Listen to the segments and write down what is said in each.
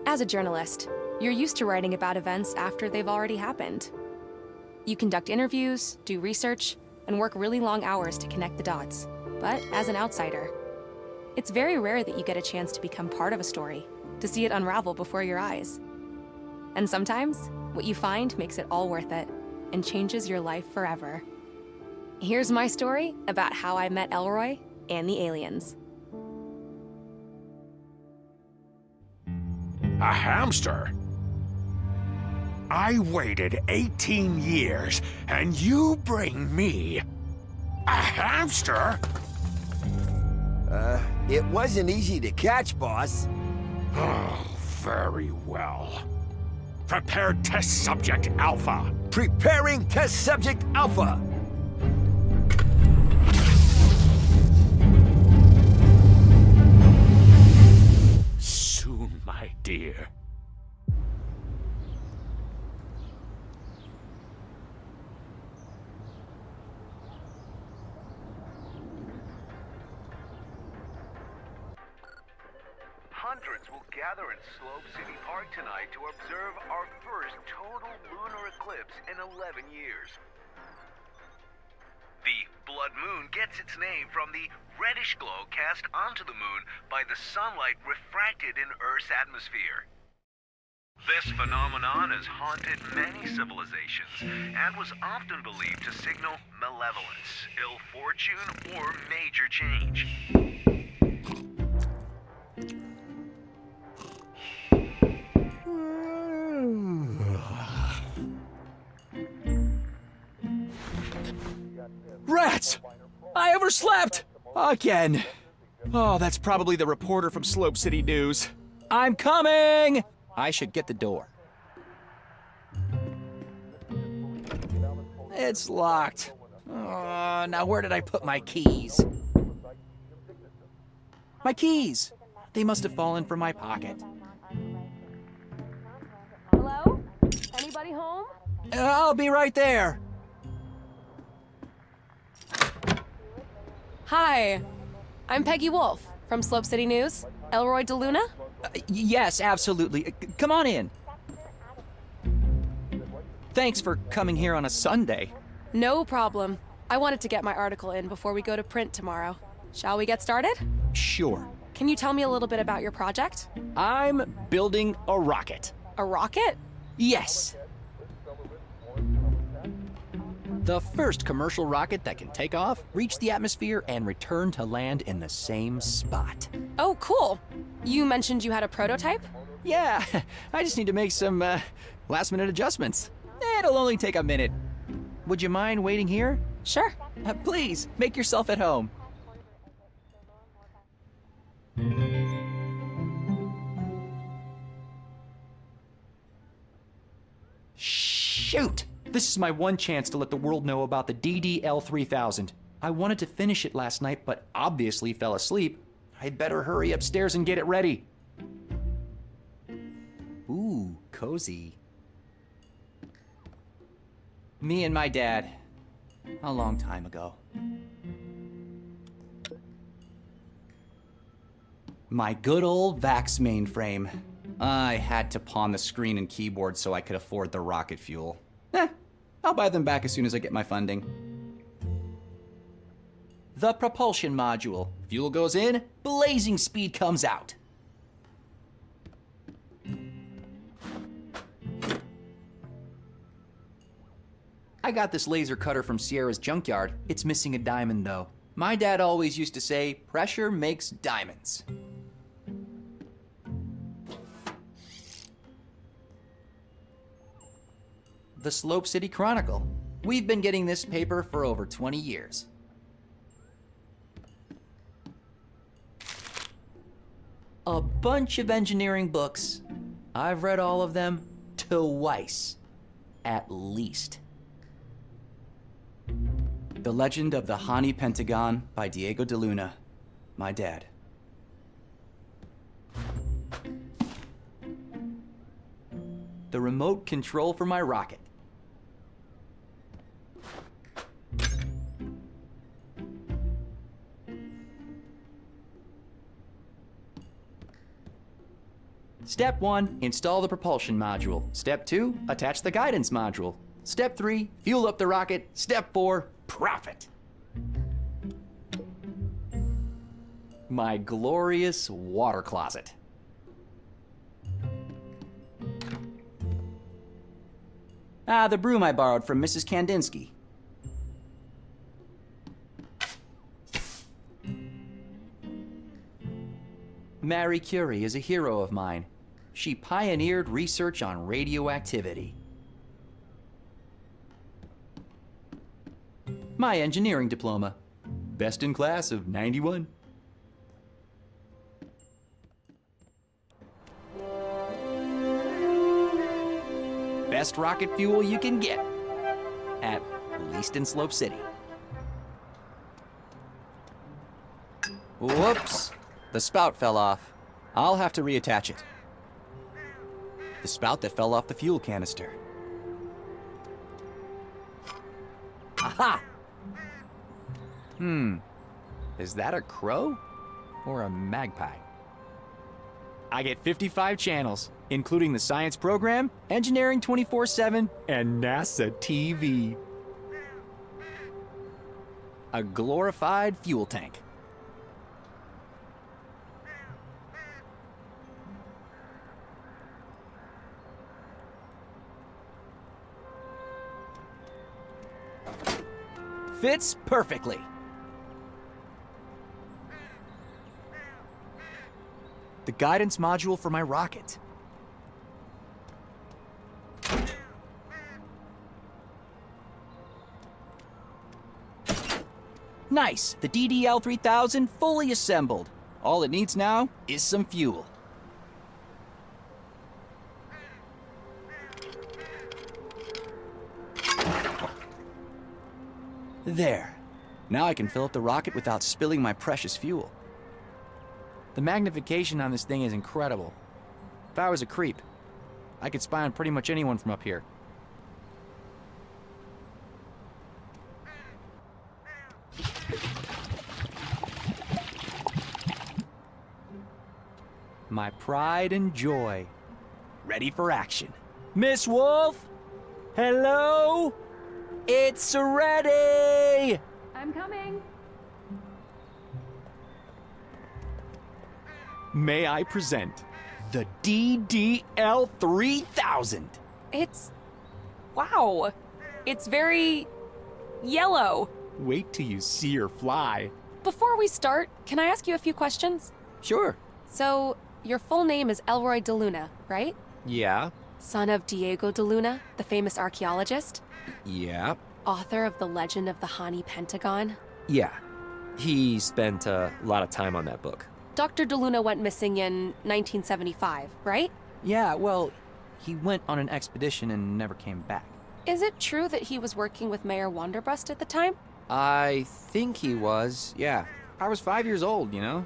As a journalist, you're used to writing about events after they've already happened. You conduct interviews, do research, and work really long hours to connect the dots. But as an outsider, it's very rare that you get a chance to become part of a story, to see it unravel before your eyes. And sometimes, what you find makes it all worth it and changes your life forever. Here's my story about how I met Elroy and the aliens. A hamster? I waited 18 years, and you bring me a hamster? It wasn't easy to catch, boss. Oh, very well. Prepare test subject Alpha. Preparing test subject Alpha. Soon, my dear. Hundreds will gather in Slope City Park tonight to observe our first total lunar eclipse in 11 years. The blood moon gets its name from the reddish glow cast onto the moon by the sunlight refracted in Earth's atmosphere. This phenomenon has haunted many civilizations and was often believed to signal malevolence, ill fortune, or major change. Rats! I overslept! Again. Oh, that's probably the reporter from Slope City News. I'm coming! I should get the door. It's locked. Oh, now where did I put my keys? My keys! They must have fallen from my pocket. Hello? Anybody home? I'll be right there. Hi, I'm Peggy Wolf from Slope City News. Elroy DeLuna? Yes, absolutely. Come on in. Thanks for coming here on a Sunday. No problem. I wanted to get my article in before we go to print tomorrow. Shall we get started? Sure. Can you tell me a little bit about your project? I'm building a rocket. A rocket? Yes. The first commercial rocket that can take off, reach the atmosphere, and return to land in the same spot. Oh, cool. You mentioned you had a prototype? Yeah, I just need to make some last-minute adjustments. It'll only take a minute. Would you mind waiting here? Sure. Please, make yourself at home. Shoot! This is my one chance to let the world know about the DDL-3000. I wanted to finish it last night, but obviously fell asleep. I'd better hurry upstairs and get it ready. Ooh, cozy. Me and my dad. A long time ago. My good old VAX mainframe. I had to pawn the screen and keyboard so I could afford the rocket fuel. I'll buy them back as soon as I get my funding. The propulsion module. Fuel goes in, blazing speed comes out. I got this laser cutter from Sierra's junkyard. It's missing a diamond though. My dad always used to say, pressure makes diamonds. The Slope City Chronicle. We've been getting this paper for over 20 years. A bunch of engineering books. I've read all of them twice, at least. The Legend of the Hani Pentagon by Diego de Luna, my dad. The remote control for my rocket. Step 1, install the propulsion module. Step 2, attach the guidance module. Step 3, fuel up the rocket. Step 4, profit. My glorious water closet. Ah, the broom I borrowed from Mrs. Kandinsky. Marie Curie is a hero of mine. She pioneered research on radioactivity. My engineering diploma. Best in class of 91. Best rocket fuel you can get. At least in Slope City. Whoops. The spout fell off. I'll have to reattach it. The spout that fell off the fuel canister. Aha! Is that a crow or a magpie? I get 55 channels, including the science program, engineering 24/7, and NASA TV. A glorified fuel tank. Fits perfectly. The guidance module for my rocket. Nice! The DDL-3000 fully assembled. All it needs now is some fuel. There. Now I can fill up the rocket without spilling my precious fuel. The magnification on this thing is incredible. If I was a creep, I could spy on pretty much anyone from up here. My pride and joy. Ready for action. Miss Wolf? Hello? It's ready! I'm coming. May I present the DDL-3000? Wow. It's very yellow. Wait till you see her fly. Before we start, can I ask you a few questions? Sure. So, your full name is Elroy de Luna, right? Yeah. Son of Diego de Luna, the famous archaeologist? Yeah. Author of The Legend of the Hani Pentagon? Yeah. He spent a lot of time on that book. Dr. de Luna went missing in 1975, right? Yeah, well, he went on an expedition and never came back. Is it true that he was working with Mayor Wanderbust at the time? I think he was, yeah. I was 5 years old, you know?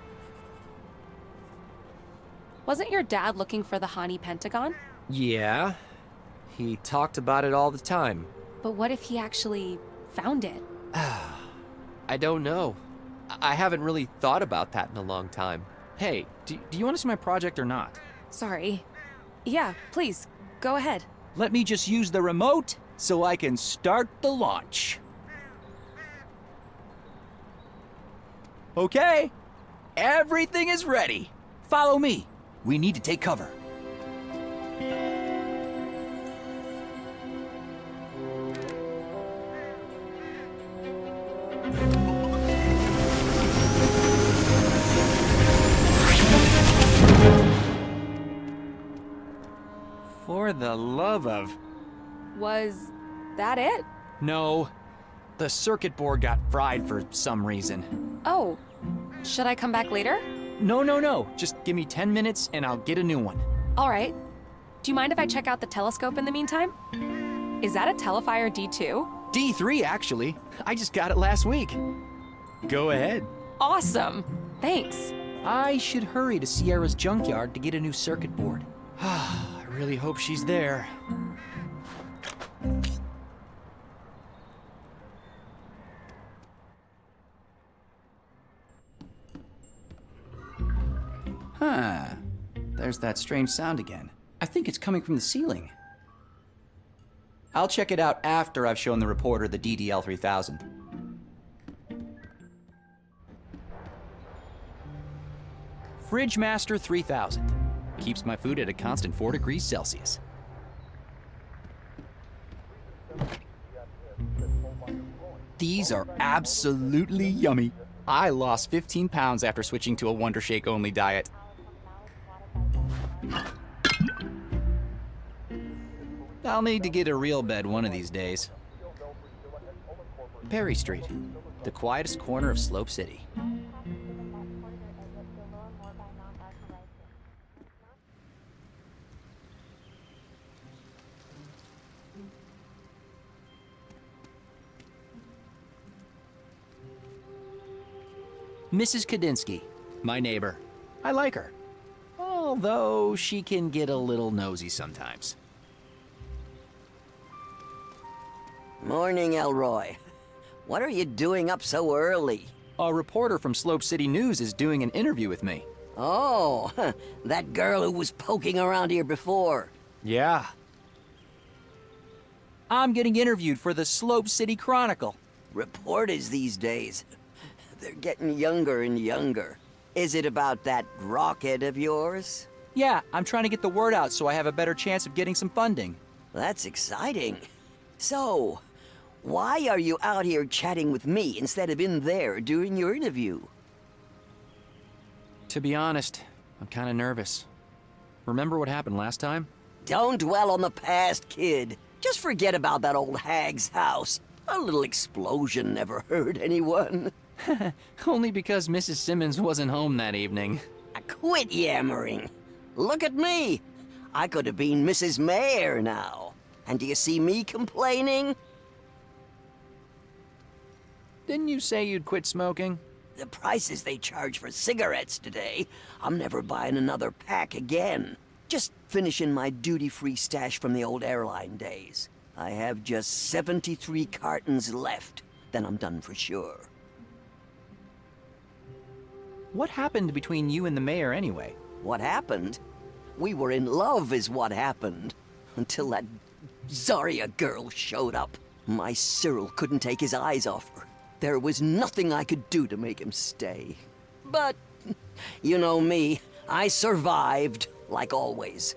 Wasn't your dad looking for the Hani Pentagon? Yeah. He talked about it all the time. But what if he actually found it? I don't know. I haven't really thought about that in a long time. Hey, do you want to see my project or not? Sorry. Yeah, please, go ahead. Let me just use the remote so I can start the launch. Okay, everything is ready. Follow me. We need to take cover. For the love of... Was that it? No. The circuit board got fried for some reason. Oh, should I come back later? No. Just give me 10 minutes and I'll get a new one. All right. Do you mind if I check out the telescope in the meantime? Is that a Telefire D2? D3, actually. I just got it last week. Go ahead. Awesome. Thanks. I should hurry to Sierra's junkyard to get a new circuit board. I really hope she's there. there's that strange sound again. I think it's coming from the ceiling. I'll check it out after I've shown the reporter the DDL-3000. Fridge Master 3000. Keeps my food at a constant 4 degrees Celsius. These are absolutely yummy. I lost 15 pounds after switching to a Wonder Shake only diet. I'll need to get a real bed one of these days. Perry Street, the quietest corner of Slope City. Mrs. Kadinsky, my neighbor. I like her, although she can get a little nosy sometimes. Morning, Elroy. What are you doing up so early? A reporter from Slope City News is doing an interview with me. Oh, that girl who was poking around here before. Yeah. I'm getting interviewed for the Slope City Chronicle. Reporters these days, they're getting younger and younger. Is it about that rocket of yours? Yeah, I'm trying to get the word out so I have a better chance of getting some funding. That's exciting. So, why are you out here chatting with me instead of in there doing your interview? To be honest, I'm kind of nervous. Remember what happened last time? Don't dwell on the past, kid. Just forget about that old hag's house. A little explosion never hurt anyone. Only because Mrs. Simmons wasn't home that evening. Quit yammering. Look at me. I could have been Mrs. Mayor now. And do you see me complaining? Didn't you say you'd quit smoking? The prices they charge for cigarettes today, I'm never buying another pack again. Just finishing my duty-free stash from the old airline days. I have just 73 cartons left. Then I'm done for sure. What happened between you and the mayor anyway? What happened? We were in love is what happened. Until that Zarya girl showed up. My Cyril couldn't take his eyes off her. There was nothing I could do to make him stay. But, you know me, I survived, like always.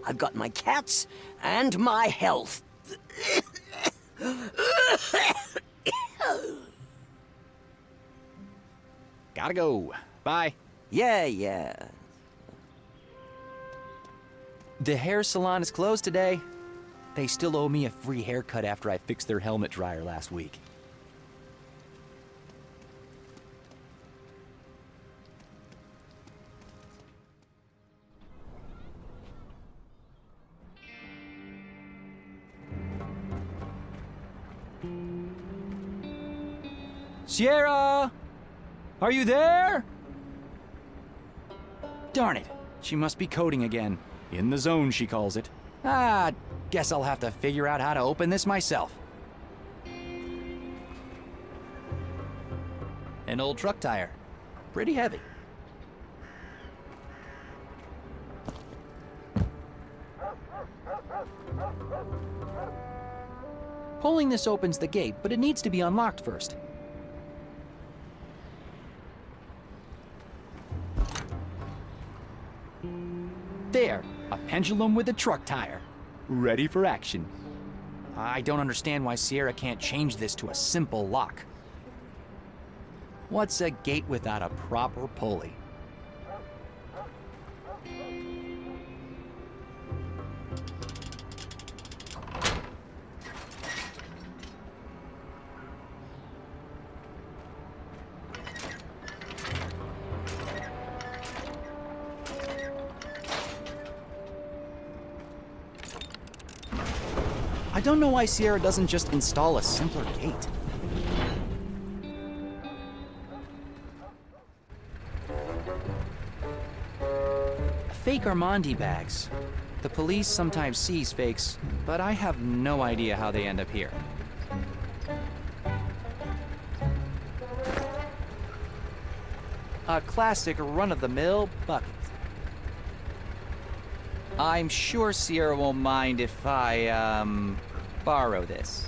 I've got my cats and my health. Gotta go. Bye. Yeah. The hair salon is closed today. They still owe me a free haircut after I fixed their helmet dryer last week. Sierra! Are you there? Darn it. She must be coding again. In the zone, she calls it. Guess I'll have to figure out how to open this myself. An old truck tire. Pretty heavy. Pulling this opens the gate, but it needs to be unlocked first. There, a pendulum with a truck tire. Ready for action. I don't understand why Sierra can't change this to a simple lock. What's a gate without a proper pulley? I don't know why Sierra doesn't just install a simpler gate. Fake Armandi bags. The police sometimes seize fakes, but I have no idea how they end up here. A classic run-of-the-mill bucket. I'm sure Sierra won't mind if I, borrow this.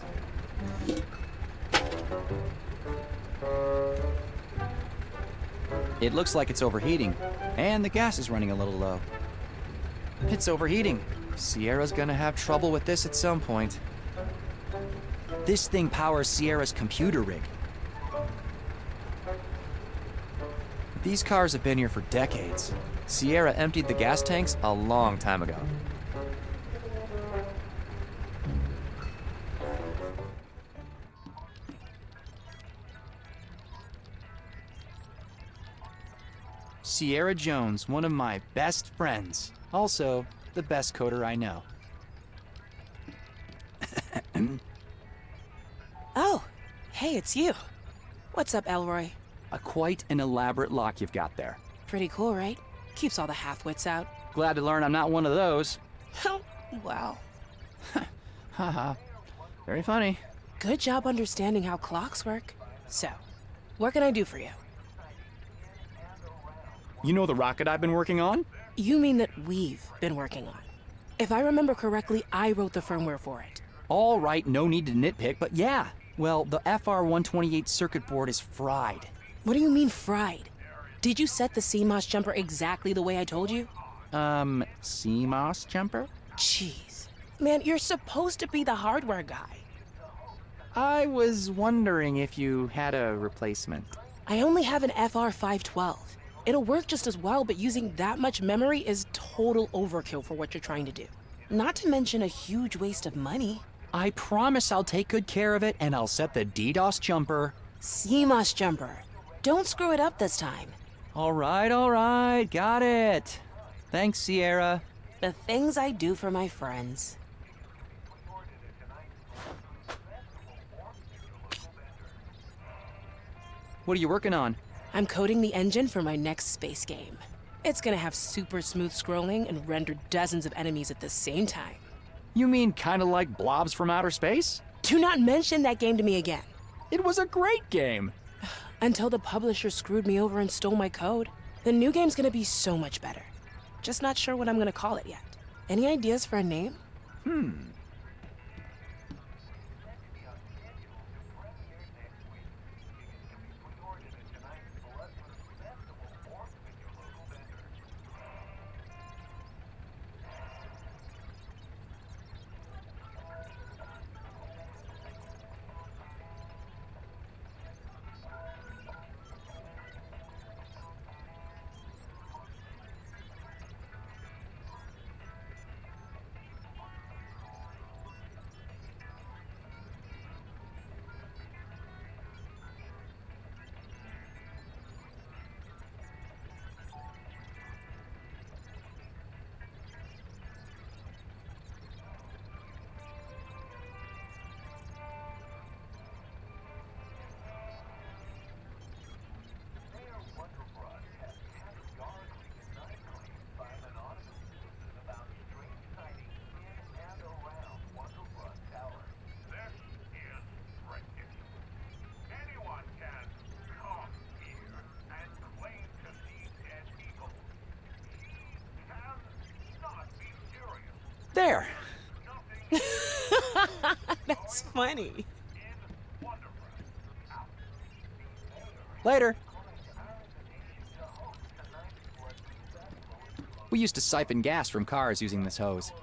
It looks like it's overheating, and the gas is running a little low. It's overheating. Sierra's gonna have trouble with this at some point. This thing powers Sierra's computer rig. These cars have been here for decades. Sierra emptied the gas tanks a long time ago. Sierra Jones, one of my best friends. Also, the best coder I know. Oh, hey, it's you. What's up, Elroy? Quite an elaborate lock you've got there. Pretty cool, right? Keeps all the half-wits out. Glad to learn I'm not one of those. Oh, wow. Haha. Very funny. Good job understanding how clocks work. So, what can I do for you? You know the rocket I've been working on? You mean that we've been working on. If I remember correctly, I wrote the firmware for it. All right, no need to nitpick, but yeah. Well, the FR128 circuit board is fried. What do you mean fried? Did you set the CMOS jumper exactly the way I told you? CMOS jumper? Jeez. Man, you're supposed to be the hardware guy. I was wondering if you had a replacement. I only have an FR512. It'll work just as well, but using that much memory is total overkill for what you're trying to do. Not to mention a huge waste of money. I promise I'll take good care of it, and I'll set the DDoS jumper. CMOS jumper. Don't screw it up this time. All right, got it. Thanks, Sierra. The things I do for my friends. What are you working on? I'm coding the engine for my next space game. It's gonna have super smooth scrolling and render dozens of enemies at the same time. You mean kind of like Blobs from Outer Space? Do not mention that game to me again. It was a great game. Until the publisher screwed me over and stole my code. The new game's gonna be so much better. Just not sure what I'm gonna call it yet. Any ideas for a name? There. That's funny. Later. We used to siphon gas from cars using this hose.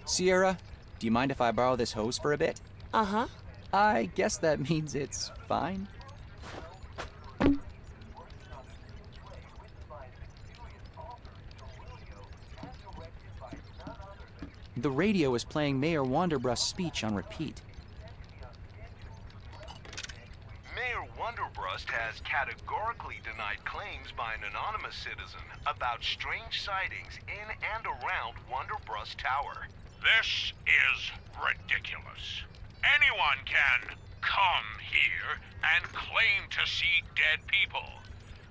Sierra, do you mind if I borrow this hose for a bit? Uh-huh. I guess that means it's fine. The radio is playing Mayor Wanderbrust's speech on repeat. Mayor Wanderbrust has categorically denied claims by an anonymous citizen about strange sightings in and around Wanderbrust Tower. This is ridiculous. Anyone can come here and claim to see dead people.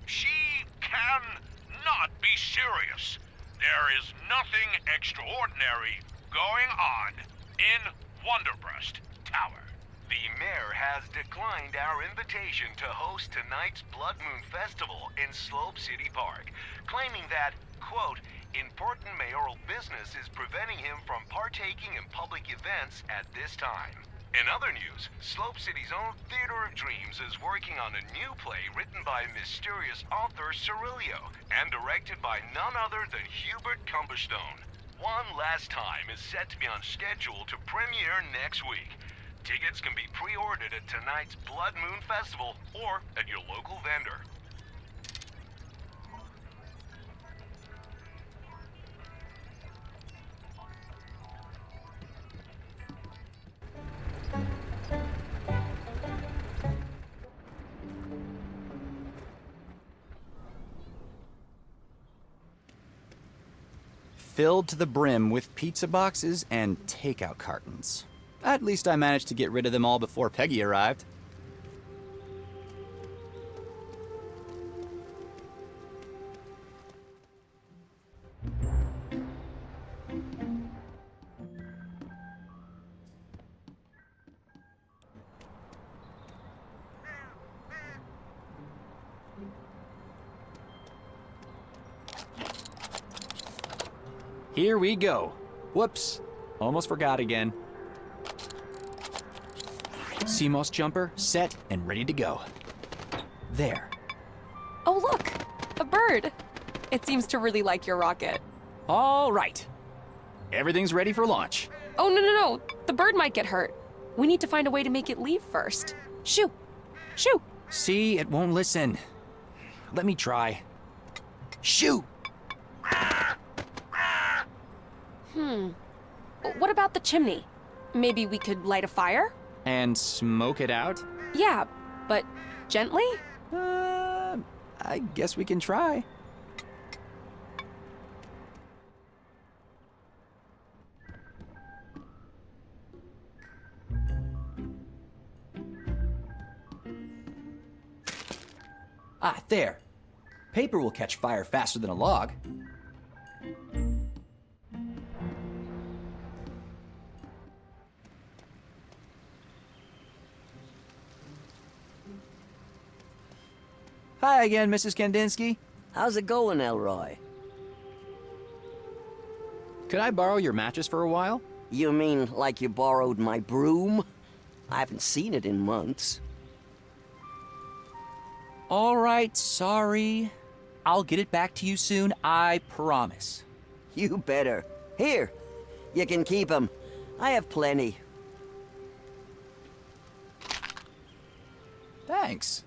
She cannot be serious. There is nothing extraordinary going on in Wanderbrust Tower. The mayor has declined our invitation to host tonight's Blood Moon Festival in Slope City Park, claiming that, quote, Important mayoral business is preventing him from partaking in public events at this time. In other news, Slope City's own Theater of Dreams is working on a new play written by mysterious author Cerilio and directed by none other than Hubert Cumberstone. One Last Time is set to be on schedule to premiere next week. Tickets can be pre-ordered at tonight's Blood Moon Festival or at your local vendor. Filled to the brim with pizza boxes and takeout cartons. At least I managed to get rid of them all before Peggy arrived. Here we go. Whoops, almost forgot again. CMOS jumper set and ready to go. There. Oh, look! A bird! It seems to really like your rocket. All right. Everything's ready for launch. Oh, no. The bird might get hurt. We need to find a way to make it leave first. Shoo! Shoo! See, it won't listen. Let me try. Shoo! What about the chimney? Maybe we could light a fire? And smoke it out? Yeah, but gently? I guess we can try. Ah, there. Paper will catch fire faster than a log. Hi again, Mrs. Kandinsky. How's it going, Elroy? Could I borrow your matches for a while? You mean like you borrowed my broom? I haven't seen it in months. All right, sorry. I'll get it back to you soon, I promise. You better. Here, you can keep them. I have plenty. Thanks.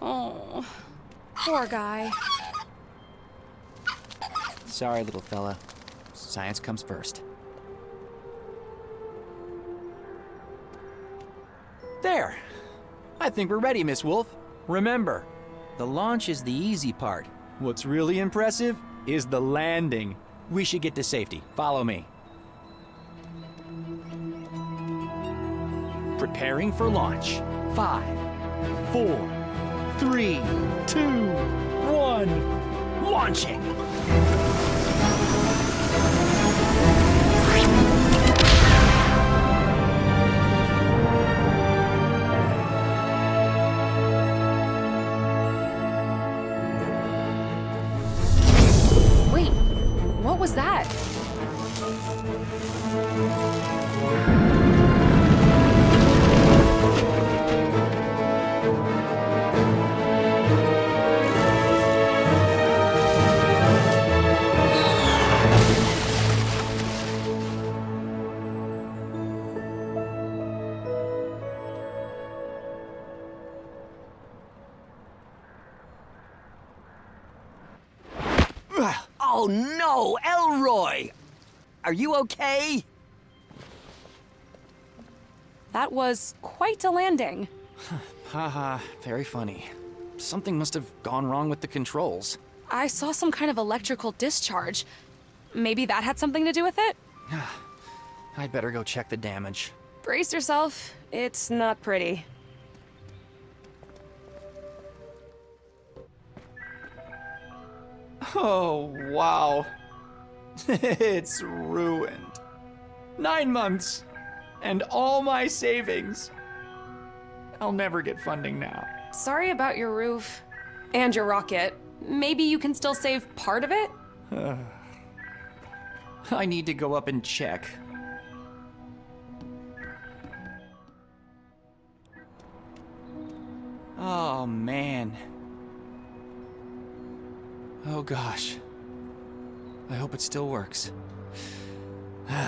Oh, poor guy. Sorry, little fella. Science comes first. There! I think we're ready, Miss Wolf. Remember, the launch is the easy part. What's really impressive is the landing. We should get to safety. Follow me. Preparing for launch. 5, 4, 3, 2, 1. Launching! Wait, what was that? Oh no, Elroy! Are you okay? That was quite a landing. Haha, very funny. Something must have gone wrong with the controls. I saw some kind of electrical discharge. Maybe that had something to do with it? I'd better go check the damage. Brace yourself. It's not pretty. Oh, wow. It's ruined. 9 months. And all my savings. I'll never get funding now. Sorry about your roof. And your rocket. Maybe you can still save part of it? I need to go up and check. Oh, man. Oh, gosh. I hope it still works.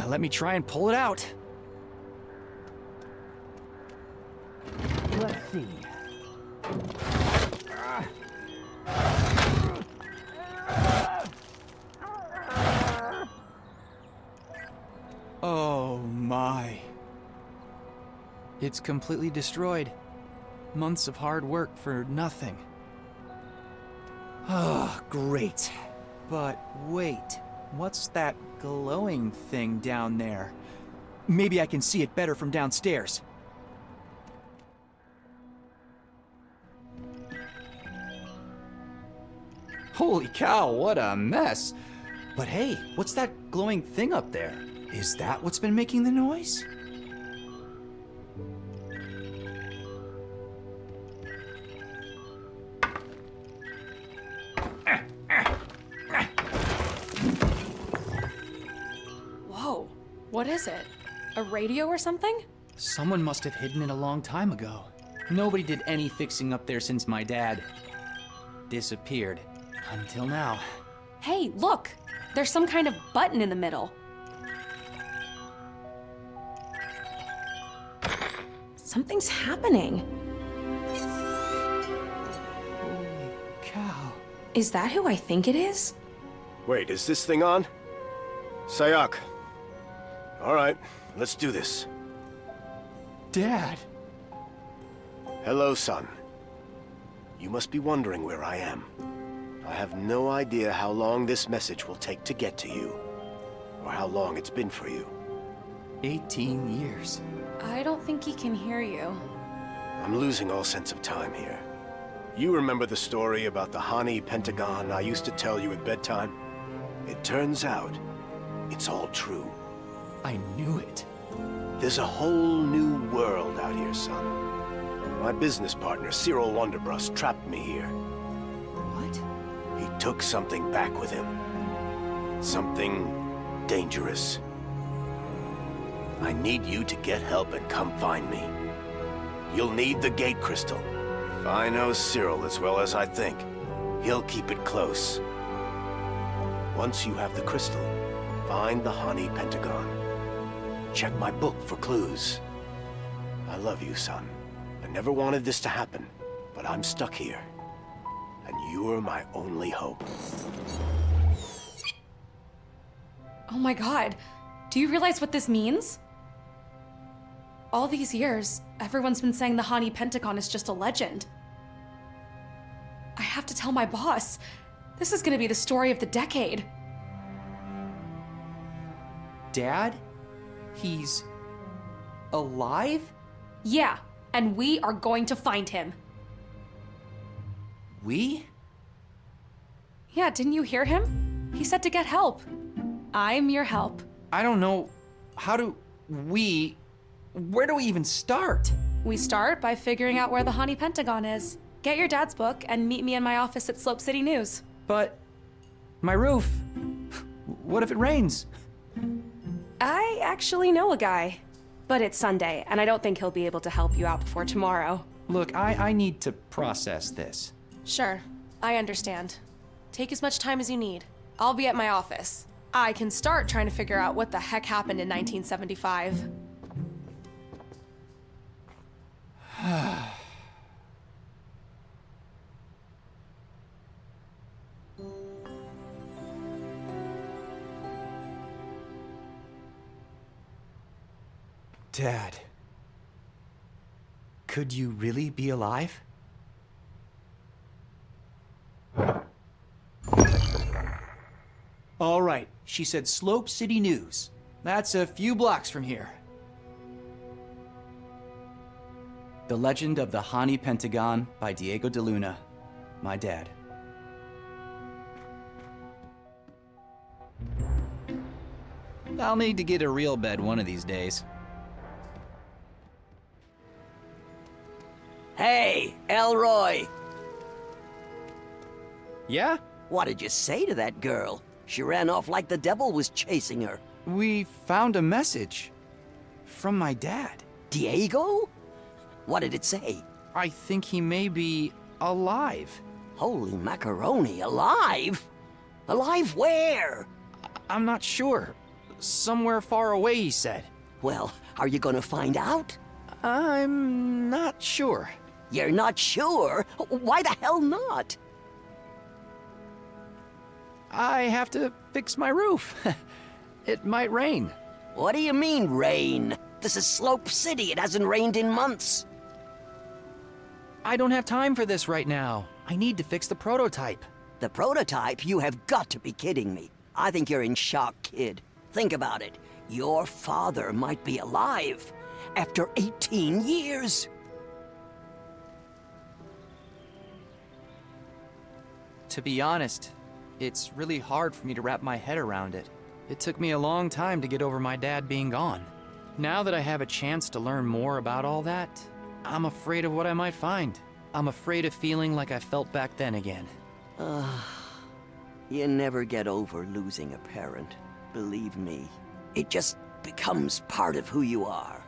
Let me try and pull it out. Let's see. Oh my. It's completely destroyed. Months of hard work for nothing. Oh, great. But wait, what's that glowing thing down there? Maybe I can see it better from downstairs. Holy cow, what a mess. But hey, what's that glowing thing up there? Is that what's been making the noise? Whoa, what is it? A radio or something? Someone must have hidden it a long time ago. Nobody did any fixing up there since my dad disappeared. Until now. Hey, look! There's some kind of button in the middle. Something's happening. Holy cow. Is that who I think it is? Wait, is this thing on? Sayak. All right, let's do this. Dad. Hello, son. You must be wondering where I am. I have no idea how long this message will take to get to you, or how long it's been for you. 18 years. I don't think he can hear you. I'm losing all sense of time here. You remember the story about the Hani Pentagon I used to tell you at bedtime? It turns out, it's all true. I knew it. There's a whole new world out here, son. My business partner, Cyril Wonderbrust, trapped me here. What? He took something back with him. Something dangerous. I need you to get help and come find me. You'll need the gate crystal. If I know Cyril as well as I think, he'll keep it close. Once you have the crystal, find the Hani Pentagon. Check my book for clues. I love you, son. I never wanted this to happen, but I'm stuck here. And you're my only hope. Oh my god, do you realize what this means? All these years, everyone's been saying the Hani Pentagon is just a legend. I have to tell my boss. This is gonna be the story of the decade. Dad? He's alive? Yeah, and we are going to find him. We? Yeah, didn't you hear him? He said to get help. I'm your help. I don't know. How do we... Where do we even start? We start by figuring out where the Hani Pentagon is. Get your dad's book and meet me in my office at Slope City News. But... my roof. What if it rains? I actually know a guy. But it's Sunday, and I don't think he'll be able to help you out before tomorrow. Look, I need to process this. Sure, I understand. Take as much time as you need. I'll be at my office. I can start trying to figure out what the heck happened in 1975. Dad, could you really be alive? All right, she said Slope City News. That's a few blocks from here. The Legend of the Hani Pentagon by Diego de Luna, my dad. I'll need to get a real bed one of these days. Hey, Elroy! Yeah? What did you say to that girl? She ran off like the devil was chasing her. We found a message from my dad. Diego? What did it say? I think he may be alive. Holy macaroni, alive? Alive where? I'm not sure. Somewhere far away, he said. Well, are you gonna find out? I'm not sure. You're not sure? Why the hell not? I have to fix my roof. It might rain. What do you mean, rain? This is Slope City. It hasn't rained in months. I don't have time for this right now. I need to fix the prototype. The prototype? You have got to be kidding me. I think you're in shock, kid. Think about it. Your father might be alive after 18 years. To be honest, it's really hard for me to wrap my head around it. It took me a long time to get over my dad being gone. Now that I have a chance to learn more about all that, I'm afraid of what I might find. I'm afraid of feeling like I felt back then again. You never get over losing a parent. Believe me. It just becomes part of who you are.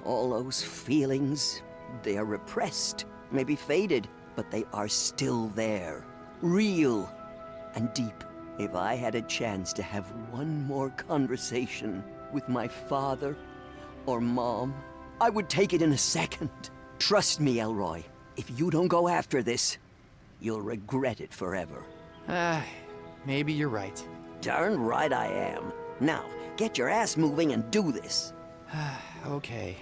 All those feelings, they are repressed, maybe faded, but they are still there. Real and deep. If I had a chance to have one more conversation with my father or mom, I would take it in a second. Trust me, Elroy. If you don't go after this, you'll regret it forever. Maybe you're right. Darn right I am. Now, get your ass moving and do this. Okay.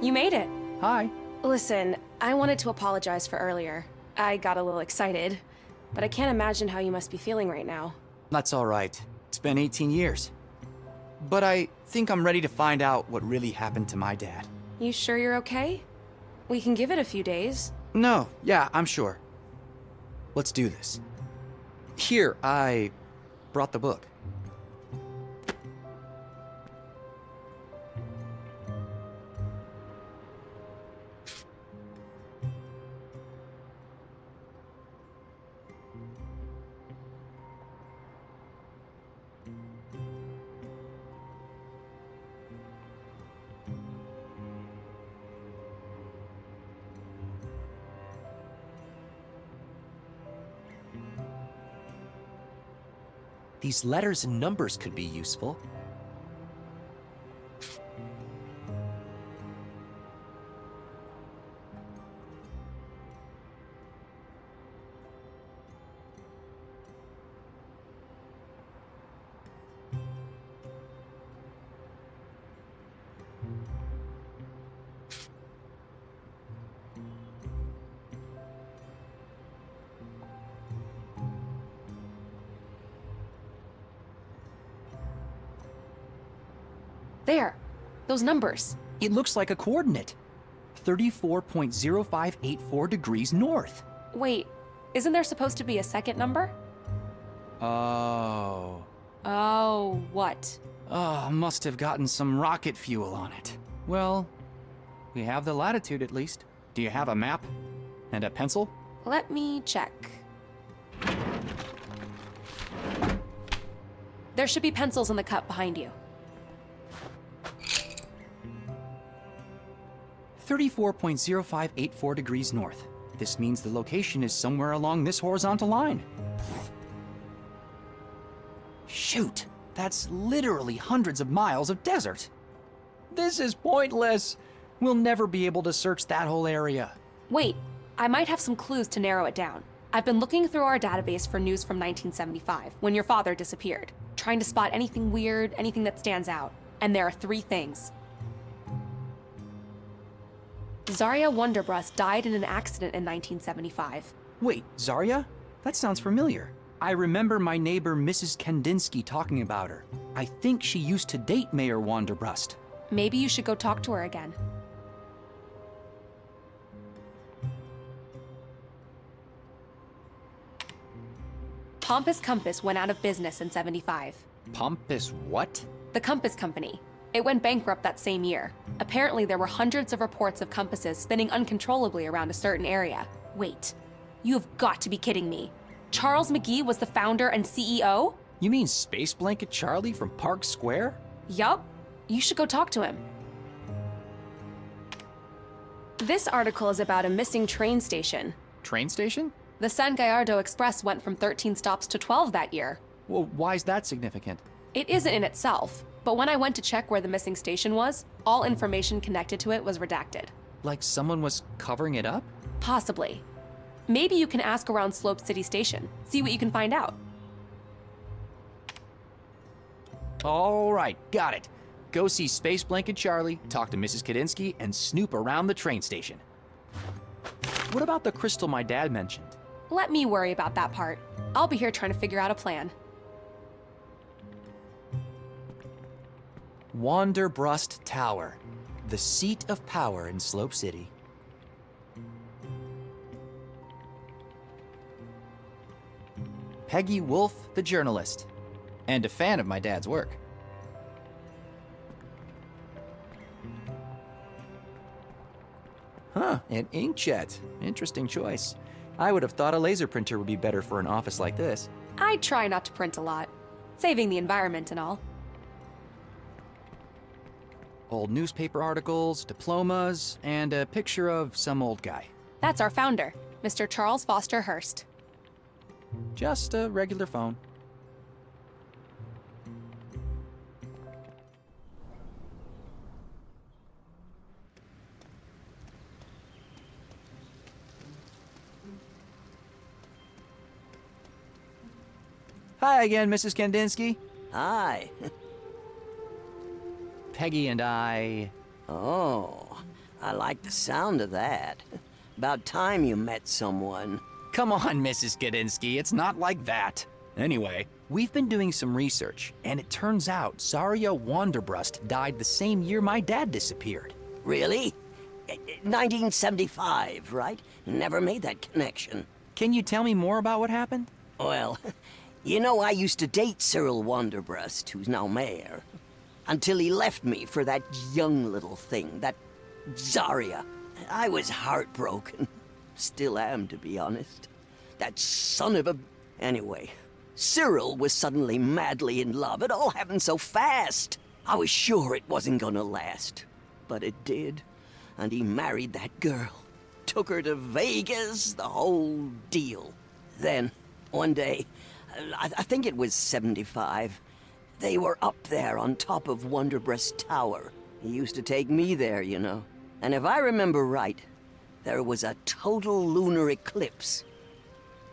You made it. Hi. Listen, I wanted to apologize for earlier. I got a little excited, but I can't imagine how you must be feeling right now. That's all right. It's been 18 years. But I think I'm ready to find out what really happened to my dad. You sure you're okay? We can give it a few days. No, yeah, I'm sure. Let's do this. Here, I brought the book. These letters and numbers could be useful. There, those numbers. It looks like a coordinate. 34.0584 degrees north. Wait, isn't there supposed to be a second number? Oh. Oh, what? Oh, must have gotten some rocket fuel on it. Well, we have the latitude at least. Do you have a map? And a pencil? Let me check. There should be pencils in the cup behind you. 34.0584 degrees north. This means the location is somewhere along this horizontal line. Shoot, that's literally hundreds of miles of desert. This is pointless. We'll never be able to search that whole area. Wait, I might have some clues to narrow it down. I've been looking through our database for news from 1975, when your father disappeared, trying to spot anything weird, anything that stands out. And there are 3 things. Zarya Wonderbrust died in an accident in 1975. Wait, Zarya? That sounds familiar. I remember my neighbor Mrs. Kandinsky talking about her. I think she used to date Mayor Wanderbrust. Maybe you should go talk to her again. Pompous Compass went out of business in '75. Pompous what? The Compass Company. It went bankrupt that same year. Apparently, there were hundreds of reports of compasses spinning uncontrollably around a certain area. Wait, you have got to be kidding me. Charles McGee was the founder and CEO? You mean Space Blanket Charlie from Park Square? Yup. You should go talk to him. This article is about a missing train station. Train station? The San Gallardo Express went from 13 stops to 12 that year. Well, why is that significant? It isn't in itself, but when I went to check where the missing station was, all information connected to it was redacted. Like someone was covering it up? Possibly. Maybe you can ask around Slope City Station, see what you can find out. All right, got it. Go see Space Blanket Charlie, talk to Mrs. Kandinsky, and snoop around the train station. What about the crystal my dad mentioned? Let me worry about that part. I'll be here trying to figure out a plan. Wanderbrust Tower, the seat of power in Slope City. Peggy Wolf, the journalist, and a fan of my dad's work. Huh, an inkjet. Interesting choice. I would have thought a laser printer would be better for an office like this. I try not to print a lot, saving the environment and all. Old newspaper articles, diplomas, and a picture of some old guy. That's our founder, Mr. Charles Foster Hearst. Just a regular phone. Hi again, Mrs. Kandinsky. Hi. Peggy and I... Oh, I like the sound of that. About time you met someone. Come on, Mrs. Kandinsky, it's not like that. Anyway, we've been doing some research, and it turns out Zarya Wanderbrust died the same year my dad disappeared. Really? 1975, right? Never made that connection. Can you tell me more about what happened? Well, you know, I used to date Cyril Wanderbrust, who's now mayor, until he left me for that young little thing, that Zarya. I was heartbroken. Still am, to be honest. That son of a... Anyway, Cyril was suddenly madly in love. It all happened so fast. I was sure it wasn't gonna last. But it did. And he married that girl. Took her to Vegas, the whole deal. Then, one day, I think it was 75, they were up there on top of Wanderbrust Tower. He used to take me there, you know. And if I remember right, there was a total lunar eclipse.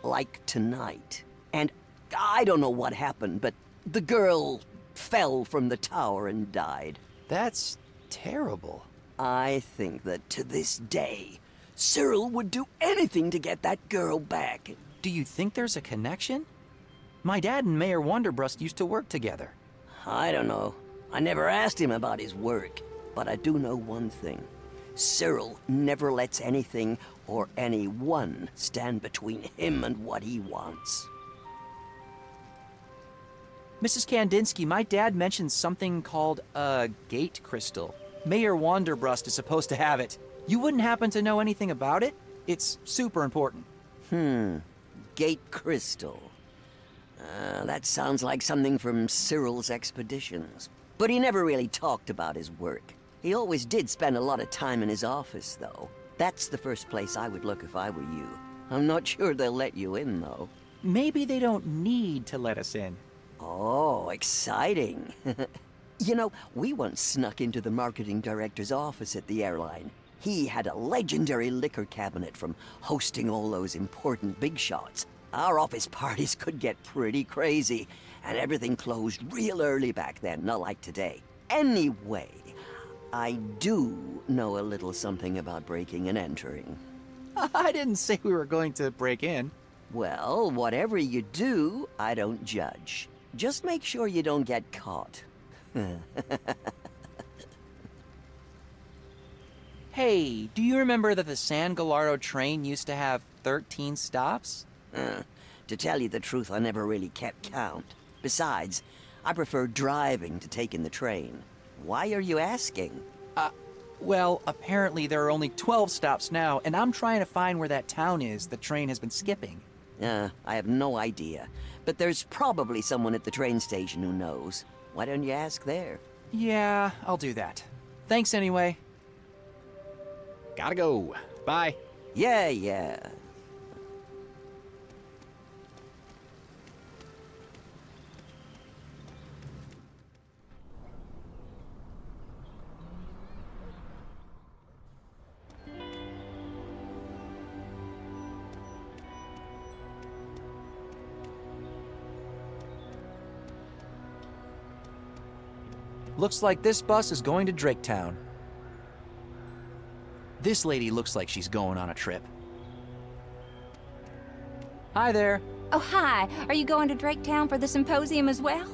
Like tonight. And I don't know what happened, but the girl fell from the tower and died. That's terrible. I think that to this day, Cyril would do anything to get that girl back. Do you think there's a connection? My dad and Mayor Wanderbrust used to work together. I don't know. I never asked him about his work. But I do know one thing. Cyril never lets anything or anyone stand between him and what he wants. Mrs. Kandinsky, my dad mentioned something called a gate crystal. Mayor Wanderbrust is supposed to have it. You wouldn't happen to know anything about it? It's super important. Gate crystal. That sounds like something from Cyril's expeditions. But he never really talked about his work. He always did spend a lot of time in his office, though. That's the first place I would look if I were you. I'm not sure they'll let you in, though. Maybe they don't need to let us in. Oh, exciting. You know, we once snuck into the marketing director's office at the airline. He had a legendary liquor cabinet from hosting all those important big shots. Our office parties could get pretty crazy, and everything closed real early back then, not like today. Anyway, I do know a little something about breaking and entering. I didn't say we were going to break in. Well, whatever you do, I don't judge. Just make sure you don't get caught. Hey, do you remember that the San Gallardo train used to have 13 stops? To tell you the truth, I never really kept count. Besides, I prefer driving to taking the train. Why are you asking? Well, apparently there are only 12 stops now, and I'm trying to find where that town is the train has been skipping. I have no idea. But there's probably someone at the train station who knows. Why don't you ask there? Yeah, I'll do that. Thanks anyway. Gotta go. Bye. Yeah. Looks like this bus is going to Draketown. This lady looks like she's going on a trip. Hi there. Oh, hi. Are you going to Draketown for the symposium as well?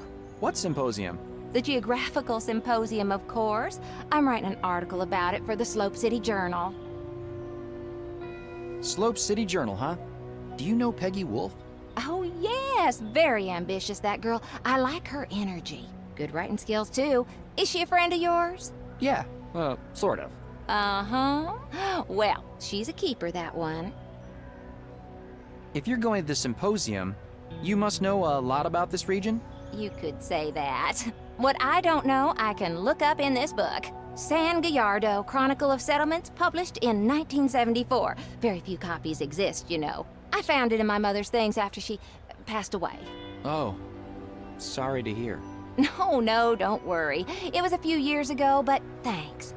What symposium? The Geographical Symposium, of course. I'm writing an article about it for the Slope City Journal. Slope City Journal, huh? Do you know Peggie Wolf? Oh, yes. Very ambitious, that girl. I like her energy. Good writing skills, too. Is she a friend of yours? Yeah, sort of. Uh-huh. Well, she's a keeper, that one. If you're going to the symposium, you must know a lot about this region? You could say that. What I don't know, I can look up in this book. San Gallardo, Chronicle of Settlements, published in 1974. Very few copies exist, you know. I found it in my mother's things after she passed away. Oh, sorry to hear. No, don't worry. It was a few years ago, but thanks.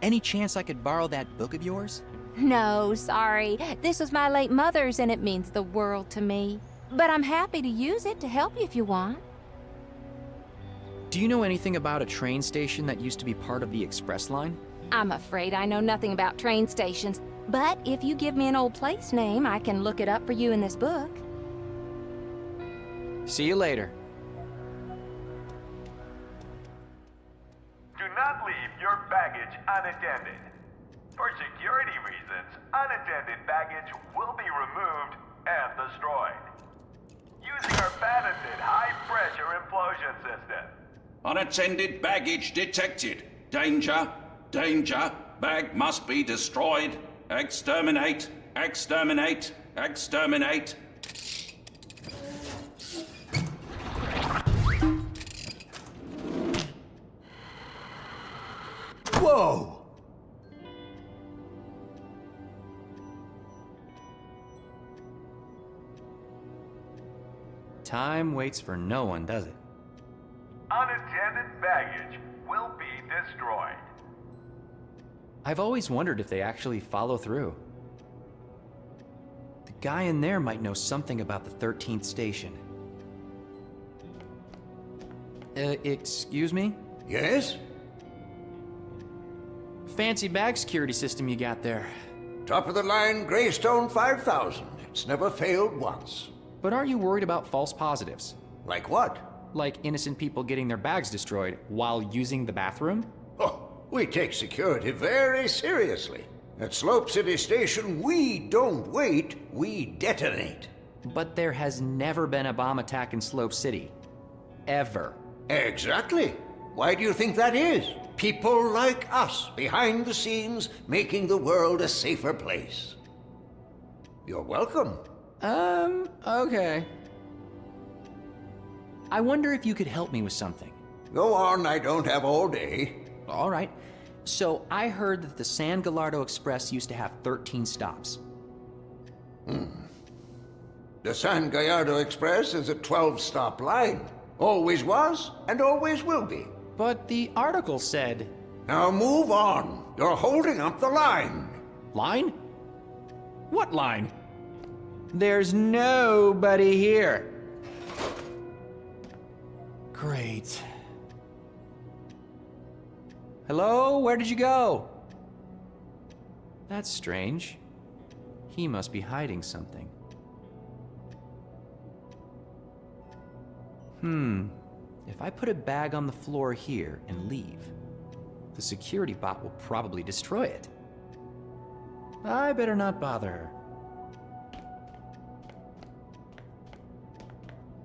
Any chance I could borrow that book of yours? No, sorry. This was my late mother's and it means the world to me. But I'm happy to use it to help you if you want. Do you know anything about a train station that used to be part of the express line? I'm afraid I know nothing about train stations, but if you give me an old place name, I can look it up for you in this book. See you later. Do not leave your baggage unattended. For security reasons, unattended baggage will be removed and destroyed. Using our patented high-pressure implosion system. Unattended baggage detected. Danger, danger. Bag must be destroyed. Exterminate, exterminate, exterminate. Whoa! Time waits for no one, does it? Unattended baggage will be destroyed. I've always wondered if they actually follow through. The guy in there might know something about the 13th station. Excuse me? Yes? Fancy bag security system you got there. Top of the line Greystone 5000. It's never failed once. But aren't you worried about false positives? Like what? Like innocent people getting their bags destroyed while using the bathroom? Oh, we take security very seriously. At Slope City Station, we don't wait, we detonate. But there has never been a bomb attack in Slope City. Ever. Exactly. Why do you think that is? People like us, behind the scenes, making the world a safer place. You're welcome. Okay. I wonder if you could help me with something. Go on, I don't have all day. All right. So I heard that the San Gallardo Express used to have 13 stops. The San Gallardo Express is a 12-stop line. Always was, and always will be. But the article said... Now move on. You're holding up the line. Line? What line? There's nobody here. Great. Hello? Where did you go? That's strange. He must be hiding something. If I put a bag on the floor here and leave, the security bot will probably destroy it. I better not bother her.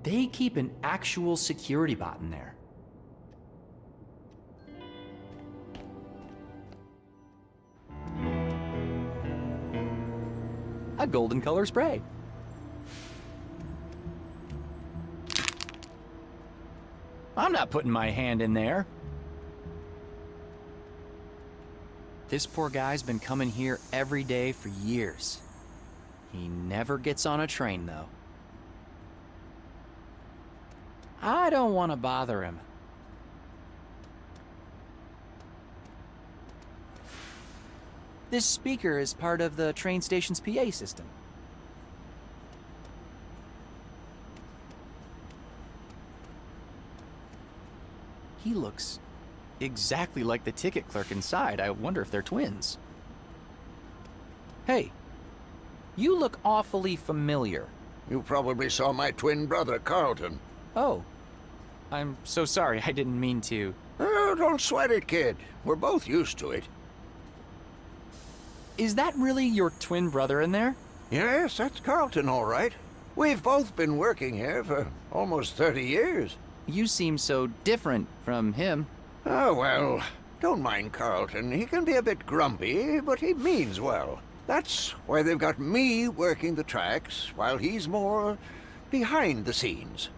They keep an actual security bot in there. A golden color spray. I'm not putting my hand in there. This poor guy's been coming here every day for years. He never gets on a train, though. I don't want to bother him. This speaker is part of the train station's PA system. He looks exactly like the ticket clerk inside. I wonder if they're twins. Hey, you look awfully familiar. You probably saw my twin brother, Carlton. Oh, I'm so sorry. I didn't mean to. Oh, don't sweat it, kid. We're both used to it. Is that really your twin brother in there? Yes, that's Carlton, all right. We've both been working here for almost 30 years. You seem so different from him. Oh, well, don't mind Carlton. He can be a bit grumpy, but he means well. That's why they've got me working the tracks, while he's more behind the scenes.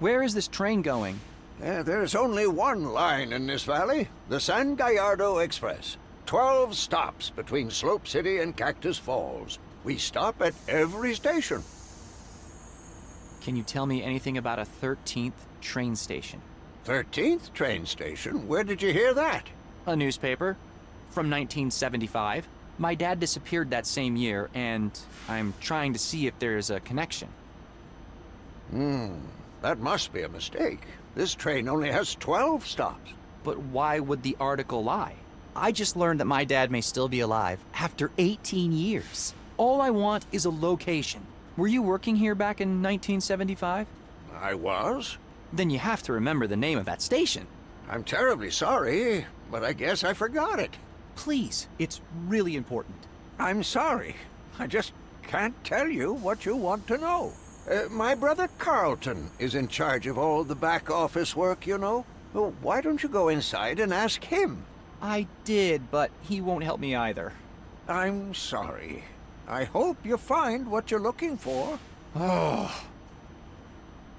Where is this train going? There's only one line in this valley, the San Gallardo Express. 12 stops between Slope City and Cactus Falls. We stop at every station. Can you tell me anything about a 13th train station? 13th train station? Where did you hear that? A newspaper. From 1975. My dad disappeared that same year, and I'm trying to see if there's a connection. That must be a mistake. This train only has 12 stops. But why would the article lie? I just learned that my dad may still be alive after 18 years. All I want is a location. Were you working here back in 1975? I was. Then you have to remember the name of that station. I'm terribly sorry, but I guess I forgot it. Please, it's really important. I'm sorry. I just can't tell you what you want to know. My brother Carlton is in charge of all the back office work, you know. Well, why don't you go inside and ask him? I did, but he won't help me either. I'm sorry. I hope you find what you're looking for. Oh.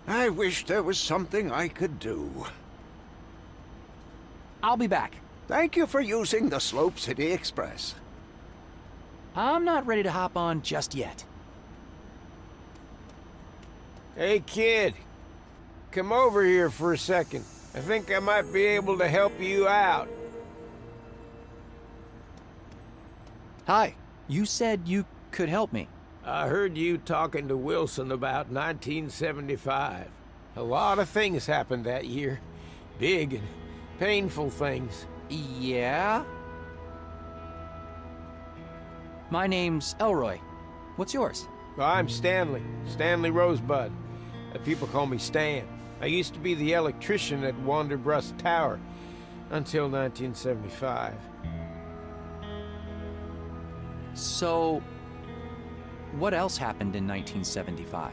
I wish there was something I could do. I'll be back. Thank you for using the Slope City Express. I'm not ready to hop on just yet. Hey, kid. Come over here for a second. I think I might be able to help you out. Hi. You said you could help me. I heard you talking to Wilson about 1975. A lot of things happened that year. Big and painful things. Yeah? My name's Elroy. What's yours? Well, I'm Stanley. Stanley Rosebud. People call me Stan. I used to be the electrician at Wanderbrust Tower until 1975. So, what else happened in 1975?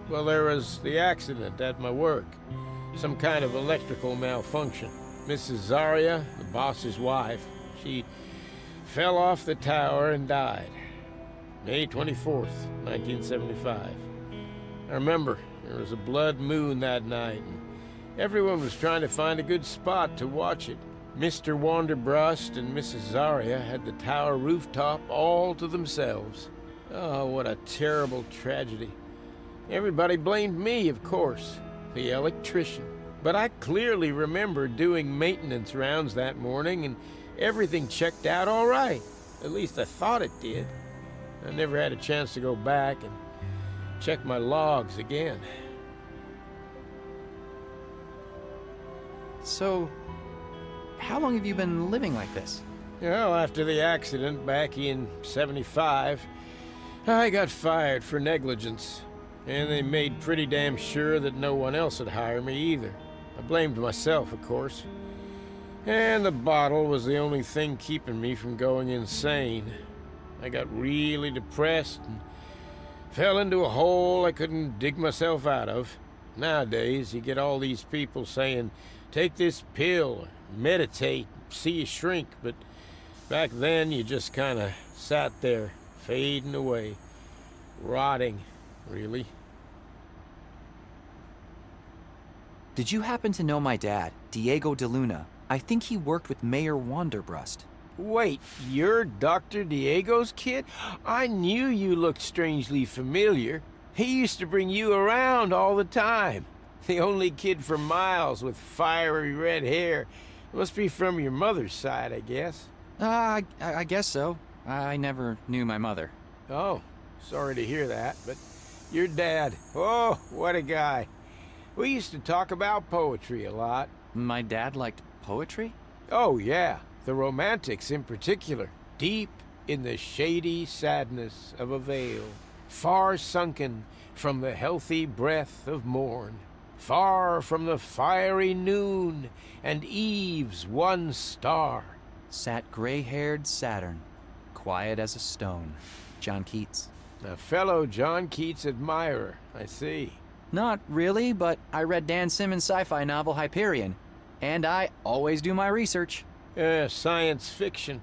Well, there was the accident at my work. Some kind of electrical malfunction. Mrs. Zaria, the boss's wife, she fell off the tower and died. May 24th, 1975. I remember there was a blood moon that night, and everyone was trying to find a good spot to watch it. Mr. Wanderbrust and Mrs. Zaria had the tower rooftop all to themselves. Oh, what a terrible tragedy. Everybody blamed me, of course, the electrician. But I clearly remember doing maintenance rounds that morning, and everything checked out all right. At least I thought it did. I never had a chance to go back and check my logs again. So, how long have you been living like this? Well, after the accident back in '75, I got fired for negligence. And they made pretty damn sure that no one else would hire me either. I blamed myself, of course. And the bottle was the only thing keeping me from going insane. I got really depressed and fell into a hole I couldn't dig myself out of. Nowadays, you get all these people saying, take this pill, or meditate, see you shrink, but back then you just kind of sat there, fading away, rotting, really. Did you happen to know my dad, Diego de Luna? I think he worked with Mayor Wanderbrust. Wait, you're Dr. Diego's kid? I knew you looked strangely familiar. He used to bring you around all the time. The only kid for miles with fiery red hair. Must be from your mother's side, I guess. I guess so. I never knew my mother. Oh, sorry to hear that, but your dad, oh, what a guy. We used to talk about poetry a lot. My dad liked poetry? Oh, yeah. The Romantics in particular. Deep in the shady sadness of a vale. Far sunken from the healthy breath of morn. Far from the fiery noon and eve's one star. Sat gray-haired Saturn, quiet as a stone. John Keats. A fellow John Keats admirer, I see. Not really, but I read Dan Simmons' sci-fi novel Hyperion, and I always do my research. Science fiction.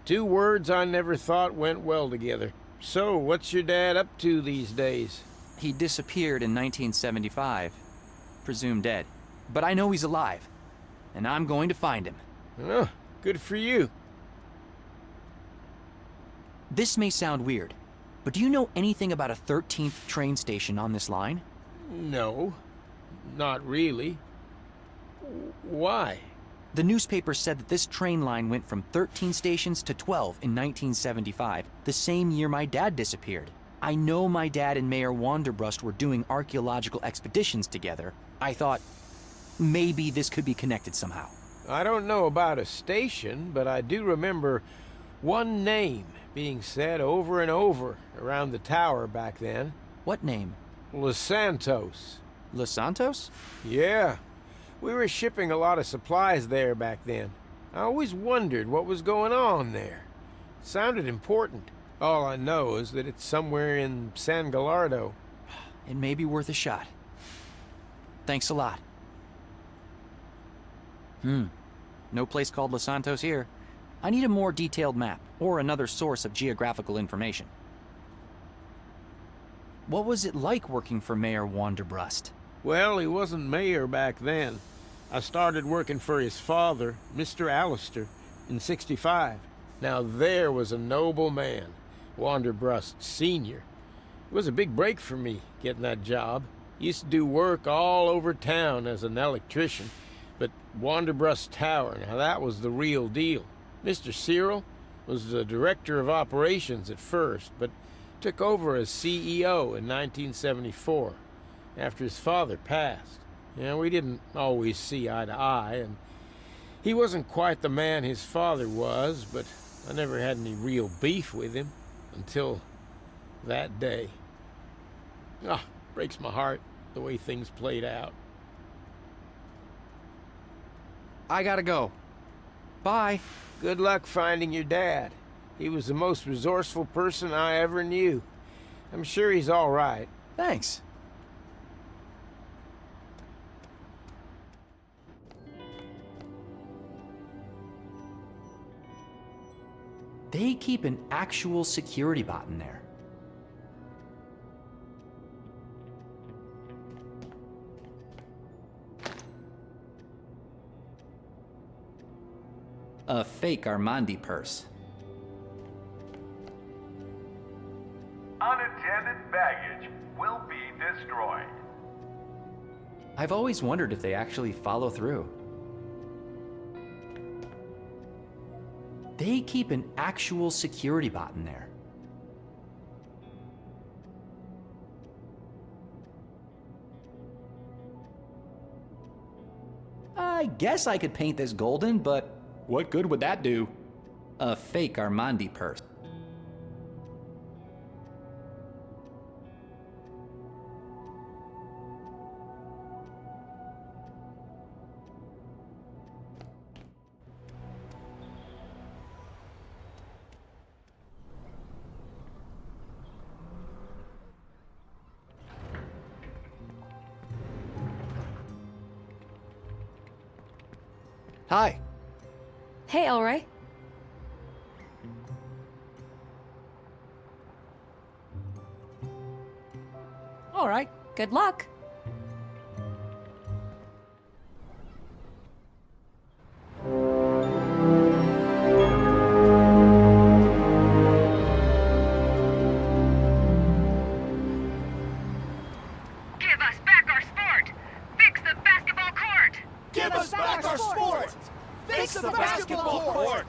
Two words I never thought went well together. So, what's your dad up to these days? He disappeared in 1975. Presumed dead. But I know he's alive, and I'm going to find him. Oh, good for you. This may sound weird, but do you know anything about a 13th train station on this line? No, not really. Why? The newspaper said that this train line went from 13 stations to 12 in 1975, the same year my dad disappeared. I know my dad and Mayor Wanderbrust were doing archaeological expeditions together. I thought maybe this could be connected somehow. I don't know about a station, but I do remember one name being said over and over around the tower back then. What name? Los Santos. Los Santos? Yeah. We were shipping a lot of supplies there back then. I always wondered what was going on there. It sounded important. All I know is that it's somewhere in San Gallardo. It may be worth a shot. Thanks a lot. No place called Los Santos here. I need a more detailed map, or another source of geographical information. What was it like working for Mayor Wanderbrust? Well, he wasn't mayor back then. I started working for his father, Mr. Allister, in '65. Now there was a noble man, Wanderbrust Sr. It was a big break for me, getting that job. Used to do work all over town as an electrician, but Wanderbrust Tower, now that was the real deal. Mr. Cyril was the director of operations at first, but took over as CEO in 1974, after his father passed. We didn't always see eye to eye, and he wasn't quite the man his father was, but I never had any real beef with him until that day. Breaks my heart the way things played out. I gotta go. Bye. Good luck finding your dad. He was the most resourceful person I ever knew. I'm sure he's all right. Thanks. They keep an actual security bot in there. A fake Armandi purse. Unattended baggage will be destroyed. I've always wondered if they actually follow through. They keep an actual security bot in there. I guess I could paint this golden, but what good would that do? A fake Armandi purse. Hi. Hey, Elroy. All right. Good luck. Give us back our sport! Fix the basketball court! Give us back our sport! Fix the basketball court!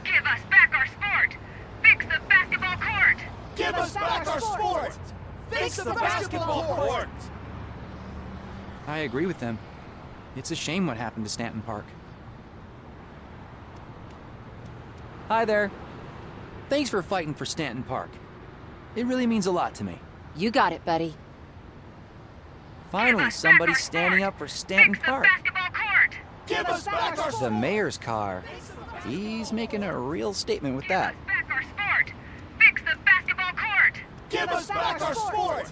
Give us back our sport! Fix the basketball court! Give us back our sport! Fix the basketball court! I agree with them. It's a shame what happened to Stanton Park. Hi there. Thanks for fighting for Stanton Park. It really means a lot to me. You got it, buddy. Finally, somebody's standing up for Stanton Park. Basketball court! Give us back our The mayor's car. He's making a real statement with that. Back our sport! Fix the basketball court! Give us back our sport!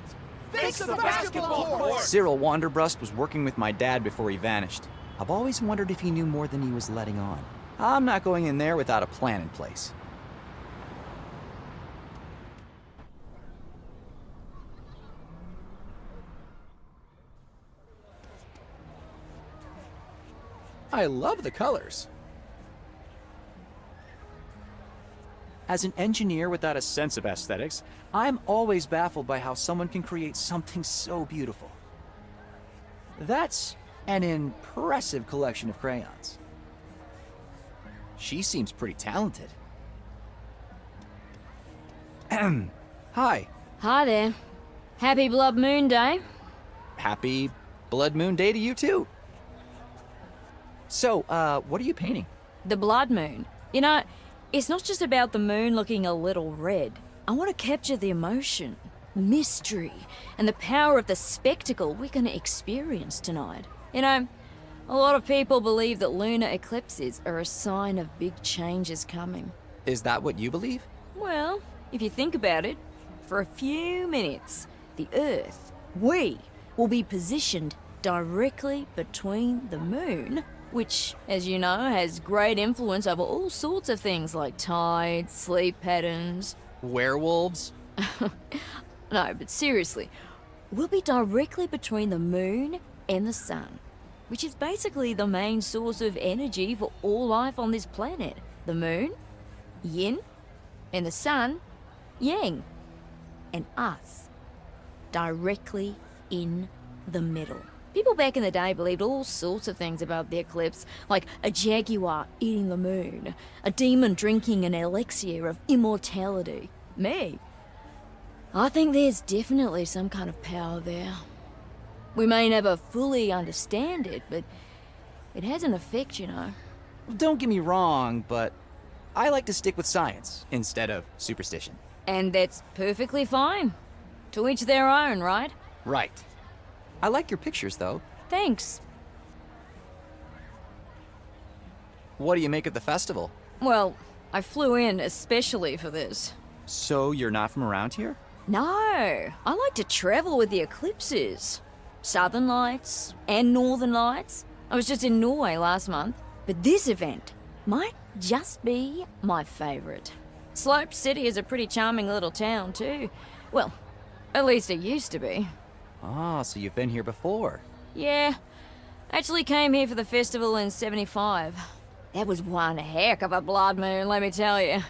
Fix the basketball court! Cyril Wanderbrust was working with my dad before he vanished. I've always wondered if he knew more than he was letting on. I'm not going in there without a plan in place. I love the colors. As an engineer without a sense of aesthetics, I'm always baffled by how someone can create something so beautiful. That's an impressive collection of crayons. She seems pretty talented. Hi. Hi there. Happy Blood Moon Day. Happy Blood Moon Day to you too. So, what are you painting? The blood moon. You know, it's not just about the moon looking a little red. I want to capture the emotion, mystery, and the power of the spectacle we're going to experience tonight. You know, a lot of people believe that lunar eclipses are a sign of big changes coming. Is that what you believe? Well, if you think about it, for a few minutes, the Earth, we, will be positioned directly between the moon, which, as you know, has great influence over all sorts of things like tides, sleep patterns. Werewolves? No, but seriously, we'll be directly between the moon and the sun, which is basically the main source of energy for all life on this planet. The moon, yin, and the sun, yang. And us, directly in the middle. People back in the day believed all sorts of things about the eclipse, like a jaguar eating the moon, a demon drinking an elixir of immortality. Me, I think there's definitely some kind of power there. We may never fully understand it, but it has an effect, you know. Don't get me wrong, but I like to stick with science instead of superstition. And that's perfectly fine. To each their own, right? Right. I like your pictures, though. Thanks. What do you make of the festival? Well, I flew in especially for this. So you're not from around here? No, I like to travel with the eclipses. Southern Lights and Northern Lights. I was just in Norway last month. But this event might just be my favorite. Slope City is a pretty charming little town, too. Well, at least it used to be. Ah, so you've been here before. Yeah. Actually came here for the festival in '75. That was one heck of a blood moon, let me tell you.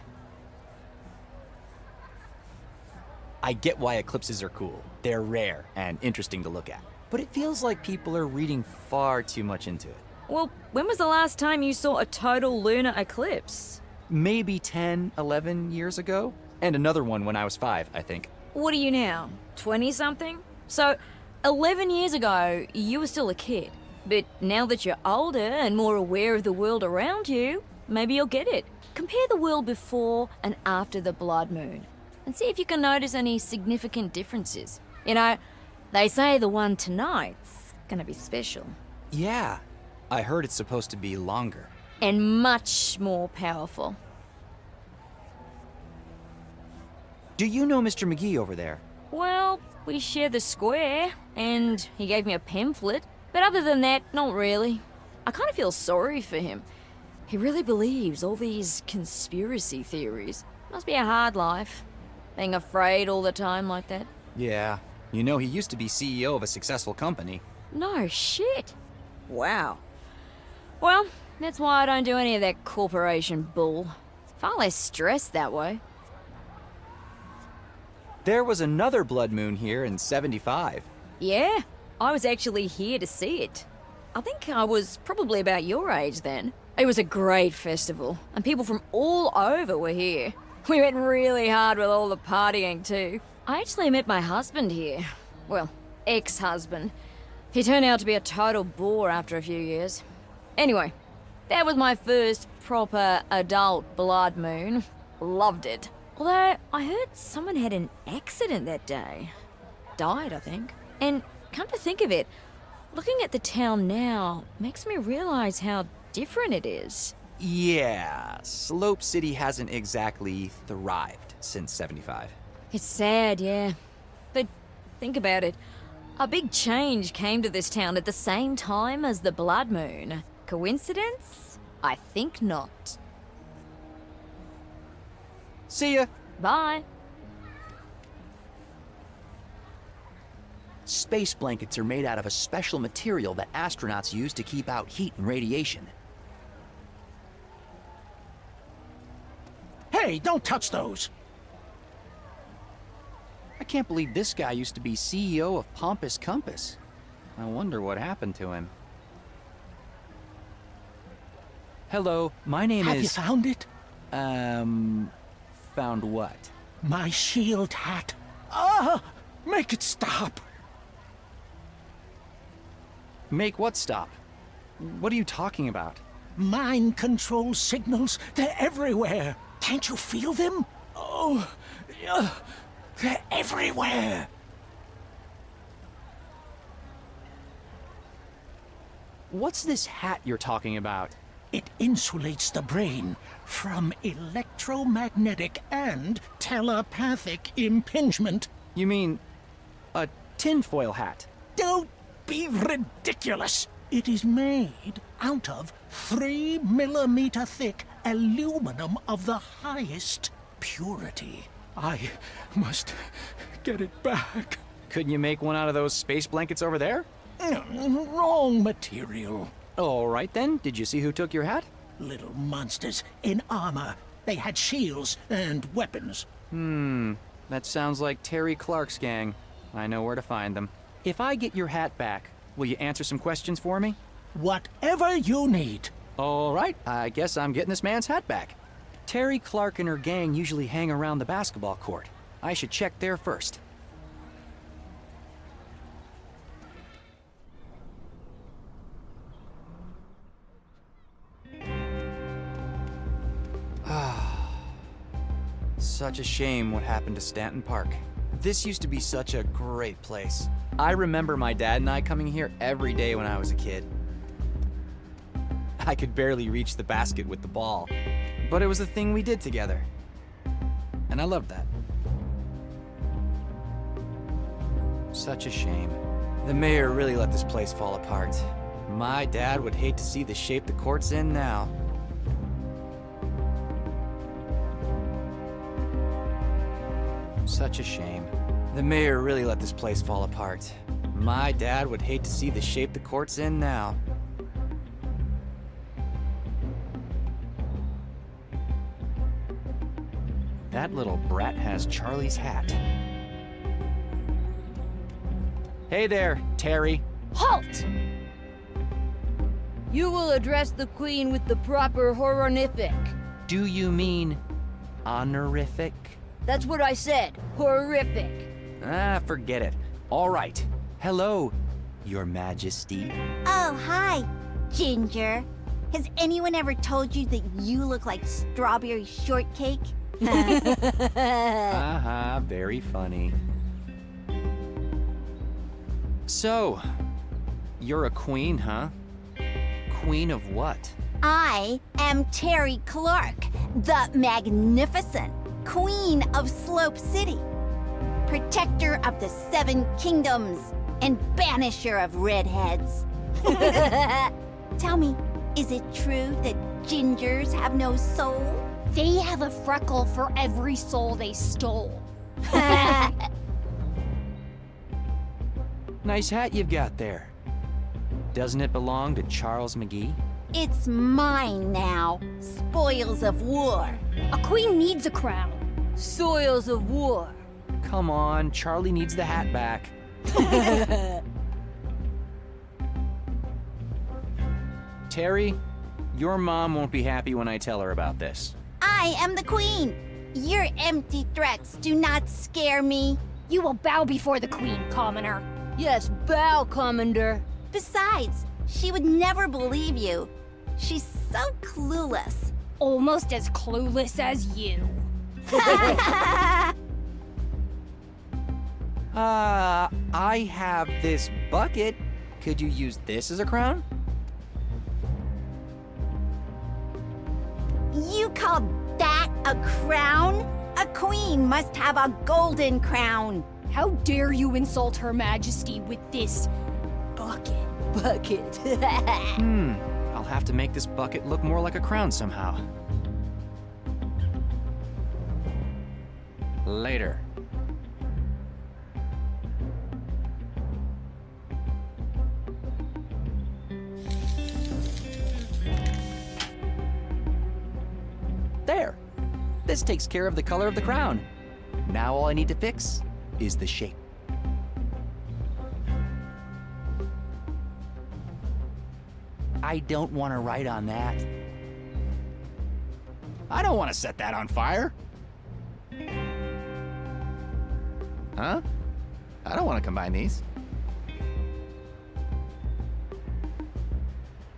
I get why eclipses are cool. They're rare and interesting to look at. But it feels like people are reading far too much into it. Well, when was the last time you saw a total lunar eclipse? Maybe 10, 11 years ago? And another one when I was 5, I think. What are you now, 20-something? So, 11 years ago, you were still a kid. But now that you're older and more aware of the world around you, maybe you'll get it. Compare the world before and after the blood moon, and see if you can notice any significant differences. You know, they say the one tonight's gonna be special. Yeah, I heard it's supposed to be longer. And much more powerful. Do you know Mr. McGee over there? Well, we share the square, and he gave me a pamphlet. But other than that, not really. I kind of feel sorry for him. He really believes all these conspiracy theories. Must be a hard life, being afraid all the time like that. Yeah, you know he used to be CEO of a successful company. No shit. Wow. Well, that's why I don't do any of that corporation bull. Far less stressed that way. There was another blood moon here in '75. Yeah, I was actually here to see it. I think I was probably about your age then. It was a great festival, and people from all over were here. We went really hard with all the partying too. I actually met my husband here. Well, ex-husband. He turned out to be a total bore after a few years. Anyway, that was my first proper adult blood moon. Loved it. Although, I heard someone had an accident that day. Died, I think. And come to think of it, looking at the town now makes me realize how different it is. Yeah, Slope City hasn't exactly thrived since '75. It's sad, yeah. But think about it. A big change came to this town at the same time as the blood moon. Coincidence? I think not. See ya. Bye. Space blankets are made out of a special material that astronauts use to keep out heat and radiation. Hey, don't touch those! I can't believe this guy used to be CEO of Pompous Compass. I wonder what happened to him. Hello, my name Have is... you found it? Found what? My shield hat. Ah! Make it stop! Make what stop? What are you talking about? Mind control signals, they're everywhere. Can't you feel them? Oh, they're everywhere. What's this hat you're talking about? It insulates the brain from electromagnetic and telepathic impingement. You mean a tinfoil hat? Don't be ridiculous. It is made out of 3 millimeter thick aluminum of the highest purity. I must get it back. Couldn't you make one out of those space blankets over there? Wrong material. All right then, did you see who took your hat? Little monsters in armor. They had shields and weapons. That sounds like Terry Clark's gang. I know where to find them. If I get your hat back, will you answer some questions for me? Whatever you need. All right, I guess I'm getting this man's hat back. Terry Clark and her gang usually hang around the basketball court. I should check there first. Such a shame what happened to Stanton Park. This used to be such a great place. I remember my dad and I coming here every day when I was a kid. I could barely reach the basket with the ball, but it was a thing we did together. And I loved that. Such a shame. The mayor really let this place fall apart. My dad would hate to see the shape the court's in now. Such a shame. The mayor really let this place fall apart. My dad would hate to see the shape the court's in now. That little brat has Charlie's hat. Hey there, Terry. Halt! You will address the queen with the proper horrific. Do you mean honorific? That's what I said. Horrific. Ah, forget it. All right. Hello, Your Majesty. Oh, hi, Ginger. Has anyone ever told you that you look like strawberry shortcake? Very funny. So, you're a queen, huh? Queen of what? I am Terry Clark, the Magnificent, Queen of Slope City, protector of the 7 kingdoms, and banisher of redheads. Tell me, is it true that gingers have no soul? They have a freckle for every soul they stole. Nice hat you've got there. Doesn't it belong to Charles McGee? It's mine now. Spoils of war. A queen needs a crown. Soils of war. Come on, Charlie needs the hat back. Terry, your mom won't be happy when I tell her about this. I am the queen. Your empty threats do not scare me. You will bow before the queen, commoner. Yes, bow, Commander. Besides, she would never believe you. She's so clueless. Almost as clueless as you. I have this bucket. Could you use this as a crown? You call that a crown? A queen must have a golden crown. How dare you insult Her Majesty with this bucket? Bucket. I'll have to make this bucket look more like a crown somehow. Later. There! This takes care of the color of the crown. Now all I need to fix is the shape. I don't want to write on that. I don't want to set that on fire. Huh? I don't want to combine these.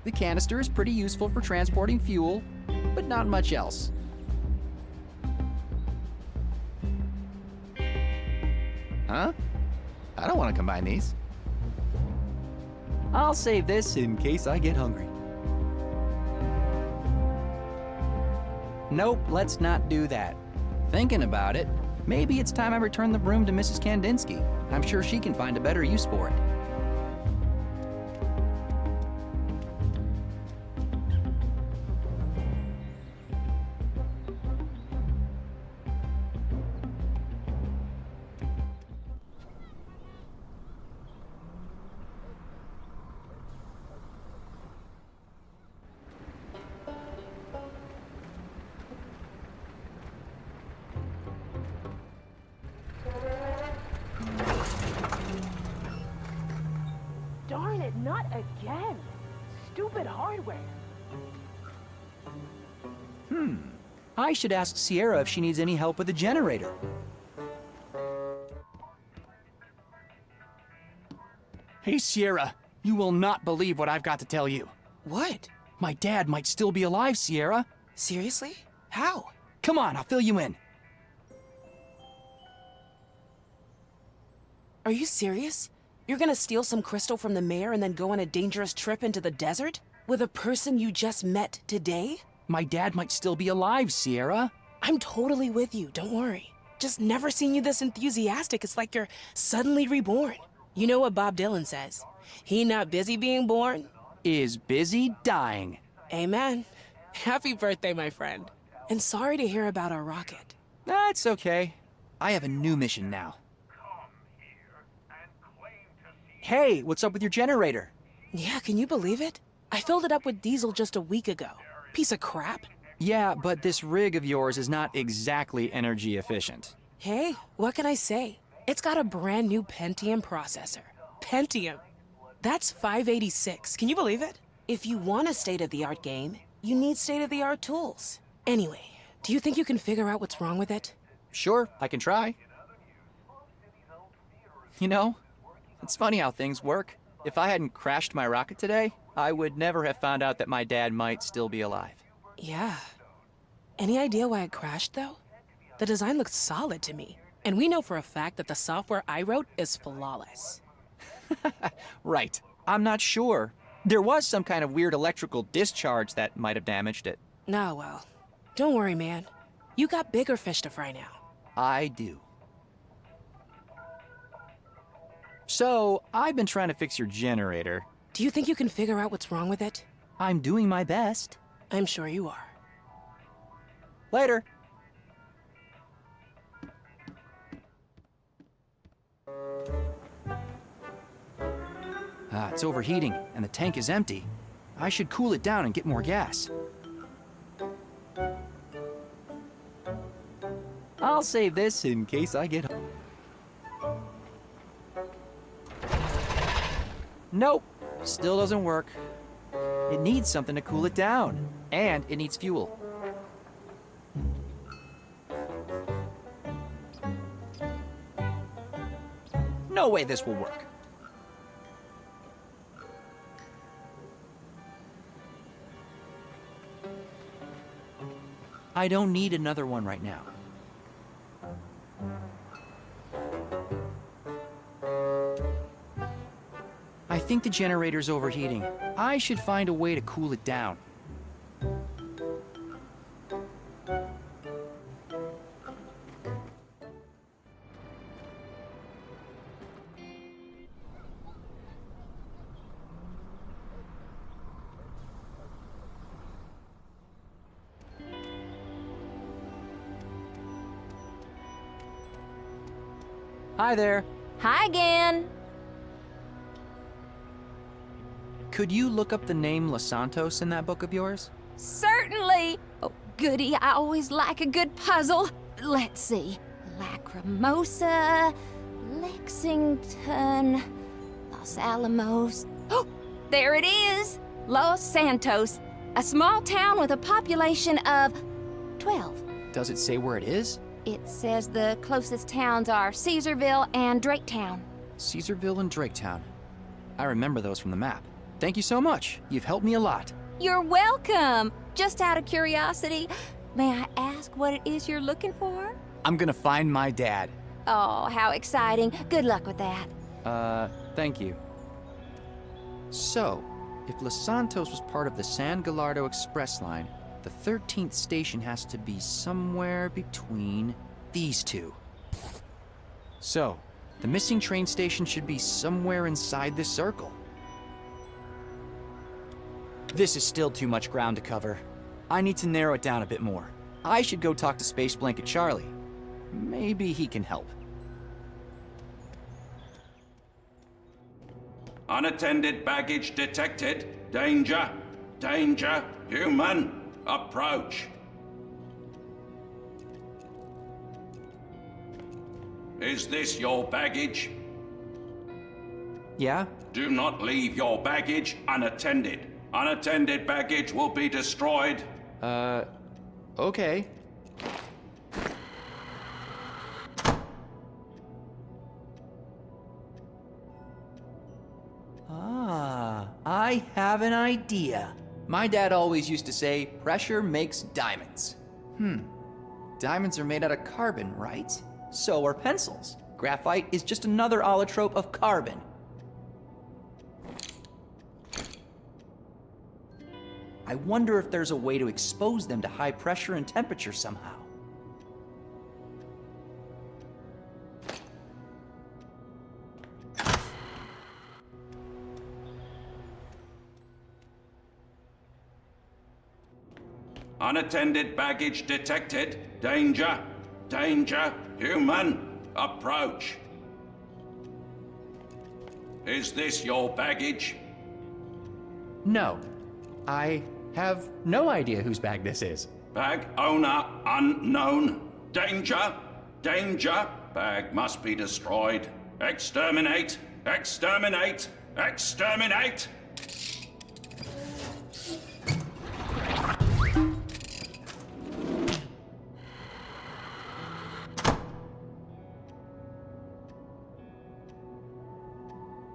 The canister is pretty useful for transporting fuel, but not much else. Huh? I don't want to combine these. I'll save this in case I get hungry. Nope, let's not do that. Thinking about it, maybe it's time I return the broom to Mrs. Kandinsky. I'm sure she can find a better use for it. Darn it, not again. Stupid hardware. I should ask Sierra if she needs any help with the generator. Hey, Sierra, you will not believe what I've got to tell you. What? My dad might still be alive, Sierra. Seriously? How? Come on, I'll fill you in. Are you serious? You're gonna steal some crystal from the mayor and then go on a dangerous trip into the desert? With a person you just met today? My dad might still be alive, Sierra. I'm totally with you, don't worry. Just never seen you this enthusiastic. It's like you're suddenly reborn. You know what Bob Dylan says? He not busy being born is busy dying. Amen. Happy birthday, my friend. And sorry to hear about our rocket. That's okay. I have a new mission now. Hey, what's up with your generator? Yeah, can you believe it? I filled it up with diesel just a week ago. Piece of crap. Yeah, but this rig of yours is not exactly energy efficient. Hey, what can I say? It's got a brand new Pentium processor. Pentium. That's 586. Can you believe it? If you want a state-of-the-art game, you need state-of-the-art tools. Anyway, do you think you can figure out what's wrong with it? Sure, I can try. You know, it's funny how things work. If I hadn't crashed my rocket today, I would never have found out that my dad might still be alive. Yeah. Any idea why it crashed, though? The design looks solid to me, and we know for a fact that the software I wrote is flawless. Right. I'm not sure. There was some kind of weird electrical discharge that might have damaged it. Nah, well, don't worry, man. You got bigger fish to fry now. I do. So, I've been trying to fix your generator. Do you think you can figure out what's wrong with it? I'm doing my best. I'm sure you are. Later. It's overheating, and the tank is empty. I should cool it down and get more gas. I'll save this in case I get home. Nope, still doesn't work. It needs something to cool it down, and it needs fuel. No way this will work. I don't need another one right now. I think the generator's overheating. I should find a way to cool it down. Hi there. Hi again. Could you look up the name Los Santos in that book of yours? Certainly. Oh, goody, I always like a good puzzle. Let's see. Lacrimosa, Lexington, Los Alamos. Oh, there it is. Los Santos, a small town with a population of 12. Does it say where it is? It says the closest towns are Caesarville and Draketown. Caesarville and Draketown. I remember those from the map. Thank you so much. You've helped me a lot. You're welcome. Just out of curiosity, may I ask what it is you're looking for? I'm gonna find my dad. Oh, how exciting. Good luck with that. Thank you. So, if Los Santos was part of the San Gallardo Express line, the 13th station has to be somewhere between these two. So, the missing train station should be somewhere inside this circle. This is still too much ground to cover. I need to narrow it down a bit more. I should go talk to Space Blanket Charlie. Maybe he can help. Unattended baggage detected. Danger. Danger. Human. Approach. Is this your baggage? Yeah? Do not leave your baggage unattended. Unattended baggage will be destroyed. Okay. I have an idea. My dad always used to say, pressure makes diamonds. Diamonds are made out of carbon, right? So are pencils. Graphite is just another allotrope of carbon. I wonder if there's a way to expose them to high pressure and temperature somehow. Unattended baggage detected. Danger. Danger. Human. Approach. Is this your baggage? No. I have no idea whose bag this is. Bag owner unknown. Danger. Danger. Bag must be destroyed. Exterminate. Exterminate. Exterminate.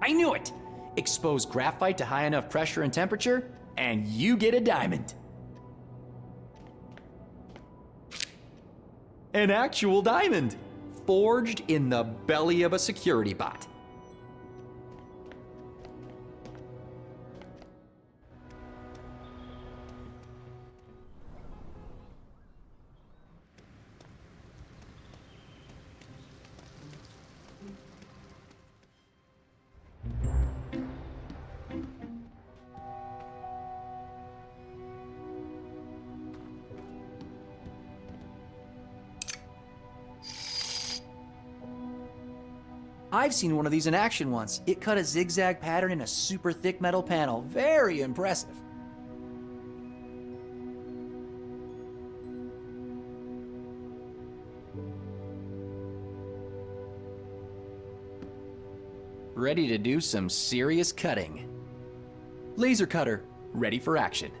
I knew it! Expose graphite to high enough pressure and temperature, and you get a diamond. An actual diamond, forged in the belly of a security bot. I've seen one of these in action once. It cut a zigzag pattern in a super thick metal panel. Very impressive. Ready to do some serious cutting. Laser cutter, ready for action.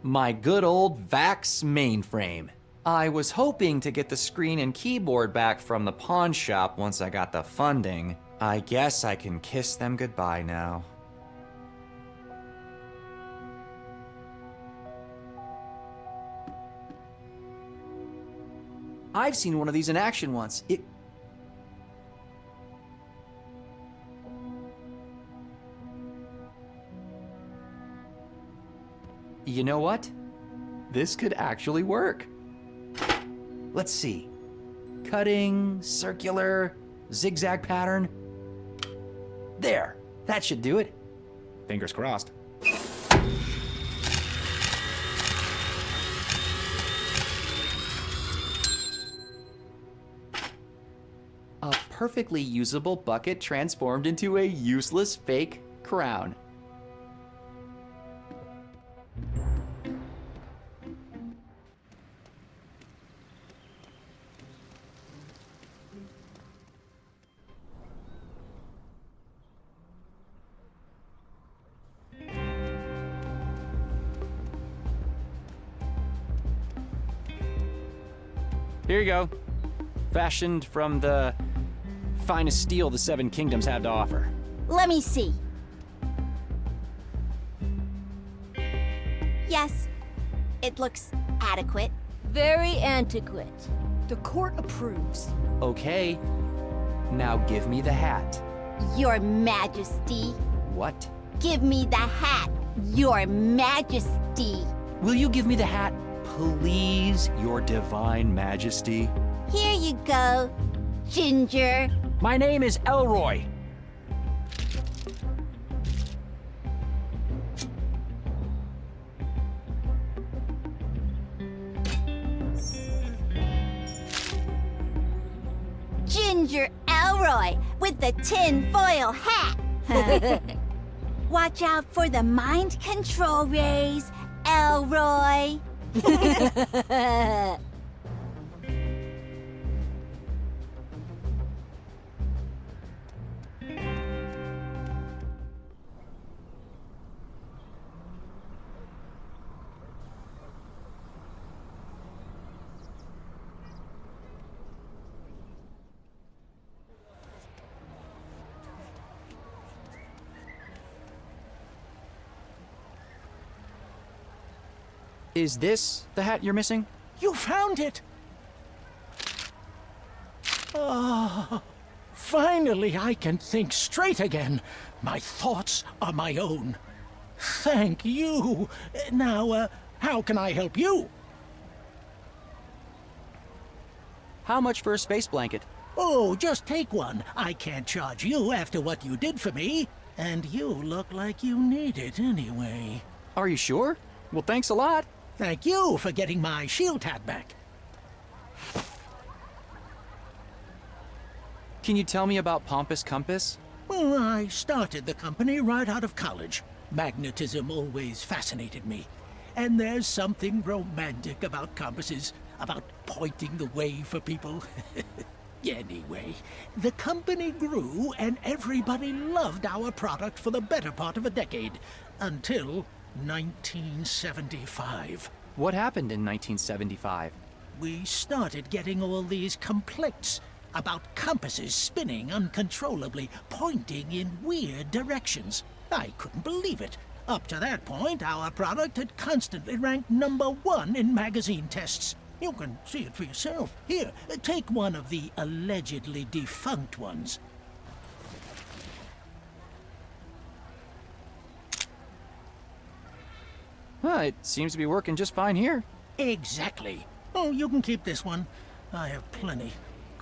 My good old VAX mainframe. I was hoping to get the screen and keyboard back from the pawn shop once I got the funding. I guess I can kiss them goodbye now. I've seen one of these in action once. You know what? This could actually work. Let's see. Cutting, circular, zigzag pattern. There, that should do it. Fingers crossed. A perfectly usable bucket transformed into a useless fake crown. Here you go. Fashioned from the finest steel the Seven Kingdoms have to offer. Let me see. Yes, it looks adequate. Very antiquate. The court approves. Okay. Now give me the hat. Your Majesty. What? Give me the hat, Your Majesty. Will you give me the hat, please, Your Divine Majesty? Here you go, Ginger. My name is Elroy. Ginger Elroy with the tin foil hat. Watch out for the mind control rays, Elroy. Is this the hat you're missing? You found it! Ah, finally I can think straight again. My thoughts are my own. Thank you. Now, how can I help you? How much for a space blanket? Oh, just take one. I can't charge you after what you did for me. And you look like you need it anyway. Are you sure? Well, thanks a lot. Thank you for getting my shield hat back. Can you tell me about Pompous Compass? Well, I started the company right out of college. Magnetism always fascinated me. And there's something romantic about compasses, about pointing the way for people. Anyway, the company grew and everybody loved our product for the better part of a decade, until 1975. What happened in 1975? We started getting all these complaints about compasses spinning uncontrollably, pointing in weird directions. I couldn't believe it. Up to that point, our product had constantly ranked #1 in magazine tests. You can see it for yourself. Here, take one of the allegedly defunct ones. It seems to be working just fine here. Exactly. Oh, you can keep this one. I have plenty.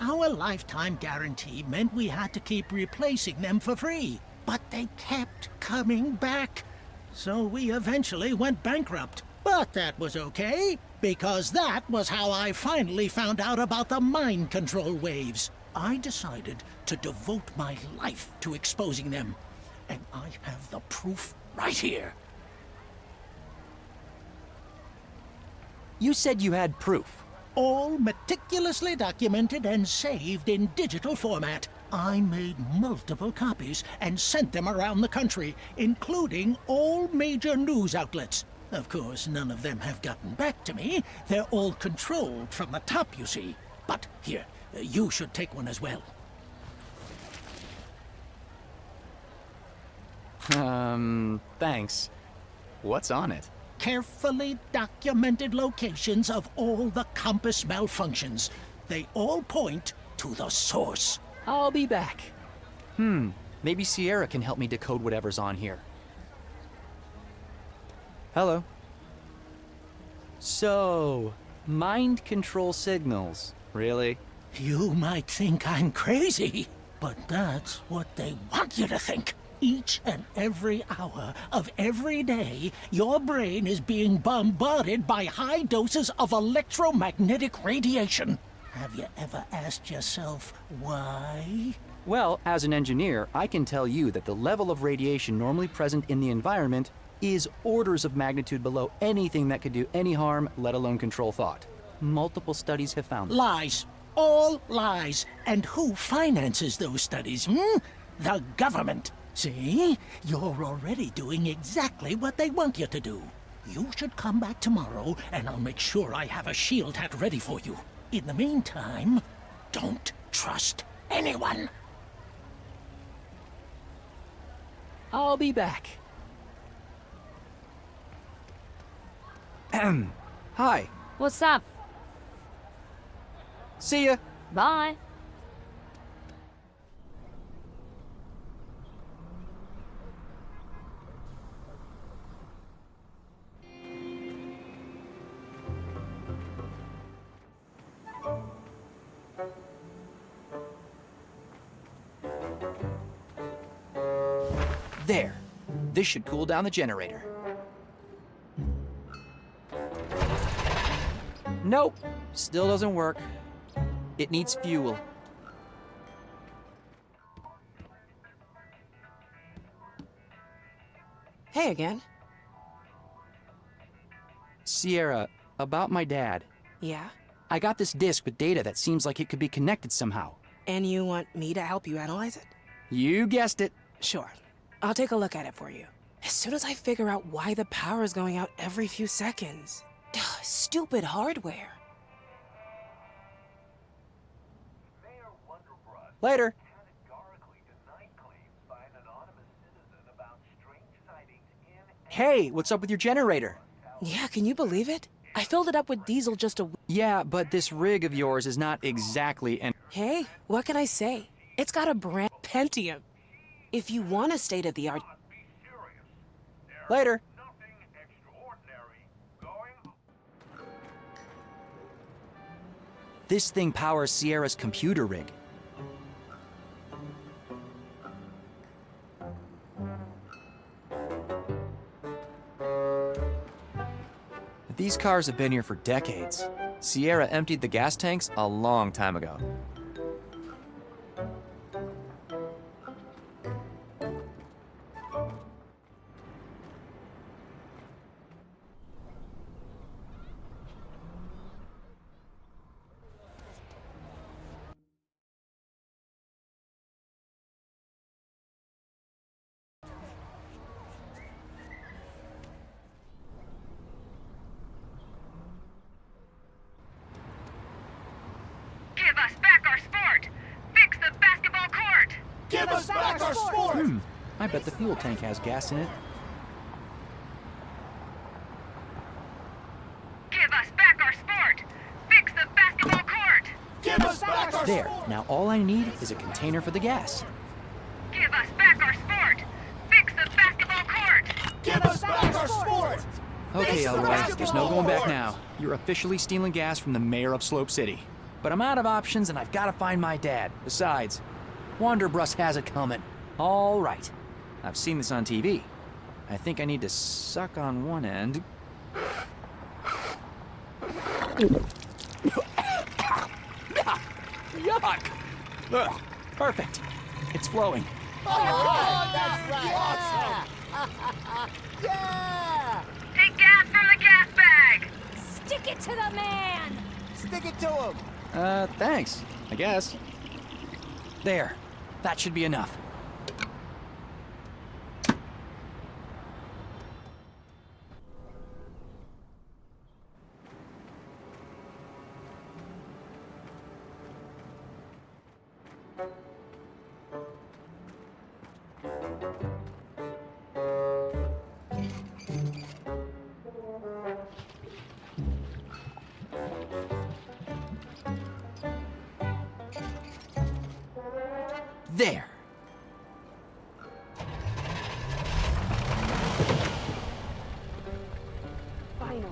Our lifetime guarantee meant we had to keep replacing them for free. But they kept coming back. So we eventually went bankrupt. But that was okay, because that was how I finally found out about the mind control waves. I decided to devote my life to exposing them. And I have the proof right here. You said you had proof. All meticulously documented and saved in digital format. I made multiple copies and sent them around the country, including all major news outlets. Of course, none of them have gotten back to me. They're all controlled from the top, you see. But here, you should take one as well. Thanks. What's on it? Carefully documented locations of all the compass malfunctions. They all point to the source. I'll be back. Maybe Sierra can help me decode whatever's on here. Hello. So, mind control signals. Really? You might think I'm crazy, but that's what they want you to think. Each and every hour of every day, your brain is being bombarded by high doses of electromagnetic radiation. Have you ever asked yourself why? Well, as an engineer, I can tell you that the level of radiation normally present in the environment is orders of magnitude below anything that could do any harm, let alone control thought. Multiple studies have found that. Lies. All lies. And who finances those studies, The government. See? You're already doing exactly what they want you to do. You should come back tomorrow, and I'll make sure I have a shield hat ready for you. In the meantime, don't trust anyone. I'll be back. Hi. What's up? See ya. Bye. There. This should cool down the generator. Nope. Still doesn't work. It needs fuel. Hey again. Sierra, about my dad. Yeah? I got this disk with data that seems like it could be connected somehow. And you want me to help you analyze it? You guessed it. Sure. I'll take a look at it for you. As soon as I figure out why the power is going out every few seconds. Stupid hardware. Later. Hey, what's up with your generator? Yeah, can you believe it? I filled it up with diesel just a... Yeah, but this rig of yours is not exactly an... Hey, what can I say? It's got a brand Pentium. If you want a state-of-the-art... Later. This thing powers Sierra's computer rig. These cars have been here for decades. Sierra emptied the gas tanks a long time ago. Give us back I bet the fuel tank has gas in it. Give us back our sport! Fix the basketball court! Give us back our There, now all I need is a container for the gas. Give us back our sport! Fix the basketball court! Give us back our sport! Okay, Elroy, there's no going back now. You're officially stealing gas from the mayor of Slope City. But I'm out of options and I've got to find my dad. Besides, Wanderbrust has it coming. All right. I've seen this on TV. I think I need to suck on one end. Yuck! Ugh, perfect. It's flowing. Oh, that's right! Yeah! Take gas from the gas bag! Stick it to the man! Stick it to him! Thanks, I guess. There. That should be enough. There. Final.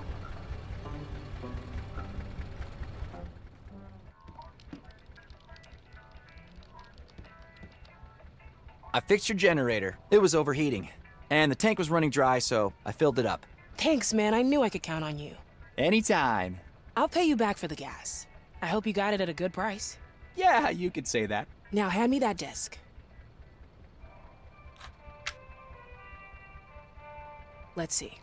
I fixed your generator. It was overheating. And the tank was running dry, so I filled it up. Thanks, man. I knew I could count on you. Anytime. I'll pay you back for the gas. I hope you got it at a good price. Yeah, you could say that. Now hand me that disc. Let's see.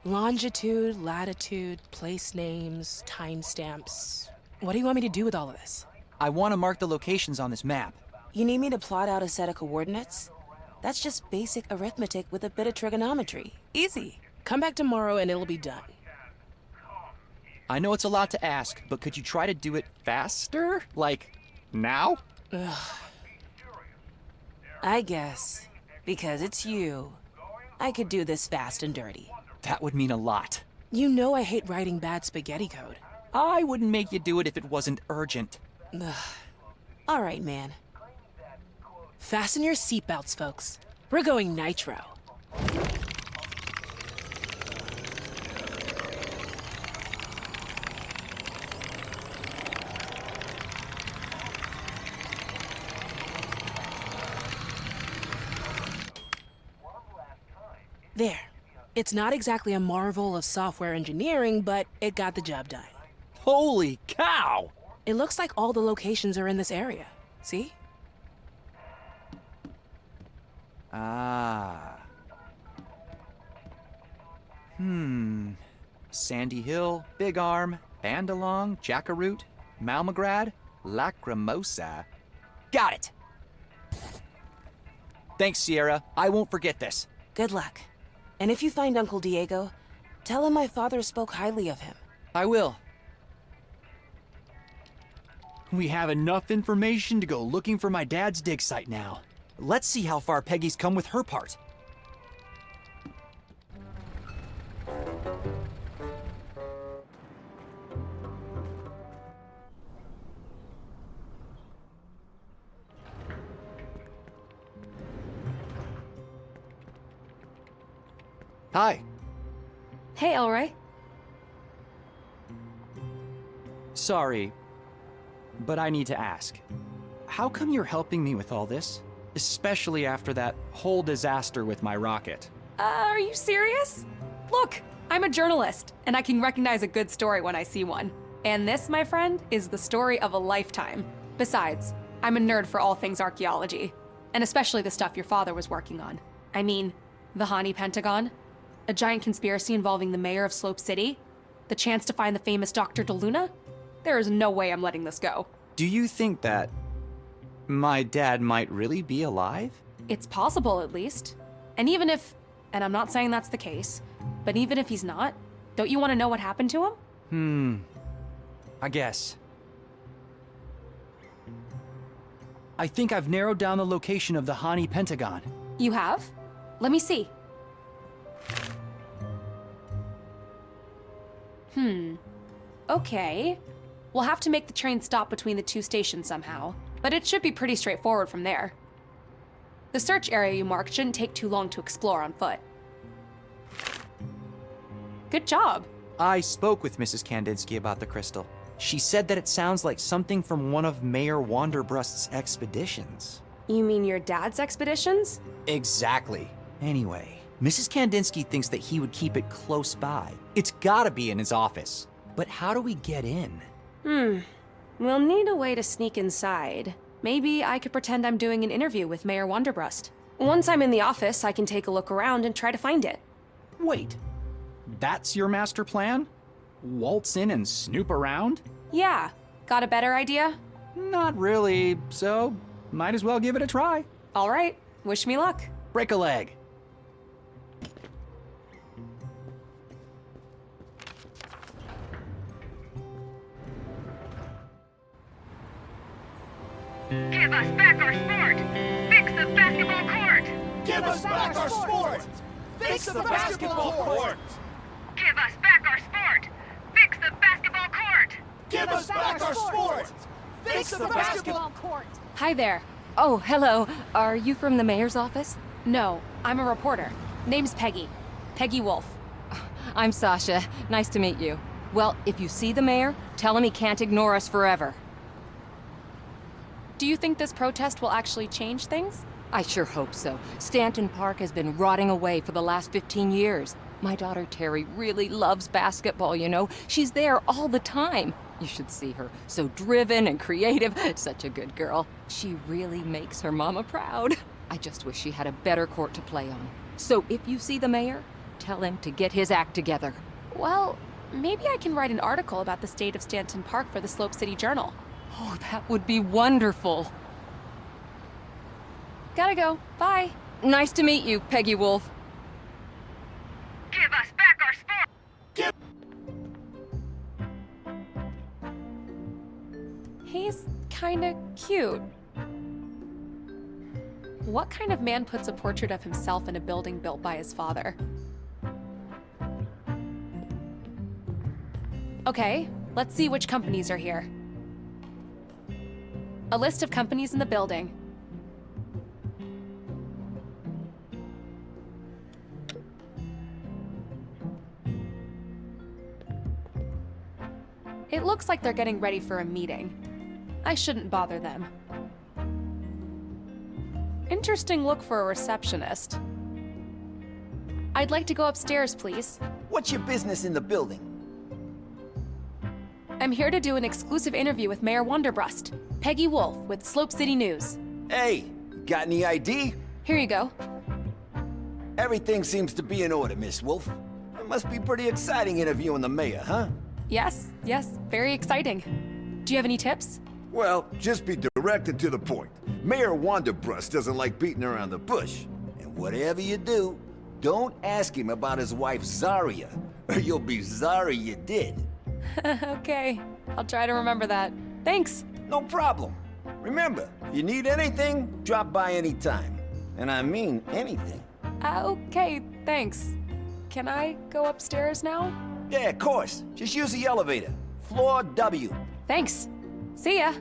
Longitude, latitude, place names, timestamps. What do you want me to do with all of this? I want to mark the locations on this map. You need me to plot out a set of coordinates? That's just basic arithmetic with a bit of trigonometry. Easy. Come back tomorrow and it'll be done. I know it's a lot to ask, but could you try to do it faster? Like, now? Ugh. I guess. Because it's you. I could do this fast and dirty. That would mean a lot. You know I hate writing bad spaghetti code. I wouldn't make you do it if it wasn't urgent. Ugh. All right, man. Fasten your seatbelts, folks. We're going nitro. There. It's not exactly a marvel of software engineering, but it got the job done. Holy cow! It looks like all the locations are in this area. See? Ah. Sandy Hill, Big Arm, Bandalong, Jackaroot, Malmagrad, Lacrimosa. Got it! Thanks, Sierra. I won't forget this. Good luck. And if you find Uncle Diego, tell him my father spoke highly of him. I will. We have enough information to go looking for my dad's dig site now. Let's see how far Peggie's come with her part. Hi. Hey, Elroy. Sorry, but I need to ask. How come you're helping me with all this? Especially after that whole disaster with my rocket. Are you serious? Look, I'm a journalist, and I can recognize a good story when I see one. And this, my friend, is the story of a lifetime. Besides, I'm a nerd for all things archaeology, and especially the stuff your father was working on. I mean, the Hani Pentagon, a giant conspiracy involving the mayor of Slope City, the chance to find the famous Dr. DeLuna. There is no way I'm letting this go. Do you think that my dad might really be alive? It's possible, at least. And even if, and I'm not saying that's the case, but even if he's not, don't you want to know what happened to him? I guess. I think I've narrowed down the location of the Hani Pentagon. You have? Let me see. Okay. We'll have to make the train stop between the two stations somehow, but it should be pretty straightforward from there. The search area you marked shouldn't take too long to explore on foot. Good job. I spoke with Mrs. Kandinsky about the crystal. She said that it sounds like something from one of Mayor Wanderbrust's expeditions. You mean your dad's expeditions? Exactly. Anyway, Mrs. Kandinsky thinks that he would keep it close by. It's gotta be in his office. But how do we get in? We'll need a way to sneak inside. Maybe I could pretend I'm doing an interview with Mayor Wanderbrust. Once I'm in the office, I can take a look around and try to find it. Wait, that's your master plan? Waltz in and snoop around? Yeah. Got a better idea? Not really, so might as well give it a try. All right. Wish me luck. Break a leg. Give us back our sport! Fix the basketball court! Give us back our sport! Fix the basketball court! Give us back our sport! Fix the basketball court! Give us back our sport! Fix the basketball court! Hi there. Oh, hello. Are you from the mayor's office? No, I'm a reporter. Name's Peggy. Peggy Wolf. I'm Sasha. Nice to meet you. Well, if you see the mayor, tell him he can't ignore us forever. Do you think this protest will actually change things? I sure hope so. Stanton Park has been rotting away for the last 15 years. My daughter Terry really loves basketball, you know. She's there all the time. You should see her. So driven and creative. Such a good girl. She really makes her mama proud. I just wish she had a better court to play on. So if you see the mayor, tell him to get his act together. Well, maybe I can write an article about the state of Stanton Park for the Slope City Journal. Oh, that would be wonderful. Gotta go. Bye. Nice to meet you, Peggy Wolf. Give us back our sport! He's kinda cute. What kind of man puts a portrait of himself in a building built by his father? Okay, let's see which companies are here. A list of companies in the building. It looks like they're getting ready for a meeting. I shouldn't bother them. Interesting look for a receptionist. I'd like to go upstairs, please. What's your business in the building? I'm here to do an exclusive interview with Mayor Wanderbrust. Peggy Wolf with Slope City News. Hey, got any ID? Here you go. Everything seems to be in order, Miss Wolf. It must be pretty exciting interviewing the mayor, huh? Yes, very exciting. Do you have any tips? Well, just be direct and to the point. Mayor Wanderbrust doesn't like beating around the bush. And whatever you do, don't ask him about his wife Zarya, or you'll be sorry you did. Okay, I'll try to remember that. Thanks. No problem. Remember, if you need anything, drop by anytime. And I mean anything. Okay, thanks. Can I go upstairs now? Yeah, of course. Just use the elevator. Floor W. Thanks. See ya.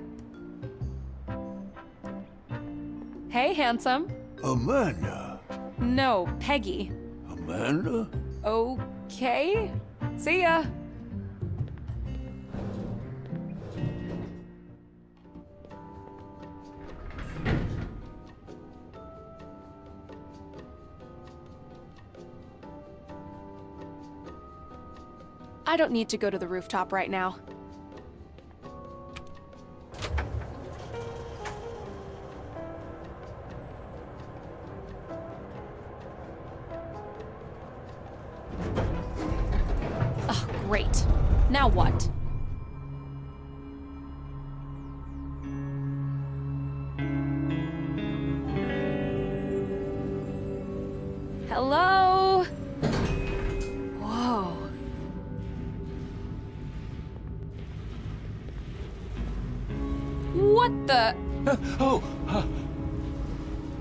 Hey, handsome. Amanda. No, Peggy. Amanda? Okay. See ya. I don't need to go to the rooftop right now. Oh, great. Now what? Hello? Whoa. What the?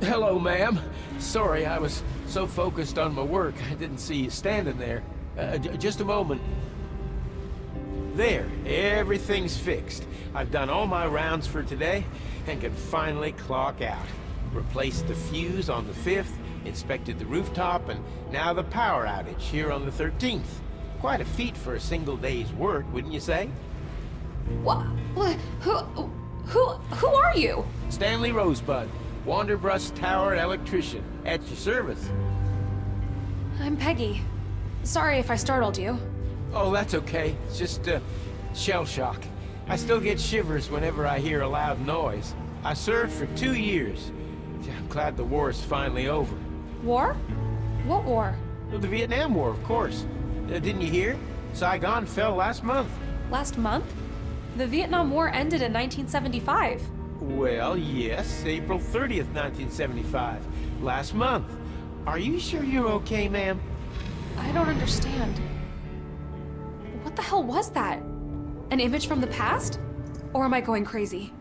Hello, ma'am. Sorry, I was so focused on my work, I didn't see you standing there. Just a moment. There, everything's fixed. I've done all my rounds for today and can finally clock out. Replaced the fuse on the 5th, inspected the rooftop, and now the power outage here on the 13th. Quite a feat for a single day's work, wouldn't you say? What? Who are you? Stanley Rosebud, Wanderbrust Tower electrician, at your service. I'm Peggy. Sorry if I startled you. Oh, that's okay. It's just, shell shock. I still get shivers whenever I hear a loud noise. I served for 2 years. I'm glad the war is finally over. War? What war? Well, the Vietnam War, of course. Didn't you hear? Saigon fell last month. Last month? The Vietnam War ended in 1975. Well, yes, April 30th, 1975. Last month. Are you sure you're okay, ma'am? I don't understand. What the hell was that? An image from the past? Or am I going crazy?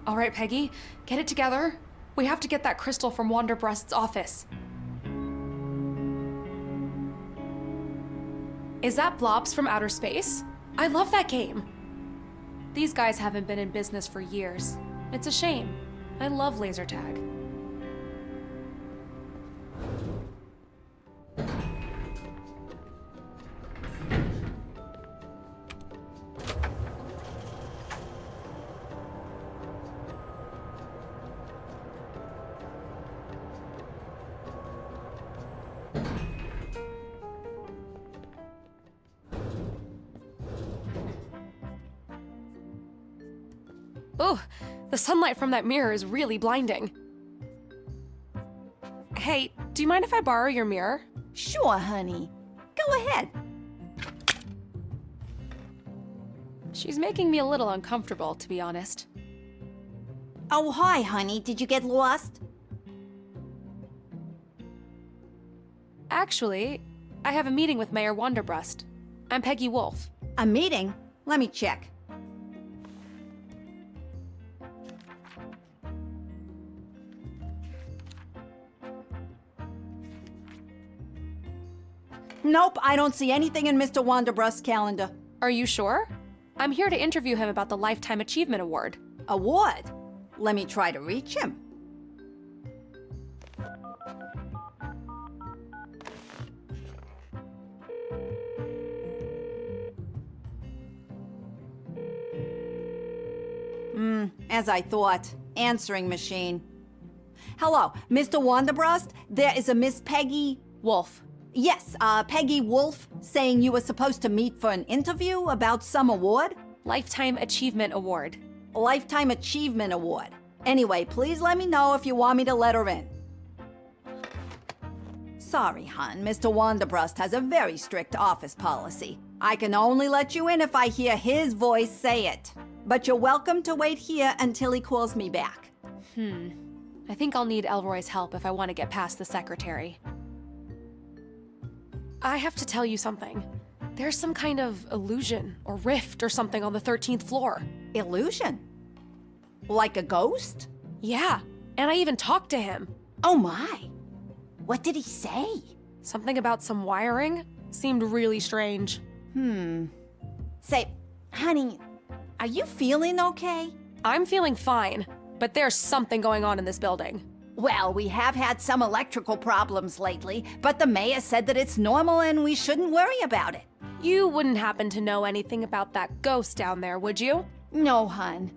All right, Peggy, get it together. We have to get that crystal from Wanderbrust's office. Is that Blobs from Outer Space? I love that game. These guys haven't been in business for years. It's a shame. I love laser tag. Oh, the sunlight from that mirror is really blinding. Hey, do you mind if I borrow your mirror? Sure, honey. Go ahead. She's making me a little uncomfortable, to be honest. Oh, hi, honey. Did you get lost? Actually, I have a meeting with Mayor Wanderbrust. I'm Peggy Wolf. A meeting? Let me check. Nope, I don't see anything in Mr. Wanderbrust's calendar. Are you sure? I'm here to interview him about the Lifetime Achievement Award. Award? Let me try to reach him. As I thought. Answering machine. Hello, Mr. Wanderbrust? There is a Miss Peggy... Wolf. Yes, Peggy Wolf, saying you were supposed to meet for an interview about some award? Lifetime Achievement Award. Lifetime Achievement Award. Anyway, please let me know if you want me to let her in. Sorry, hon. Mr. Wanderbrust has a very strict office policy. I can only let you in if I hear his voice say it. But you're welcome to wait here until he calls me back. I think I'll need Elroy's help if I want to get past the secretary. I have to tell you something. There's some kind of illusion or rift or something on the 13th floor. Illusion? Like a ghost? Yeah, and I even talked to him. Oh my! What did he say? Something about some wiring. Seemed really strange. Say, honey, are you feeling okay? I'm feeling fine, but there's something going on in this building. Well, we have had some electrical problems lately, but the mayor said that it's normal and we shouldn't worry about it. You wouldn't happen to know anything about that ghost down there, would you? No, hon.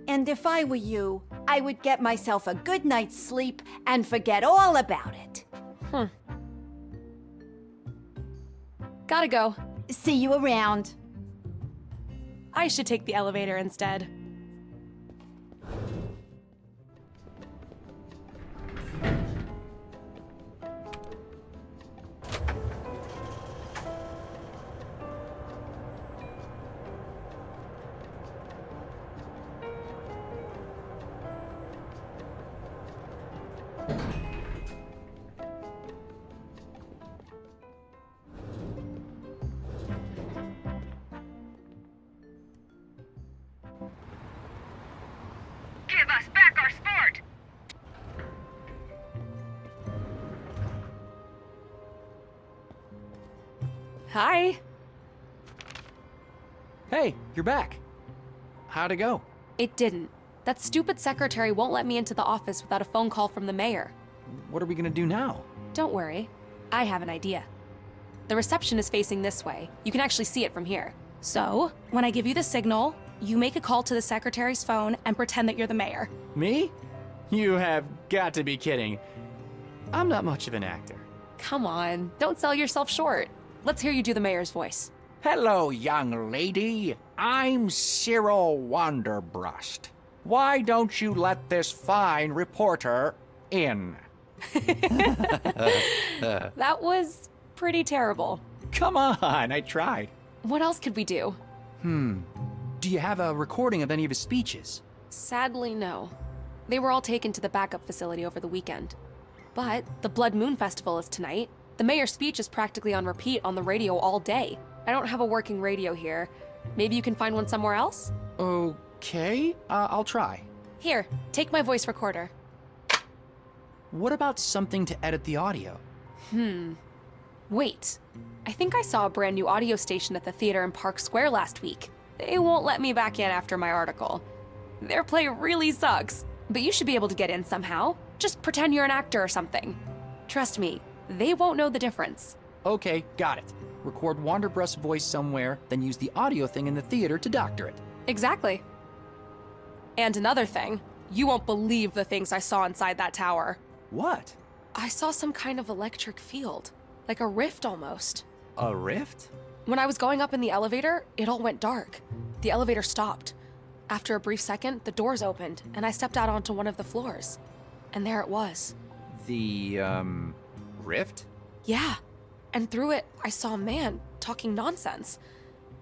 And if I were you, I would get myself a good night's sleep and forget all about it. Gotta go. See you around. I should take the elevator instead. Give us back our sport! Hi. Hey, you're back. How'd it go? It didn't. That stupid secretary won't let me into the office without a phone call from the mayor. What are we gonna do now? Don't worry. I have an idea. The reception is facing this way. You can actually see it from here. So, when I give you the signal, you make a call to the secretary's phone and pretend that you're the mayor. Me? You have got to be kidding. I'm not much of an actor. Come on, don't sell yourself short. Let's hear you do the mayor's voice. Hello, young lady. I'm Cyril Wanderbrust. Why don't you let this fine reporter in? That was pretty terrible. Come on, I tried. What else could we do? Do you have a recording of any of his speeches? Sadly, no. They were all taken to the backup facility over the weekend. But the Blood Moon Festival is tonight. The mayor's speech is practically on repeat on the radio all day. I don't have a working radio here. Maybe you can find one somewhere else? Okay, I'll try. Here, take my voice recorder. What about something to edit the audio? Wait. I think I saw a brand new audio station at the theater in Park Square last week. They won't let me back in after my article. Their play really sucks, but you should be able to get in somehow. Just pretend you're an actor or something. Trust me, they won't know the difference. Okay, got it. Record Wanderbrust's voice somewhere, then use the audio thing in the theater to doctor it. Exactly. And another thing, you won't believe the things I saw inside that tower. What? I saw some kind of electric field, like a rift almost. A rift? When I was going up in the elevator, it all went dark. The elevator stopped. After a brief second, the doors opened, and I stepped out onto one of the floors. And there it was. The, rift? Yeah. And through it, I saw a man talking nonsense.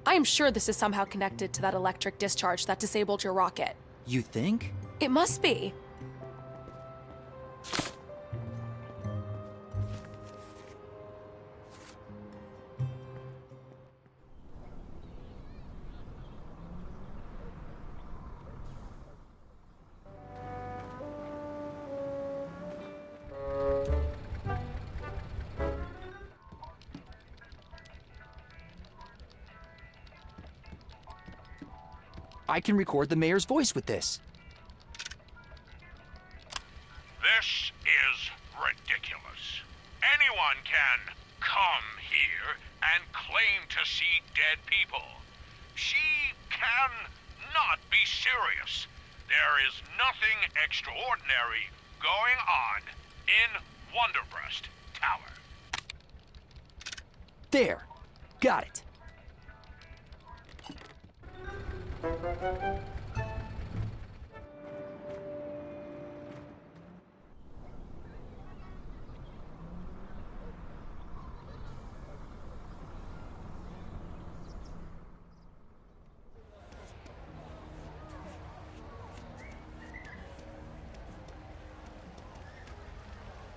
I am sure this is somehow connected to that electric discharge that disabled your rocket. You think? It must be. I can record the mayor's voice with this. This is ridiculous. Anyone can come here and claim to see dead people. She can not be serious. There is nothing extraordinary going on in Wanderbrust Tower. There. Got it.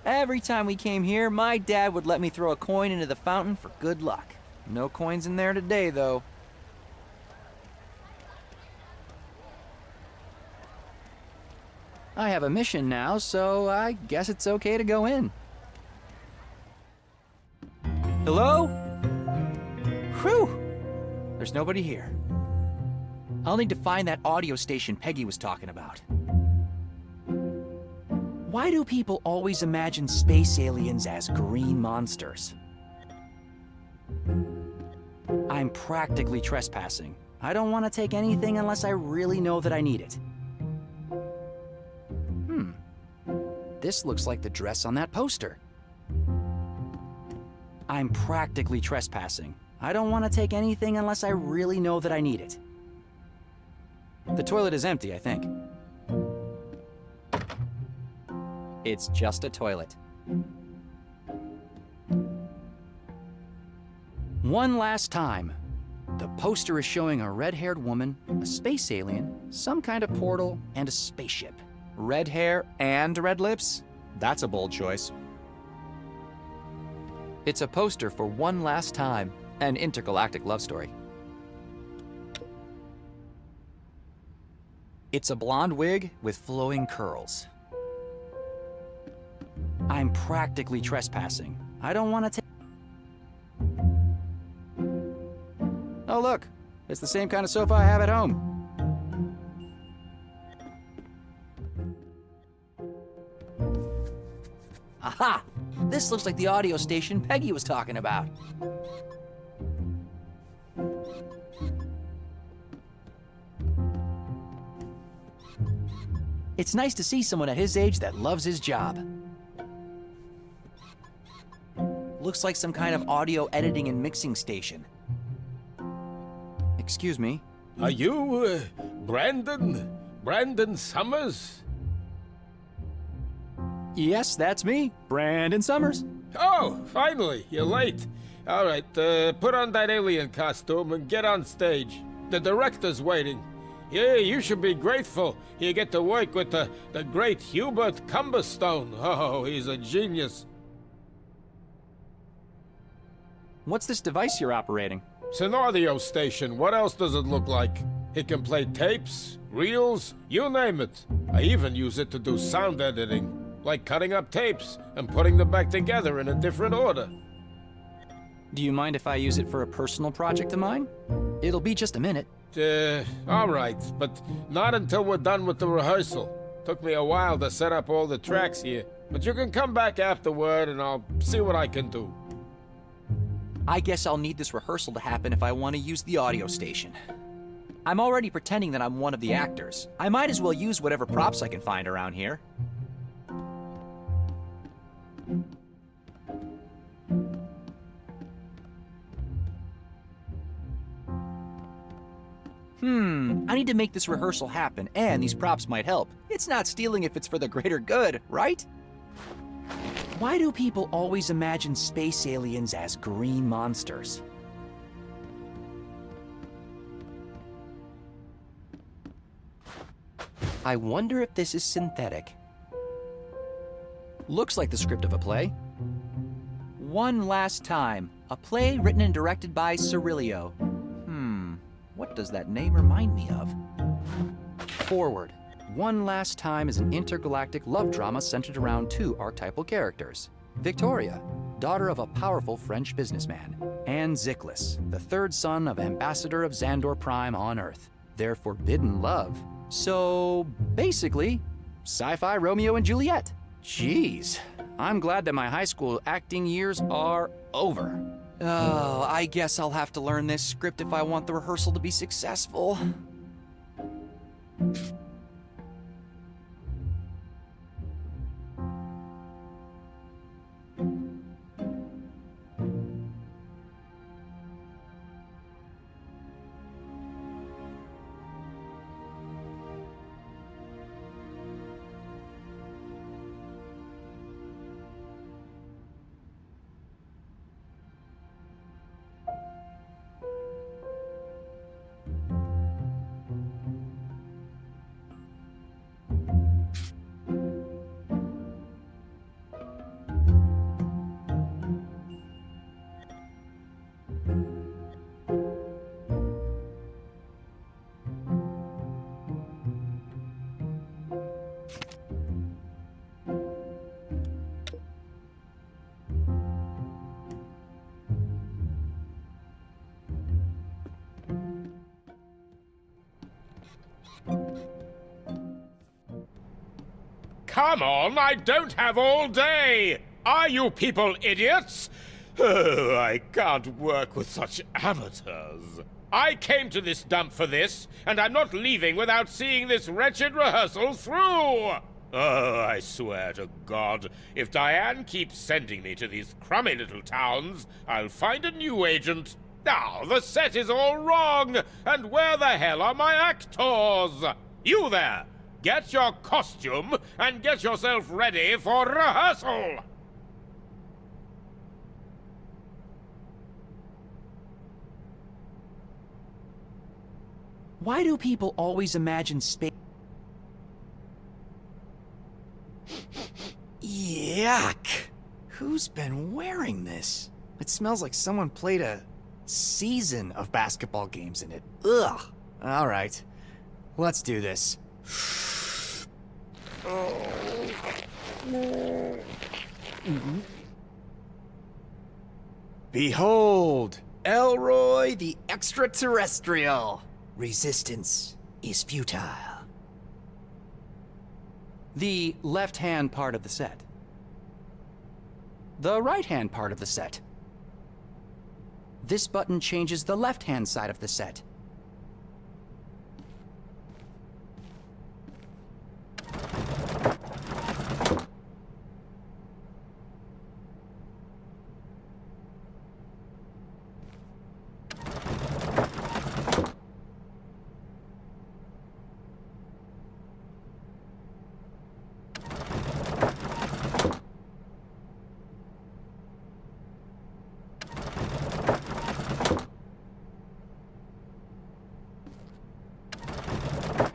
Every time we came here, my dad would let me throw a coin into the fountain for good luck. No coins in there today, though. I have a mission now, so I guess it's okay to go in. Hello? Whew! There's nobody here. I'll need to find that audio station Peggy was talking about. Why do people always imagine space aliens as green monsters? I'm practically trespassing. I don't want to take anything unless I really know that I need it. This looks like the dress on that poster. I'm practically trespassing. I don't want to take anything unless I really know that I need it. The toilet is empty, I think. It's just a toilet. One last time. The poster is showing a red-haired woman, a space alien, some kind of portal, and a spaceship. Red hair and red lips? That's a bold choice. It's a poster for One Last Time, an intergalactic love story. It's a blonde wig with flowing curls. I'm practically trespassing. I don't want to take... It's the same kind of sofa I have at home. Aha! This looks like the audio station Peggy was talking about. It's nice to see someone at his age that loves his job. Looks like some kind of audio editing and mixing station. Excuse me? Are you, Brandon? Brandon Summers? Yes, that's me, Brandon Summers. Oh, finally, you're late. All right, put on that alien costume and get on stage. The director's waiting. Yeah, you should be grateful you get to work with the great Hubert Cumberstone. Oh, he's a genius. What's this device you're operating? It's an audio station. What else does it look like? It can play tapes, reels, you name it. I even use it to do sound editing. Like cutting up tapes and putting them back together in a different order. Do you mind if I use it for a personal project of mine? It'll be just a minute. All right, but not until we're done with the rehearsal. Took me a while to set up all the tracks here, but you can come back afterward and I'll see what I can do. I guess I'll need this rehearsal to happen if I want to use the audio station. I'm already pretending that I'm one of the actors. I might as well use whatever props I can find around here. I need to make this rehearsal happen, and these props might help. It's not stealing if it's for the greater good, right? Why do people always imagine space aliens as green monsters? I wonder if this is synthetic. Looks like the script of a play. One Last Time, a play written and directed by Cirilio. What does that name remind me of? Forward. One Last Time is an intergalactic love drama centered around two archetypal characters. Victoria, daughter of a powerful French businessman, and Ziklas, the third son of Ambassador of Xandor Prime on Earth. Their forbidden love. So, basically, sci-fi Romeo and Juliet. Jeez, I'm glad that my high school acting years are over. Oh, I guess I'll have to learn this script if I want the rehearsal to be successful. Come on, I don't have all day! Are you people idiots? Oh, I can't work with such amateurs. I came to this dump for this, and I'm not leaving without seeing this wretched rehearsal through! Oh, I swear to God, if Diane keeps sending me to these crummy little towns, I'll find a new agent. Now, the set is all wrong, and where the hell are my actors? You there! Get your costume and get yourself ready for rehearsal! Why do people always imagine space? Yuck! Who's been wearing this? It smells like someone played a season of basketball games in it. Ugh! Alright, let's do this. Behold, Elroy the extraterrestrial. Resistance is futile. The left-hand part of the set. The right-hand part of the set. This button changes the left-hand side of the set.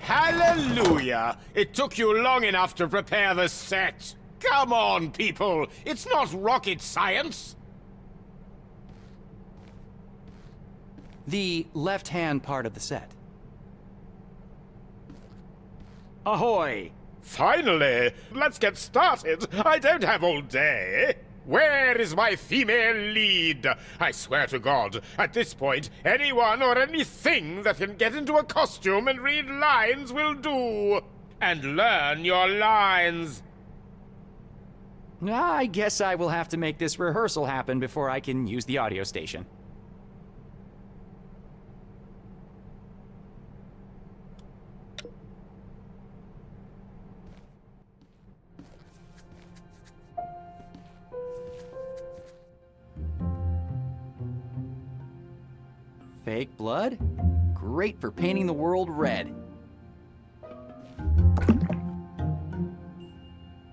Hallelujah! It took you long enough to prepare the set. Come on, people! It's not rocket science! The left-hand part of the set. Ahoy! Finally! Let's get started! I don't have all day! Where is my female lead? I swear to God, at this point, anyone or anything that can get into a costume and read lines will do! And learn your lines! I guess I will have to make this rehearsal happen before I can use the audio station. Fake blood? Great for painting the world red.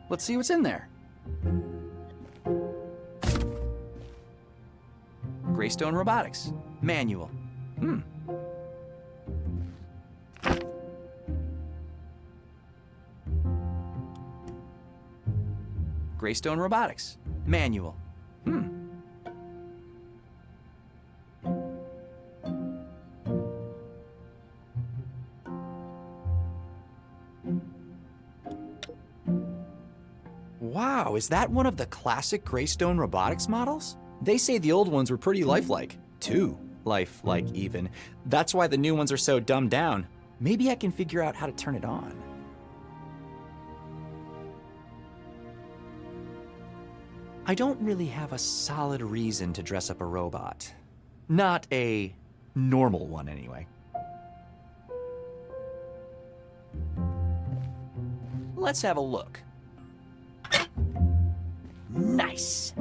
Let's see what's in there. Greystone Robotics. Manual. Greystone Robotics. Manual. Wow, is that one of the classic Greystone Robotics models? They say the old ones were pretty lifelike. Too lifelike, even. That's why the new ones are so dumbed down. Maybe I can figure out how to turn it on. I don't really have a solid reason to dress up a robot. Not a normal one, anyway. Let's have a look. Nice!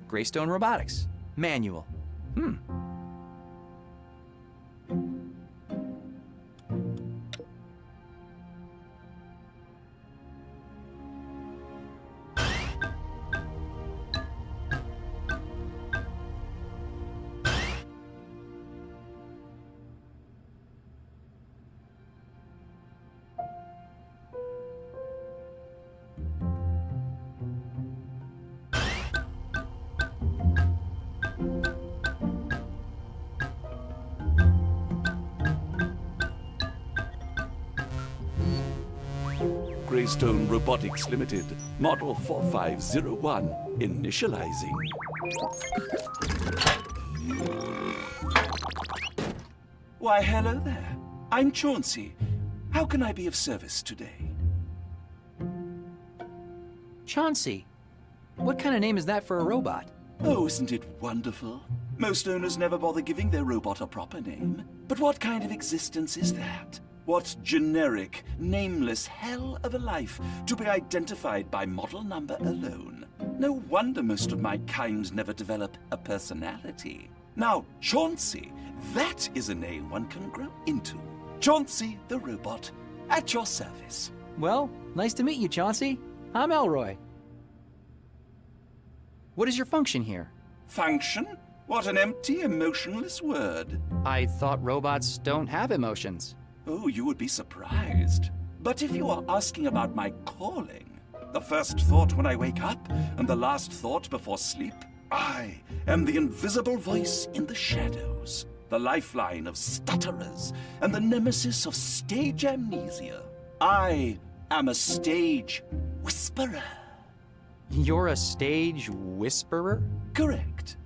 Greystone Robotics. Manual. Greystone Robotics Limited, Model 4501, initializing. Why, hello there. I'm Chauncey. How can I be of service today? Chauncey? What kind of name is that for a robot? Oh, isn't it wonderful? Most owners never bother giving their robot a proper name. But what kind of existence is that? What generic, nameless hell of a life to be identified by model number alone? No wonder most of my kind never develop a personality. Now, Chauncey, that is a name one can grow into. Chauncey the robot, at your service. Well, nice to meet you, Chauncey. I'm Elroy. What is your function here? Function? What an empty, emotionless word. I thought robots don't have emotions. Oh, you would be surprised. But if you are asking about my calling, the first thought when I wake up and the last thought before sleep, I am the invisible voice in the shadows, the lifeline of stutterers, and the nemesis of stage amnesia. I am a stage whisperer. You're a stage whisperer? Correct.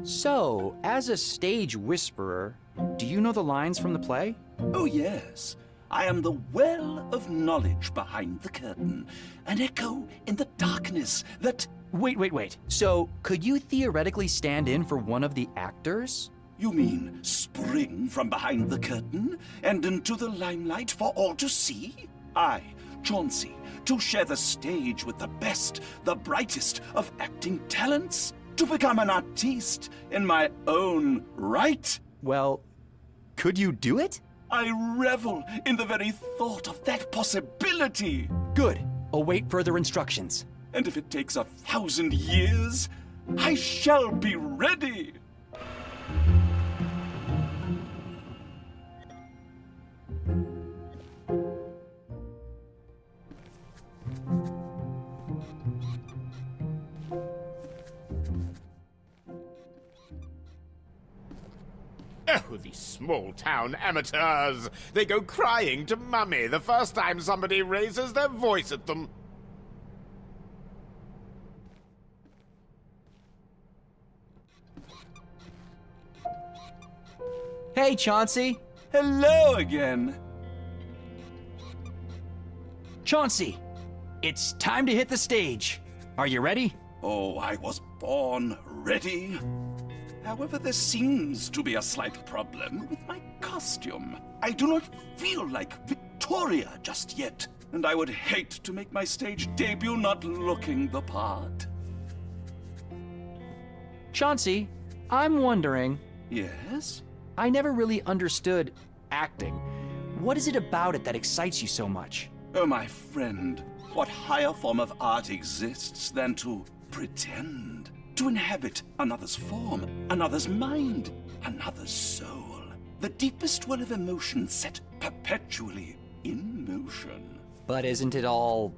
So, as a stage whisperer, do you know the lines from the play? Oh, yes. I am the well of knowledge behind the curtain, an echo in the darkness that... Wait. So, could you theoretically stand in for one of the actors? You mean spring from behind the curtain and into the limelight for all to see? I, Chauncey, to share the stage with the best, the brightest of acting talents? To become an artiste in my own right? Well, could you do it? I revel in the very thought of that possibility. Good. Await further instructions. And if it takes 1,000 years, I shall be ready. Oh, these small-town amateurs! They go crying to Mummy the first time somebody raises their voice at them. Hey, Chauncey! Hello again! Chauncey, it's time to hit the stage. Are you ready? Oh, I was born ready. However, there seems to be a slight problem with my costume. I do not feel like Victoria just yet, and I would hate to make my stage debut not looking the part. Chauncey, I'm wondering... Yes? I never really understood acting. What is it about it that excites you so much? Oh, my friend, what higher form of art exists than to pretend? To inhabit another's form, another's mind, another's soul. The deepest well of emotion set perpetually in motion. But isn't it all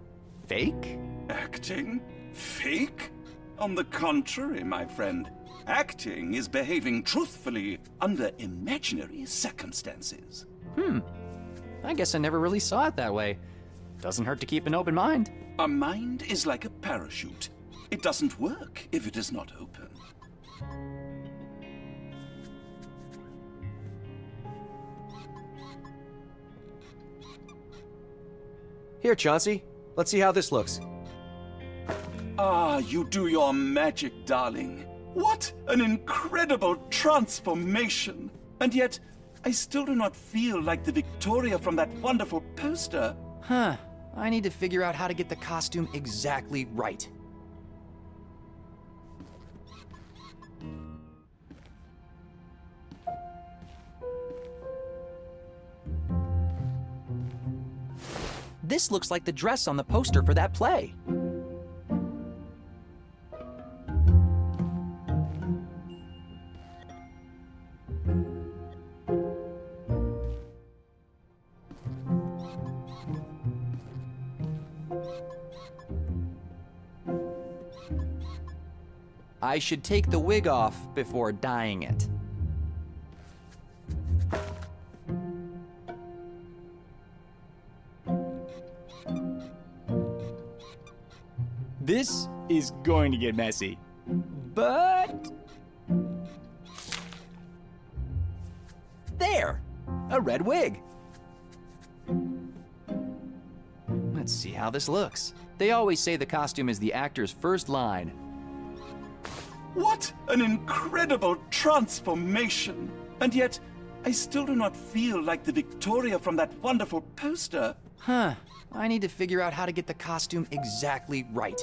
fake? Acting? Fake? On the contrary, my friend. Acting is behaving truthfully under imaginary circumstances. I guess I never really saw it that way. Doesn't hurt to keep an open mind. A mind is like a parachute. It doesn't work if it is not open. Here, Chauncey. Let's see how this looks. Ah, you do your magic, darling. What an incredible transformation! And yet, I still do not feel like the Victoria from that wonderful poster. Huh. I need to figure out how to get the costume exactly right. This looks like the dress on the poster for that play. I should take the wig off before dyeing it. This is going to get messy. But... there! A red wig. Let's see how this looks. They always say the costume is the actor's first line. What an incredible transformation! And yet, I still do not feel like the Victoria from that wonderful poster. Huh. I need to figure out how to get the costume exactly right.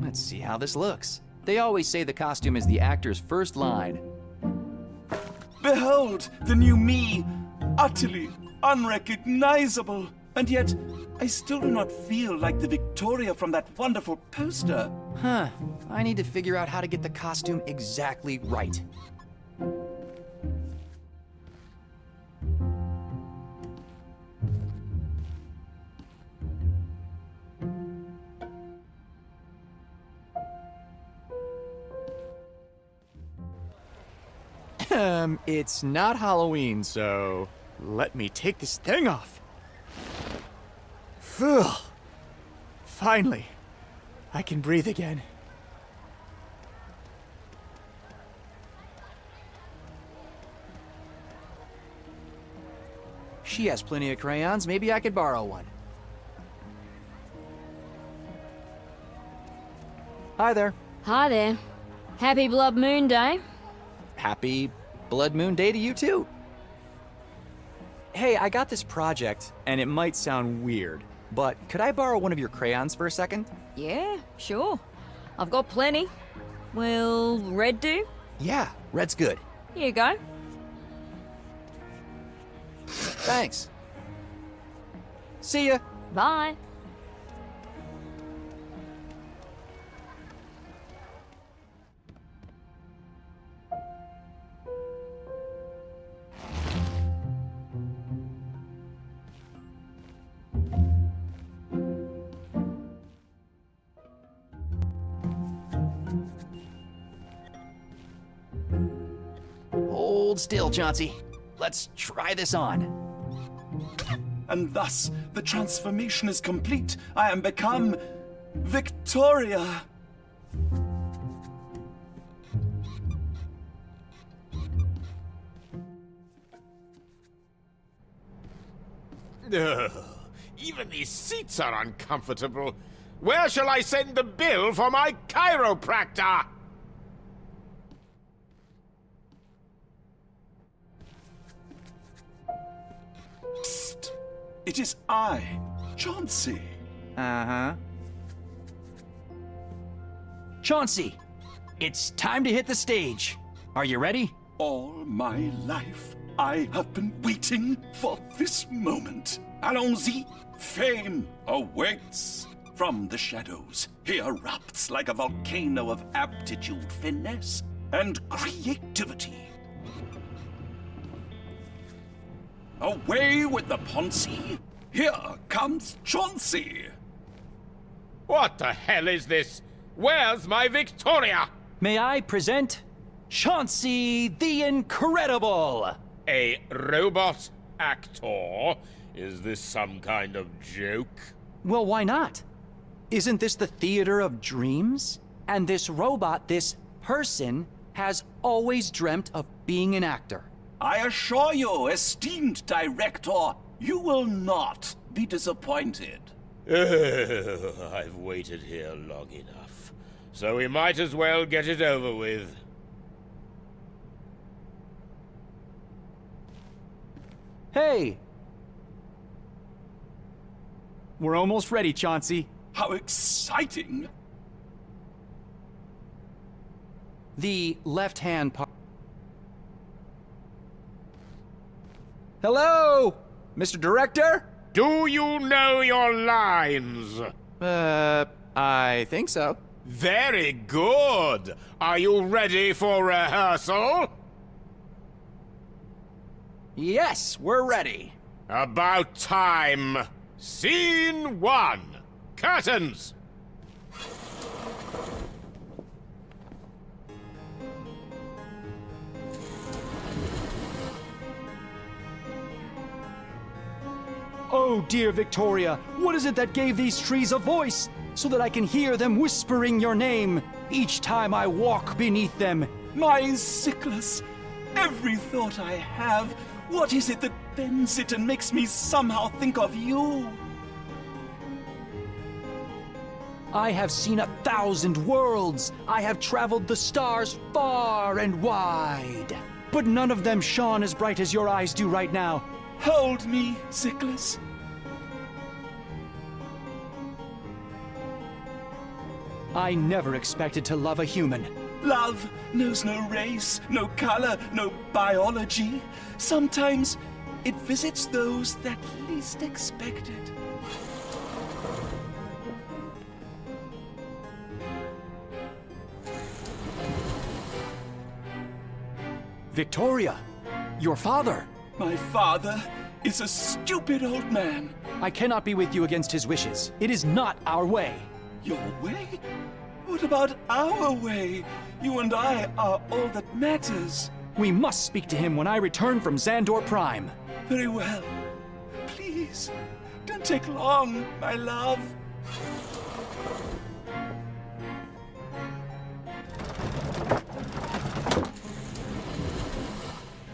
Let's see how this looks. They always say the costume is the actor's first line. Behold, the new me, utterly unrecognizable. And yet, I still do not feel like the Victoria from that wonderful poster. Huh. I need to figure out how to get the costume exactly right. It's not Halloween, so let me take this thing off. Phew. Finally, I can breathe again. She has plenty of crayons. Maybe I could borrow one. Hi there. Hi there. Happy Blood Moon Day. Happy Blood Moon Day to you too. Hey, I got this project, and it might sound weird, but could I borrow one of your crayons for a second? Yeah, sure. I've got plenty. Will red do? Yeah, red's good. Here you go. Thanks. See ya. Bye. Hold still, Chauncey. Let's try this on. And thus, the transformation is complete. I am become Victoria. Ugh, even these seats are uncomfortable. Where shall I send the bill for my chiropractor? Psst! It is I, Chauncey. Uh-huh. Chauncey, it's time to hit the stage. Are you ready? All my life, I have been waiting for this moment. Allons-y! Fame awaits. From the shadows, he erupts like a volcano of aptitude, finesse, and creativity. Away with the Ponzi! Here comes Chauncey! What the hell is this? Where's my Victoria? May I present Chauncey the Incredible! A robot actor? Is this some kind of joke? Well, why not? Isn't this the theater of dreams? And this robot, this person, has always dreamt of being an actor. I assure you, esteemed director, you will not be disappointed. I've waited here long enough, so we might as well get it over with. Hey! We're almost ready, Chauncey. How exciting! The left-hand part. Hello, Mr. Director? Do you know your lines? I think so. Very good. Are you ready for rehearsal? Yes, we're ready. About time. Scene 1. Curtains. Oh, dear Victoria, what is it that gave these trees a voice, so that I can hear them whispering your name each time I walk beneath them? My Sickles, every thought I have, what is it that bends it and makes me somehow think of you? I have seen 1,000 worlds. I have traveled the stars far and wide. But none of them shone as bright as your eyes do right now. Hold me, Sickles. I never expected to love a human. Love knows no race, no color, no biology. Sometimes it visits those that least expect it. Victoria, your father. My father is a stupid old man. I cannot be with you against his wishes. It is not our way. Your way? What about our way? You and I are all that matters. We must speak to him when I return from Xandor Prime. Very well. Please, don't take long, my love.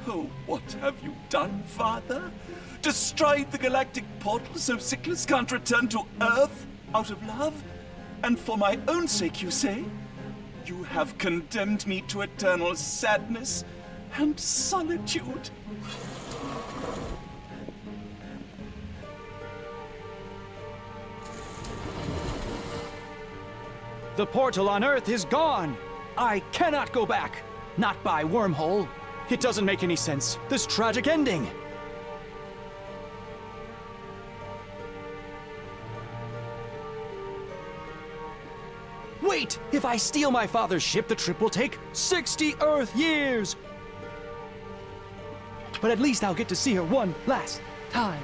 Oh, what have you done, Father? Destroyed the galactic portal so Sickles can't return to Earth out of love? And for my own sake, you say? You have condemned me to eternal sadness and solitude. The portal on Earth is gone. I cannot go back. Not by wormhole. It doesn't make any sense. This tragic ending. Wait! If I steal my father's ship, the trip will take 60 Earth years! But at least I'll get to see her one last time.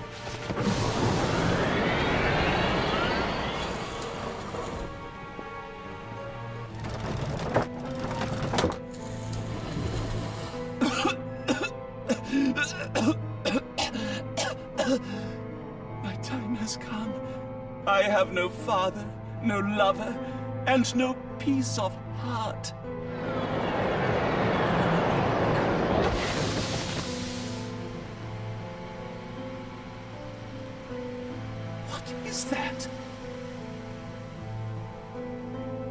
My time has come. I have no father, no lover, and no peace of heart. What is that?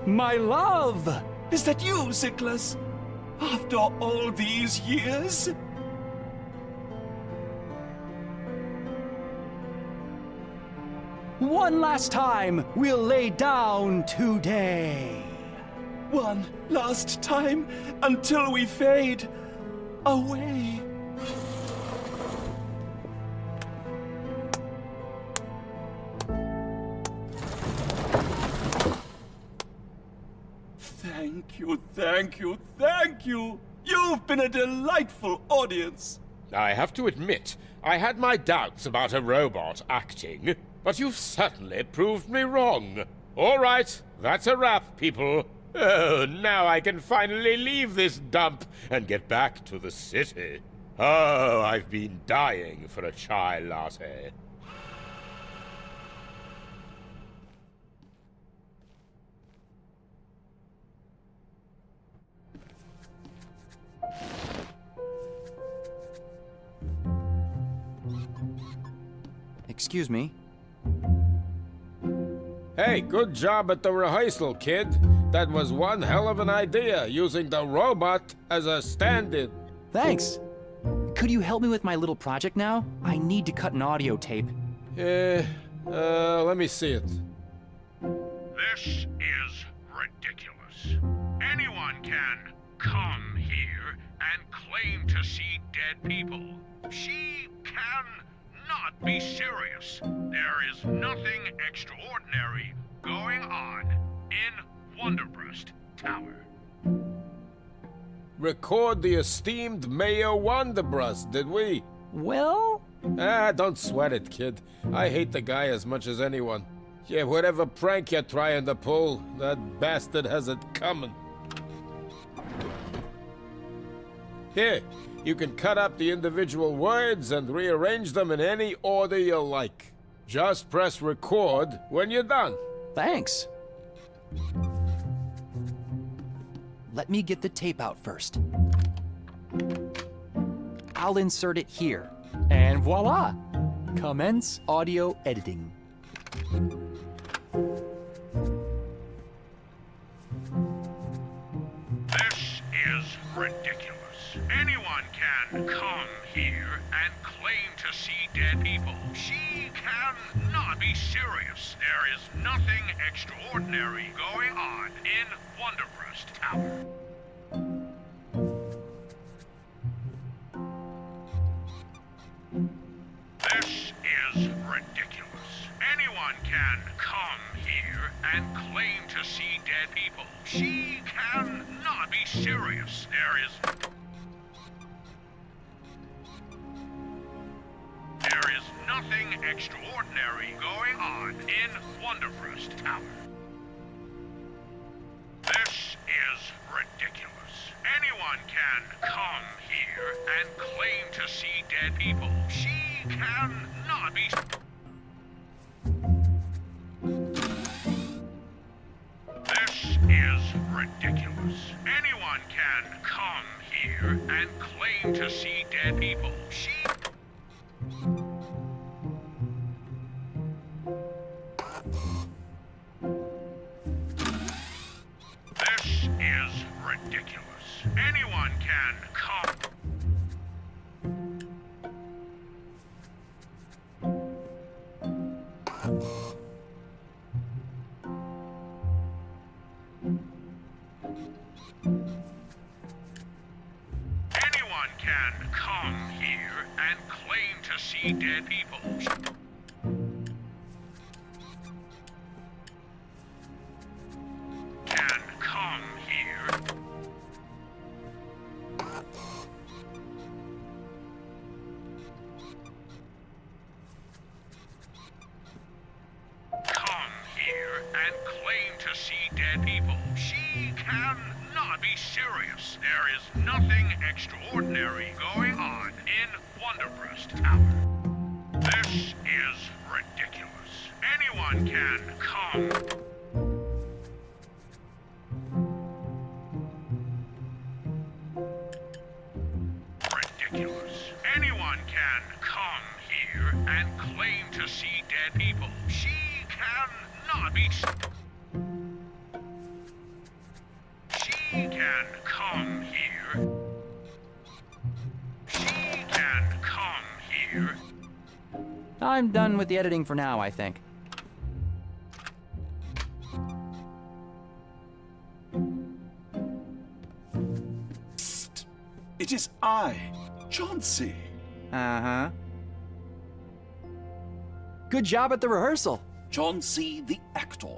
My love! Is that you, Sickles? After all these years? One last time, we'll lay down today. One last time, until we fade away. Thank you, thank you, thank you! You've been a delightful audience! I have to admit, I had my doubts about a robot acting, but you've certainly proved me wrong. All right, that's a wrap, people. Oh, now I can finally leave this dump and get back to the city. Oh, I've been dying for a chai latte. Excuse me. Hey, good job at the rehearsal, kid. That was one hell of an idea, using the robot as a stand-in. Thanks. Could you help me with my little project now? I need to cut an audio tape. Let me see it. This is ridiculous. Anyone can come here and claim to see dead people. She can not be serious. There is nothing extraordinary going on in Wonderbreast Tower. Record the esteemed Mayor Wonderbreast, did we? Well? Don't sweat it, kid. I hate the guy as much as anyone. Yeah, whatever prank you're trying to pull, that bastard has it coming. Here, you can cut up the individual words and rearrange them in any order you like. Just press record when you're done. Thanks. Let me get the tape out first. I'll insert it here. And voila! Commence audio editing. This is ridiculous. Anyone can come here and claim to see dead people. She cannot be serious. There is nothing extraordinary going on in Wonderbreast Tower. This is ridiculous. Anyone can come here and claim to see dead people. She cannot be serious. There is nothing extraordinary going on in Wonderbreast Tower. This is ridiculous. Anyone can come here and claim to see dead people. She cannot be... This is ridiculous. Anyone can come here and claim to see dead people. This is ridiculous. Anyone can come... Anyone can come here and claim to see dead people. Can come here. Come here and claim to see dead people. She cannot be serious. There is nothing extraordinary going on in Wonderbreast Tower. This is ridiculous. Anyone can come. Ridiculous. Anyone can come here and claim to see dead people. She cannot be... She can come here. She can come here. I'm done with the editing for now, I think. Psst. It is I, Chauncey. Uh-huh. Good job at the rehearsal. Chauncey the actor,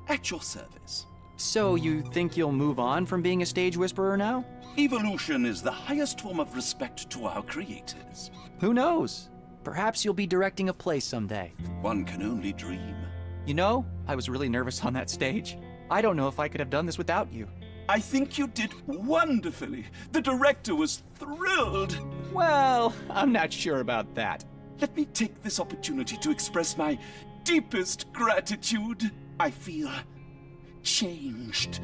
at your service. So you think you'll move on from being a stage whisperer now? Evolution is the highest form of respect to our creators. Who knows? Perhaps you'll be directing a play someday. One can only dream. You know, I was really nervous on that stage. I don't know if I could have done this without you. I think you did wonderfully. The director was thrilled. Well, I'm not sure about that. Let me take this opportunity to express my deepest gratitude. I feel changed,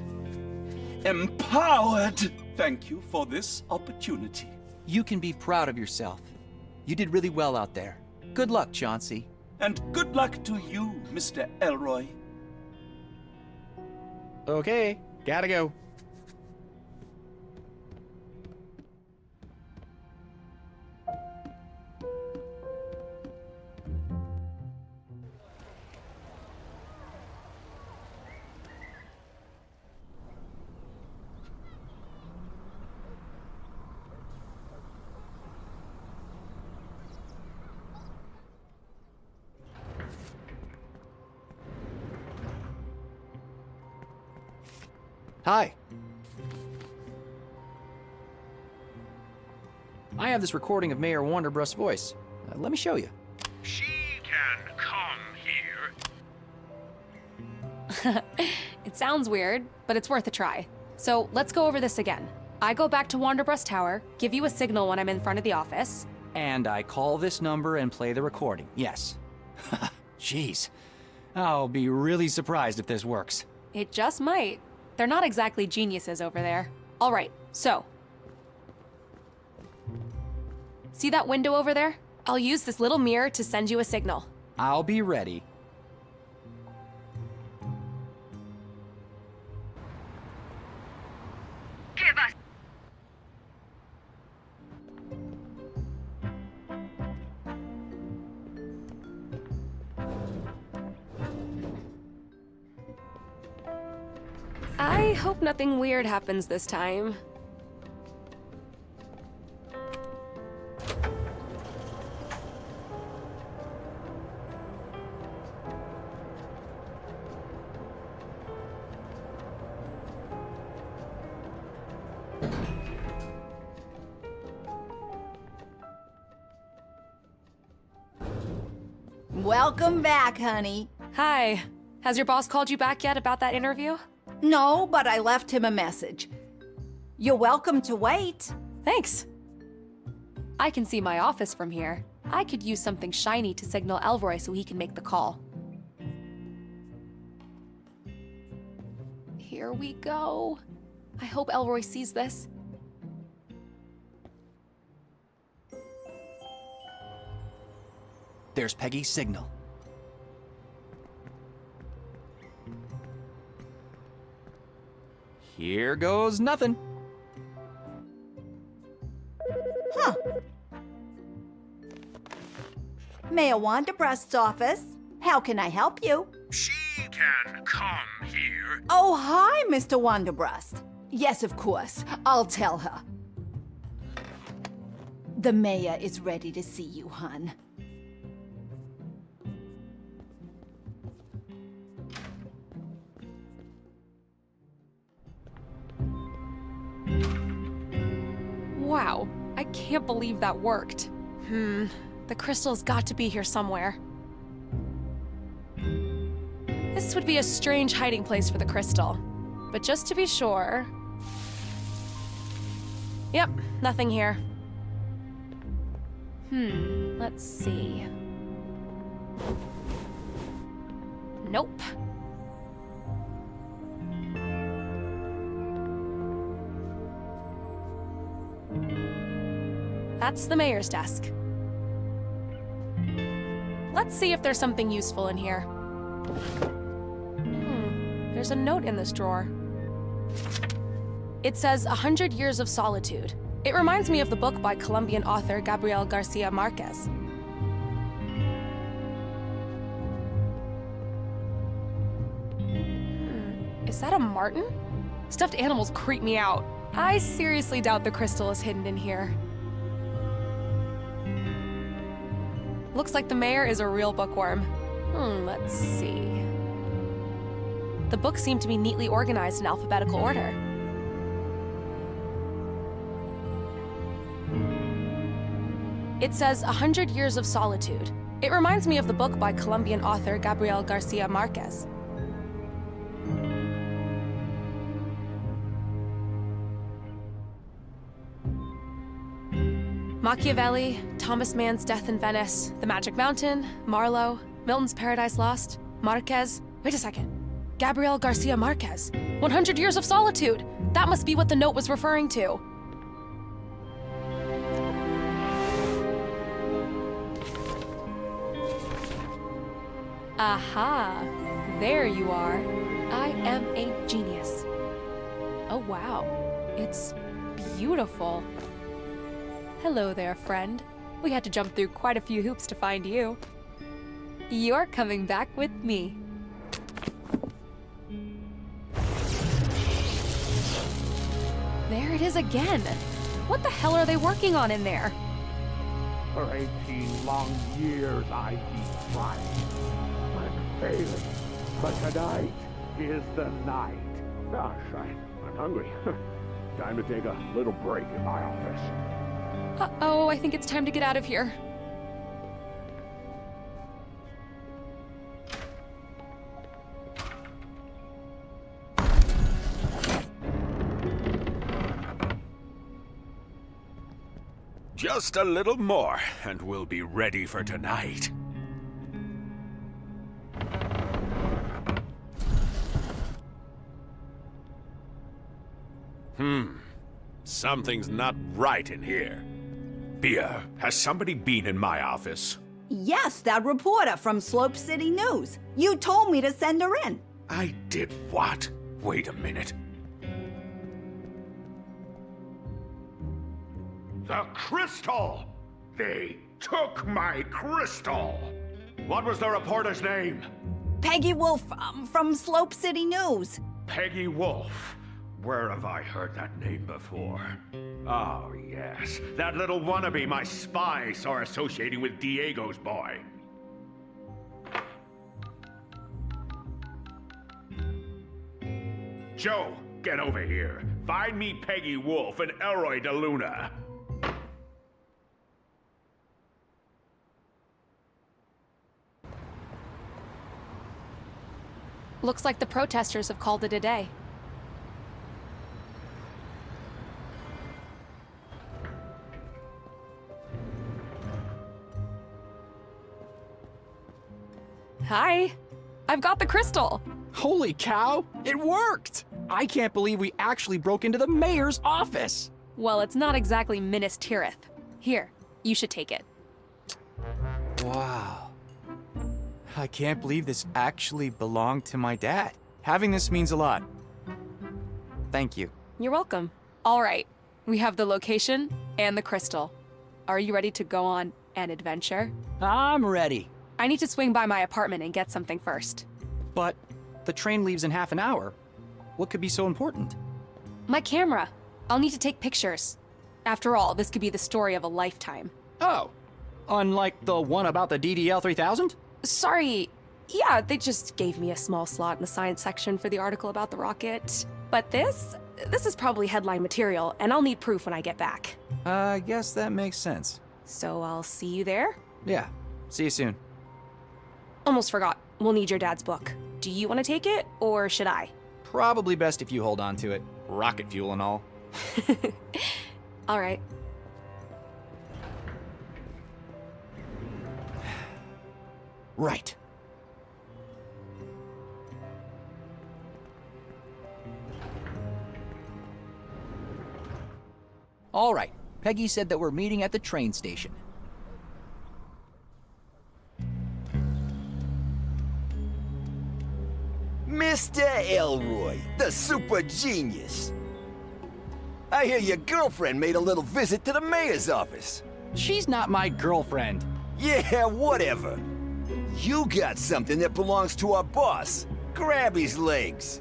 empowered. Thank you for this opportunity. You can be proud of yourself. You did really well out there. Good luck, Chauncey. And good luck to you, Mr. Elroy. Okay, gotta go. Hi. I have this recording of Mayor Wonderbrust's voice. Let me show you. She can come here. It sounds weird, but it's worth a try. So let's go over this again. I go back to Wonderbrust Tower, give you a signal when I'm in front of the office. And I call this number and play the recording, yes. Jeez. I'll be really surprised if this works. It just might. They're not exactly geniuses over there. All right, so. See that window over there? I'll use this little mirror to send you a signal. I'll be ready. Give us. I hope nothing weird happens this time. Welcome back, honey. Hi. Has your boss called you back yet about that interview? No, but I left him a message. You're welcome to wait. Thanks. I can see my office from here. I could use something shiny to signal Elroy so he can make the call. Here we go. I hope Elroy sees this. There's Peggie's signal. Here goes nothing. Huh. Mayor Wanderbrust's office. How can I help you? She can come here. Oh, hi, Mr. Wanderbrust. Yes, of course. I'll tell her. The mayor is ready to see you, hon. Wow, I can't believe that worked. The crystal's got to be here somewhere. This would be a strange hiding place for the crystal. But just to be sure... Yep, nothing here. Let's see. Nope. That's the mayor's desk. Let's see if there's something useful in here. There's a note in this drawer. It says 100 Years of Solitude. It reminds me of the book by Colombian author Gabriel Garcia Marquez. Is that a martin? Stuffed animals creep me out. I seriously doubt the crystal is hidden in here. Looks like the mayor is a real bookworm. Let's see. The books seem to be neatly organized in alphabetical order. It says 100 Years of Solitude. It reminds me of the book by Colombian author Gabriel Garcia Marquez. Machiavelli, Thomas Mann's Death in Venice, The Magic Mountain, Marlowe, Milton's Paradise Lost, Marquez. Wait a second. Gabriel Garcia Marquez. 100 Years of Solitude. That must be what the note was referring to. Aha. There you are. I am a genius. Oh, wow. It's beautiful. Hello there, friend. We had to jump through quite a few hoops to find you. You're coming back with me. There it is again. What the hell are they working on in there? For 18 long years I've been trying. I'm failing. But tonight is the night. Gosh, I'm hungry. Time to take a little break in my office. Uh-oh, I think it's time to get out of here. Just a little more, and we'll be ready for tonight. Something's not right in here. Bia, has somebody been in my office? Yes, that reporter from Slope City News. You told me to send her in. I did what? Wait a minute. The crystal! They took my crystal! What was the reporter's name? Peggy Wolf from Slope City News. Peggy Wolf. Where have I heard that name before? Oh, yes. That little wannabe my spy saw associating with Diego's boy. Joe, get over here. Find me Peggy Wolf and Elroy de Luna. Looks like the protesters have called it a day. Hi. I've got the crystal. Holy cow! It worked! I can't believe we actually broke into the mayor's office! Well, it's not exactly Minas Tirith. Here, you should take it. Wow. I can't believe this actually belonged to my dad. Having this means a lot. Thank you. You're welcome. All right, we have the location and the crystal. Are you ready to go on an adventure? I'm ready. I need to swing by my apartment and get something first. But the train leaves in half an hour. What could be so important? My camera. I'll need to take pictures. After all, this could be the story of a lifetime. Oh, unlike the one about the DDL 3000? Sorry. Yeah, they just gave me a small slot in the science section for the article about the rocket. But this is probably headline material, and I'll need proof when I get back. I guess that makes sense. So I'll see you there? Yeah, see you soon. Almost forgot. We'll need your dad's book. Do you want to take it, or should I? Probably best if you hold on to it. Rocket fuel and all. All right. Right. All right. Peggy said that we're meeting at the train station. Mr. Elroy, the super genius. I hear your girlfriend made a little visit to the mayor's office. She's not my girlfriend. Yeah, whatever. You got something that belongs to our boss. Grab his legs.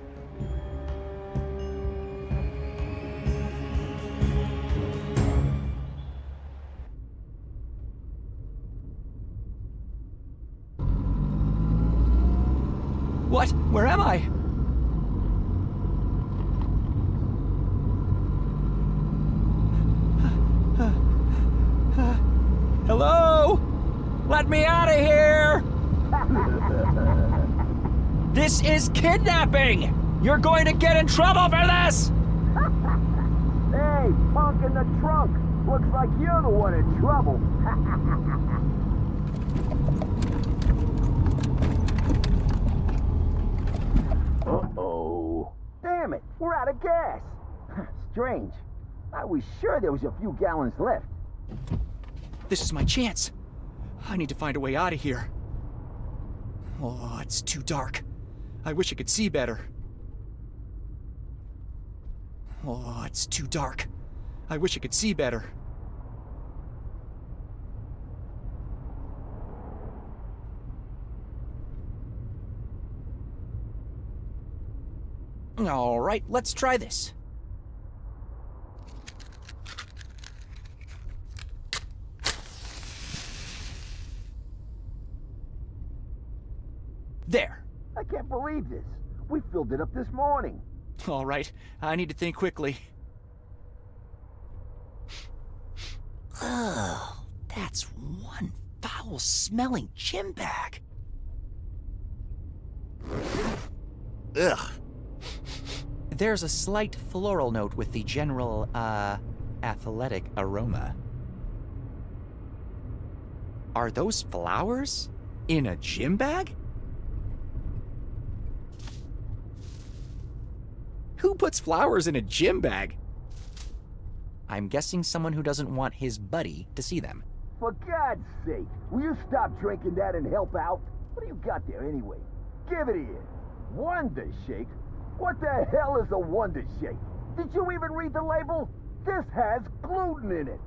What? Where am I? Hello? Let me out of here! This is kidnapping! You're going to get in trouble for this! Hey, punk in the trunk! Looks like you're the one in trouble. Uh-oh. Damn it, we're out of gas. Strange. I was sure there was a few gallons left. This is my chance. I need to find a way out of here. Oh, it's too dark. I wish I could see better. Oh, it's too dark. I wish I could see better. All right, let's try this. There. I can't believe this. We filled it up this morning. All right, I need to think quickly. Oh, that's one foul-smelling gym bag. Ugh. There's a slight floral note with the general, athletic aroma. Are those flowers? In a gym bag? Who puts flowers in a gym bag? I'm guessing someone who doesn't want his buddy to see them. For God's sake, will you stop drinking that and help out? What do you got there anyway? Give it here. Wonder Shake? What the hell is a Wonder Shake? Did you even read the label? This has gluten in it.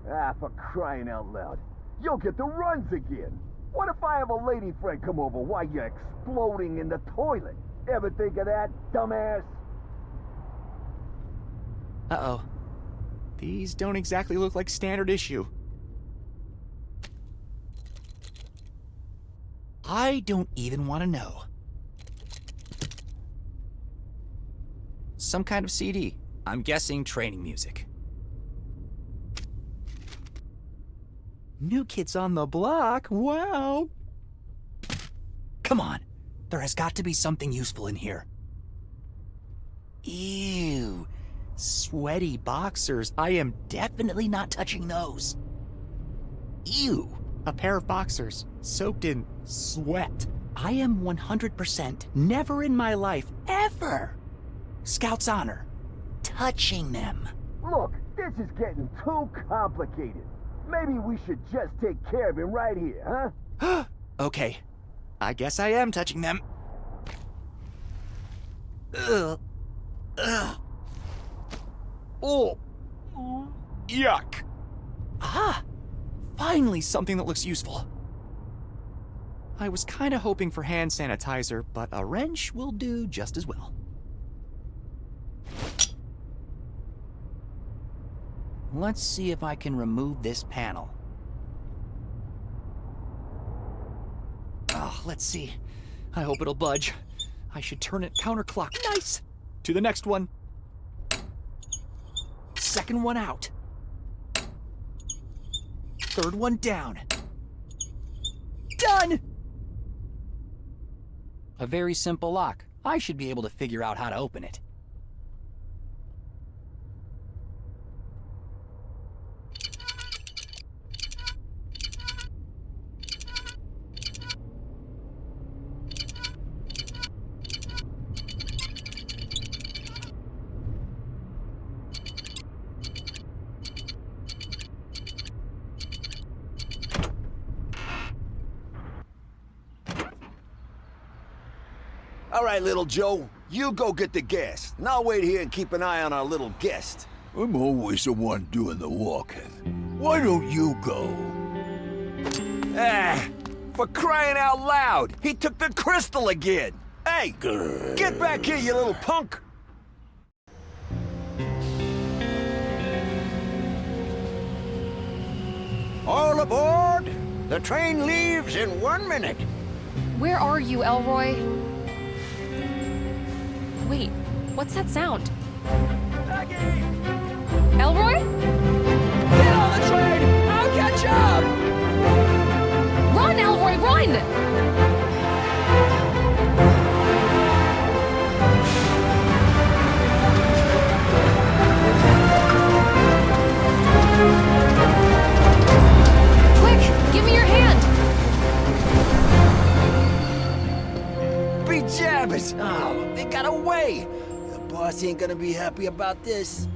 Ah, for crying out loud. You'll get the runs again. What if I have a lady friend come over while you're exploding in the toilet? Ever think of that, dumbass? Uh-oh. These don't exactly look like standard issue. I don't even want to know. Some kind of CD. I'm guessing training music. New Kids on the Block? Wow! Come on, there has got to be something useful in here. Ew, sweaty boxers. I am definitely not touching those. Ew. A pair of boxers soaked in sweat. I am 100% never in my life, ever, Scout's honor, touching them. Look, this is getting too complicated. Maybe we should just take care of him right here, huh? Okay, I guess I am touching them. Ugh. Ugh. Oh. Yuck. Ah! Finally something that looks useful. I was kinda hoping for hand sanitizer, but a wrench will do just as well. Let's see if I can remove this panel. Oh, let's see. I hope it'll budge. I should turn it counterclock. Nice! To the next one. Second one out. Third one down. Done! A very simple lock. I should be able to figure out how to open it. All right, little Joe, you go get the gas, and I'll wait here and keep an eye on our little guest. I'm always the one doing the walking. Why don't you go? Ah, for crying out loud, he took the crystal again. Hey, get back here, you little punk. All aboard! The train leaves in 1 minute. Where are you, Elroy? Wait, what's that sound? Peggie! Elroy? Get on the train! I'll catch up! Run, Elroy, run! Quick, give me your hand! Be jabbers! Oh, they got away! The boss ain't gonna be happy about this.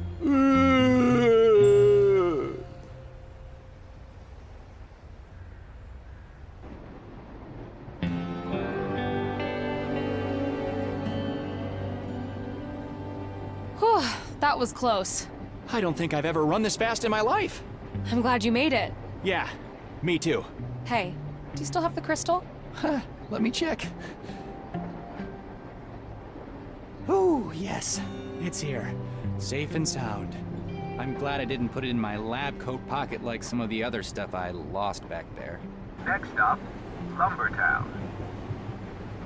Whew, that was close. I don't think I've ever run this fast in my life. I'm glad you made it. Yeah, me too. Hey, do you still have the crystal? Let me check. Oh, yes, it's here. Safe and sound. I'm glad I didn't put it in my lab coat pocket like some of the other stuff I lost back there. Next stop, Lumbertown.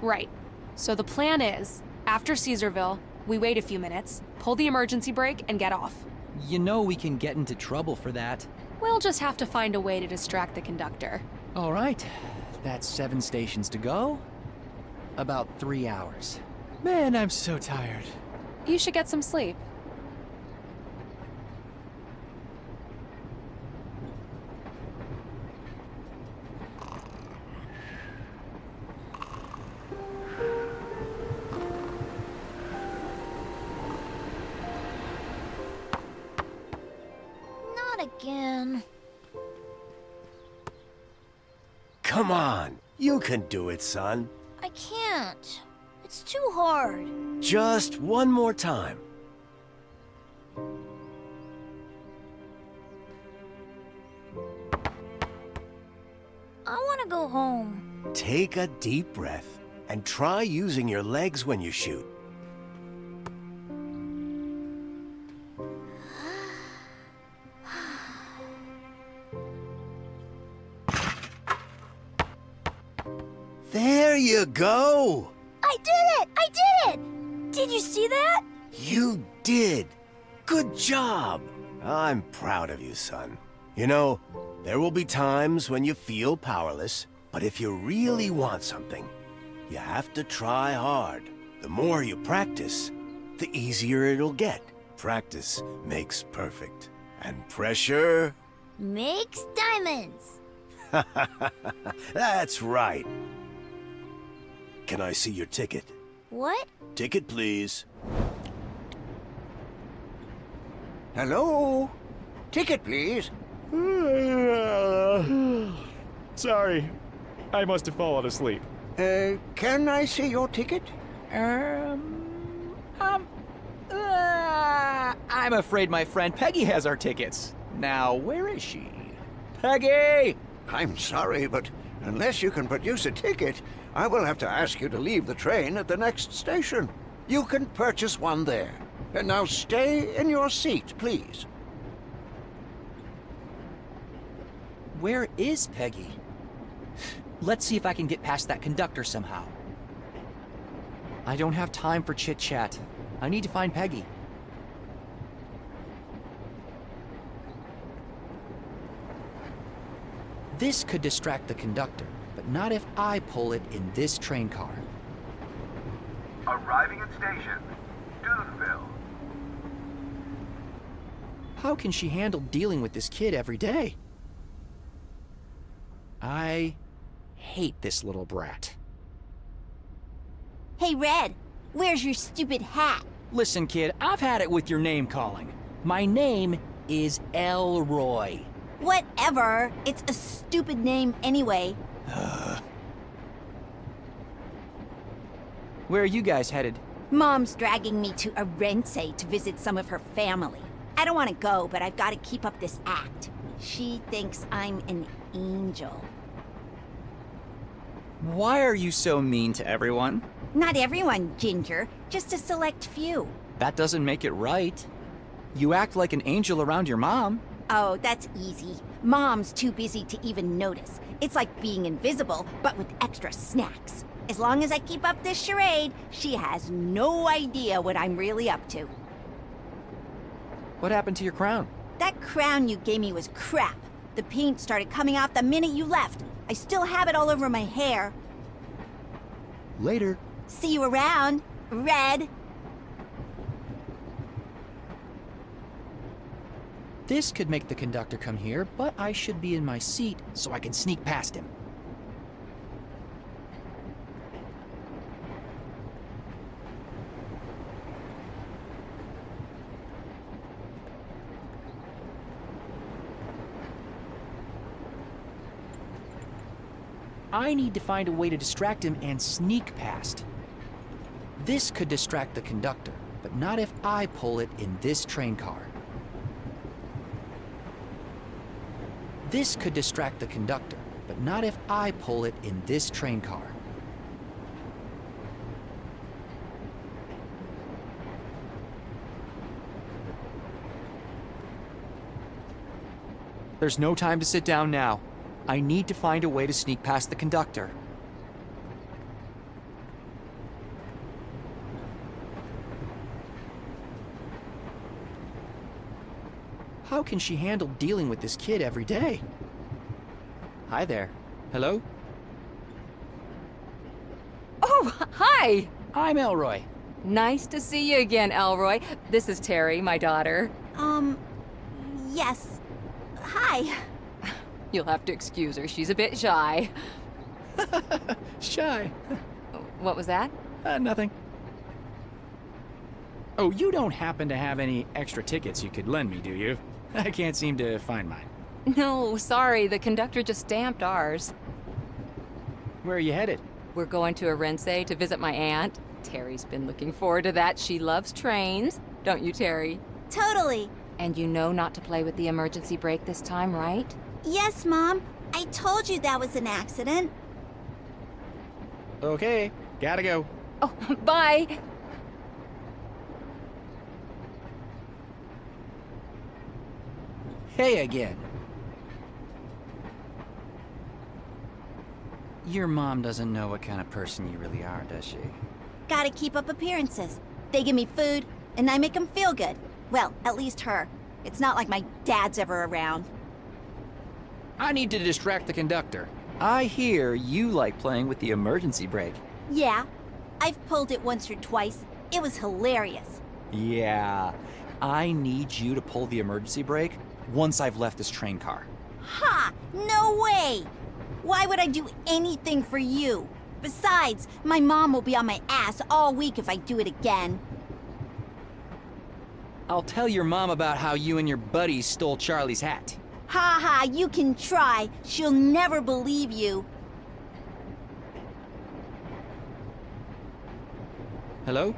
Right. So the plan is, after Caesarville, we wait a few minutes, pull the emergency brake, and get off. You know we can get into trouble for that. We'll just have to find a way to distract the conductor. All right. That's 7 stations to go. About 3 hours. Man, I'm so tired. You should get some sleep. again. Come on, you can do it, son. I can't. It's too hard. Just one more time. I want to go home. Take a deep breath and try using your legs when you shoot. There you go! I did it! I did it! Did you see that? You did! Good job! I'm proud of you, son. You know, there will be times when you feel powerless, but if you really want something, you have to try hard. The more you practice, the easier it'll get. Practice makes perfect. And pressure... Makes diamonds. That's right. Can I see your ticket? What? Ticket, please. Hello? Ticket, please. Sorry, I must have fallen asleep. Can I see your ticket? I'm afraid my friend Peggy has our tickets. Now, where is she? Peggy! I'm sorry, but unless you can produce a ticket, I will have to ask you to leave the train at the next station. You can purchase one there. And now stay in your seat, please. Where is Peggy? Let's see if I can get past that conductor somehow. I don't have time for chit-chat. I need to find Peggy. This could distract the conductor, but not if I pull it in this train car. Arriving at station, Duneville. How can she handle dealing with this kid every day? I hate this little brat. Hey, Red, where's your stupid hat? Listen, kid, I've had it with your name calling. My name is Elroy. Whatever. It's a stupid name anyway. Where are you guys headed? Mom's dragging me to Arense to visit some of her family. I don't want to go, but I've got to keep up this act. She thinks I'm an angel. Why are you so mean to everyone? Not everyone, Ginger. Just a select few. That doesn't make it right. You act like an angel around your mom. Oh, that's easy. Mom's too busy to even notice. It's like being invisible, but with extra snacks. As long as I keep up this charade, she has no idea what I'm really up to. What happened to your crown? That crown you gave me was crap. The paint started coming off the minute you left. I still have it all over my hair. Later. See you around, Red. This could make the conductor come here, but I should be in my seat so I can sneak past him. I need to find a way to distract him and sneak past. This could distract the conductor, but not if I pull it in this train car. This could distract the conductor, but not if I pull it in this train car. There's no time to sit down now. I need to find a way to sneak past the conductor. How can she handle dealing with this kid every day? Hi there. Hello? Oh, hi! I'm Elroy. Nice to see you again, Elroy. This is Terry, my daughter. Yes. Hi. You'll have to excuse her. She's a bit shy. Shy? What was that? Nothing. Oh, you don't happen to have any extra tickets you could lend me, do you? I can't seem to find mine. No, sorry, the conductor just stamped ours. Where are you headed? We're going to Orense to visit my aunt. Terry's been looking forward to that. She loves trains. Don't you, Terry? Totally. And you know not to play with the emergency brake this time, right? Yes, Mom. I told you that was an accident. Okay, gotta go. Oh, bye. Hey again. Your mom doesn't know what kind of person you really are, does she? Gotta keep up appearances. They give me food, and I make them feel good. Well, at least her. It's not like my dad's ever around. I need to distract the conductor. I hear you like playing with the emergency brake. Yeah, I've pulled it once or twice. It was hilarious. Yeah, I need you to pull the emergency brake once I've left this train car. Ha! No way! Why would I do anything for you? Besides, my mom will be on my ass all week if I do it again. I'll tell your mom about how you and your buddies stole Charlie's hat. Ha ha, you can try. She'll never believe you. Hello?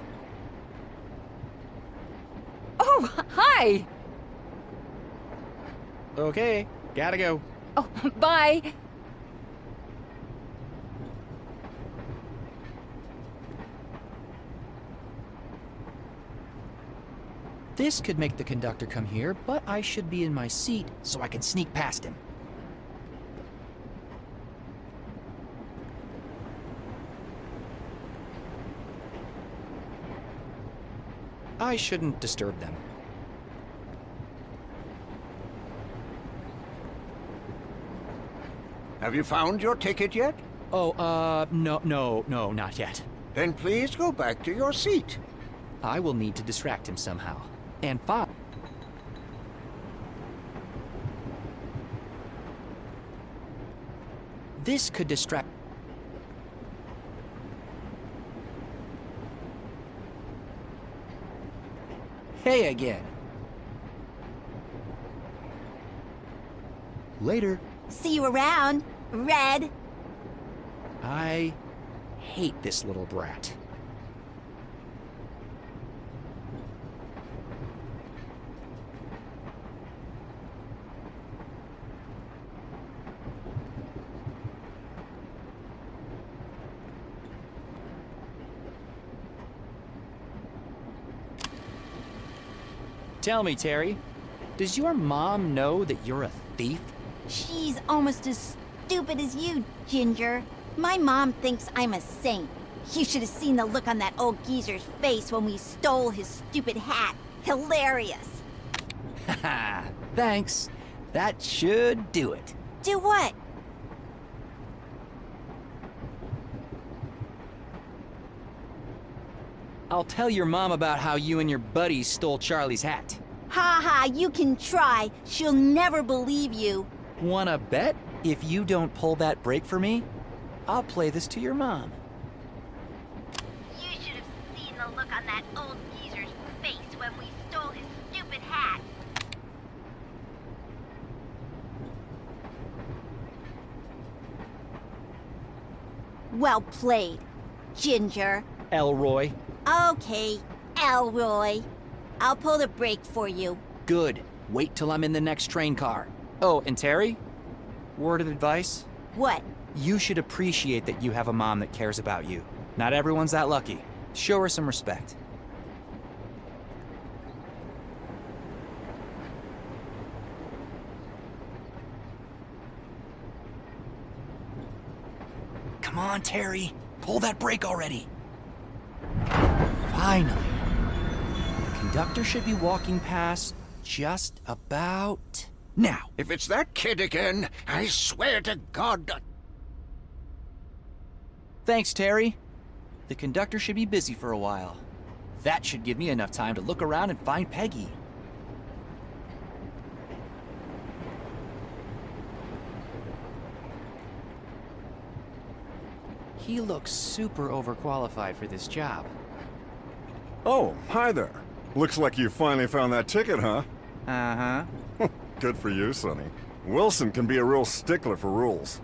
Oh, hi! Okay, gotta go. Oh, bye. This could make the conductor come here, but I should be in my seat so I can sneak past him. I shouldn't disturb them. Have you found your ticket yet? Oh, no, not yet. Then please go back to your seat. I will need to distract him somehow. And five. This could distract. Hey again. Later. See you around, Red. I hate this little brat. Tell me, Terry, does your mom know that you're a thief? She's almost as stupid as you, Ginger. My mom thinks I'm a saint. You should have seen the look on that old geezer's face when we stole his stupid hat. Hilarious. Haha, thanks. That should do it. Do what? I'll tell your mom about how you and your buddies stole Charlie's hat. Ha ha, you can try. She'll never believe you. Wanna bet? If you don't pull that brake for me, I'll play this to your mom. You should have seen the look on that old geezer's face when we stole his stupid hat. Well played, Ginger. Elroy. Okay, Elroy. I'll pull the brake for you. Good. Wait till I'm in the next train car. Oh, and Terry? Word of advice? What? You should appreciate that you have a mom that cares about you. Not everyone's that lucky. Show her some respect. Come on, Terry. Pull that brake already. Finally. The conductor should be walking past just about now. If it's that kid again, I swear to God. Thanks, Terry. The conductor should be busy for a while. That should give me enough time to look around and find Peggie. He looks super overqualified for this job. Oh, hi there. Looks like you finally found that ticket, huh? Uh-huh. Good for you, Sonny. Wilson can be a real stickler for rules.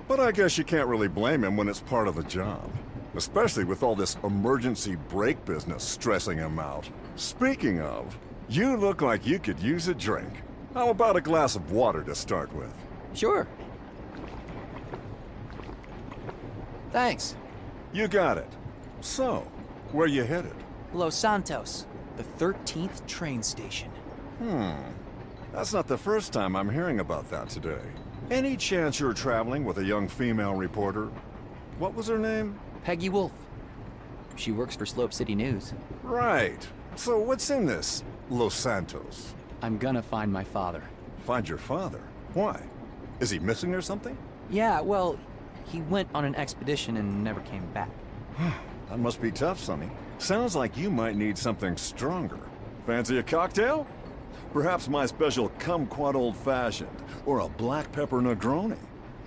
But I guess you can't really blame him when it's part of the job. Especially with all this emergency brake business stressing him out. Speaking of, you look like you could use a drink. How about a glass of water to start with? Sure. Thanks. You got it. So, where you headed? Los Santos, the 13th train station. That's not the first time I'm hearing about that today. Any chance you're traveling with a young female reporter? What was her name? Peggy Wolf. She works for Slope City News. Right. So what's in this Los Santos? I'm gonna find my father. Find your father? Why? Is he missing or something? Yeah, well, he went on an expedition and never came back. That must be tough, Sonny. Sounds like you might need something stronger. Fancy a cocktail? Perhaps my special kumquat old-fashioned, or a black pepper Negroni.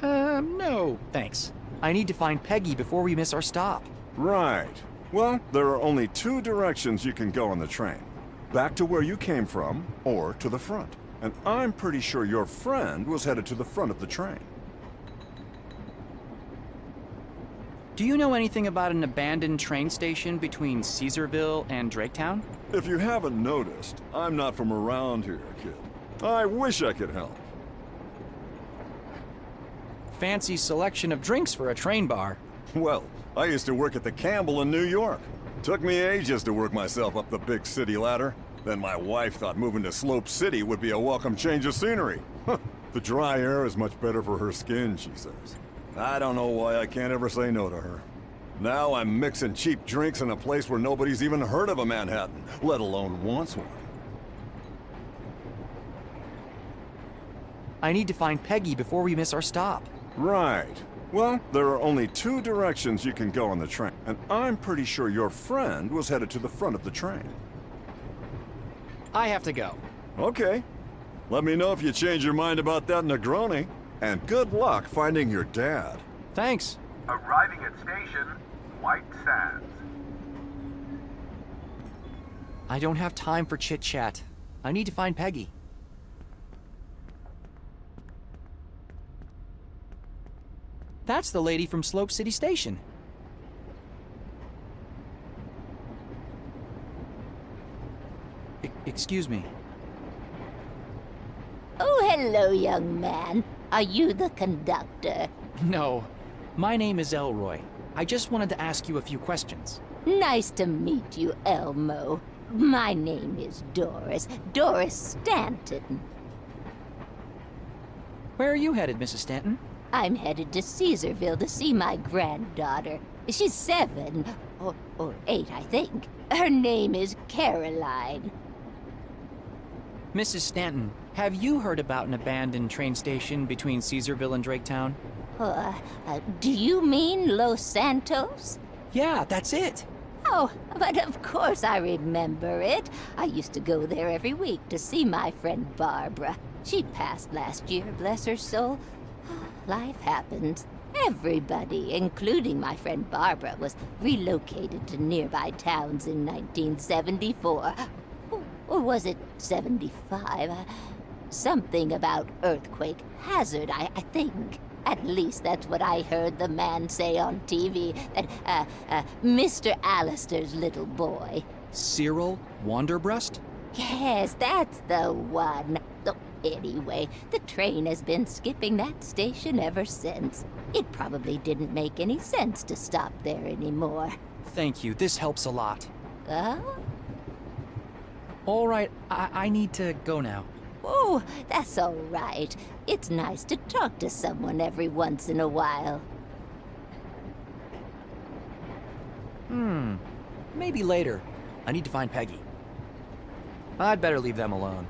No, thanks. I need to find Peggy before we miss our stop. Right. Well, there are only two directions you can go on the train. Back to where you came from, or to the front. And I'm pretty sure your friend was headed to the front of the train. Do you know anything about an abandoned train station between Caesarville and Draketown? If you haven't noticed, I'm not from around here, kid. I wish I could help. Fancy selection of drinks for a train bar. Well, I used to work at the Campbell in New York. Took me ages to work myself up the big city ladder. Then my wife thought moving to Slope City would be a welcome change of scenery. The dry air is much better for her skin, she says. I don't know why I can't ever say no to her. Now I'm mixing cheap drinks in a place where nobody's even heard of a Manhattan, let alone wants one. I need to find Peggy before we miss our stop. Right. Well, there are only two directions you can go on the train, and I'm pretty sure your friend was headed to the front of the train. I have to go. Okay. Let me know if you change your mind about that Negroni. And good luck finding your dad. Thanks. Arriving at station, White Sands. I don't have time for chit-chat. I need to find Peggy. That's the lady from Slope City Station. Excuse me. Oh, hello, young man. Are you the conductor? No. My name is Elroy. I just wanted to ask you a few questions. Nice to meet you, Elmo. My name is Doris. Doris Stanton. Where are you headed, Mrs. Stanton? I'm headed to Caesarville to see my granddaughter. She's 7, or 8, I think. Her name is Caroline. Mrs. Stanton, have you heard about an abandoned train station between Caesarville and Draketown? Do you mean Los Santos? Yeah, that's it. Oh, but of course I remember it. I used to go there every week to see my friend Barbara. She passed last year, bless her soul. Life happens. Everybody, including my friend Barbara, was relocated to nearby towns in 1974. Or was it 75? Something about earthquake hazard, I think. At least that's what I heard the man say on TV, that, Mr. Allister's little boy. Cyril Wanderbreast? Yes, that's the one. Oh, anyway, the train has been skipping that station ever since. It probably didn't make any sense to stop there anymore. Thank you, this helps a lot. Oh? All right, I need to go now. Oh, that's all right. It's nice to talk to someone every once in a while. Maybe later. I need to find Peggy. I'd better leave them alone.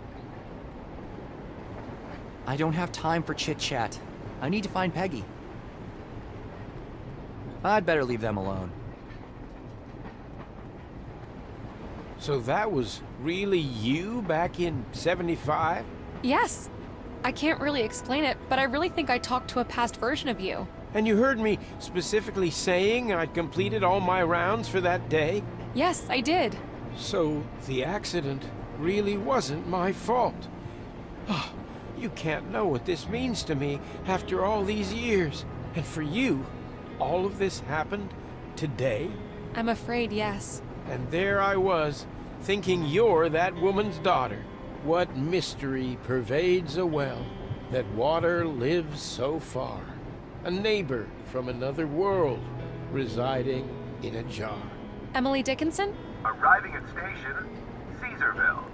I don't have time for chit-chat. I need to find Peggy. I'd better leave them alone. So that was really you back in 75? Yes. I can't really explain it, but I really think I talked to a past version of you. And you heard me specifically saying I'd completed all my rounds for that day? Yes, I did. So the accident really wasn't my fault. You can't know what this means to me after all these years. And for you, all of this happened today? I'm afraid, yes. And there I was, thinking you're that woman's daughter. What mystery pervades a well that water lives so far? A neighbor from another world, residing in a jar. Emily Dickinson? Arriving at station, Caesarville.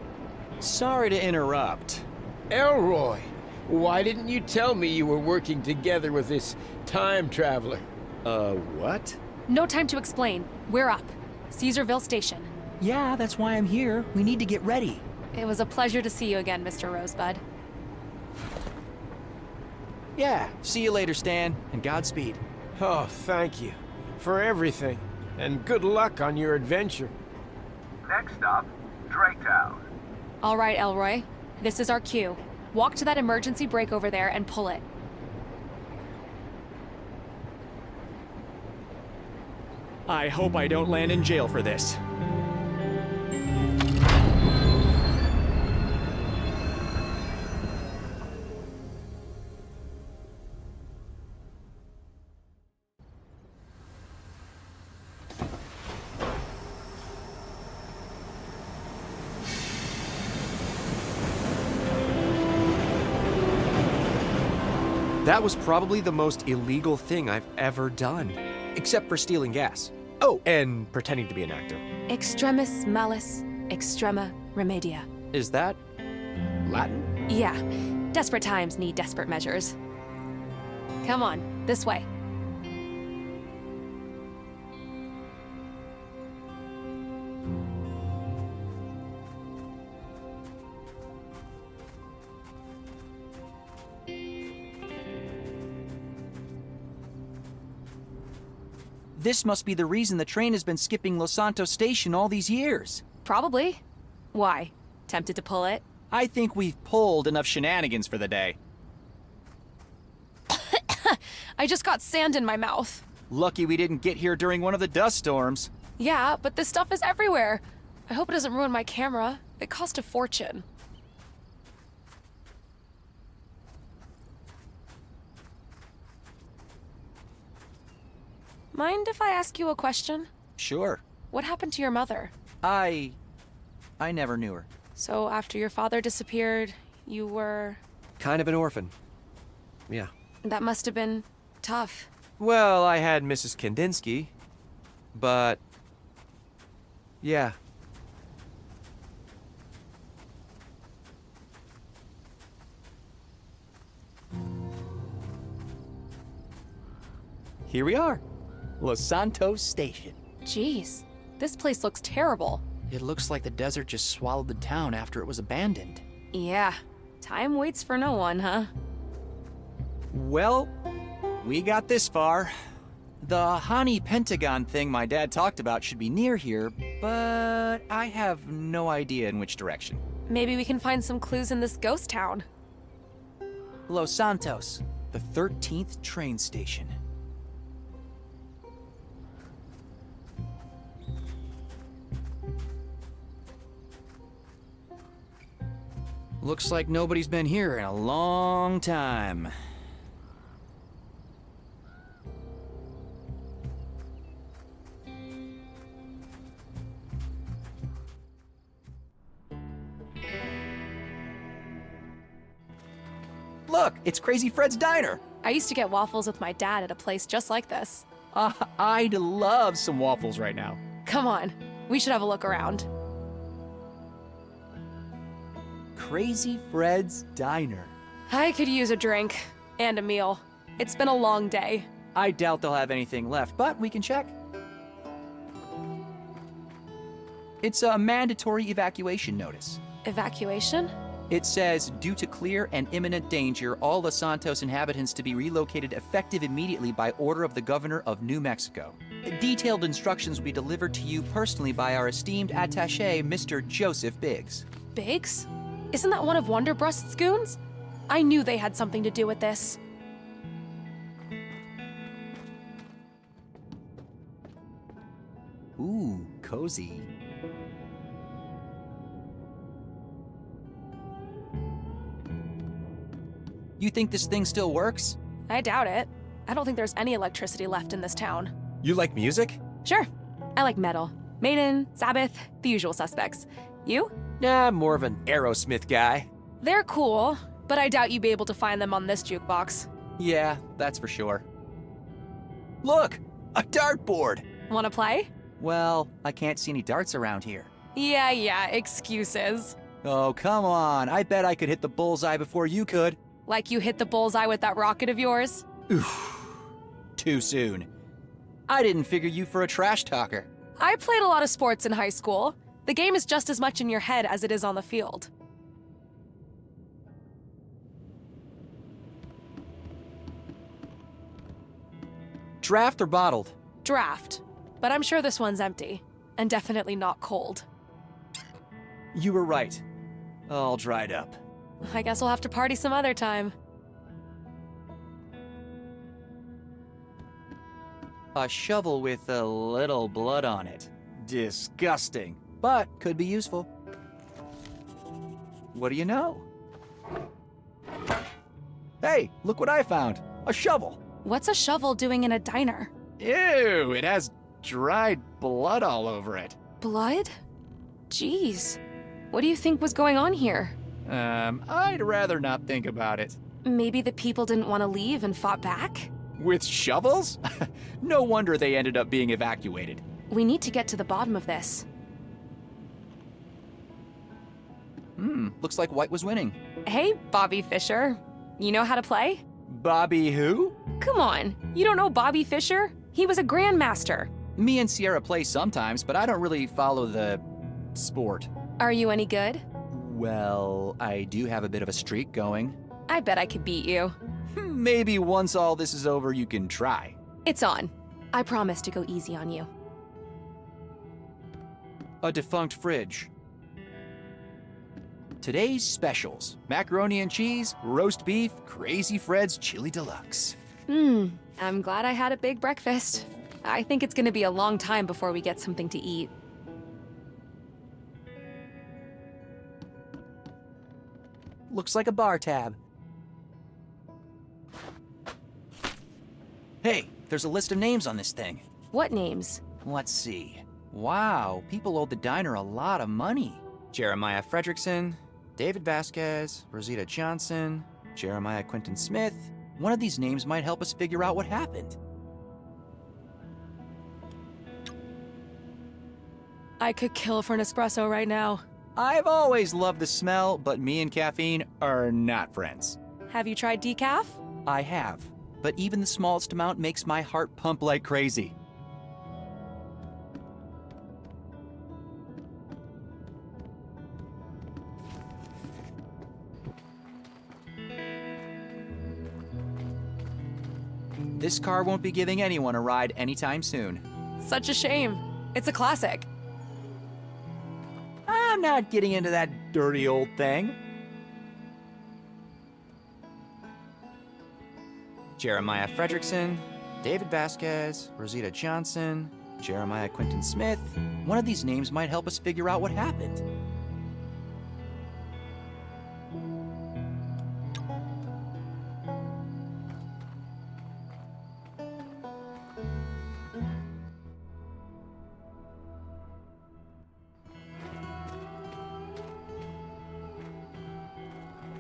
Sorry to interrupt. Elroy, why didn't you tell me you were working together with this time traveler? What? No time to explain. We're up. Caesarville Station. Yeah, that's why I'm here. We need to get ready. It was a pleasure to see you again, Mr. Rosebud. Yeah, see you later, Stan, and Godspeed. Oh, thank you for everything, and good luck on your adventure. Next stop, Draketown. All right, Elroy. This is our cue. Walk to that emergency brake over there and pull it. I hope I don't land in jail for this. That was probably the most illegal thing I've ever done. Except for stealing gas. Oh, and pretending to be an actor. Extremis malis, extrema remedia. Is that Latin? Yeah. Desperate times need desperate measures. Come on, this way. This must be the reason the train has been skipping Los Santos Station all these years. Probably. Why? Tempted to pull it? I think we've pulled enough shenanigans for the day. I just got sand in my mouth. Lucky we didn't get here during one of the dust storms. Yeah, but this stuff is everywhere. I hope it doesn't ruin my camera. It cost a fortune. Mind if I ask you a question? Sure. What happened to your mother? I never knew her. So after your father disappeared, you were... Kind of an orphan. Yeah. That must have been tough. Well, I had Mrs. Kandinsky, but... yeah. Here we are. Los Santos Station. Jeez, this place looks terrible. It looks like the desert just swallowed the town after it was abandoned. Yeah, time waits for no one, huh? Well, we got this far. The Hani Pentagon thing my dad talked about should be near here, but I have no idea in which direction. Maybe we can find some clues in this ghost town. Los Santos, the 13th train station. Looks like nobody's been here in a long time. Look, it's Crazy Fred's Diner. I used to get waffles with my dad at a place just like this. I'd love some waffles right now. Come on, we should have a look around. Crazy Fred's Diner. I could use a drink and a meal. It's been a long day. I doubt they'll have anything left, but we can check. It's a mandatory evacuation notice. Evacuation? It says, due to clear and imminent danger, all Los Santos inhabitants to be relocated effective immediately by order of the governor of New Mexico. Detailed instructions will be delivered to you personally by our esteemed attaché, Mr. Joseph Biggs. Biggs? Isn't that one of Wonderbrust's goons? I knew they had something to do with this. Ooh, cozy. You think this thing still works? I doubt it. I don't think there's any electricity left in this town. You like music? Sure. I like metal. Maiden, Sabbath, the usual suspects. You? Nah, I'm more of an Aerosmith guy. They're cool, but I doubt you'd be able to find them on this jukebox. Yeah, that's for sure. Look! A dartboard! Wanna play? Well, I can't see any darts around here. Yeah, excuses. Oh, come on. I bet I could hit the bullseye before you could. Like you hit the bullseye with that rocket of yours? Oof. Too soon. I didn't figure you for a trash talker. I played a lot of sports in high school. The game is just as much in your head as it is on the field. Draft or bottled? Draft. But I'm sure this one's empty. And definitely not cold. You were right. All dried up. I guess we'll have to party some other time. A shovel with a little blood on it. Disgusting, but could be useful. What do you know? Hey, look what I found. A shovel. What's a shovel doing in a diner? Ew, it has dried blood all over it. Blood? Jeez. What do you think was going on here? I'd rather not think about it. Maybe the people didn't want to leave and fought back? With shovels? No wonder they ended up being evacuated. We need to get to the bottom of this. Looks like White was winning. Hey, Bobby Fischer. You know how to play? Bobby who? Come on, you don't know Bobby Fischer? He was a grandmaster. Me and Sierra play sometimes, but I don't really follow the sport. Are you any good? Well, I do have a bit of a streak going. I bet I could beat you. Maybe once all this is over, you can try. It's on. I promise to go easy on you. A defunct fridge. Today's specials: macaroni and cheese, roast beef, Crazy Fred's Chili Deluxe. I'm glad I had a big breakfast. I think it's gonna be a long time before we get something to eat. Looks like a bar tab. Hey, there's a list of names on this thing. What names? Let's see. Wow, people owed the diner a lot of money. Jeremiah Fredrickson, David Vasquez, Rosita Johnson, Jeremiah Quinton Smith. One of these names might help us figure out what happened. I could kill for an espresso right now. I've always loved the smell, but me and caffeine are not friends. Have you tried decaf? I have, but even the smallest amount makes my heart pump like crazy. This car won't be giving anyone a ride anytime soon. Such a shame. It's a classic. I'm not getting into that dirty old thing. Jeremiah Fredrickson, David Vasquez, Rosita Johnson, Jeremiah Quinton Smith. One of these names might help us figure out what happened.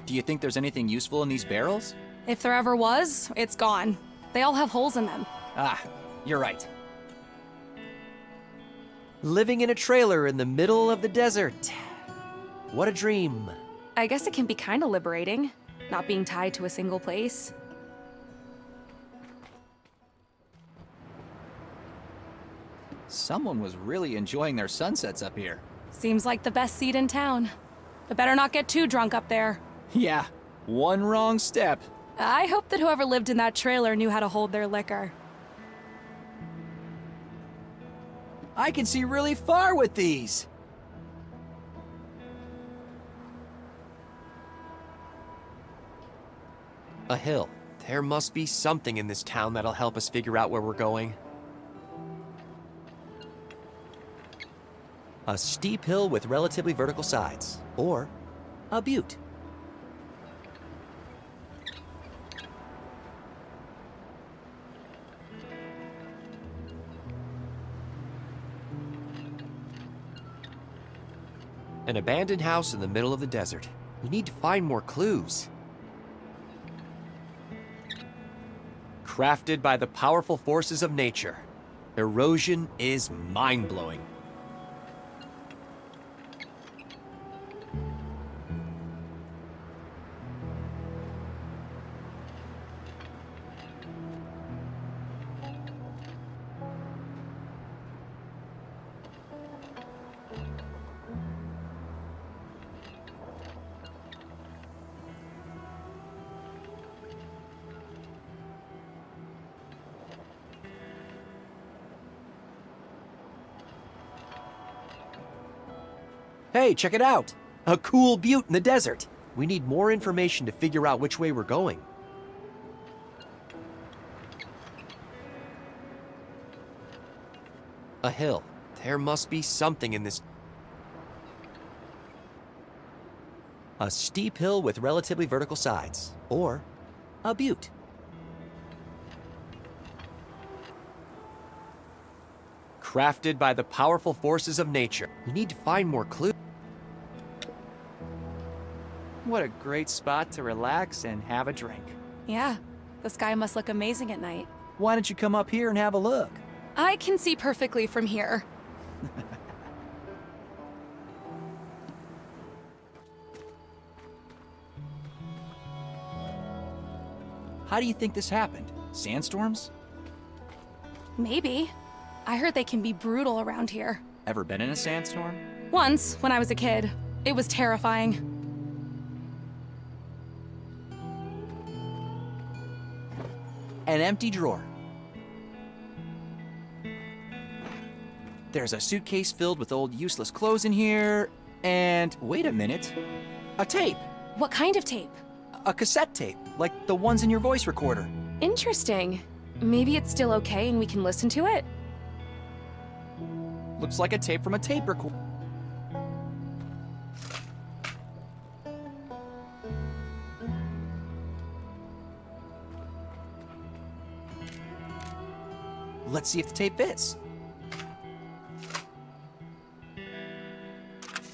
Do you think there's anything useful in these barrels? If there ever was, it's gone. They all have holes in them. Ah, you're right. Living in a trailer in the middle of the desert. What a dream. I guess it can be kind of liberating, not being tied to a single place. Someone was really enjoying their sunsets up here. Seems like the best seat in town. But better not get too drunk up there. Yeah, one wrong step. I hope that whoever lived in that trailer knew how to hold their liquor. I can see really far with these. A hill. There must be something in this town that'll help us figure out where we're going. A steep hill with relatively vertical sides, or a butte. An abandoned house in the middle of the desert. We need to find more clues. Crafted by the powerful forces of nature. Erosion is mind-blowing. Hey, check it out! A cool butte in the desert! We need more information to figure out which way we're going. A hill. There must be something in this. A steep hill with relatively vertical sides. Or a butte. Crafted by the powerful forces of nature. We need to find more clues. What a great spot to relax and have a drink. Yeah, the sky must look amazing at night. Why don't you come up here and have a look? I can see perfectly from here. How do you think this happened? Sandstorms? Maybe. I heard they can be brutal around here. Ever been in a sandstorm? Once, when I was a kid. It was terrifying. An empty drawer. There's a suitcase filled with old useless clothes in here, and wait a minute, a tape. What kind of tape? A cassette tape, like the ones in your voice recorder. Interesting. Maybe it's still okay and we can listen to it? Looks like a tape from a tape recorder. Let's see if the tape fits.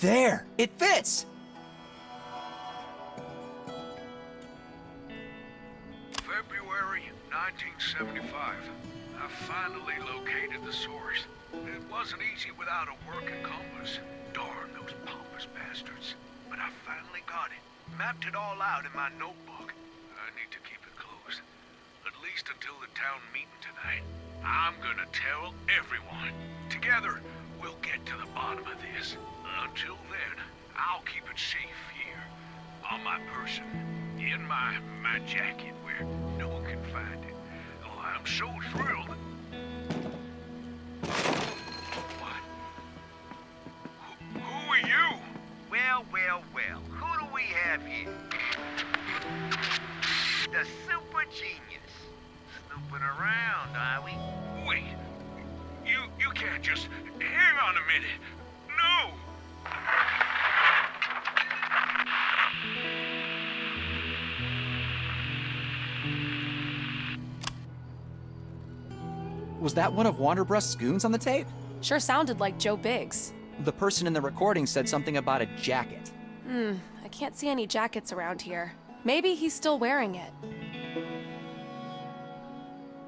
There! It fits! February 1975. I finally located the source. It wasn't easy without a working compass. Darn those pompous bastards. But I finally got it. Mapped it all out in my notebook. I need to keep it close. At least until the town meeting tonight. I'm gonna tell everyone. Together, we'll get to the bottom of this. Until then, I'll keep it safe here. On my person. In my jacket where no one can find it. Oh, I'm so thrilled. What? Who are you? Well, well, well. Who do we have here? The super genius. Snooping around, are we? Wait. You can't just... Hang on a minute. No! Was that one of Wanderbrush's goons on the tape? Sure sounded like Joe Biggs. The person in the recording said something about a jacket. I can't see any jackets around here. Maybe he's still wearing it.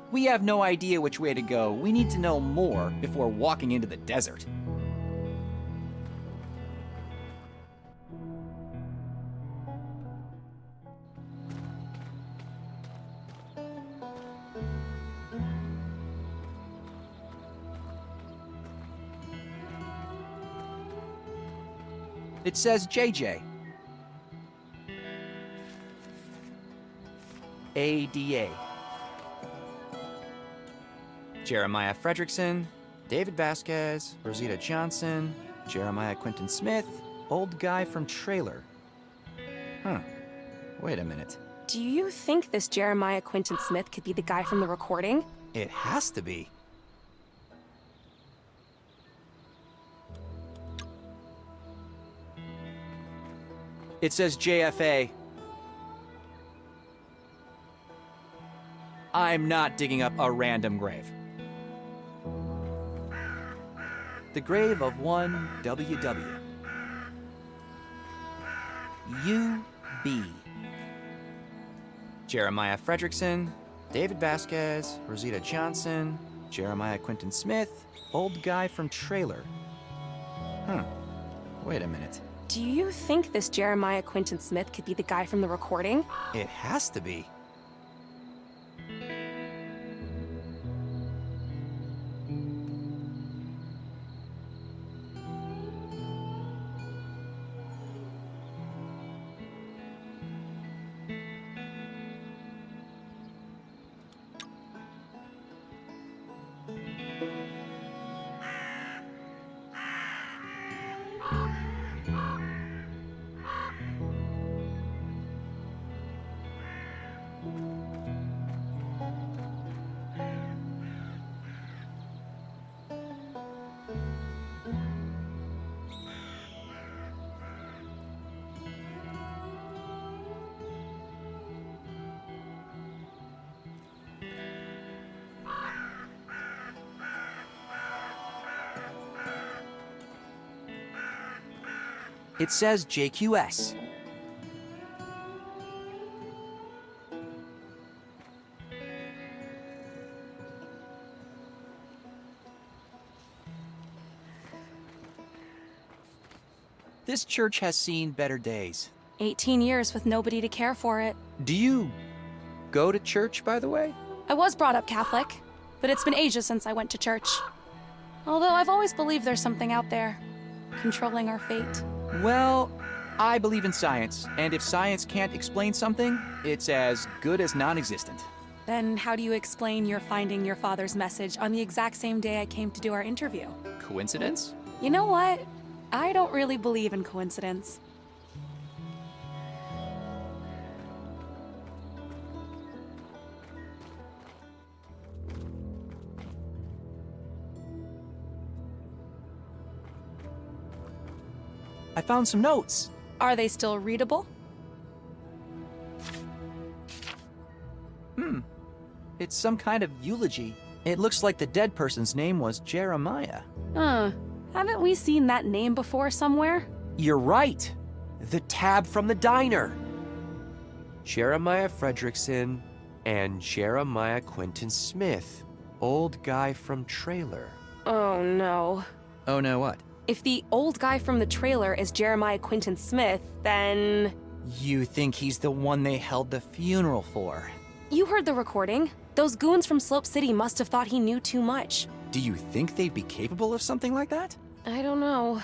We have no idea which way to go. We need to know more before walking into the desert. It says JJ. ADA. Jeremiah Fredrickson, David Vasquez, Rosita Johnson, Jeremiah Quinton Smith, old guy from Trailer. Huh. Wait a minute. Do you think this Jeremiah Quinton Smith could be the guy from the recording? It has to be. It says JFA. I'm not digging up a random grave. The grave of one WW. you be? Jeremiah Fredrickson, David Vasquez, Rosita Johnson, Jeremiah Quinton Smith, old guy from trailer. Wait a minute. Do you think this Jeremiah Quinton Smith could be the guy from the recording? It has to be. It says JQS. This church has seen better days. 18 years with nobody to care for it. Do you go to church, by the way? I was brought up Catholic, but it's been ages since I went to church. Although I've always believed there's something out there, controlling our fate. Well, I believe in science, and if science can't explain something, it's as good as non-existent. Then how do you explain your finding your father's message on the exact same day I came to do our interview? Coincidence? You know what? I don't really believe in coincidence. I found some notes. Are they still readable? It's some kind of eulogy. It looks like the dead person's name was Jeremiah. Haven't we seen that name before somewhere? You're right. The tab from the diner. Jeremiah Fredrickson and Jeremiah Quinton Smith. Old guy from trailer. Oh no. Oh no, what? If the old guy from the trailer is Jeremiah Quinton Smith, then... You think he's the one they held the funeral for? You heard the recording. Those goons from Slope City must have thought he knew too much. Do you think they'd be capable of something like that? I don't know.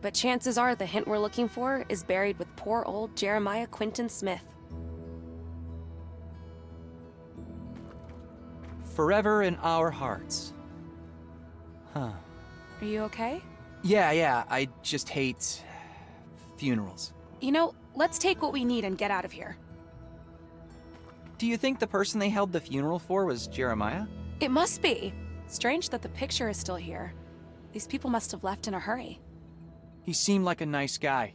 But chances are the hint we're looking for is buried with poor old Jeremiah Quinton Smith. Forever in our hearts. Huh. Are you okay? Yeah, I just hate funerals. You know, let's take what we need and get out of here. Do you think the person they held the funeral for was Jeremiah? It must be. Strange that the picture is still here. These people must have left in a hurry. He seemed like a nice guy.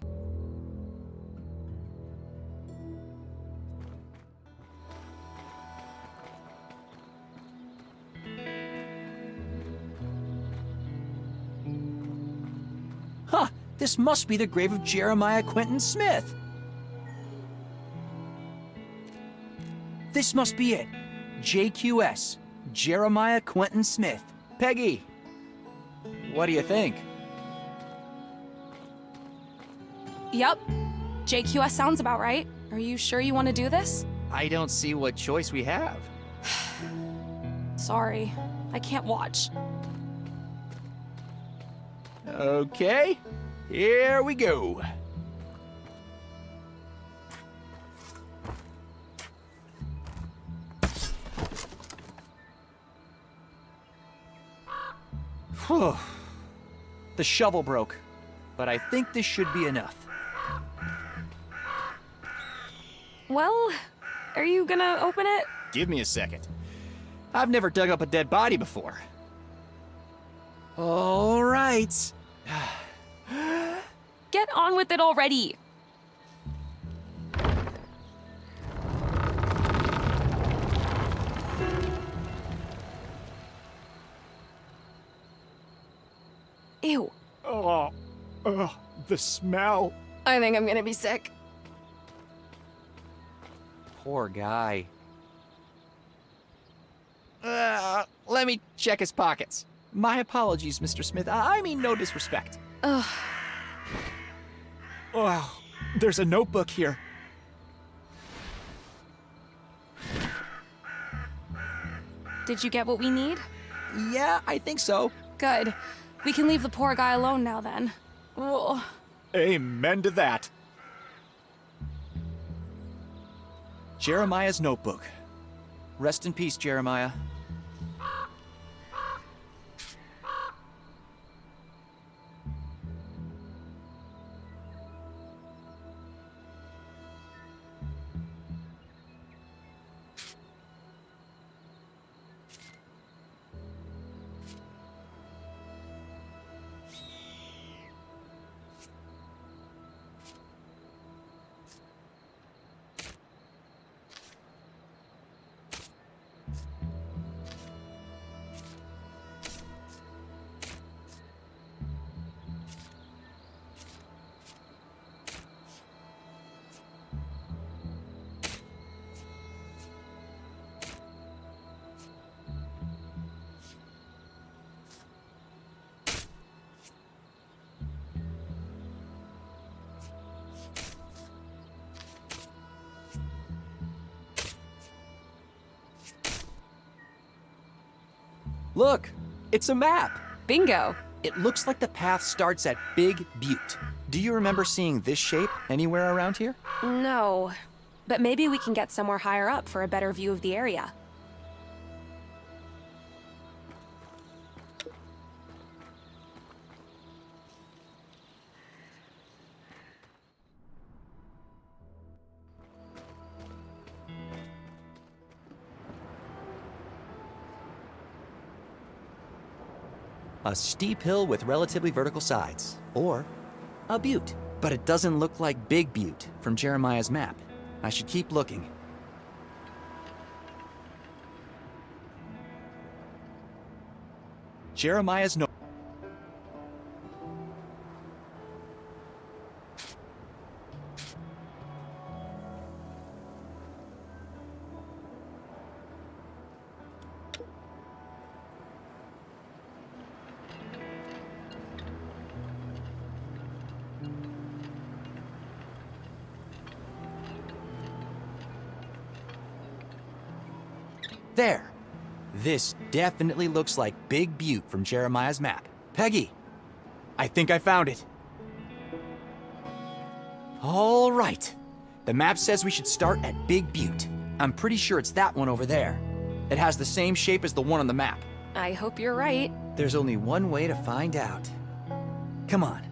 Huh! This must be the grave of Jeremiah Quinton Smith! This must be it. JQS. Jeremiah Quinton Smith. Peggy! What do you think? Yep. JQS sounds about right. Are you sure you want to do this? I don't see what choice we have. Sorry. I can't watch. Okay. Here we go. Whew. The shovel broke, but I think this should be enough. Well, are you gonna open it? Give me a second. I've never dug up a dead body before. All right. Get on with it already. Ew. Oh, the smell. I think I'm gonna be sick. Poor guy. Let me check his pockets. My apologies, Mr. Smith. I mean no disrespect. Ugh. Oh, there's a notebook here. Did you get what we need? Yeah, I think so. Good. We can leave the poor guy alone now then. Ugh. Amen to that. Jeremiah's notebook. Rest in peace, Jeremiah. Look, it's a map. Bingo. It looks like the path starts at Big Butte. Do you remember seeing this shape anywhere around here? No. But maybe we can get somewhere higher up for a better view of the area. A steep hill with relatively vertical sides, or a butte. But it doesn't look like Big Butte from Jeremiah's map. I should keep looking. Jeremiah's note. There. This definitely looks like Big Butte from Jeremiah's map. Peggy, I think I found it. All right. The map says we should start at Big Butte. I'm pretty sure it's that one over there. It has the same shape as the one on the map. I hope you're right. There's only one way to find out. Come on,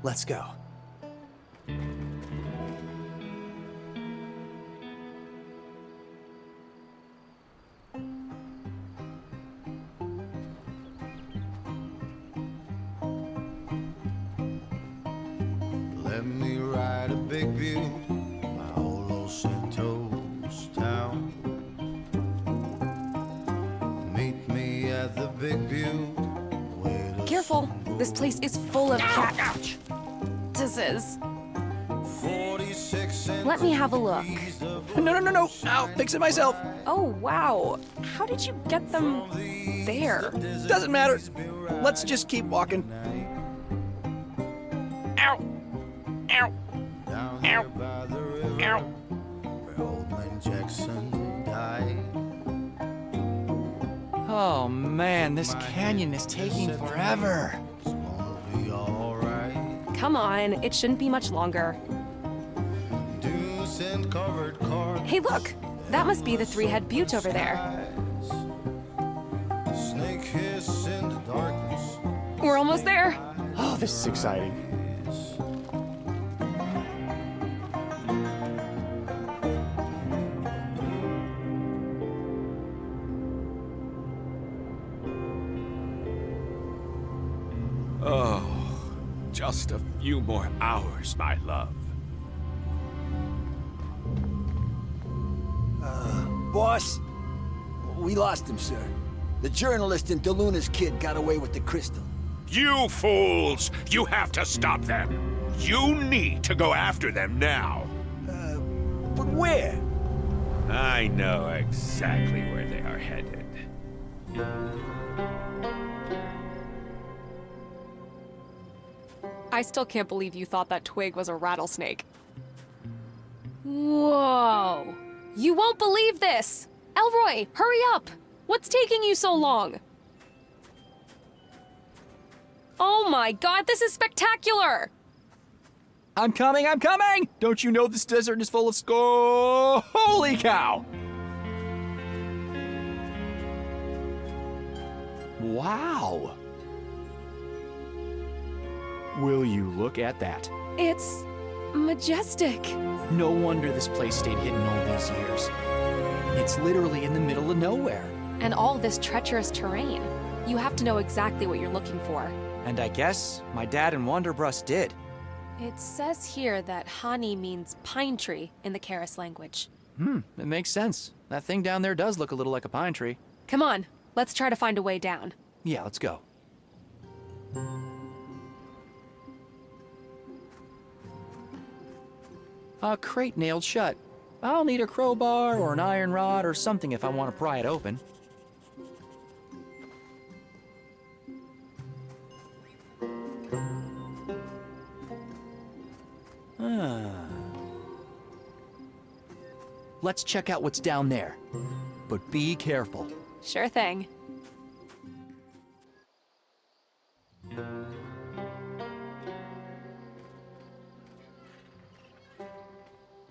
let's go. Let me ride a Big Butte, my old Los Santos town. Meet me at the Big Butte. Careful. This place is full of cactuses. Let me have a look. No. I'll fix it myself. Oh, wow. How did you get them there? Doesn't matter. Let's just keep walking. Ow. Ow. Ow. Ow. Where old man Jackson died. Oh man, this canyon is taking forever. Be all right. Come on, it shouldn't be much longer. Deuce and covered cars. Hey, look. That must be the three-head butte over there. Snake hiss in the darkness. We're almost there. Oh, this is exciting. Oh, just a few more hours, my love. Boss, we lost him, sir. The journalist and DeLuna's kid got away with the crystal. You fools! You have to stop them! You need to go after them now! But where? I know exactly where they are headed. I still can't believe you thought that twig was a rattlesnake. Whoa! You won't believe this! Elroy, hurry up! What's taking you so long? Oh my god, this is spectacular! I'm coming, I'm coming! Don't you know this desert is full of holy cow! Wow! Will you look at that? It's majestic. No wonder this place stayed hidden all these years. It's literally in the middle of nowhere. And all this treacherous terrain. You have to know exactly what you're looking for. And I guess my dad and Wanderbrust did. It says here that Hani means pine tree in the Karis language. It makes sense. That thing down there does look a little like a pine tree. Come on, let's try to find a way down. Yeah, let's go. A crate nailed shut. I'll need a crowbar or an iron rod or something if I want to pry it open. Let's check out what's down there. But be careful. Sure thing.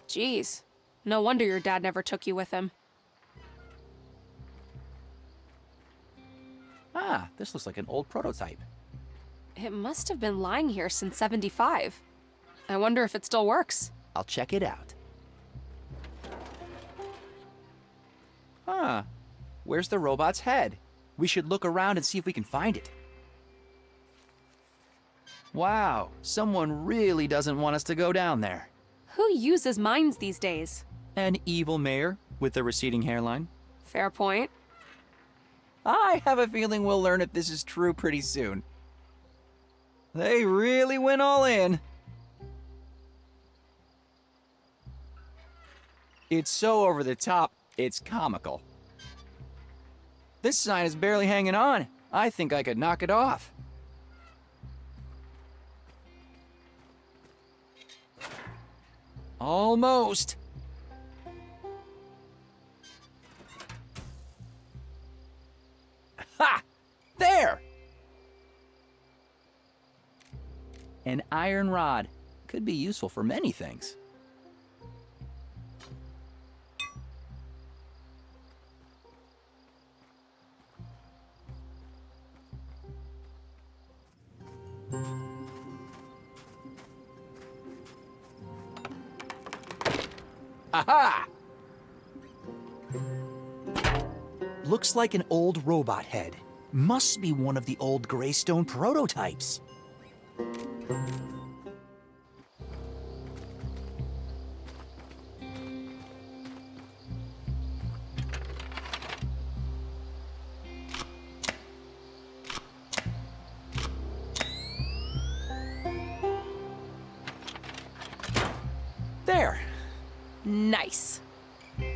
Jeez, no wonder your dad never took you with him. Ah, this looks like an old prototype. It must have been lying here since '75. I wonder if it still works. I'll check it out. Huh. Where's the robot's head? We should look around and see if we can find it. Wow, someone really doesn't want us to go down there. Who uses mines these days? An evil mayor with a receding hairline. Fair point. I have a feeling we'll learn if this is true pretty soon. They really went all in. It's so over the top, it's comical. This sign is barely hanging on. I think I could knock it off. Almost. Ha! There! An iron rod. Could be useful for many things. Aha! Looks like an old robot head. Must be one of the old Greystone prototypes. There. Nice.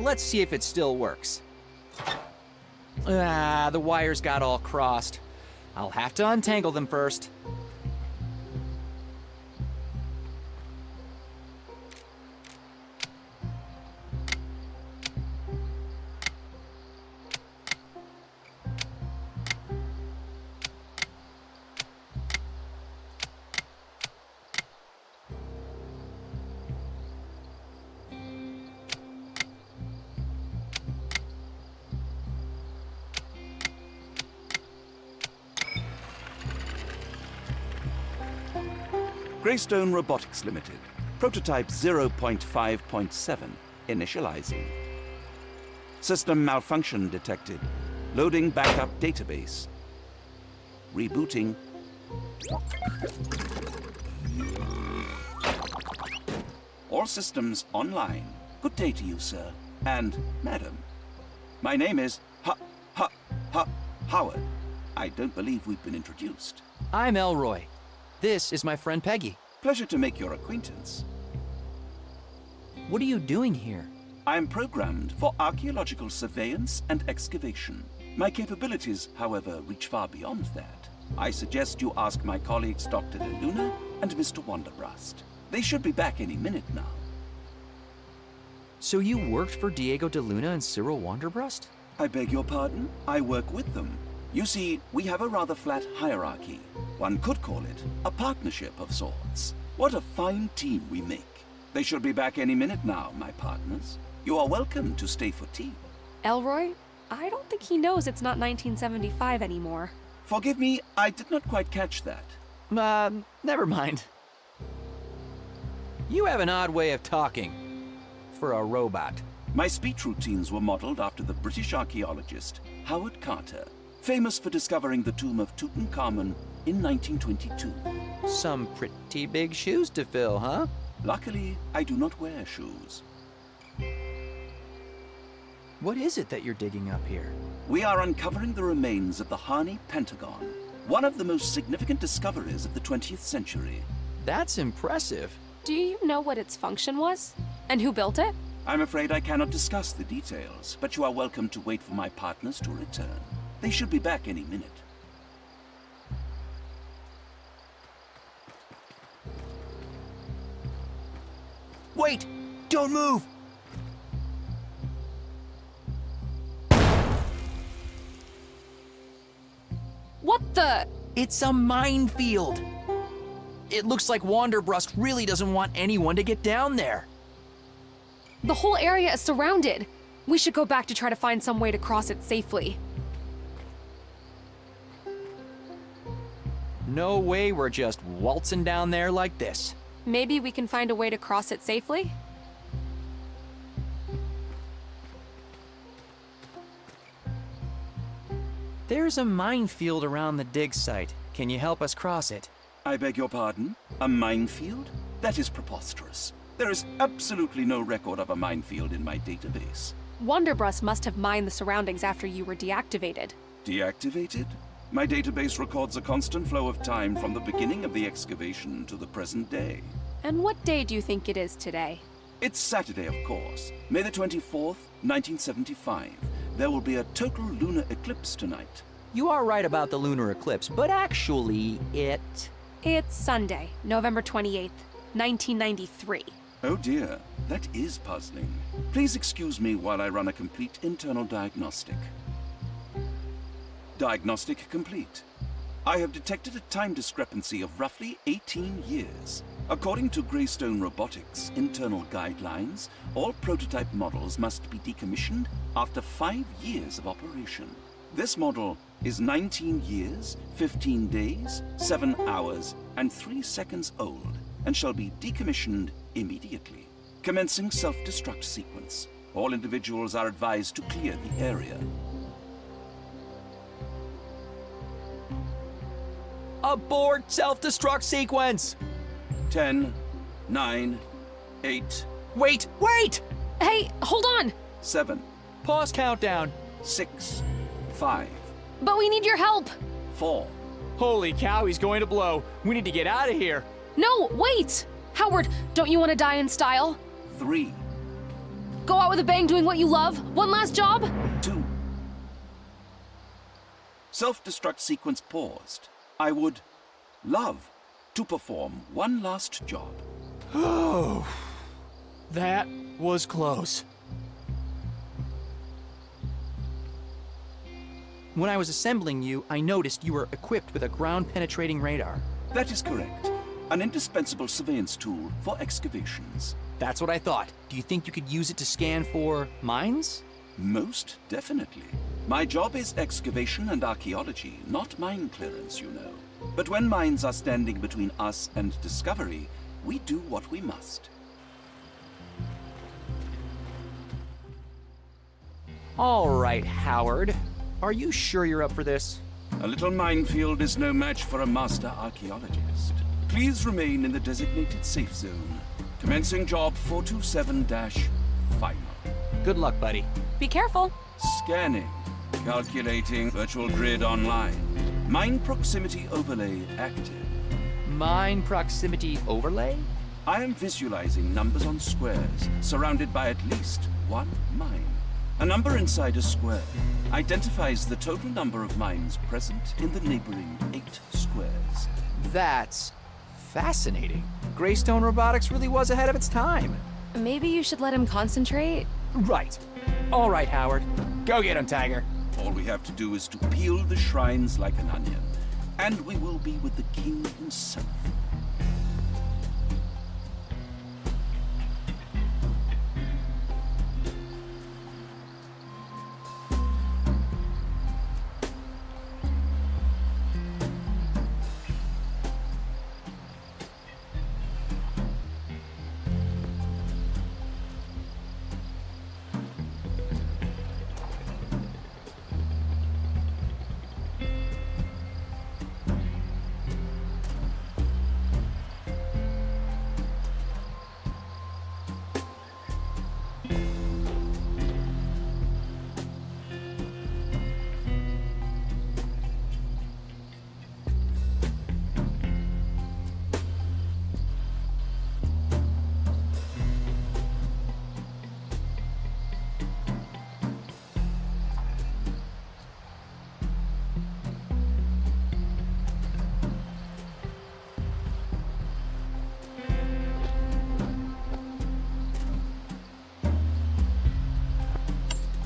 Let's see if it still works. Ah, the wires got all crossed. I'll have to untangle them first. Greystone Robotics Limited. Prototype 0.5.7. Initializing. System malfunction detected. Loading backup database. Rebooting. All systems online. Good day to you, sir. And madam. My name is Howard. I don't believe we've been introduced. I'm Elroy. This is my friend Peggie. Pleasure to make your acquaintance. What are you doing here? I am programmed for archaeological surveillance and excavation. My capabilities, however, reach far beyond that. I suggest you ask my colleagues Dr. DeLuna and Mr. Wonderbrast. They should be back any minute now. So you worked for Diego DeLuna and Cyril Wonderbrast? I beg your pardon? I work with them. You see, we have a rather flat hierarchy. One could call it a partnership of sorts. What a fine team we make. They should be back any minute now, my partners. You are welcome to stay for tea. Elroy, I don't think he knows it's not 1975 anymore. Forgive me, I did not quite catch that. Never mind. You have an odd way of talking. For a robot. My speech routines were modeled after the British archaeologist Howard Carter, famous for discovering the tomb of Tutankhamun in 1922. Some pretty big shoes to fill, huh? Luckily, I do not wear shoes. What is it that you're digging up here? We are uncovering the remains of the Hani Pentagon, one of the most significant discoveries of the 20th century. That's impressive. Do you know what its function was? And who built it? I'm afraid I cannot discuss the details, but you are welcome to wait for my partners to return. They should be back any minute. Wait! Don't move! What the? It's a minefield. It looks like Wonderbrast really doesn't want anyone to get down there. The whole area is surrounded. We should go back to try to find some way to cross it safely. No way we're just waltzing down there like this. Maybe we can find a way to cross it safely? There's a minefield around the dig site. Can you help us cross it? I beg your pardon? A minefield? That is preposterous. There is absolutely no record of a minefield in my database. Wonderbrast must have mined the surroundings after you were deactivated. Deactivated? My database records a constant flow of time from the beginning of the excavation to the present day. And what day do you think it is today? It's Saturday, of course. May the 24th, 1975. There will be a total lunar eclipse tonight. You are right about the lunar eclipse, but actually, It's Sunday, November 28th, 1993. Oh dear, that is puzzling. Please excuse me while I run a complete internal diagnostic. Diagnostic complete. I have detected a time discrepancy of roughly 18 years. According to Greystone Robotics' internal guidelines, all prototype models must be decommissioned after 5 years of operation. This model is 19 years, 15 days, 7 hours, and 3 seconds old, and shall be decommissioned immediately. Commencing self-destruct sequence. All individuals are advised to clear the area. Abort self-destruct sequence! 10, 9, 8... Wait! Hey, hold on! 7. Pause countdown. 6, 5. But we need your help! 4. Holy cow, he's going to blow. We need to get out of here. No, wait! Howard, don't you want to die in style? 3. Go out with a bang doing what you love? One last job? 2. Self-destruct sequence paused. I would love to perform one last job. Oh, that was close. When I was assembling you, I noticed you were equipped with a ground-penetrating radar. That is correct. An indispensable surveillance tool for excavations. That's what I thought. Do you think you could use it to scan for mines? Most definitely. My job is excavation and archaeology, not mine clearance, you know. But when mines are standing between us and discovery, we do what we must. All right, Howard. Are you sure you're up for this? A little minefield is no match for a master archaeologist. Please remain in the designated safe zone. Commencing job 427-final. Good luck, buddy. Be careful. Scanning. Calculating virtual grid online. Mine proximity overlay active. Mine proximity overlay? I am visualizing numbers on squares, surrounded by at least one mine. A number inside a square identifies the total number of mines present in the neighboring 8 squares. That's fascinating. Greystone Robotics really was ahead of its time. Maybe you should let him concentrate? Right. All right, Howard. Go get him, Tiger. All we have to do is to peel the shrines like an onion, and we will be with the king himself.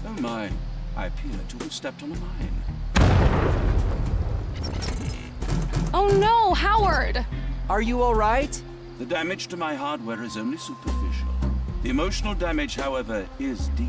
Oh my, I appear to have stepped on a mine. Oh no, Howard! Are you all right? The damage to my hardware is only superficial. The emotional damage, however, is deep.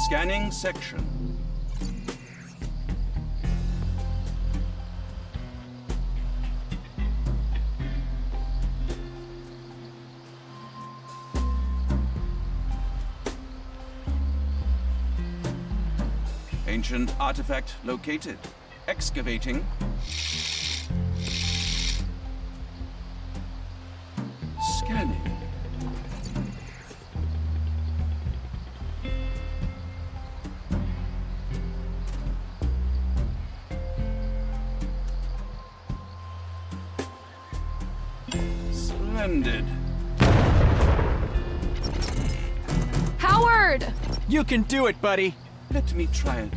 Scanning section. Ancient artifact located. Excavating. Scanning. Splendid. Howard! You can do it, buddy. Let me try again.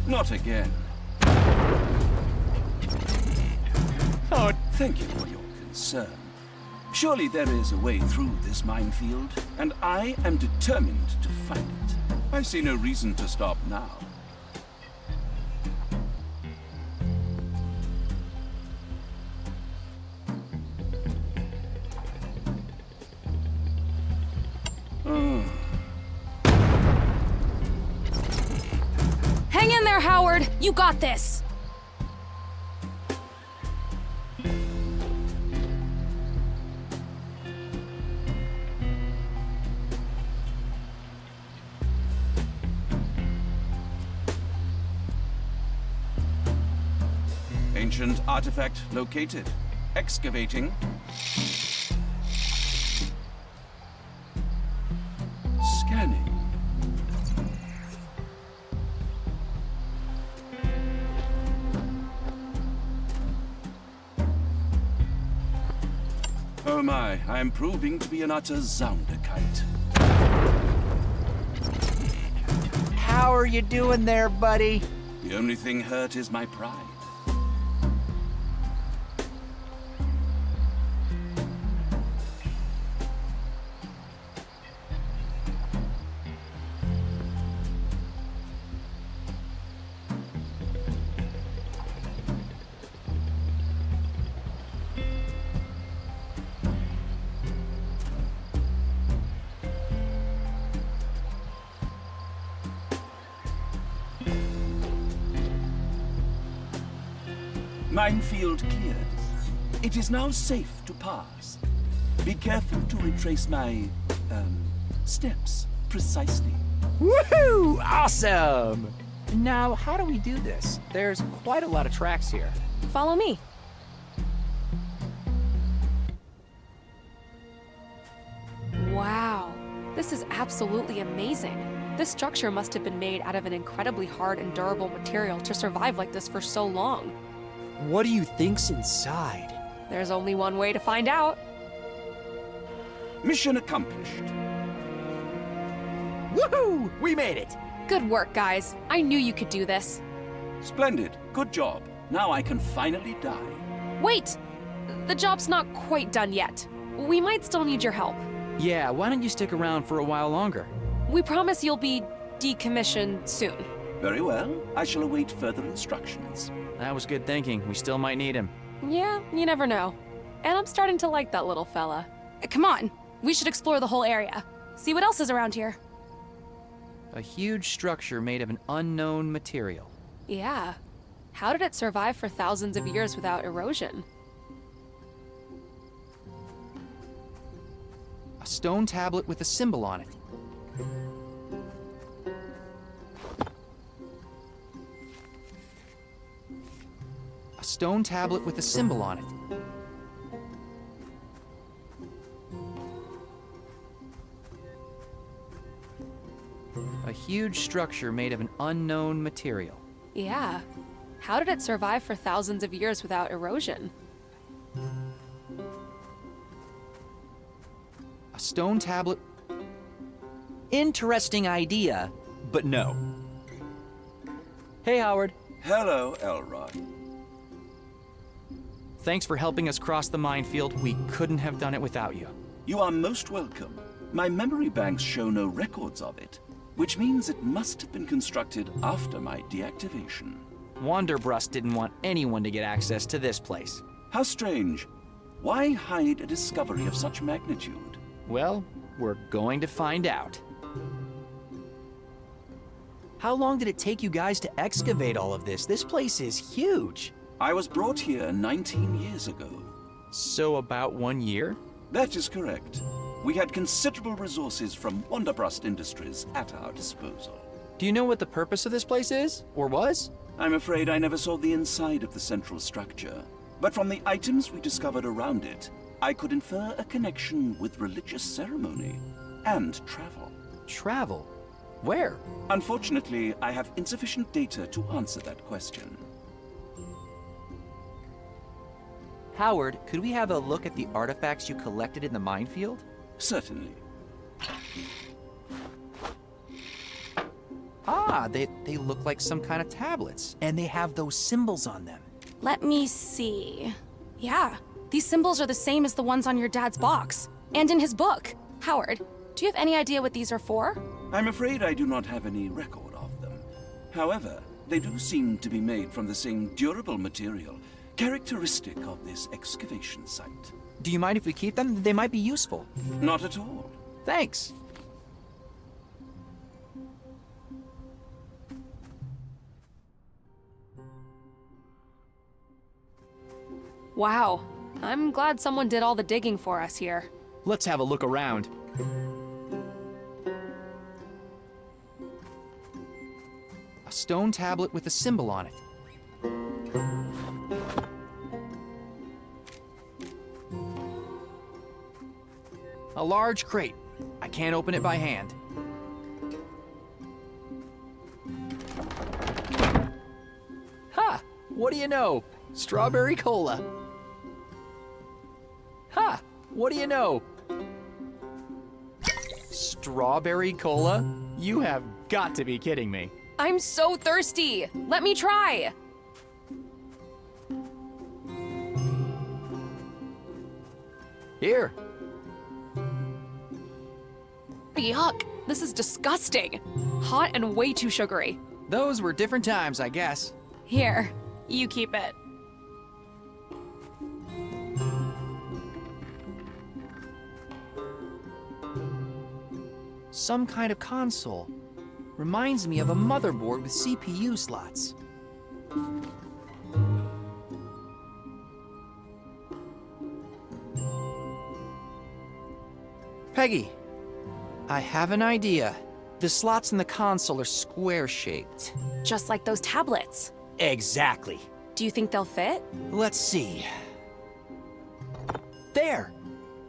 Not again. Oh, thank you for your concern. Surely there is a way through this minefield, and I am determined to find it. I see no reason to stop now. Hang in there, Howard! You got this! Ancient artifact located. Excavating. Scanning. Oh my, I'm proving to be an utter Zounderkite. How are you doing there, buddy? The only thing hurt is my pride. Minefield cleared. It is now safe to pass. Be careful to retrace my, steps precisely. Woohoo! Awesome! Now, how do we do this? There's quite a lot of tracks here. Follow me. Wow, this is absolutely amazing. This structure must have been made out of an incredibly hard and durable material to survive like this for so long. What do you think's inside? There's only one way to find out. Mission accomplished. Woohoo! We made it! Good work, guys. I knew you could do this. Splendid. Good job. Now I can finally die. Wait! The job's not quite done yet. We might still need your help. Yeah, why don't you stick around for a while longer? We promise you'll be decommissioned soon. Very well. I shall await further instructions. That was good thinking. We still might need him. Yeah, you never know. And I'm starting to like that little fella. Come on, we should explore the whole area. See what else is around here. A huge structure made of an unknown material. Yeah. How did it survive for thousands of years without erosion? A stone tablet with a symbol on it. A stone tablet with a symbol on it. A huge structure made of an unknown material. Yeah. How did it survive for thousands of years without erosion? A stone tablet. Interesting idea, but no. Hey, Howard. Hello, Elroy. Thanks for helping us cross the minefield. We couldn't have done it without you. You are most welcome. My memory banks show no records of it, which means it must have been constructed after my deactivation. Wanderbrust didn't want anyone to get access to this place. How strange. Why hide a discovery of such magnitude? Well, we're going to find out. How long did it take you guys to excavate all of this? This place is huge. I was brought here 19 years ago. So about 1 year? That is correct. We had considerable resources from Wanderbrust Industries at our disposal. Do you know what the purpose of this place is? Or was? I'm afraid I never saw the inside of the central structure. But from the items we discovered around it, I could infer a connection with religious ceremony and travel. Travel? Where? Unfortunately, I have insufficient data to answer that question. Howard, could we have a look at the artifacts you collected in the minefield? Certainly. Ah, they look like some kind of tablets, and they have those symbols on them. Let me see. Yeah, these symbols are the same as the ones on your dad's box, and in his book. Howard, do you have any idea what these are for? I'm afraid I do not have any record of them. However, they do seem to be made from the same durable material characteristic of this excavation site. Do you mind if we keep them? They might be useful. Not at all. Thanks. Wow, I'm glad someone did all the digging for us here. Let's have a look around. A stone tablet with a symbol on it. A large crate. I can't open it by hand. Ha! What do you know? Strawberry cola. Ha! What do you know? Strawberry cola? You have got to be kidding me. I'm so thirsty. Let me try. Here. Yuck. This is disgusting. Hot and way too sugary. Those were different times, I guess. Here, you keep it. Some kind of console. Reminds me of a motherboard with CPU slots. Peggy, I have an idea. The slots in the console are square-shaped. Just like those tablets. Exactly. Do you think they'll fit? Let's see. There!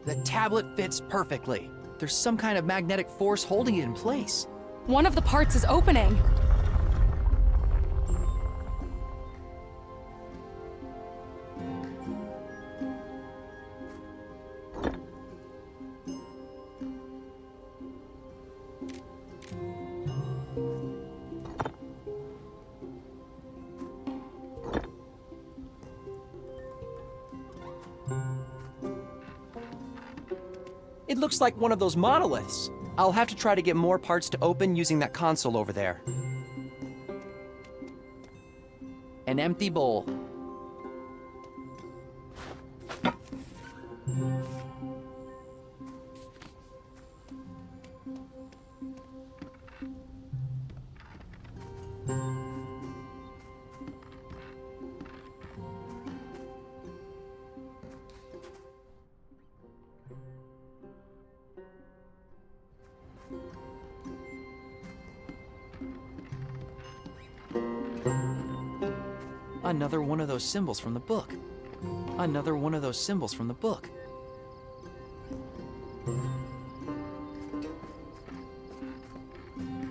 The tablet fits perfectly. There's some kind of magnetic force holding it in place. One of the parts is opening. It looks like one of those monoliths. I'll have to try to get more parts to open using that console over there. An empty bowl. Another one of those symbols from the book. Another one of those symbols from the book.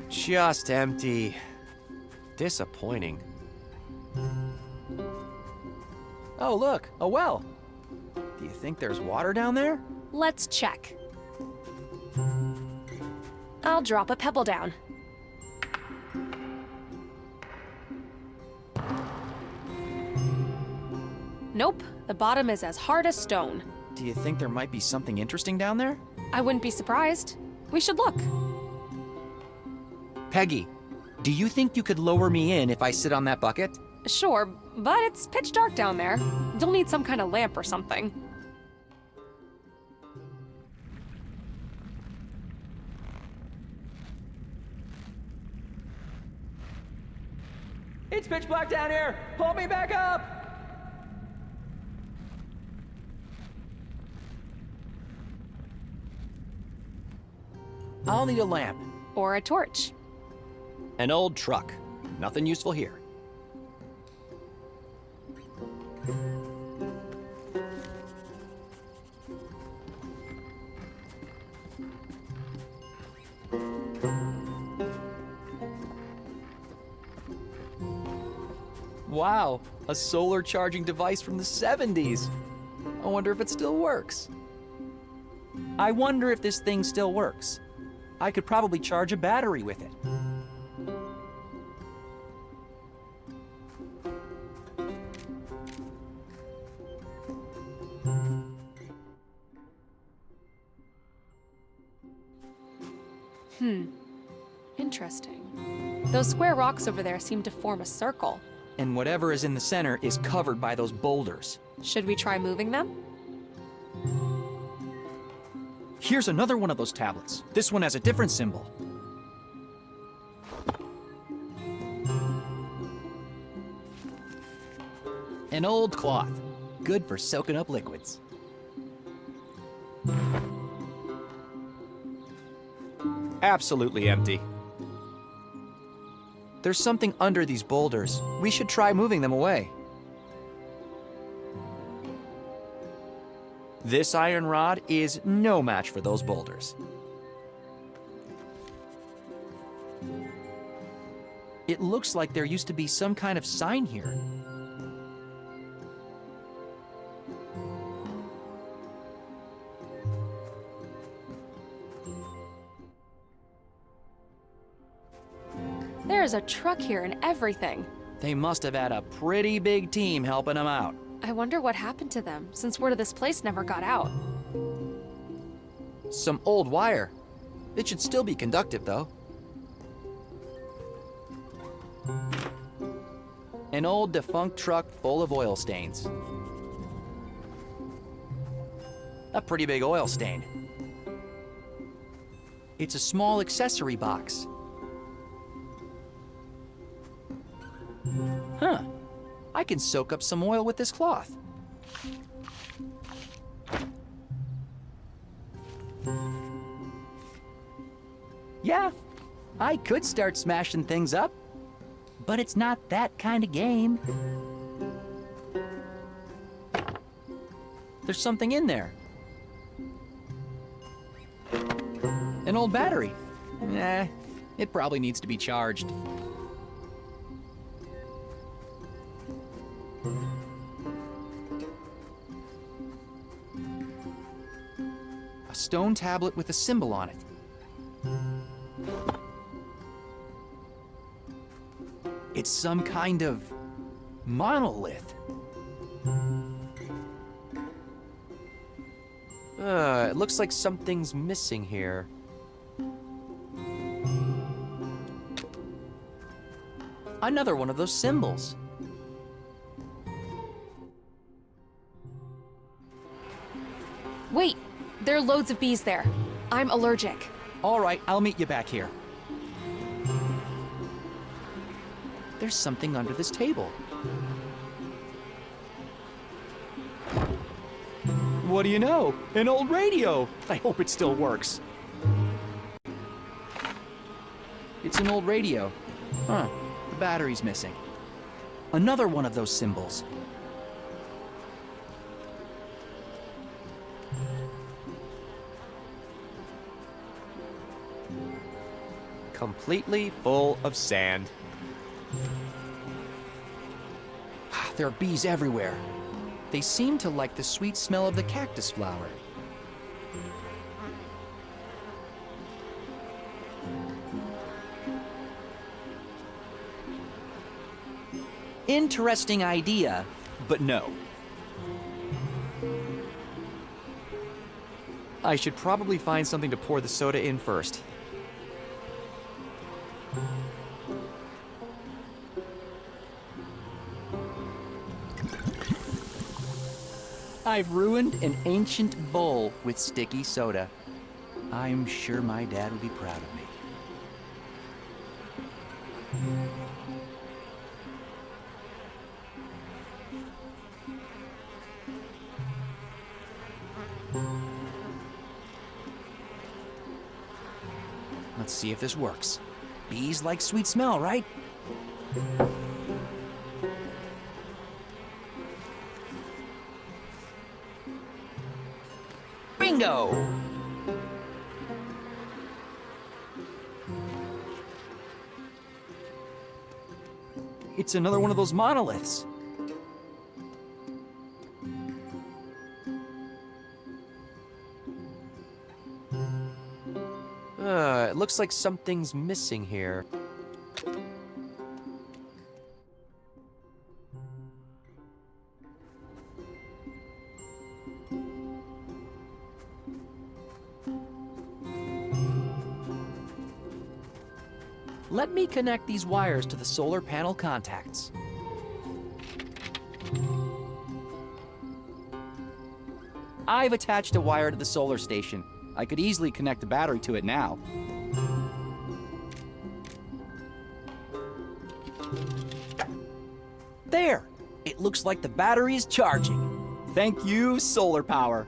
Just empty. Disappointing. Oh, look, a well. Do you think there's water down there? Let's check. I'll drop a pebble down. Nope, the bottom is as hard as stone. Do you think there might be something interesting down there? I wouldn't be surprised. We should look. Peggy, do you think you could lower me in if I sit on that bucket? Sure, but it's pitch dark down there. You'll need some kind of lamp or something. It's pitch black down here! Pull me back up! I'll need a lamp. Or a torch. An old truck. Nothing useful here. Wow, a solar charging device from the 70s. I wonder if it still works. I wonder if this thing still works. I could probably charge a battery with it. Interesting. Those square rocks over there seem to form a circle. And whatever is in the center is covered by those boulders. Should we try moving them? Here's another one of those tablets. This one has a different symbol. An old cloth. Good for soaking up liquids. Absolutely empty. There's something under these boulders. We should try moving them away. This iron rod is no match for those boulders. It looks like there used to be some kind of sign here. There is a truck here and everything. They must have had a pretty big team helping them out. I wonder what happened to them, since word of this place never got out. Some old wire. It should still be conductive, though. An old defunct truck full of oil stains. A pretty big oil stain. It's a small accessory box. Huh. I can soak up some oil with this cloth. Yeah, I could start smashing things up, but it's not that kind of game. There's something in there. An old battery. Nah, it probably needs to be charged. A stone tablet with a symbol on it. It's some kind of monolith. It looks like something's missing here. Another one of those symbols. Wait, there are loads of bees there. I'm allergic. All right, I'll meet you back here. There's something under this table. What do you know? An old radio! I hope it still works. It's an old radio. Huh, the battery's missing. Another one of those symbols. Completely full of sand. There are bees everywhere. They seem to like the sweet smell of the cactus flower. Interesting idea, but no. I should probably find something to pour the soda in first. I've ruined an ancient bowl with sticky soda. I'm sure my dad would be proud of me. Let's see if this works. Bees like sweet smell, right? Bingo! It's another one of those monoliths. It looks like something's missing here. Let me connect these wires to the solar panel contacts. I've attached a wire to the solar station. I could easily connect the battery to it now. There! It looks like the battery is charging. Thank you, solar power.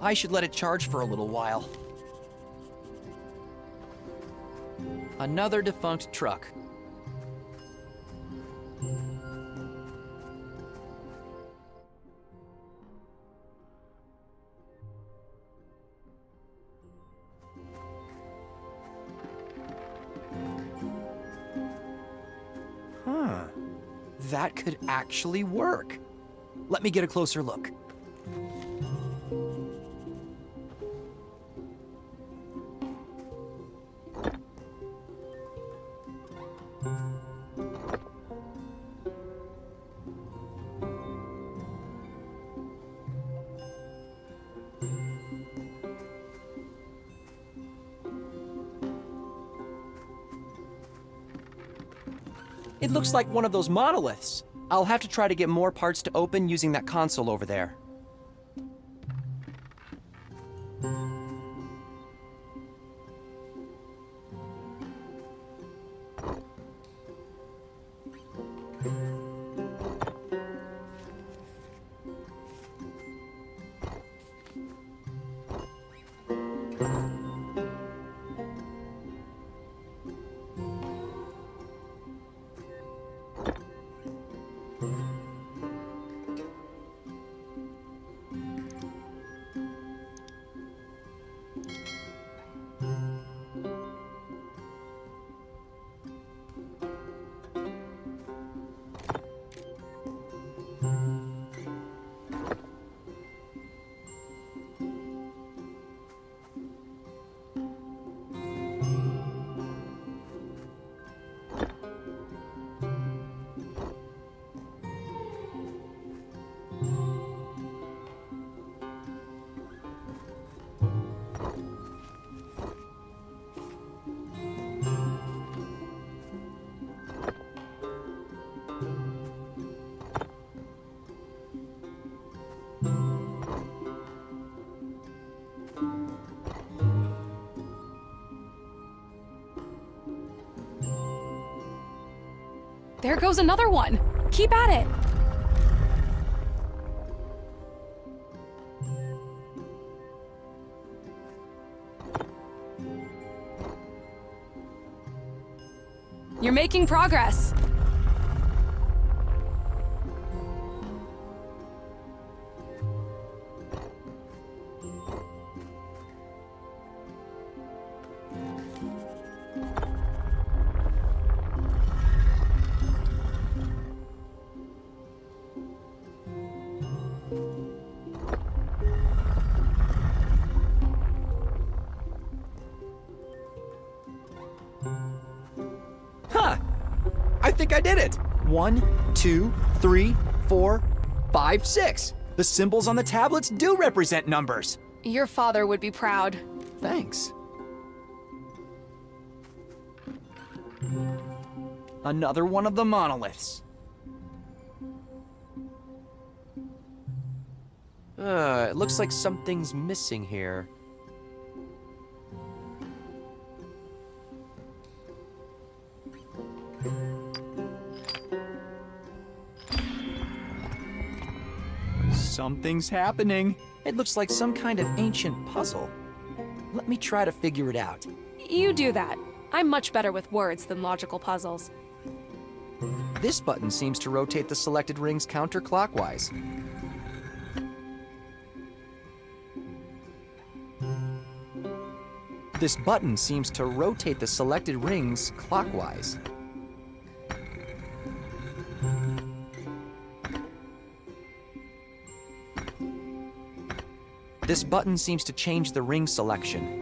I should let it charge for a little while. Another defunct truck. that could actually work. Let me get a closer look. It looks like one of those monoliths. I'll have to try to get more parts to open using that console over there. There goes another one. Keep at it. You're making progress. I think I did it! 1, 2, 3, 4, 5, 6. The symbols on the tablets do represent numbers. Your father would be proud. Thanks. Another one of the monoliths. It looks like something's missing here. Something's happening. It looks like some kind of ancient puzzle. Let me try to figure it out. You do that. I'm much better with words than logical puzzles. This button seems to rotate the selected rings counterclockwise. This button seems to rotate the selected rings clockwise. This button seems to change the ring selection.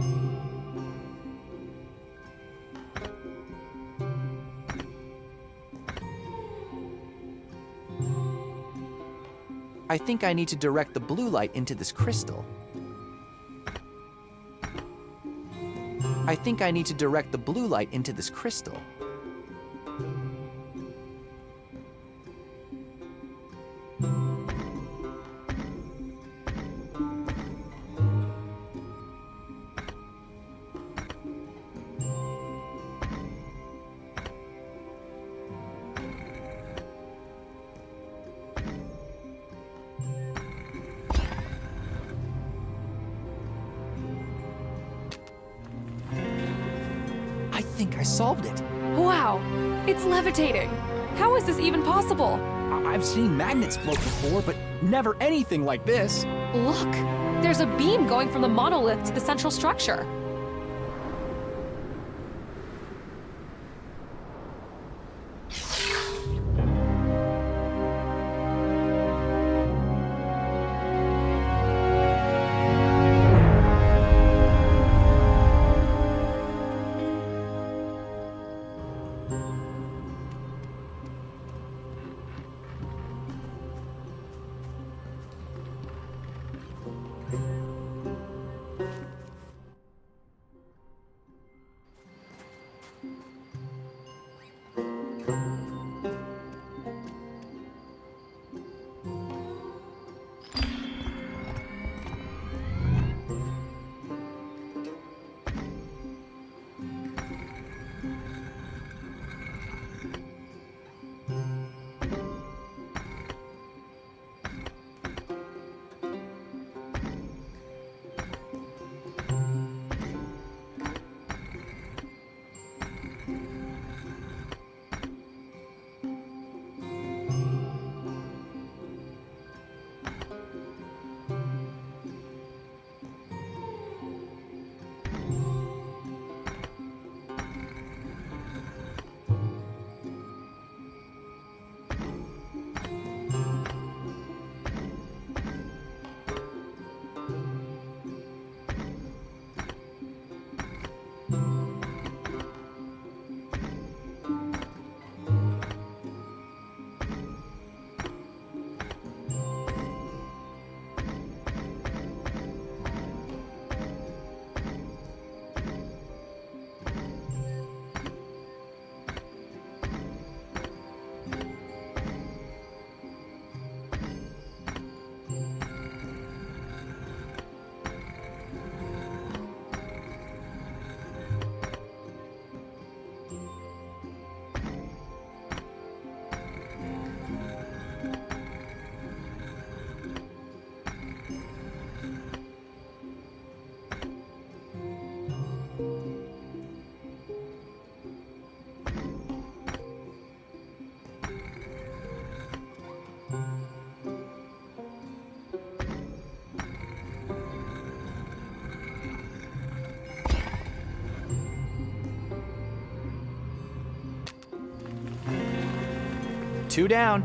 I think I need to direct the blue light into this crystal. I think I need to direct the blue light into this crystal. I think I solved it. Wow, it's levitating. How is this even possible? I've seen magnets float before, but never anything like this. Look, there's a beam going from the monolith to the central structure. 2 down.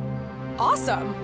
Awesome!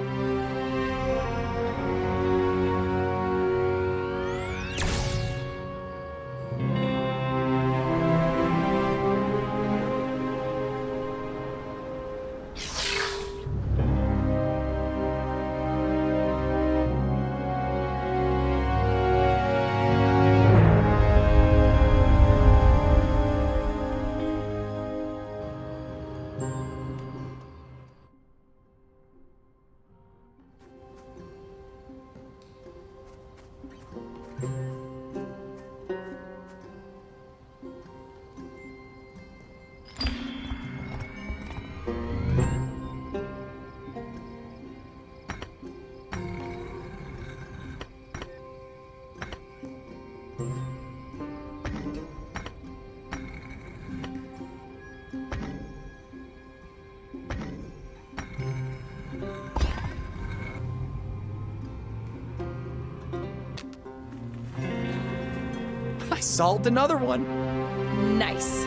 I solved another one. Nice.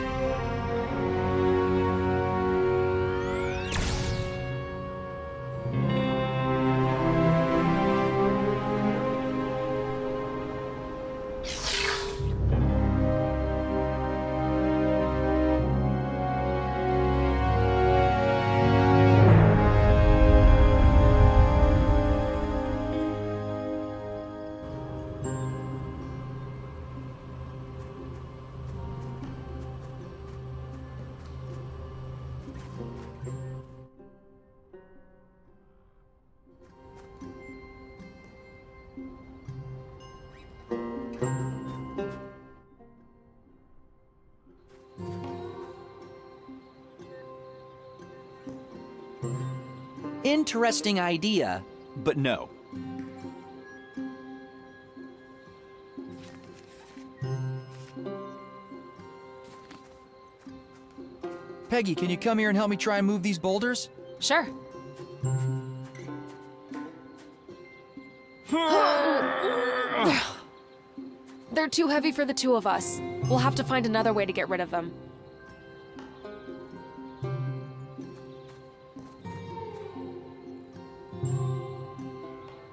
Interesting idea, but no. Peggy, can you come here and help me try and move these boulders? Sure. They're too heavy for the two of us. We'll have to find another way to get rid of them.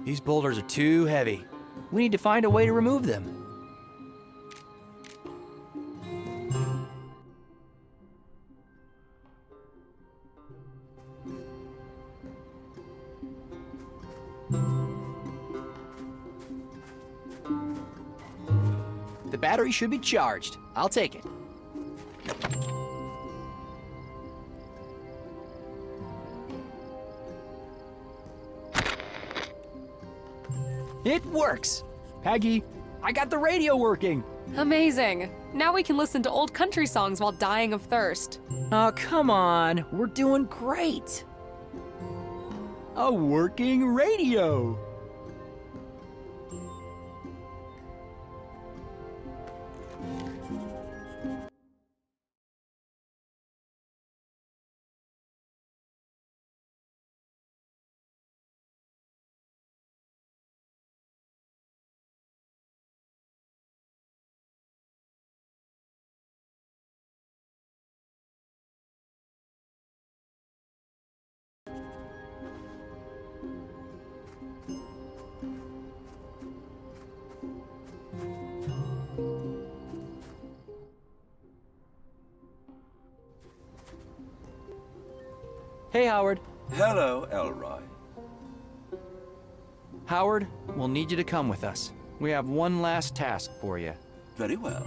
These boulders are too heavy. We need to find a way to remove them. The battery should be charged. I'll take it. It works! Peggy, I got the radio working! Amazing! Now we can listen to old country songs while dying of thirst. Oh, come on. We're doing great. A working radio. Hey, Howard. Hello, Elroy. Howard, we'll need you to come with us. We have one last task for you. Very well.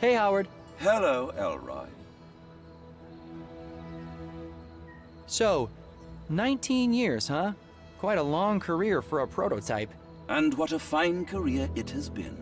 Hey, Howard. Hello, Elroy. So, 19 years, huh? Quite a long career for a prototype. And what a fine career it has been.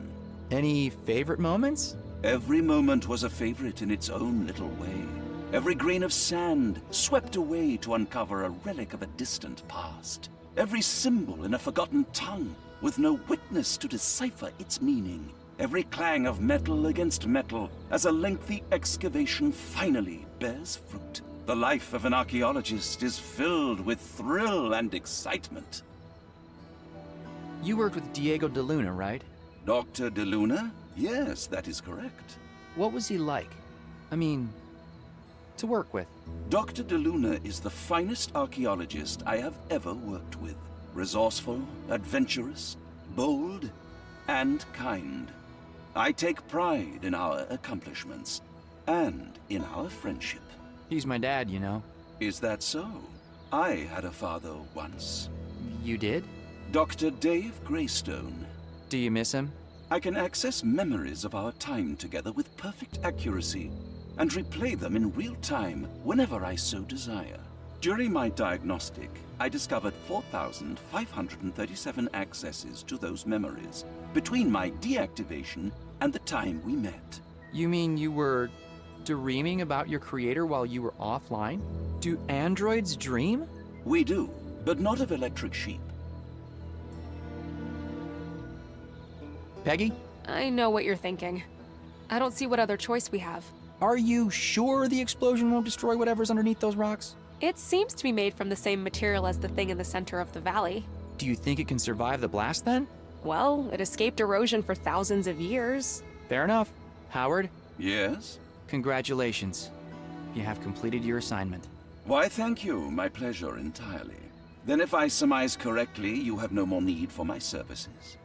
Any favorite moments? Every moment was a favorite in its own little way. Every grain of sand swept away to uncover a relic of a distant past. Every symbol in a forgotten tongue, with no witness to decipher its meaning. Every clang of metal against metal as a lengthy excavation finally bears fruit. The life of an archaeologist is filled with thrill and excitement. You worked with Diego de Luna, right? Dr. de Luna? Yes, that is correct. What was he like? I mean, to work with. Dr. de Luna is the finest archaeologist I have ever worked with. Resourceful, adventurous, bold, and kind. I take pride in our accomplishments and in our friendship. He's my dad, you know. Is that so? I had a father once. You did? Dr. Dave Greystone. Do you miss him? I can access memories of our time together with perfect accuracy and replay them in real time whenever I so desire. During my diagnostic, I discovered 4,537 accesses to those memories between my deactivation and the time we met. You mean you were dreaming about your creator while you were offline? Do androids dream? We do, but not of electric sheep. Peggy? I know what you're thinking. I don't see what other choice we have. Are you sure the explosion won't destroy whatever's underneath those rocks? It seems to be made from the same material as the thing in the center of the valley. Do you think it can survive the blast then? Well, it escaped erosion for thousands of years. Fair enough. Howard? Yes? Congratulations. You have completed your assignment. Why, thank you. My pleasure entirely. Then if I surmise correctly, you have no more need for my services.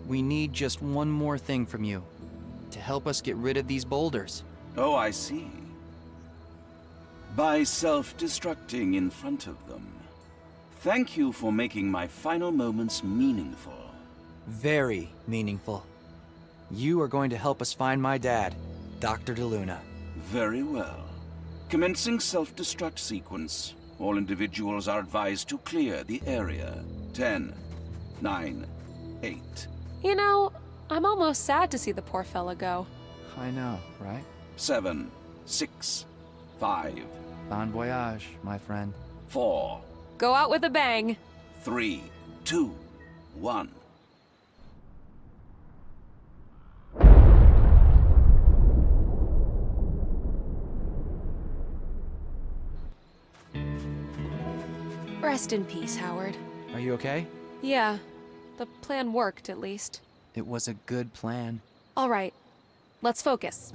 We need just one more thing from you. To help us get rid of these boulders. Oh, I see. By self-destructing in front of them. Thank you for making my final moments meaningful. Very meaningful. You are going to help us find my dad, Dr. de Luna. Very well. Commencing self-destruct sequence. All individuals are advised to clear the area. 10, 9, 8. You know, I'm almost sad to see the poor fella go. I know, right? 7, 6, 5. Bon voyage, my friend. 4. Go out with a bang. 3, 2, 1. Rest in peace, Howard. Are you okay? Yeah, the plan worked at least. It was a good plan. All right, let's focus.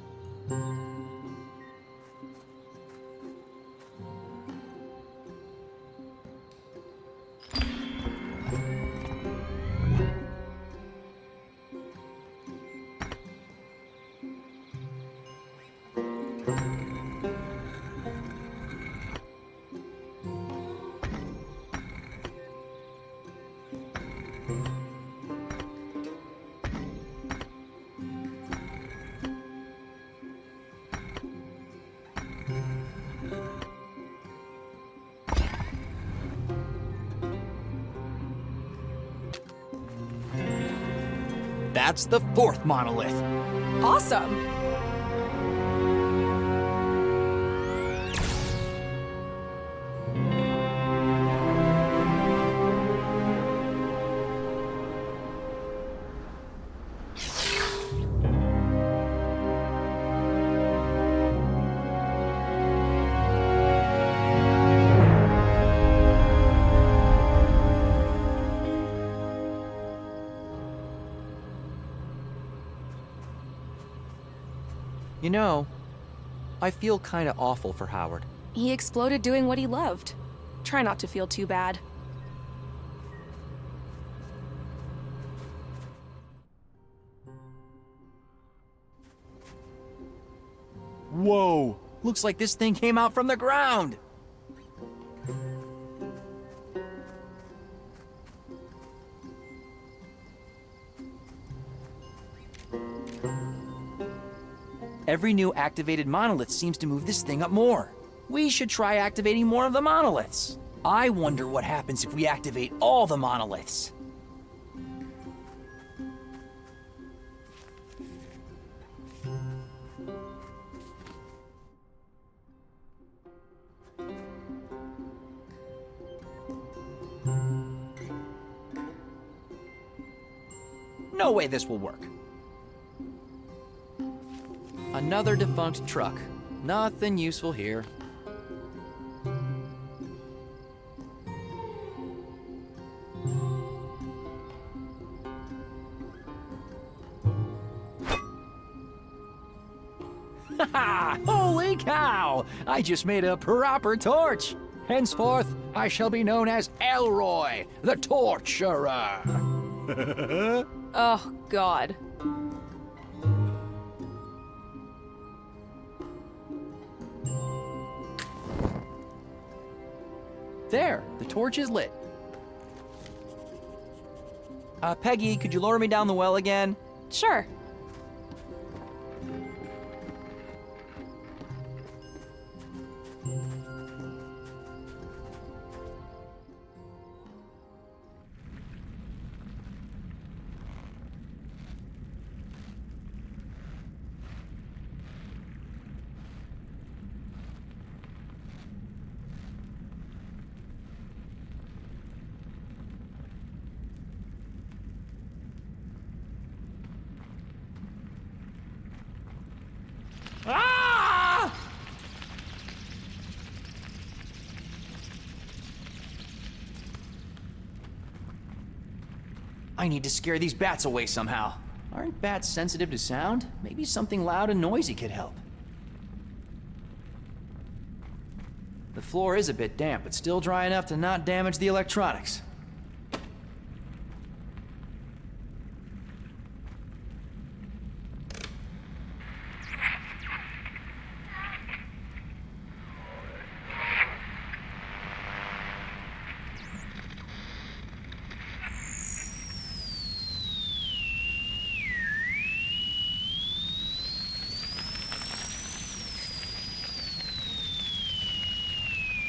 That's the 4th monolith. Awesome! You know, I feel kinda awful for Howard. He exploded doing what he loved. Try not to feel too bad. Whoa! Looks like this thing came out from the ground! Every new activated monolith seems to move this thing up more. We should try activating more of the monoliths. I wonder what happens if we activate all the monoliths. No way this will work. Another defunct truck. Nothing useful here. Holy cow! I just made a proper torch! Henceforth, I shall be known as Elroy, the Torturer. Oh, God. There, the torch is lit. Peggy, could you lower me down the well again? Sure. Ah! I need to scare these bats away somehow. Aren't bats sensitive to sound? Maybe something loud and noisy could help. The floor is a bit damp, but still dry enough to not damage the electronics.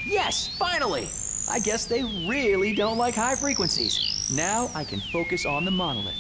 Yes, finally! I guess they really don't like high frequencies. Now I can focus on the monolith.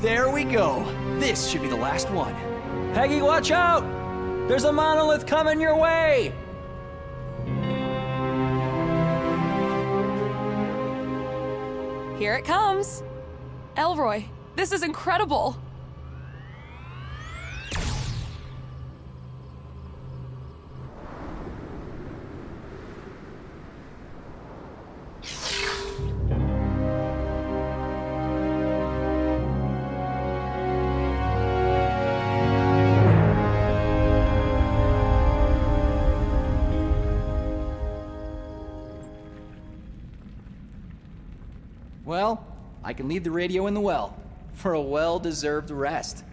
There we go. This should be the last one. Peggy, watch out! There's a monolith coming your way! Here it comes. Elroy, this is incredible. Well, I can leave the radio in the well for a well-deserved rest.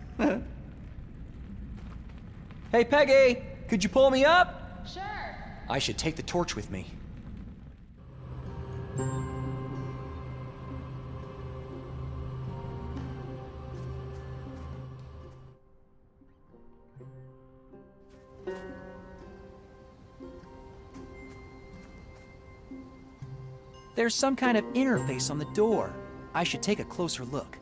Hey, Peggy, could you pull me up? Sure. I should take the torch with me. There's some kind of interface on the door. I should take a closer look.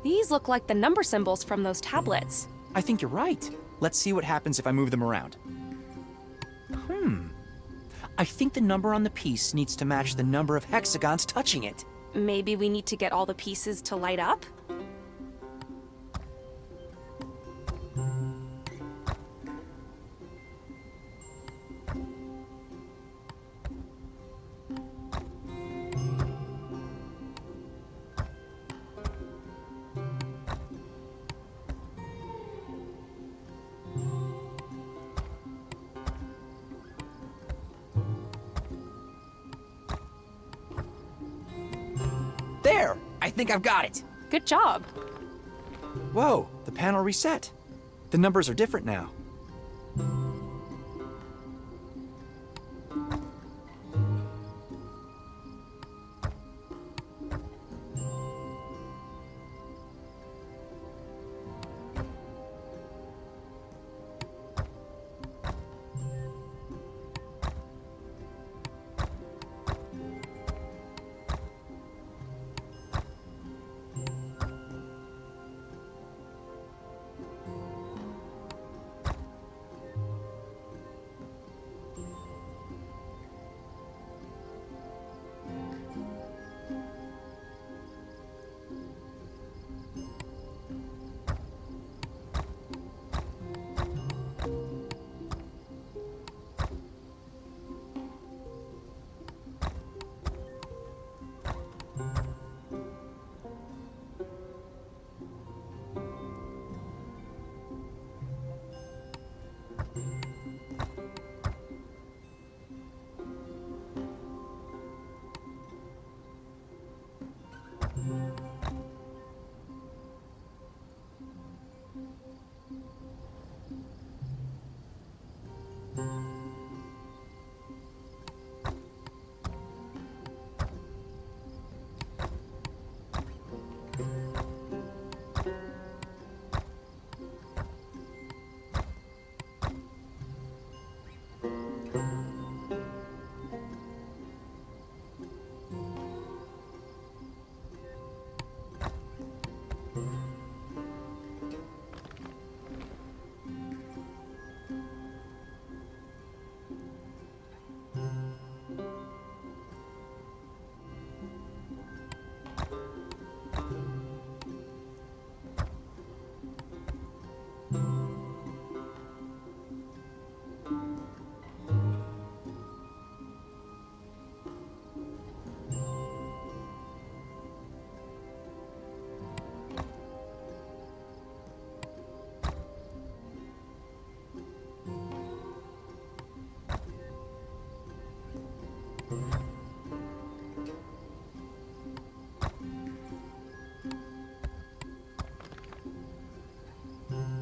These look like the number symbols from those tablets. I think you're right. Let's see what happens if I move them around. I think the number on the piece needs to match the number of hexagons touching it. Maybe we need to get all the pieces to light up? There! I think I've got it! Good job. Whoa, the panel reset. The numbers are different now.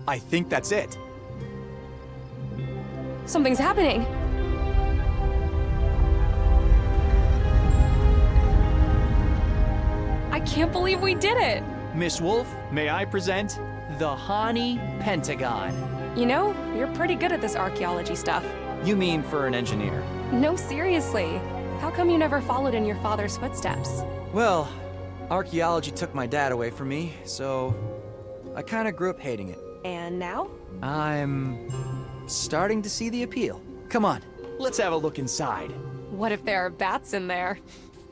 I think that's it. Something's happening. I can't believe we did it. Miss Wolf, may I present the Hani Pentagon? You know, you're pretty good at this archaeology stuff. You mean for an engineer? No, seriously. How come you never followed in your father's footsteps? Well, archaeology took my dad away from me, so I kind of grew up hating it. And now? I'm starting to see the appeal. Come on, let's have a look inside. What if there are bats in there?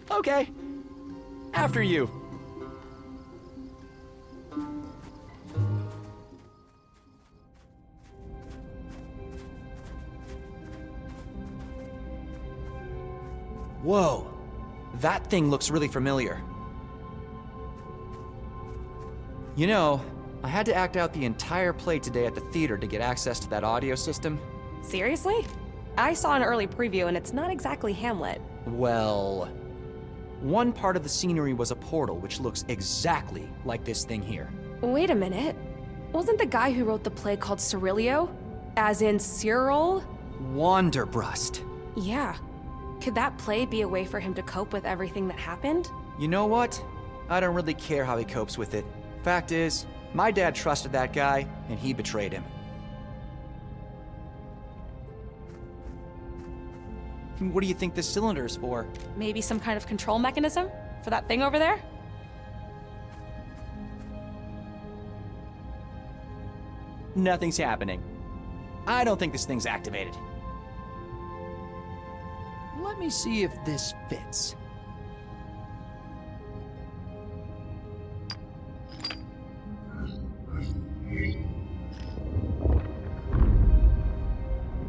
Okay. After you. Whoa, that thing looks really familiar. You know, I had to act out the entire play today at the theater to get access to that audio system. Seriously? I saw an early preview and it's not exactly Hamlet. Well, one part of the scenery was a portal which looks exactly like this thing here. Wait a minute. Wasn't the guy who wrote the play called Cyrilio? As in Cyril? Wanderbrust. Yeah. Could that play be a way for him to cope with everything that happened? You know what? I don't really care how he copes with it. Fact is, my dad trusted that guy, and he betrayed him. What do you think this cylinder is for? Maybe some kind of control mechanism? For that thing over there? Nothing's happening. I don't think this thing's activated. Let me see if this fits.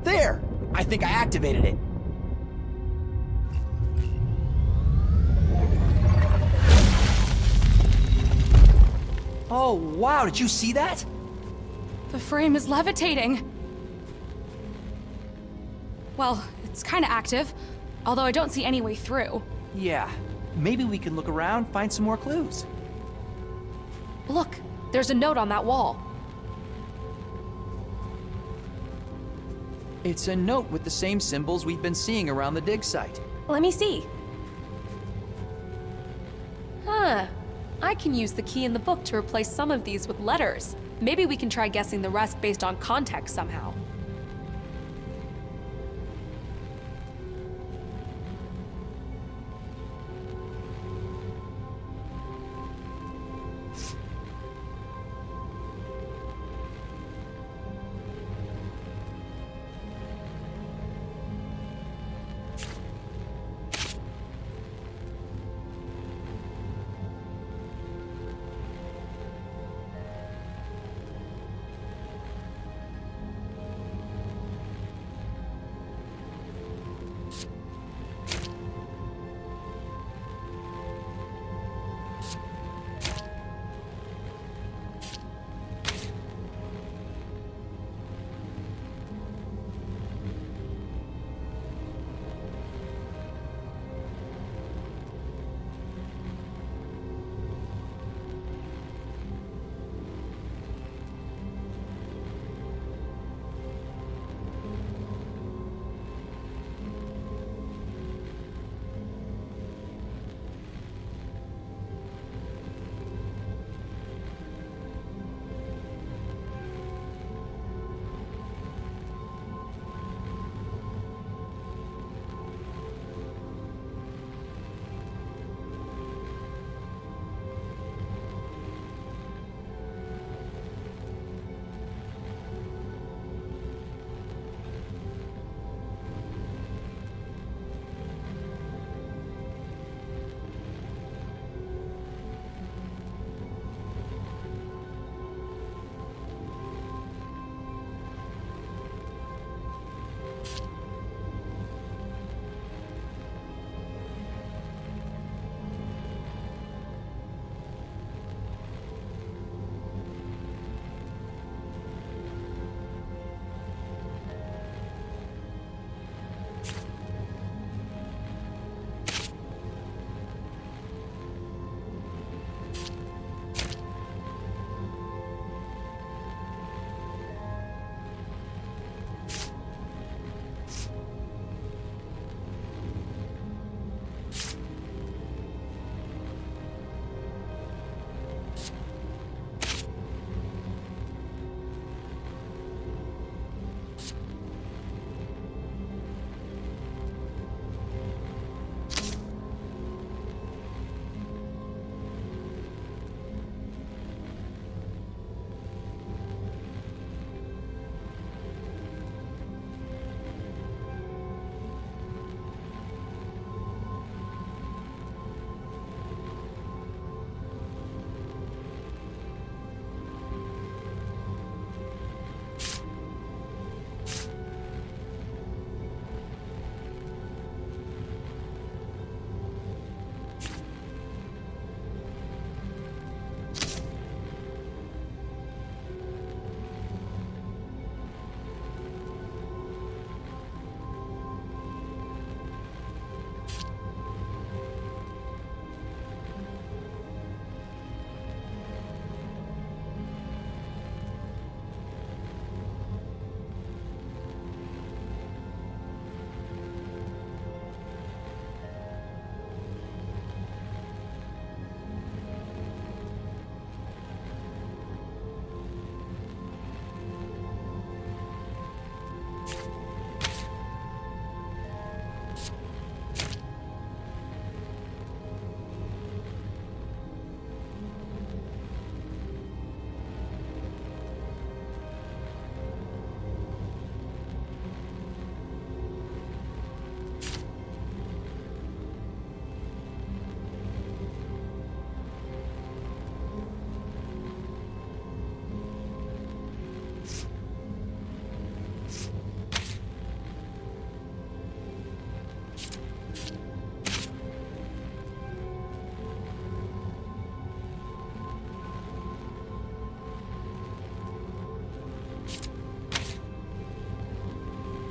There! I think I activated it. Oh, wow, did you see that? The frame is levitating. Well, it's kind of active, although I don't see any way through. Yeah, maybe we can look around, find some more clues. Look, there's a note on that wall. It's a note with the same symbols we've been seeing around the dig site. Let me see. Huh. I can use the key in the book to replace some of these with letters. Maybe we can try guessing the rest based on context somehow.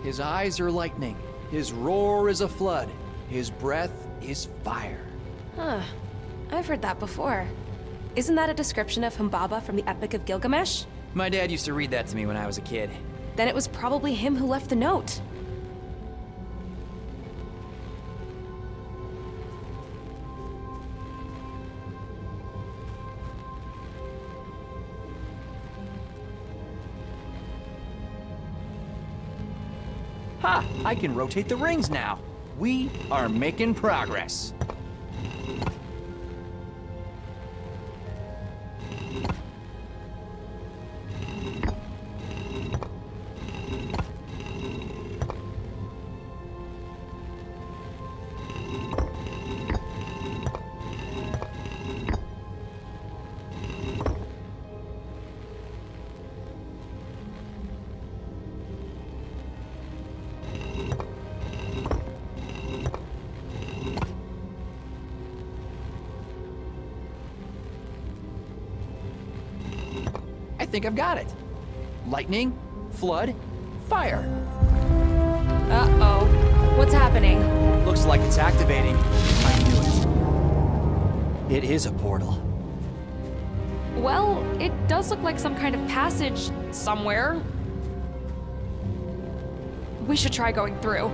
His eyes are lightning. His roar is a flood. His breath is fire. Huh. I've heard that before. Isn't that a description of Humbaba from the Epic of Gilgamesh? My dad used to read that to me when I was a kid. Then it was probably him who left the note. Ha! I can rotate the rings now. We are making progress. I think I've got it. Lightning, flood, fire. Uh-oh. What's happening? Looks like it's activating. I knew it. It is a portal. Well, it does look like some kind of passage somewhere. We should try going through.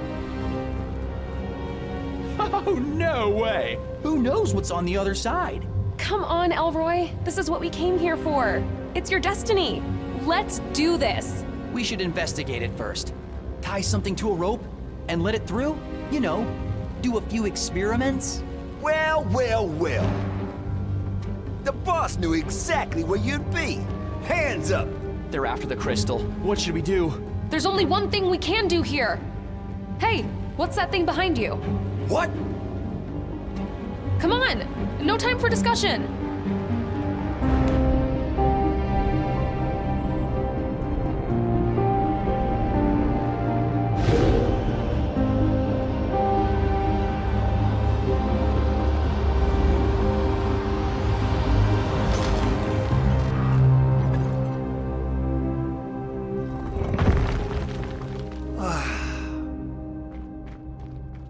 Oh, no way! Who knows what's on the other side? Come on, Elroy. This is what we came here for. It's your destiny. Let's do this. We should investigate it first. Tie something to a rope and let it through? You know, do a few experiments? Well, well, well. The boss knew exactly where you'd be. Hands up. They're after the crystal. What should we do? There's only one thing we can do here. Hey, what's that thing behind you? What? Come on, no time for discussion.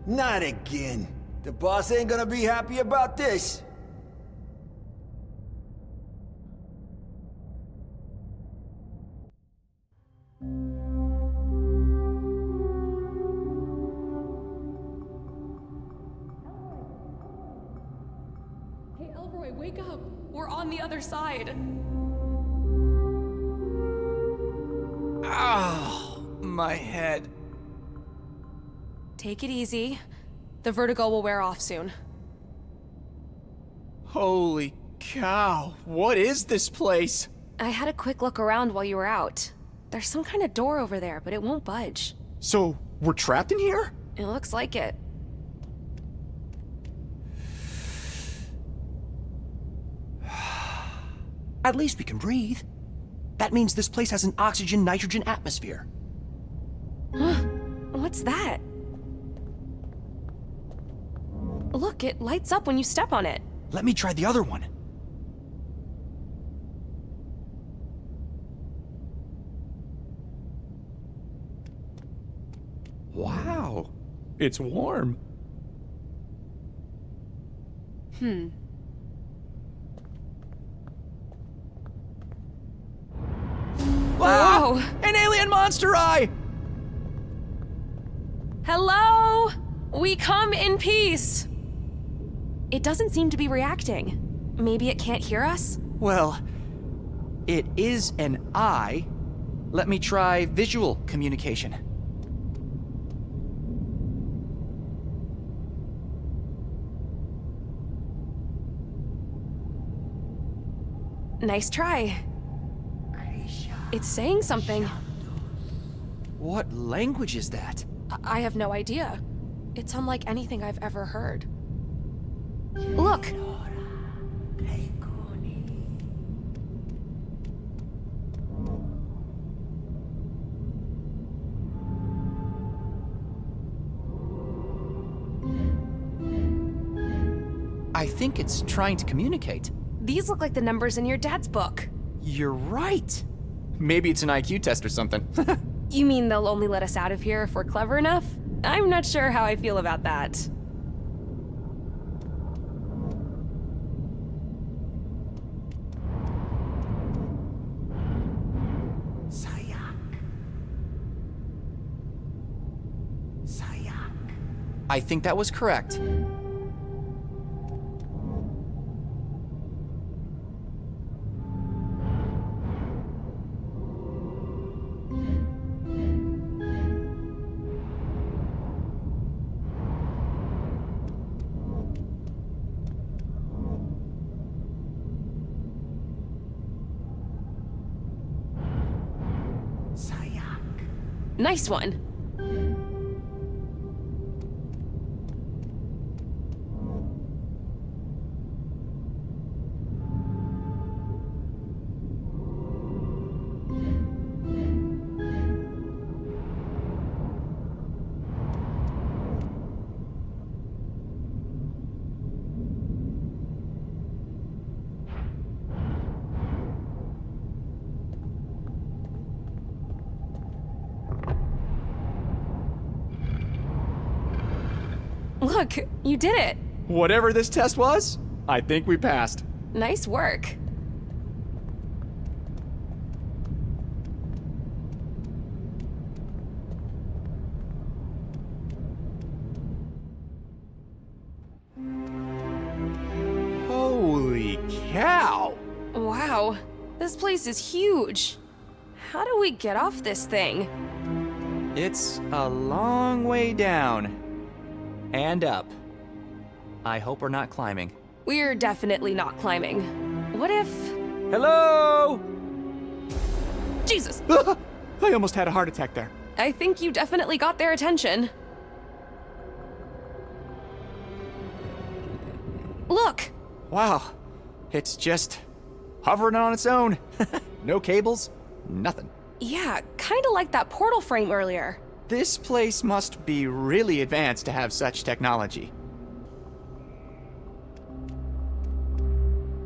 Not again. The boss ain't gonna be happy about this. Hey, Elroy, wake up. We're on the other side. Oh, my head. Take it easy. The vertigo will wear off soon. Holy cow, what is this place? I had a quick look around while you were out. There's some kind of door over there, but it won't budge. So, we're trapped in here? It looks like it. At least we can breathe. That means this place has an oxygen-nitrogen atmosphere. Huh? What's that? Look, it lights up when you step on it. Let me try the other one. Wow, it's warm. Whoa! An alien monster eye! Hello? We come in peace. It doesn't seem to be reacting. Maybe it can't hear us? Well, it is an eye. Let me try visual communication. Nice try. It's saying something. What language is that? I have no idea. It's unlike anything I've ever heard. Look! I think it's trying to communicate. These look like the numbers in your dad's book. You're right. Maybe it's an IQ test or something. You mean they'll only let us out of here if we're clever enough? I'm not sure how I feel about that. I think that was correct. Nice one. Look, you did it. Whatever this test was, I think we passed. Nice work. Holy cow! Wow, this place is huge. How do we get off this thing? It's a long way down. And up. I hope we're not climbing. We're definitely not climbing. What if... Hello? Jesus! I almost had a heart attack there. I think you definitely got their attention. Look! Wow. It's just hovering on its own. No cables, nothing. Yeah, kinda like that portal frame earlier. This place must be really advanced to have such technology.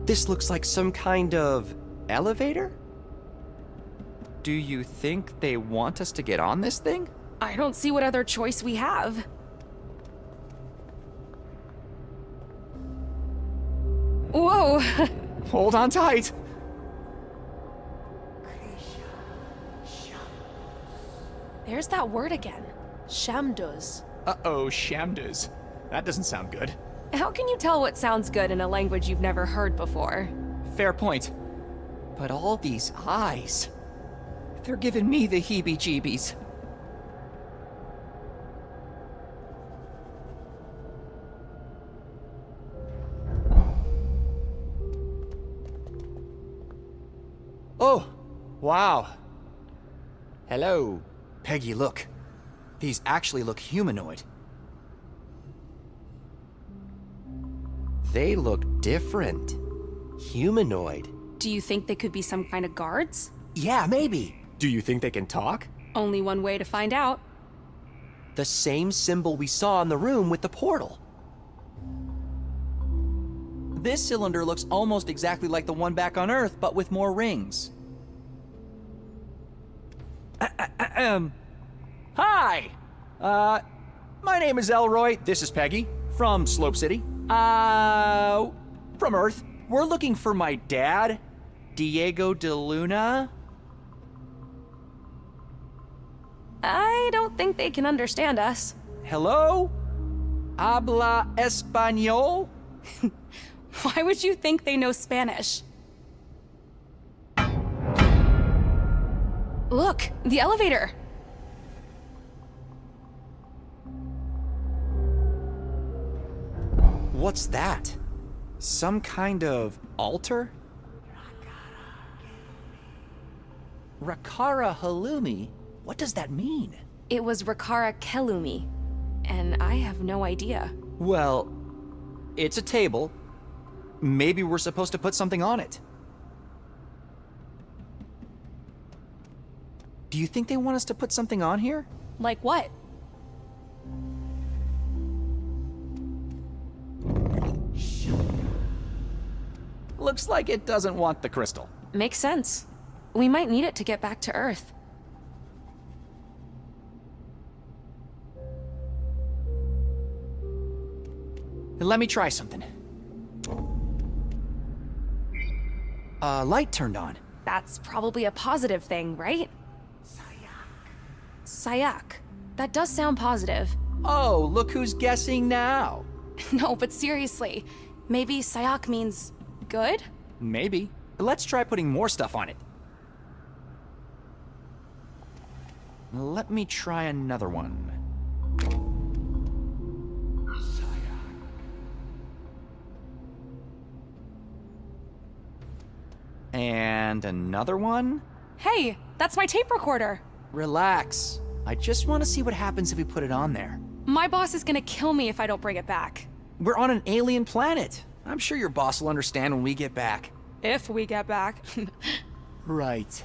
This looks like some kind of elevator? Do you think they want us to get on this thing? I don't see what other choice we have. Whoa! Hold on tight. There's that word again. Shamduz. Uh-oh, Shamduz. That doesn't sound good. How can you tell what sounds good in a language you've never heard before? Fair point. But all these eyes, they're giving me the heebie-jeebies. Oh, wow. Hello. Peggy, look. These actually look humanoid. They look different. Humanoid. Do you think they could be some kind of guards? Yeah, maybe. Do you think they can talk? Only one way to find out. The same symbol we saw in the room with the portal. This cylinder looks almost exactly like the one back on Earth, but with more rings. Hi! My name is Elroy. This is Peggy, from Slope City. From Earth. We're looking for my dad, Diego de Luna. I don't think they can understand us. Hello? Habla español? Why would you think they know Spanish? Look, the elevator. What's that? Some kind of altar? Rakara Halloumi? What does that mean? It was Rakara Kelumi, and I have no idea. Well, it's a table. Maybe we're supposed to put something on it. Do you think they want us to put something on here? Like what? Looks like it doesn't want the crystal. Makes sense. We might need it to get back to Earth. Let me try something. Light turned on. That's probably a positive thing, right? Sayak. That does sound positive. Oh, look who's guessing now. No, but seriously, maybe Sayak means good? Maybe. Let's try putting more stuff on it. Let me try another one. And another one? Hey, that's my tape recorder. Relax. I just want to see what happens if we put it on there. My boss is gonna kill me if I don't bring it back. We're on an alien planet. I'm sure your boss will understand when we get back. If we get back. Right.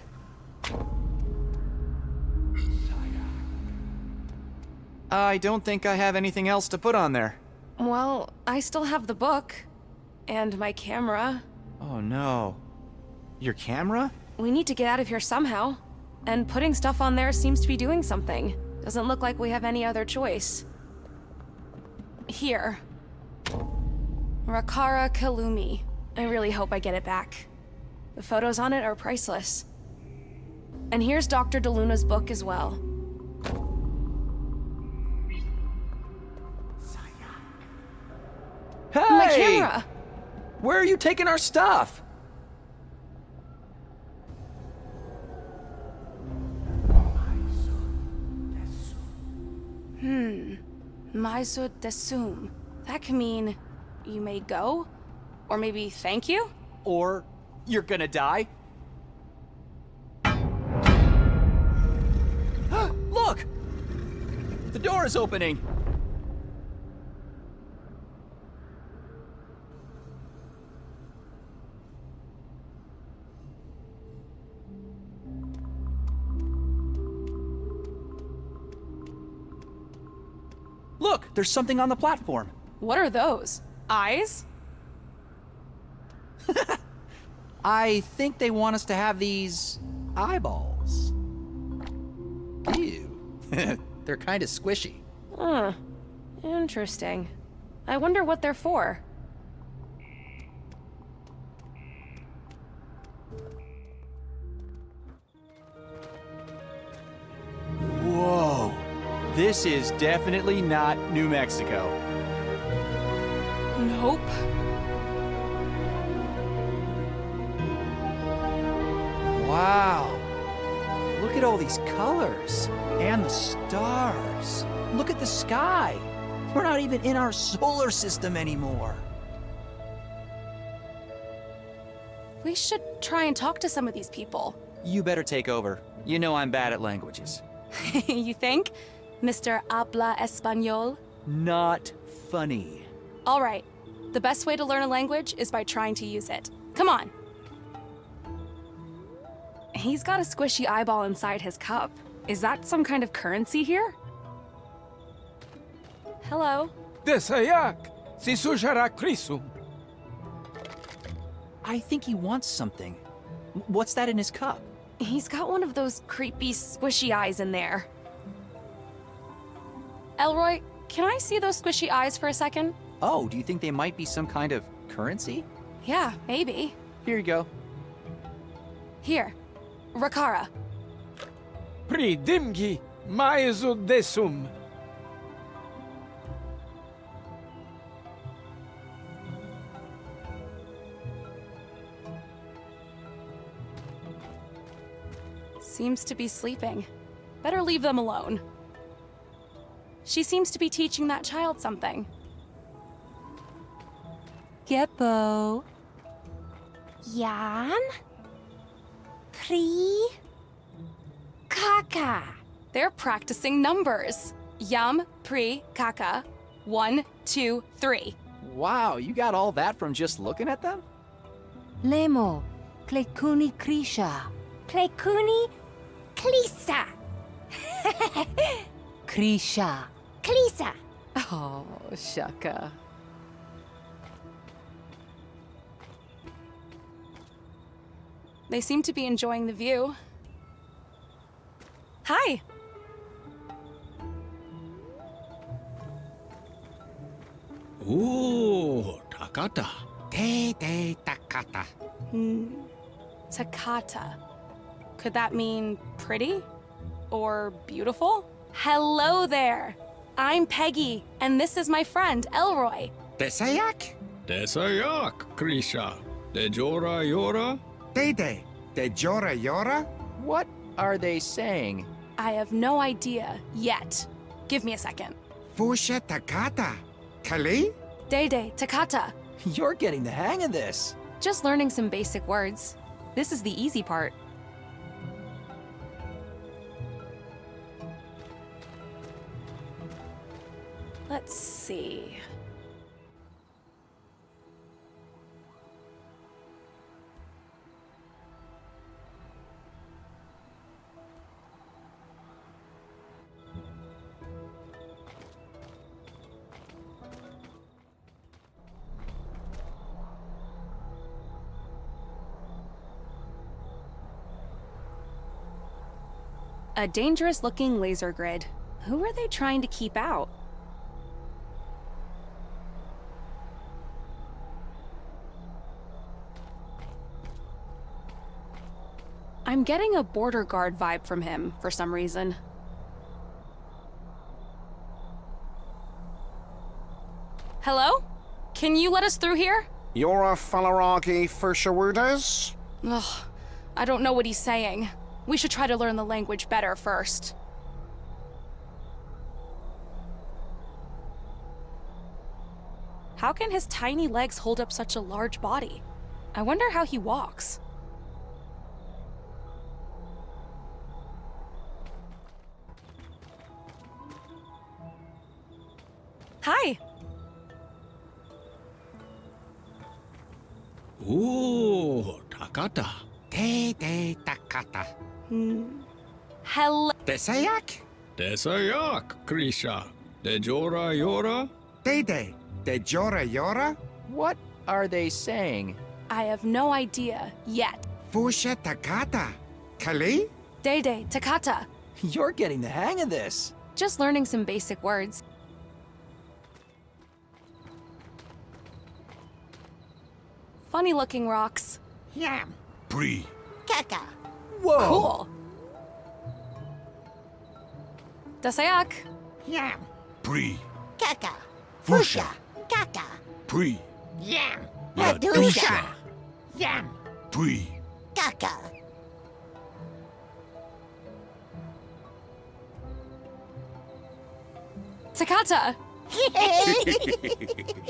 I don't think I have anything else to put on there. Well, I still have the book. And my camera. Oh no. Your camera? We need to get out of here somehow. And putting stuff on there seems to be doing something. Doesn't look like we have any other choice. Here. Rakara Kalumi. I really hope I get it back. The photos on it are priceless. And here's Dr. DeLuna's book as well. Hey! My camera! Where are you taking our stuff? Maisud desum. That can mean you may go? Or maybe thank you? Or you're gonna die? Look! The door is opening! Look, there's something on the platform. What are those? Eyes? I think they want us to have these eyeballs. Ew. They're kind of squishy. Huh. Interesting. I wonder what they're for. Whoa. This is definitely not New Mexico. Nope. Wow. Look at all these colors. And the stars. Look at the sky. We're not even in our solar system anymore. We should try and talk to some of these people. You better take over. You know I'm bad at languages. You think? Mr. Habla Español? Not funny. All right. The best way to learn a language is by trying to use it. Come on. He's got a squishy eyeball inside his cup. Is that some kind of currency here? Hello? Desayak, si sujara krisum. I think he wants something. What's that in his cup? He's got one of those creepy squishy eyes in there. Elroy, can I see those squishy eyes for a second? Oh, do you think they might be some kind of currency? Yeah, maybe. Here you go. Here. Rakara. Pridimgi maizu desum. Seems to be sleeping. Better leave them alone. She seems to be teaching that child something. Geppo. Yan. Pri. Kaka. They're practicing numbers. Yum, pri, kaka. 1, 2, 3. Wow, you got all that from just looking at them? Lemo. Klekuni krisha. Klekuni klisa. Krisha. Klisa. Oh, Shaka. They seem to be enjoying the view. Hi. Ooh, Takata. Te Takata. Takata. Could that mean pretty? Or beautiful? Hello there! I'm Peggy, and this is my friend, Elroy. Desayak? Desayak, Krisha. De Jora Yora? Dede. De Jora Yora? What are they saying? I have no idea yet. Give me a second. Fusha Takata. Kali? Dede, Takata. You're getting the hang of this. Just learning some basic words. This is the easy part. Let's see. A dangerous-looking laser grid. Who are they trying to keep out? I'm getting a border guard vibe from him for some reason. Hello? Can you let us through here? You're a Falaragi Fushawudas? Ugh, I don't know what he's saying. We should try to learn the language better first. How can his tiny legs hold up such a large body? I wonder how he walks. Hi! Ooh, Takata. Te Takata. Hello. Desayak? Desayak, Krisha. De Jora Yora? Dede. De Jora Yora? What are they saying? I have no idea yet. Fusha Takata. Kali? Dede, Takata. You're getting the hang of this. Just learning some basic words. Funny-looking rocks. Yam. Bree. Kaka. Whoa! Cool. Dasayak. Yam. Bree. Kaka. Fusha. Kaka. Bree. Yam. Ladusha. Yam. Bree. Kaka. Takata.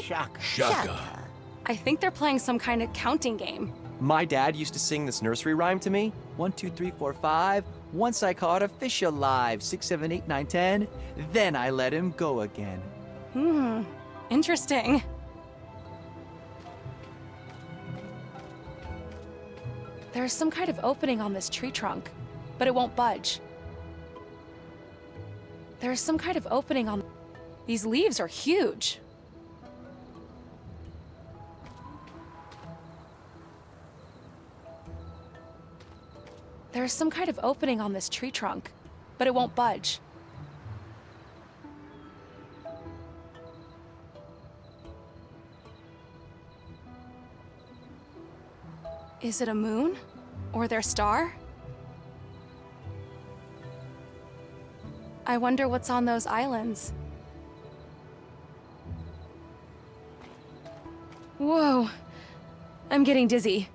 Shaka. I think they're playing some kind of counting game. My dad used to sing this nursery rhyme to me. 1, 2, 3, 4, 5. Once I caught a fish alive. 6, 7, 8, 9, 10. Then I let him go again. Interesting. There's some kind of opening on this tree trunk, but it won't budge. There's some kind of opening on... These leaves are huge. There's some kind of opening on this tree trunk, but it won't budge. Is it a moon? Or their star? I wonder what's on those islands. Whoa, I'm getting dizzy.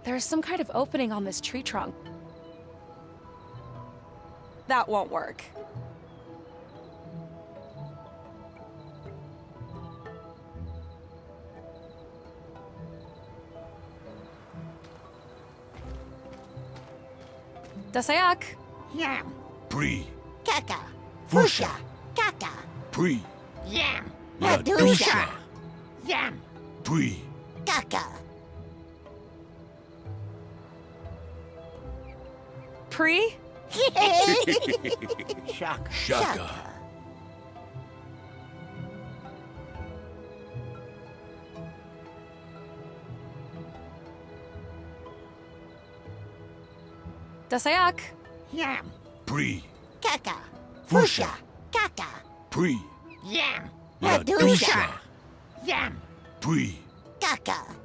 There's some kind of opening on this tree trunk. That won't work. Dasayak. Yam. Bree. Kaka. Fusha. Kaka. Bree. Yam. Ladusha. Yam. Bree. Kaka. Pre? Shaka. Dasayak. Yam. Pri. Kaka. Fusha. Kaka. Pri. Yam. La Dusha. Yam. Pri. Kaka.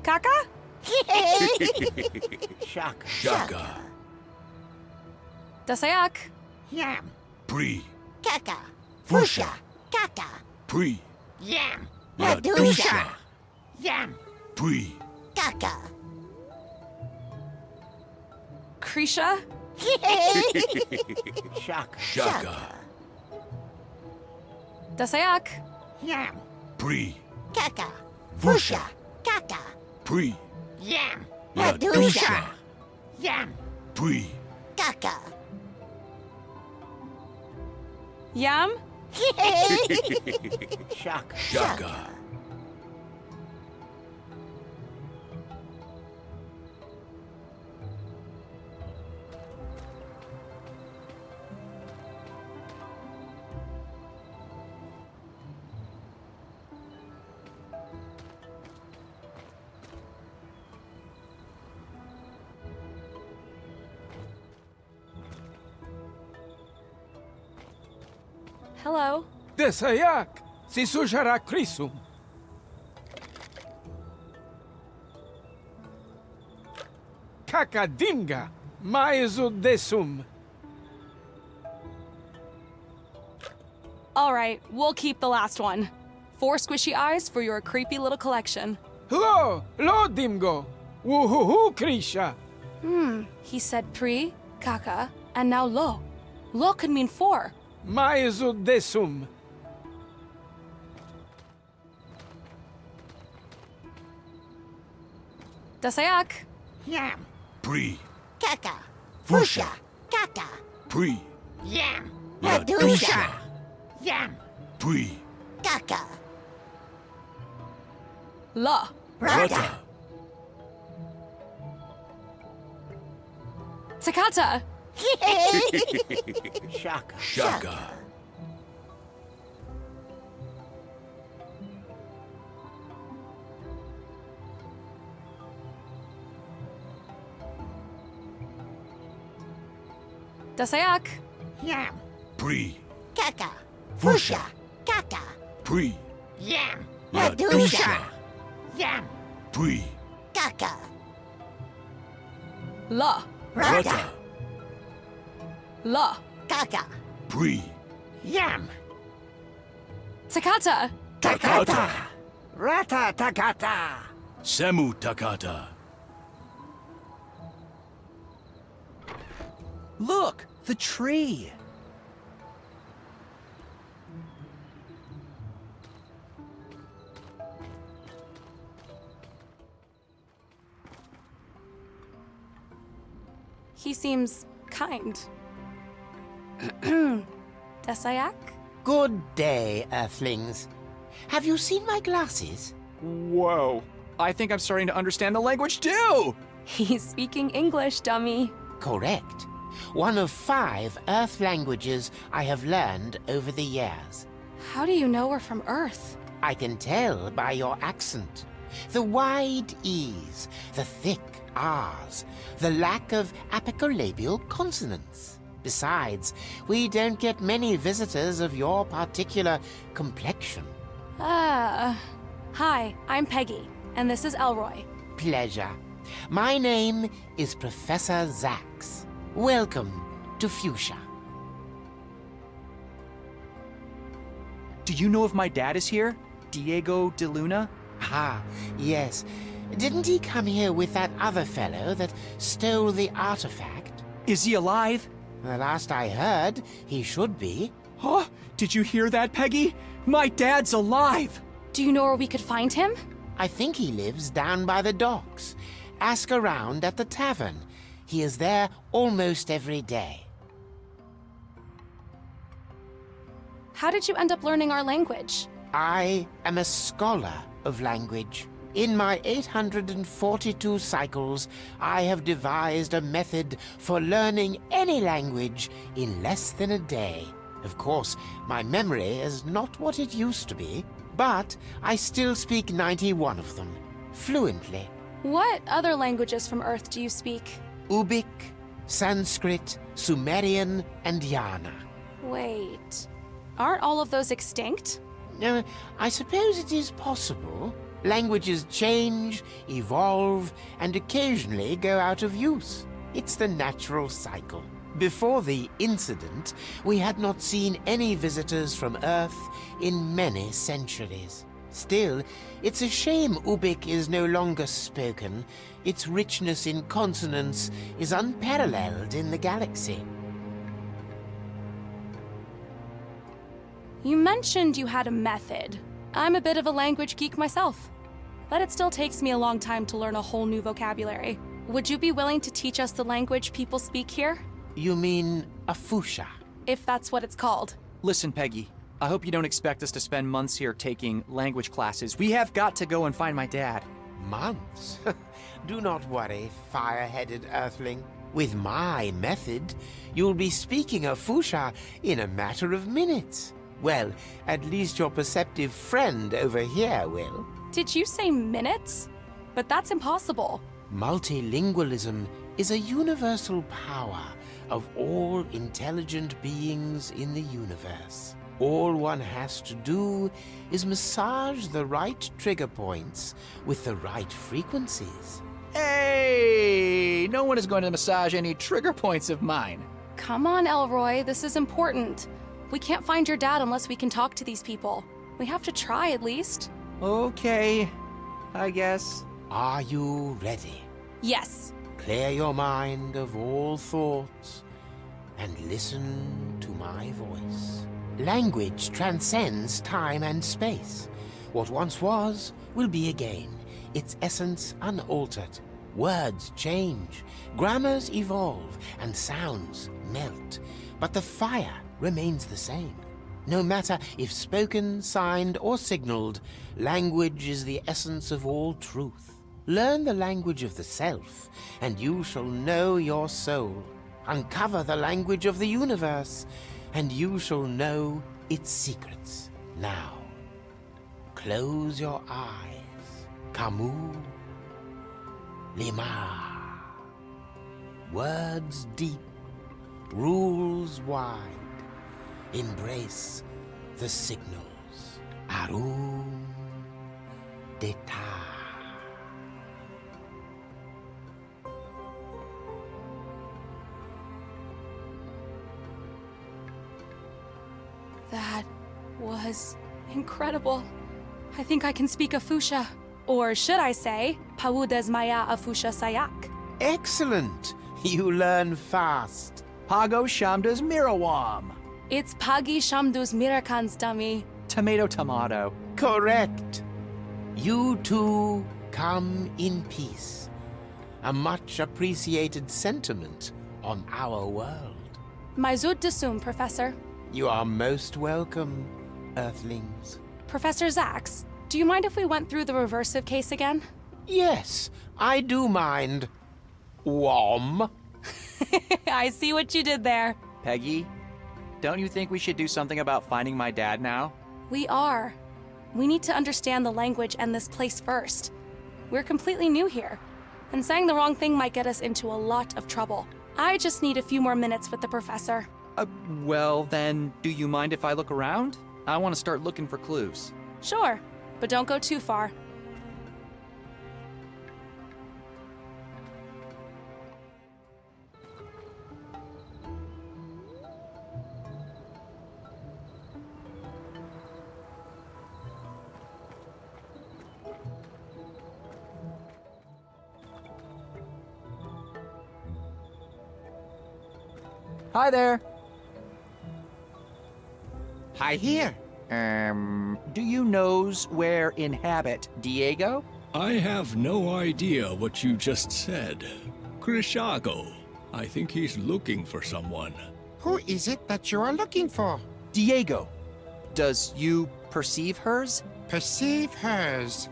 Kaka? Shaka. Shaka. Dasayak. Yam. Pri. Kaka. Fusha. Kaka. Pri. Yam. La Dusha. Yam. Pri. Kaka. Krisha? Shaka. Shaka. Dasayak. Yam. Pri. Kaka. Fusha. Kaka. Pri. Yam. La Dusha. Yam. Pri. Kaka. Yam? Shaka. Shaka. Hello. Dasayak. Si sujara Krisum. Kakadinga. Maezu desum. All right, we'll keep the last one. 4 squishy eyes for your creepy little collection. Lo dimgo. Woohoo, Krisha. He said pre, kaka, and now lo. Lo could mean 4. Maezu desum. Dasayak. Yam. Pri. Kaka. Fusha. Kaka. Pri. Yam. La Dusha. Yam. Pri. Kaka. La. Rata. Takata. Shaka. Shaka. Dasayak. Yam. Pri. Kaka. Fusha. Kaka. Pri. Yam. La Dusha. Yam. Pri. Kaka. La. Rata. La. Kaka. Pri. Yam. Takata. Takata. Rata takata. Semu Takata. Look, the tree. He seems kind. Dasayak? Good day, Earthlings. Have you seen my glasses? Whoa. I think I'm starting to understand the language too! He's speaking English, dummy. Correct. One of 5 Earth languages I have learned over the years. How do you know we're from Earth? I can tell by your accent. The wide E's, the thick R's, the lack of apicolabial consonants. Besides, we don't get many visitors of your particular complexion. Hi, I'm Peggy, and this is Elroy. Pleasure. My name is Professor Zax. Welcome to Fuchsia. Do you know if my dad is here? Diego de Luna? Ah, yes. Didn't he come here with that other fellow that stole the artifact? Is he alive? The last I heard, he should be. Huh? Did you hear that, Peggy? My dad's alive! Do you know where we could find him? I think he lives down by the docks. Ask around at the tavern. He is there almost every day. How did you end up learning our language? I am a scholar of language. In my 842 cycles, I have devised a method for learning any language in less than a day. Of course, my memory is not what it used to be, but I still speak 91 of them, fluently. What other languages from Earth do you speak? Ubik, Sanskrit, Sumerian, and Yana. Wait, aren't all of those extinct? I suppose it is possible. Languages change, evolve, and occasionally go out of use. It's the natural cycle. Before the incident, we had not seen any visitors from Earth in many centuries. Still, it's a shame Ubik is no longer spoken. Its richness in consonants is unparalleled in the galaxy. You mentioned you had a method. I'm a bit of a language geek myself, but it still takes me a long time to learn a whole new vocabulary. Would you be willing to teach us the language people speak here? You mean Afusha? If that's what it's called. Listen, Peggy, I hope you don't expect us to spend months here taking language classes. We have got to go and find my dad. Months? Do not worry, fire-headed earthling. With my method, you'll be speaking Afusha in a matter of minutes. Well, at least your perceptive friend over here will. Did you say minutes? But that's impossible. Multilingualism is a universal power of all intelligent beings in the universe. All one has to do is massage the right trigger points with the right frequencies. Hey! No one is going to massage any trigger points of mine. Come on, Elroy, this is important. We can't find your dad unless we can talk to these people. We have to try at least. Okay, I guess. Are you ready? Yes. Clear your mind of all thoughts and listen to my voice. Language transcends time and space. What once was will be again, its essence unaltered. Words change, grammars evolve, and sounds melt. But the fire remains the same. No matter if spoken, signed, or signaled, language is the essence of all truth. Learn the language of the self, and you shall know your soul. Uncover the language of the universe, and you shall know its secrets. Now, close your eyes. Camus, Lima. Words deep, rules wide. Embrace the signals. Arum Deta. That was incredible. I think I can speak Afusha. Or should I say, Paudes Maya Afusha Sayak. Excellent! You learn fast. Pago Shamdas Mirawam. It's Pagi Shamdus Mirakans, dummy. Tomato. Correct. You two come in peace. A much appreciated sentiment on our world. Maizud Dasum, Professor. You are most welcome, Earthlings. Professor Zax, do you mind if we went through the reversive case again? Yes, I do mind. Whom? I see what you did there. Peggy, don't you think we should do something about finding my dad now? We are. We need to understand the language and this place first. We're completely new here, and saying the wrong thing might get us into a lot of trouble. I just need a few more minutes with the professor. Well, then, do you mind if I look around? I want to start looking for clues. Sure, but don't go too far. Hi there. Hi here. Do you knows where inhabit Diego? I have no idea what you just said. Krishago. I think he's looking for someone. Who is it that you are looking for? Diego. Does you perceive hers? Perceive hers.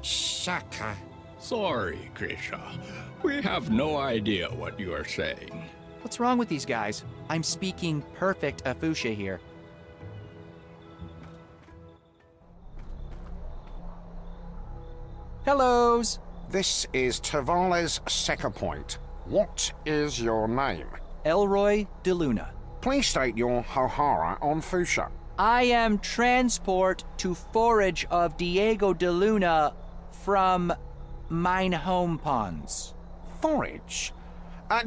Shaka. Sorry, Krisha. We have no idea what you are saying. What's wrong with these guys? I'm speaking perfect Afusha here. Hellos! This is Tavales Second Point. What is your name? Elroy de Luna. Please state your Hohara on Fusha. I am transport to forage of Diego de Luna from mine home ponds. Forage?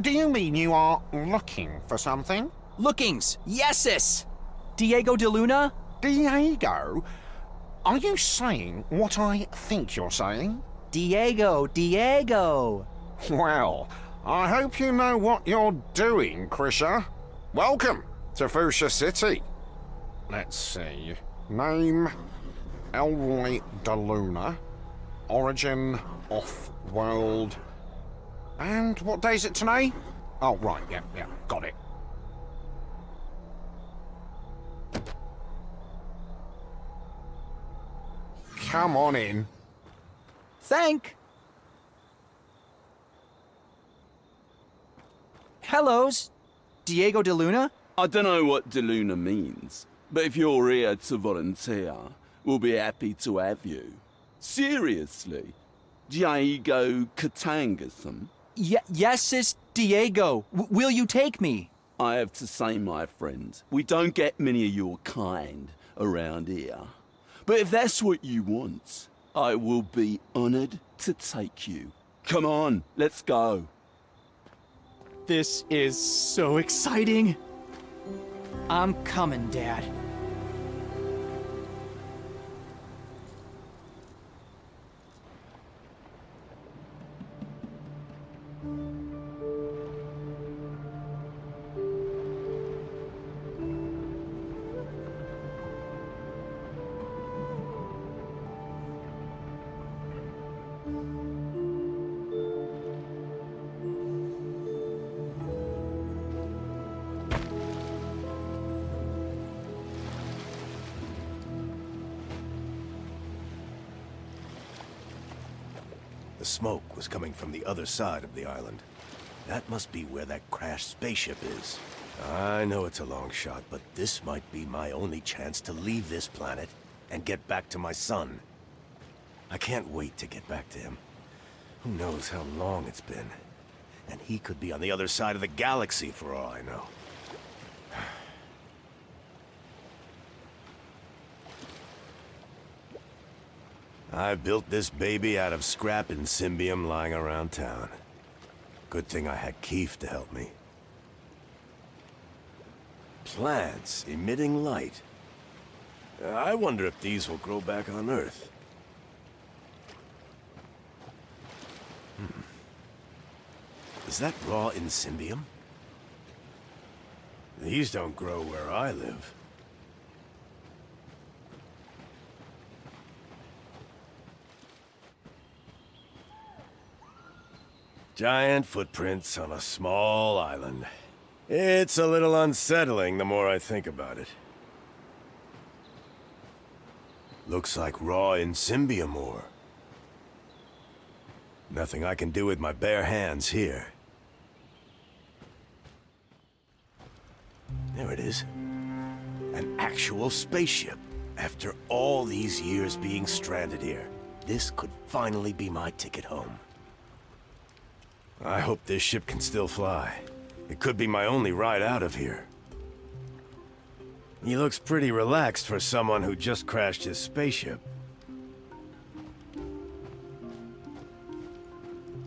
Do you mean you are looking for something? Lookings, yeses! Diego de Luna? Diego? Are you saying what I think you're saying? Diego! Well, I hope you know what you're doing, Krisha. Welcome to Fusha City. Let's see. Name, Elroy de Luna. Origin, off-world. And what day is it today? Oh, right, yeah, got it. Come on in. Hellos, Diego de Luna? I don't know what de Luna means, but if you're here to volunteer, we'll be happy to have you. Seriously, Diego Katangasum? Yes, it's Diego. Will you take me? I have to say, my friend, we don't get many of your kind around here. But if that's what you want, I will be honored to take you. Come on, let's go. This is so exciting. I'm coming, Dad. The smoke was coming from the other side of the island. That must be where that crashed spaceship is. I know it's a long shot, but this might be my only chance to leave this planet and get back to my son. I can't wait to get back to him. Who knows how long it's been? And he could be on the other side of the galaxy for all I know. I built this baby out of scrap and symbium lying around town. Good thing I had Keith to help me. Plants emitting light. I wonder if these will grow back on Earth. Is that raw insymbium? These don't grow where I live. Giant footprints on a small island. It's a little unsettling the more I think about it. Looks like raw insymbium ore. Nothing I can do with my bare hands here. There it is. An actual spaceship. After all these years being stranded here, this could finally be my ticket home. I hope this ship can still fly. It could be my only ride out of here. He looks pretty relaxed for someone who just crashed his spaceship.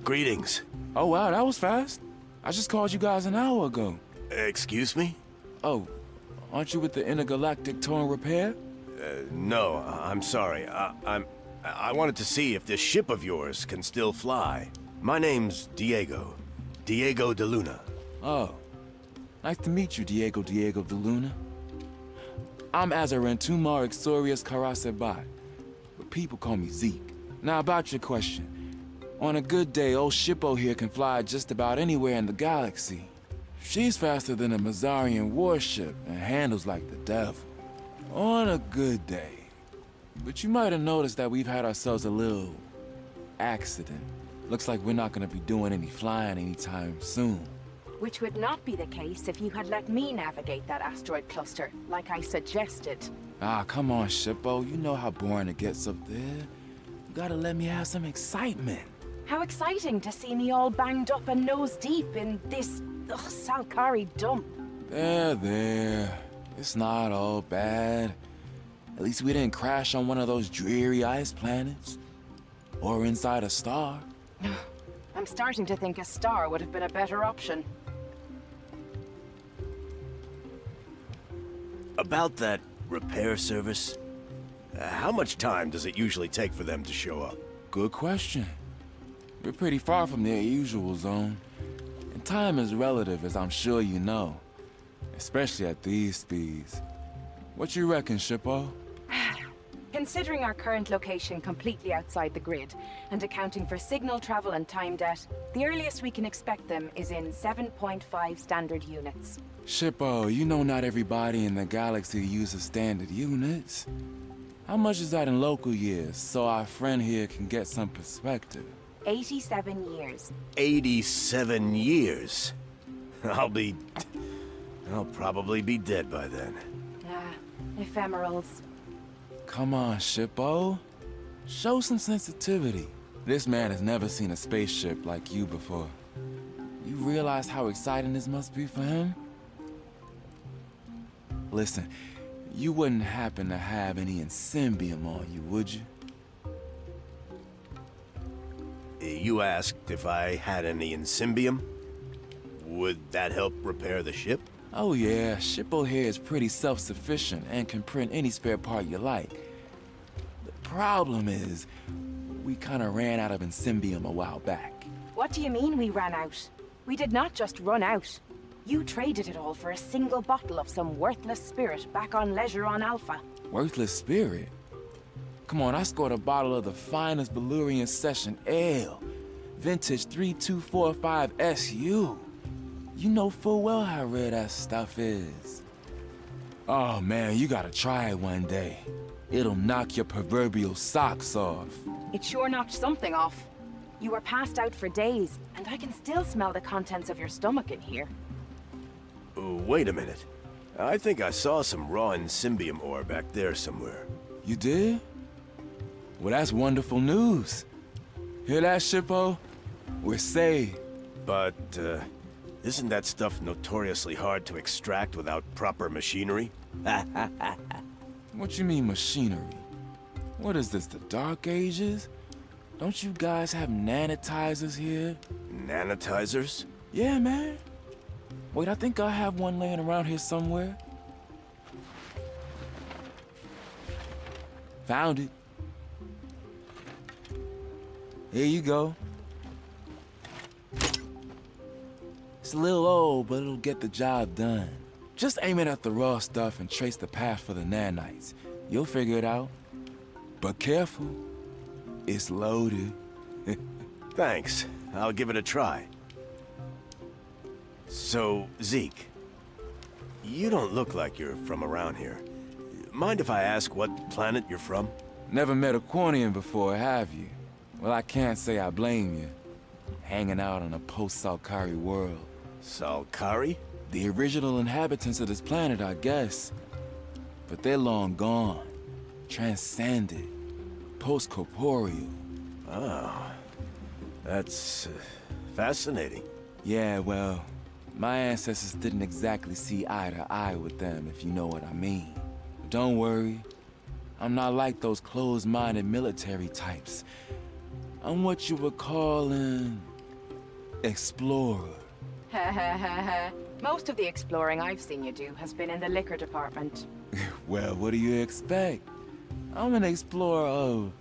Greetings. Oh wow, that was fast. I just called you guys an hour ago. Excuse me? Oh, aren't you with the intergalactic tow and repair? No, I'm sorry. I wanted to see if this ship of yours can still fly. My name's Diego. Diego de Luna. Oh, nice to meet you, Diego de Luna. I'm Azarin Tumar Exorius Karasebat, but people call me Zeke. Now about your question. On a good day, old Shippo here can fly just about anywhere in the galaxy. She's faster than a Mazarian warship and handles like the devil. On a good day. But you might have noticed that we've had ourselves a little accident. Looks like we're not gonna be doing any flying anytime soon. Which would not be the case if you had let me navigate that asteroid cluster, like I suggested. Ah, come on, Shippo. You know how boring it gets up there. You gotta let me have some excitement. How exciting to see me all banged up and nose deep in this Salkari dump. There. It's not all bad. At least we didn't crash on one of those dreary ice planets. Or inside a star. I'm starting to think a star would have been a better option. About that repair service, how much time does it usually take for them to show up? Good question. We're pretty far from their usual zone. And time is relative, as I'm sure you know. Especially at these speeds. What you reckon, Shippo? Considering our current location completely outside the grid, and accounting for signal travel and time debt, the earliest we can expect them is in 7.5 standard units. Shippo, you know not everybody in the galaxy uses standard units. How much is that in local years, so our friend here can get some perspective? 87 years. 87 years? I'll probably be dead by then. Ephemerals. Come on, Shippo. Show some sensitivity. This man has never seen a spaceship like you before. You realize how exciting this must be for him? Listen, you wouldn't happen to have any Insymbium on you, would you? You asked if I had any Insymbium? Would that help repair the ship? Oh yeah, Shippo here is pretty self-sufficient and can print any spare part you like. The problem is, we kinda ran out of Insymbium a while back. What do you mean we ran out? We did not just run out. You traded it all for a single bottle of some worthless spirit back on Leisure on Alpha. Worthless spirit? Come on, I scored a bottle of the finest Valurian Session Ale. Vintage 3245 SU. You know full well how rare that stuff is. Oh man, you gotta try it one day. It'll knock your proverbial socks off. It sure knocked something off. You were passed out for days, and I can still smell the contents of your stomach in here. Wait a minute. I think I saw some raw Insymbium ore back there somewhere. You did? Well, that's wonderful news. Hear that, Shippo? We're saved. But, isn't that stuff notoriously hard to extract without proper machinery? What you mean, machinery? What is this, the Dark Ages? Don't you guys have nanitizers here? Nanitizers? Yeah, man. Wait, I think I have one laying around here somewhere. Found it. Here you go. It's a little old, but it'll get the job done. Just aim it at the raw stuff and trace the path for the nanites. You'll figure it out. But careful. It's loaded. Thanks. I'll give it a try. So, Zeke, you don't look like you're from around here. Mind if I ask what planet you're from? Never met a Quanian before, have you? Well, I can't say I blame you. Hanging out on a post-Salkari world. Salkari? The original inhabitants of this planet, I guess. But they're long gone. Transcended. Post-corporeal. Oh. That's fascinating. Yeah, well, my ancestors didn't exactly see eye to eye with them, if you know what I mean. But don't worry. I'm not like those closed-minded military types. I'm what you would call an explorer. Most of the exploring I've seen you do has been in the liquor department. Well, what do you expect? I'm an explorer of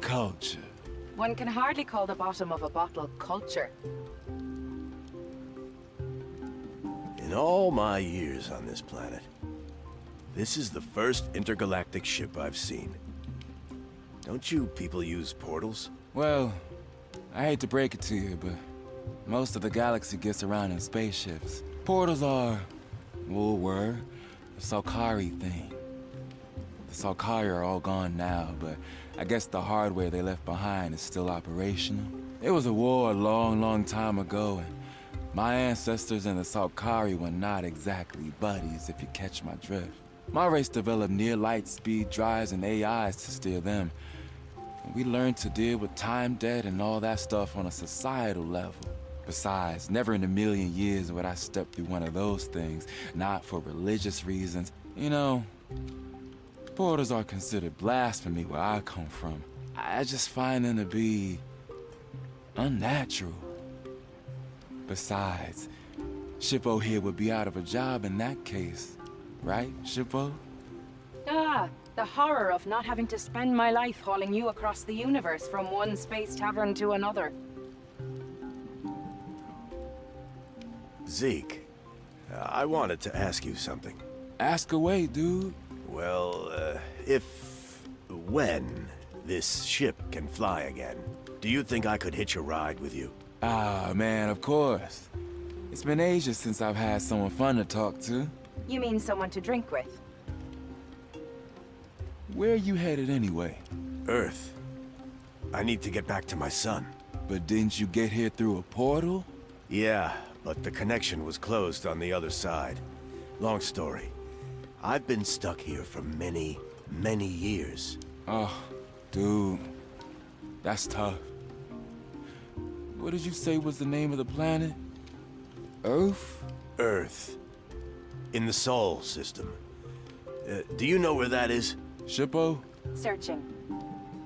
culture. One can hardly call the bottom of a bottle culture. In all my years on this planet, this is the first intergalactic ship I've seen. Don't you people use portals? Well, I hate to break it to you, but most of the galaxy gets around in spaceships. Portals are, well, were a Salkari thing. The Salkari are all gone now, but I guess the hardware they left behind is still operational. It was a war a long, long time ago, and my ancestors and the Salkari were not exactly buddies, if you catch my drift. My race developed near light speed drives and AIs to steer them. And we learned to deal with time debt and all that stuff on a societal level. Besides, never in a million years would I step through one of those things, not for religious reasons. You know, portals are considered blasphemy where I come from. I just find them to be unnatural. Besides, Shippo here would be out of a job in that case. Right, Shippo? Ah, the horror of not having to spend my life hauling you across the universe from one space tavern to another. Zeke, I wanted to ask you something. Ask away, dude. Well, when this ship can fly again, do you think I could hitch a ride with you? Ah, man, of course. It's been ages since I've had someone fun to talk to. You mean someone to drink with? Where are you headed anyway? Earth. I need to get back to my son. But didn't you get here through a portal? Yeah, but the connection was closed on the other side. Long story. I've been stuck here for many, many years. Oh, dude. That's tough. What did you say was the name of the planet? Earth? Earth. In the Sol system. Do you know where that is? Shippo? Searching.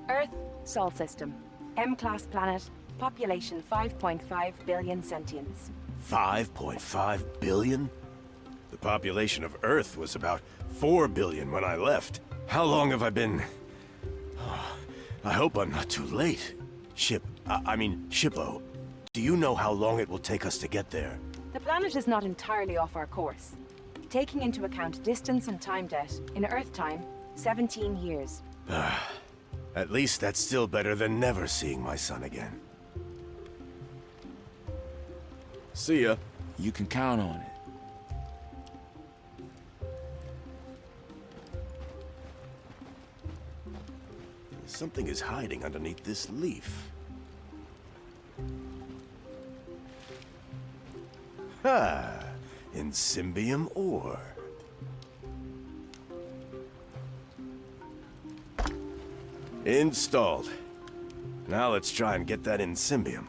Earth, Sol system. M-class planet. Population 5.5 billion sentients. 5.5 billion? The population of Earth was about 4 billion when I left. How long have I been... I hope I'm not too late. Shippo, do you know how long it will take us to get there? The planet is not entirely off our course. Taking into account distance and time debt, in Earth time, 17 years. At least that's still better than never seeing my son again. See ya. You can count on it. Something is hiding underneath this leaf. Ha! Insymbium ore. Installed. Now let's try and get that Insymbium.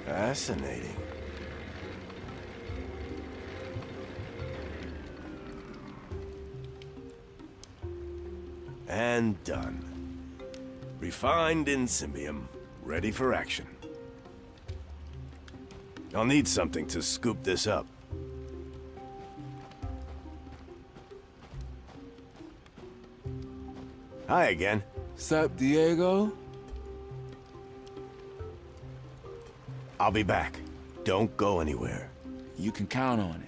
Fascinating. And done. Refined Insymbium, ready for action. I'll need something to scoop this up. Hi again. Sup, Diego? I'll be back. Don't go anywhere. You can count on it.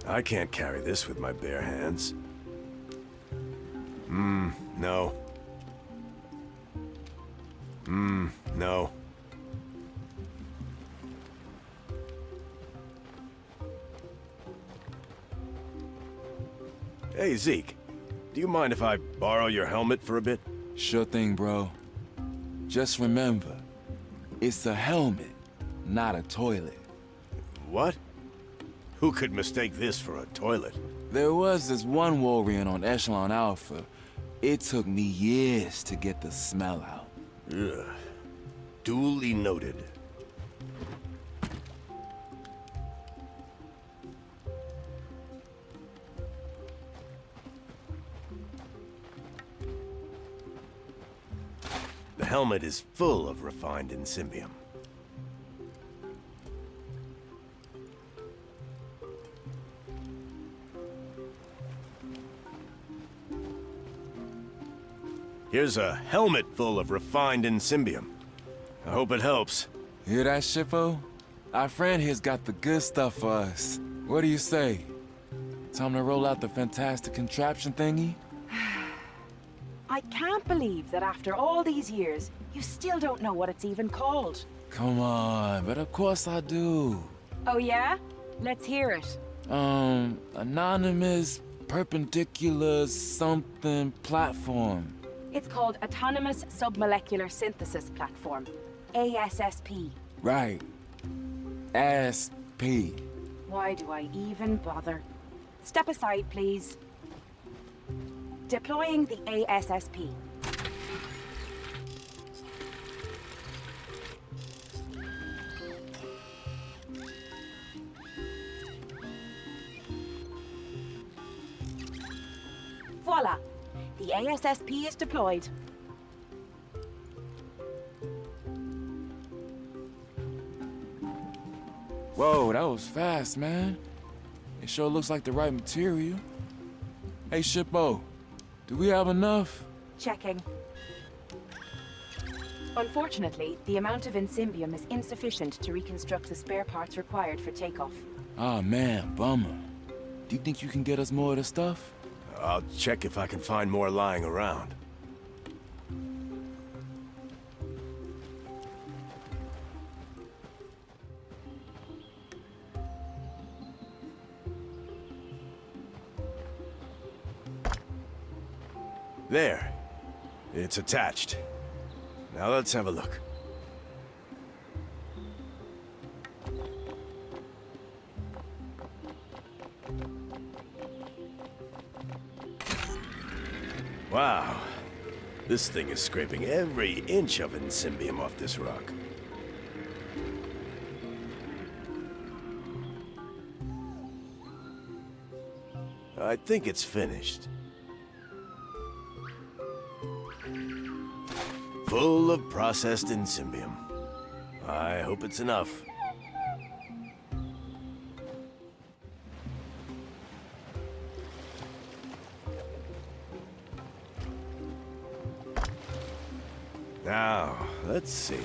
I can't carry this with my bare hands. No. No. Hey, Zeke. Do you mind if I borrow your helmet for a bit? Sure thing, bro. Just remember, it's a helmet, not a toilet. What? Who could mistake this for a toilet? There was this one warrior on Echelon Alpha. It took me years to get the smell out. Ugh. Duly noted. The helmet is full of refined Insymbium. Here's a helmet full of refined Insymbium. I hope it helps. Hear that, Shippo? Our friend here's got the good stuff for us. What do you say? Time to roll out the fantastic contraption thingy? I can't believe that after all these years, you still don't know what it's even called. Come on, but of course I do. Oh yeah? Let's hear it. Anonymous perpendicular something platform. It's called Autonomous Submolecular Synthesis Platform, ASSP. Right. SP. Why do I even bother? Step aside, please. Deploying the ASSP. Voila! The ASSP is deployed. Whoa, that was fast, man. It sure looks like the right material. Hey, Shippo, do we have enough? Checking. Unfortunately, the amount of Insymbium is insufficient to reconstruct the spare parts required for takeoff. Ah, man, bummer. Do you think you can get us more of the stuff? I'll check if I can find more lying around. There. It's attached. Now let's have a look. Wow. This thing is scraping every inch of Insymbium off this rock. I think it's finished. Full of processed Insymbium. I hope it's enough. Now, let's see.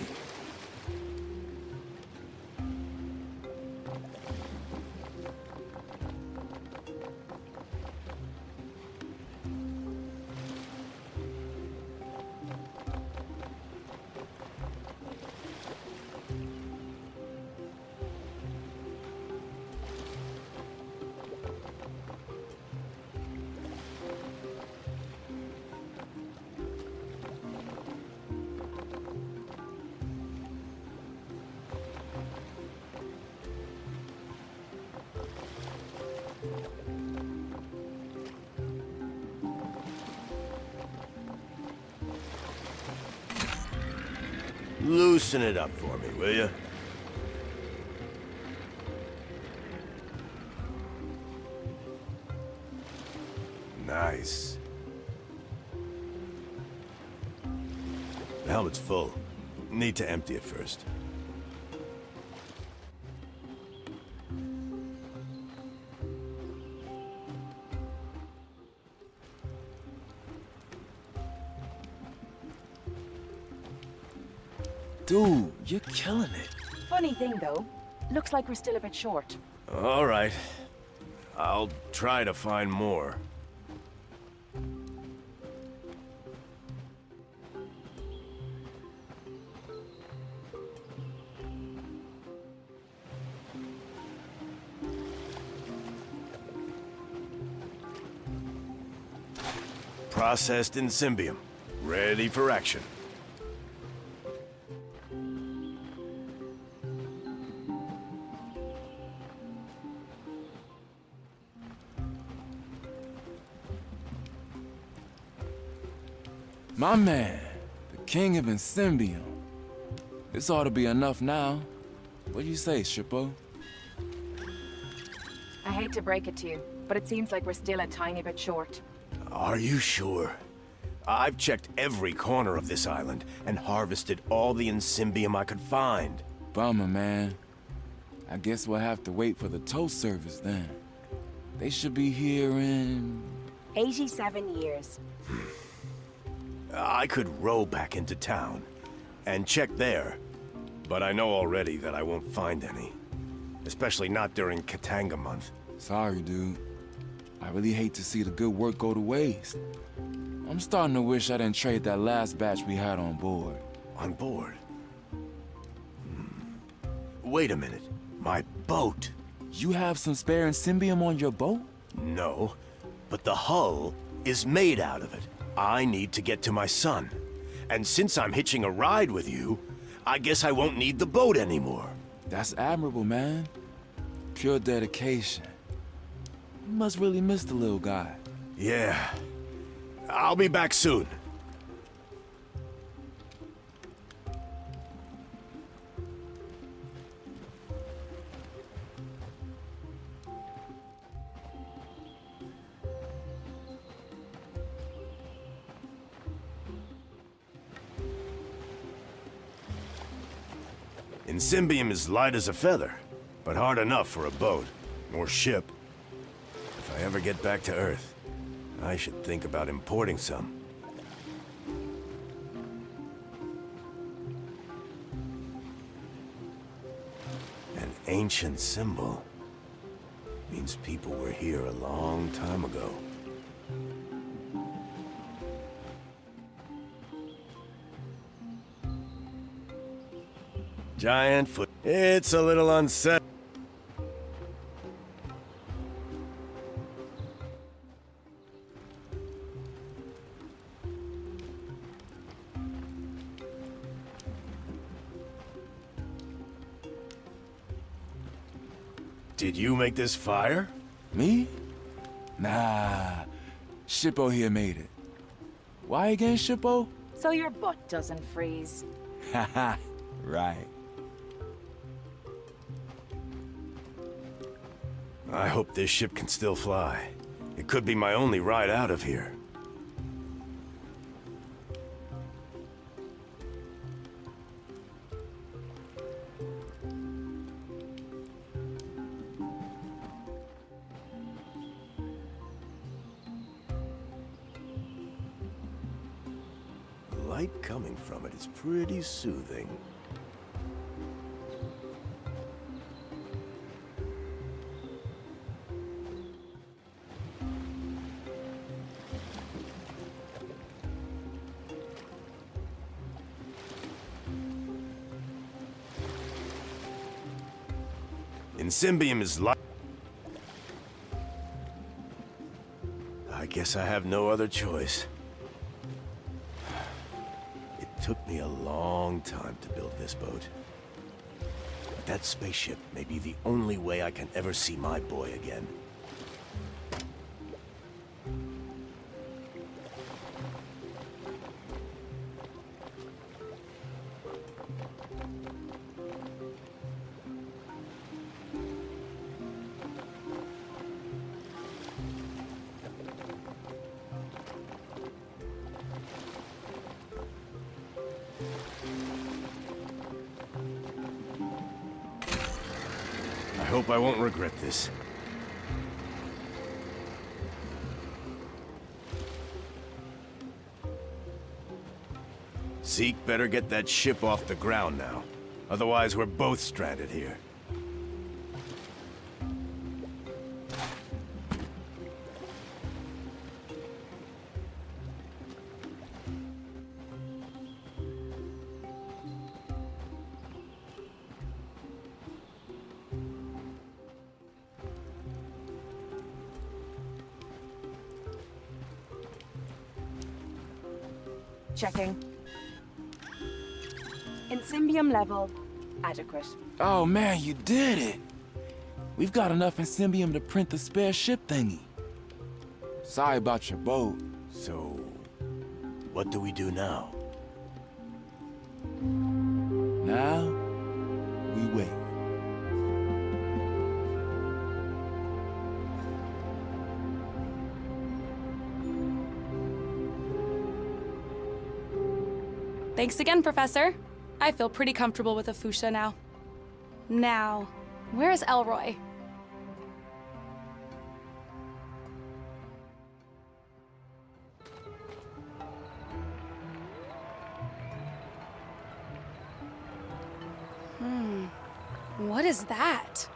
Loosen it up for me, will you? Nice. The helmet's full. Need to empty it first. Dude, you're killing it. Funny thing, though. Looks like we're still a bit short. All right. I'll try to find more. Processed Insymbium. Ready for action. My man, the king of Insymbium. This ought to be enough now. What do you say, Shippo? I hate to break it to you, but it seems like we're still a tiny bit short. Are you sure? I've checked every corner of this island and harvested all the Insymbium I could find. Bummer, man. I guess we'll have to wait for the tow service then. They should be here in... 87 years. I could row back into town and check there. But I know already that I won't find any. Especially not during Katanga month. Sorry, dude. I really hate to see the good work go to waste. I'm starting to wish I didn't trade that last batch we had on board. On board? Wait a minute. My boat. You have some spare Symbium on your boat? No, but the hull is made out of it. I need to get to my son. And since I'm hitching a ride with you, I guess I won't need the boat anymore. That's admirable, man. Pure dedication. You must really miss the little guy. Yeah. I'll be back soon. Symbium is light as a feather, but hard enough for a boat, or ship. If I ever get back to Earth, I should think about importing some. An ancient symbol. Means people were here a long time ago. Giant foot. It's a little unsettling. Did you make this fire? Me? Nah. Shippo here made it. Why again, Shippo? So your butt doesn't freeze. Haha, right. I hope this ship can still fly. It could be my only ride out of here. The light coming from it is pretty soothing. Symbium is light. I guess I have no other choice. It took me a long time to build this boat. But that spaceship may be the only way I can ever see my boy again. I hope I won't regret this. Zeke better get that ship off the ground now. Otherwise, we're both stranded here. Checking. Symbium level, adequate. Oh man, you did it! We've got enough Symbium to print the spare ship thingy. Sorry about your boat. So, what do we do now? Now, we wait. Thanks again, Professor. I feel pretty comfortable with a fuchsia now. Now, where's Elroy? What is that?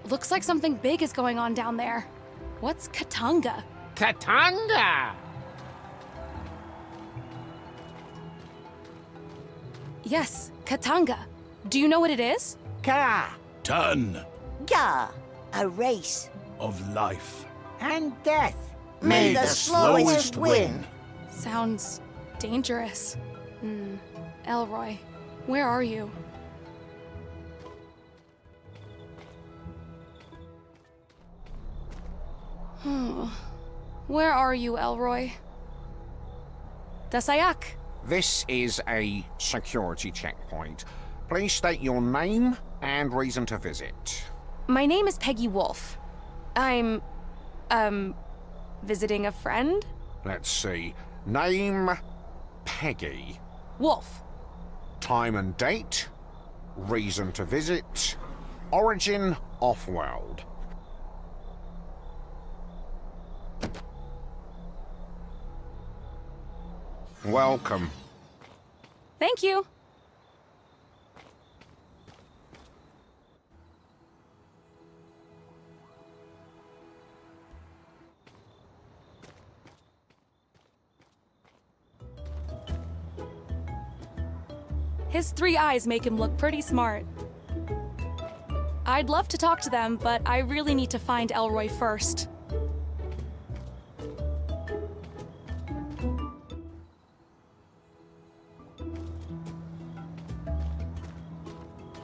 Looks like something big is going on down there. What's Katanga? Katanga! Yes, Katanga. Do you know what it is? Ka. Ton Ga. A race. of life. And death. May the slowest win. Sounds dangerous. Elroy, where are you? Where are you, Elroy? Dasayak. This is a security checkpoint. Please state your name and reason to visit. My name is Peggy Wolf. I'm, visiting a friend? Let's see. Name, Peggy. Wolf. Time and date. Reason to visit. Origin, off-world. Welcome. Thank you. His 3 eyes make him look pretty smart. I'd love to talk to them, but I really need to find Elroy first.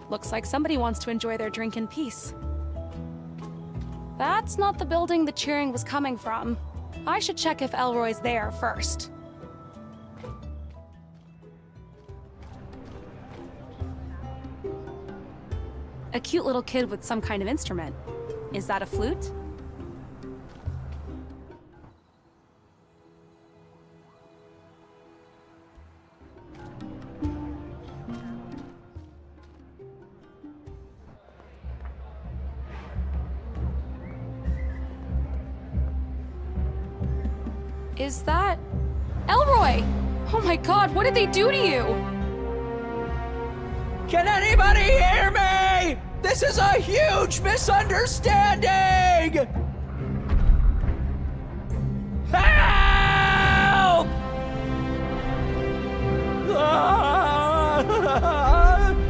Looks like somebody wants to enjoy their drink in peace. That's not the building the cheering was coming from. I should check if Elroy's there first. A cute little kid with some kind of instrument. Is that a flute? Is that Elroy? Oh my god, what did they do to you? Can anybody hear me? This is a huge misunderstanding! Help!